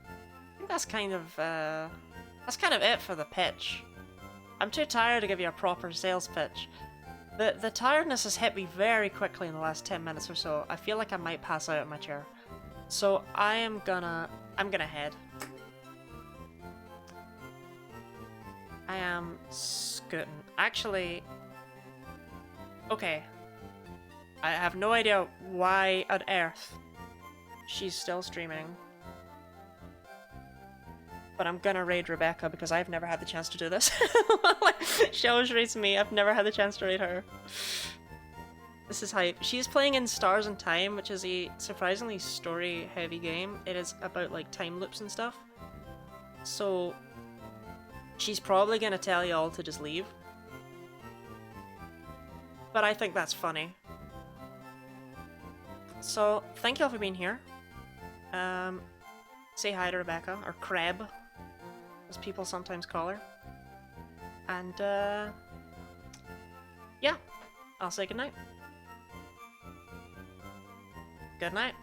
I think that's kind of it for the pitch. I'm too tired to give you a proper sales pitch. The tiredness has hit me very quickly in the last 10 minutes or so. I feel like I might pass out in my chair. So I'm gonna head. I am scooting. Actually, okay. I have no idea why on earth she's still streaming. But I'm gonna raid Rebecca because I've never had the chance to do this. She always raids me, I've never had the chance to raid her. This is hype. She's playing in Stars in Time, which is a surprisingly story-heavy game. It is about like time loops and stuff. So she's probably gonna tell you all to just leave. But I think that's funny. So, thank you all for being here. Say hi to Rebecca, or Kreb, as people sometimes call her. And, yeah, I'll say goodnight. Good night.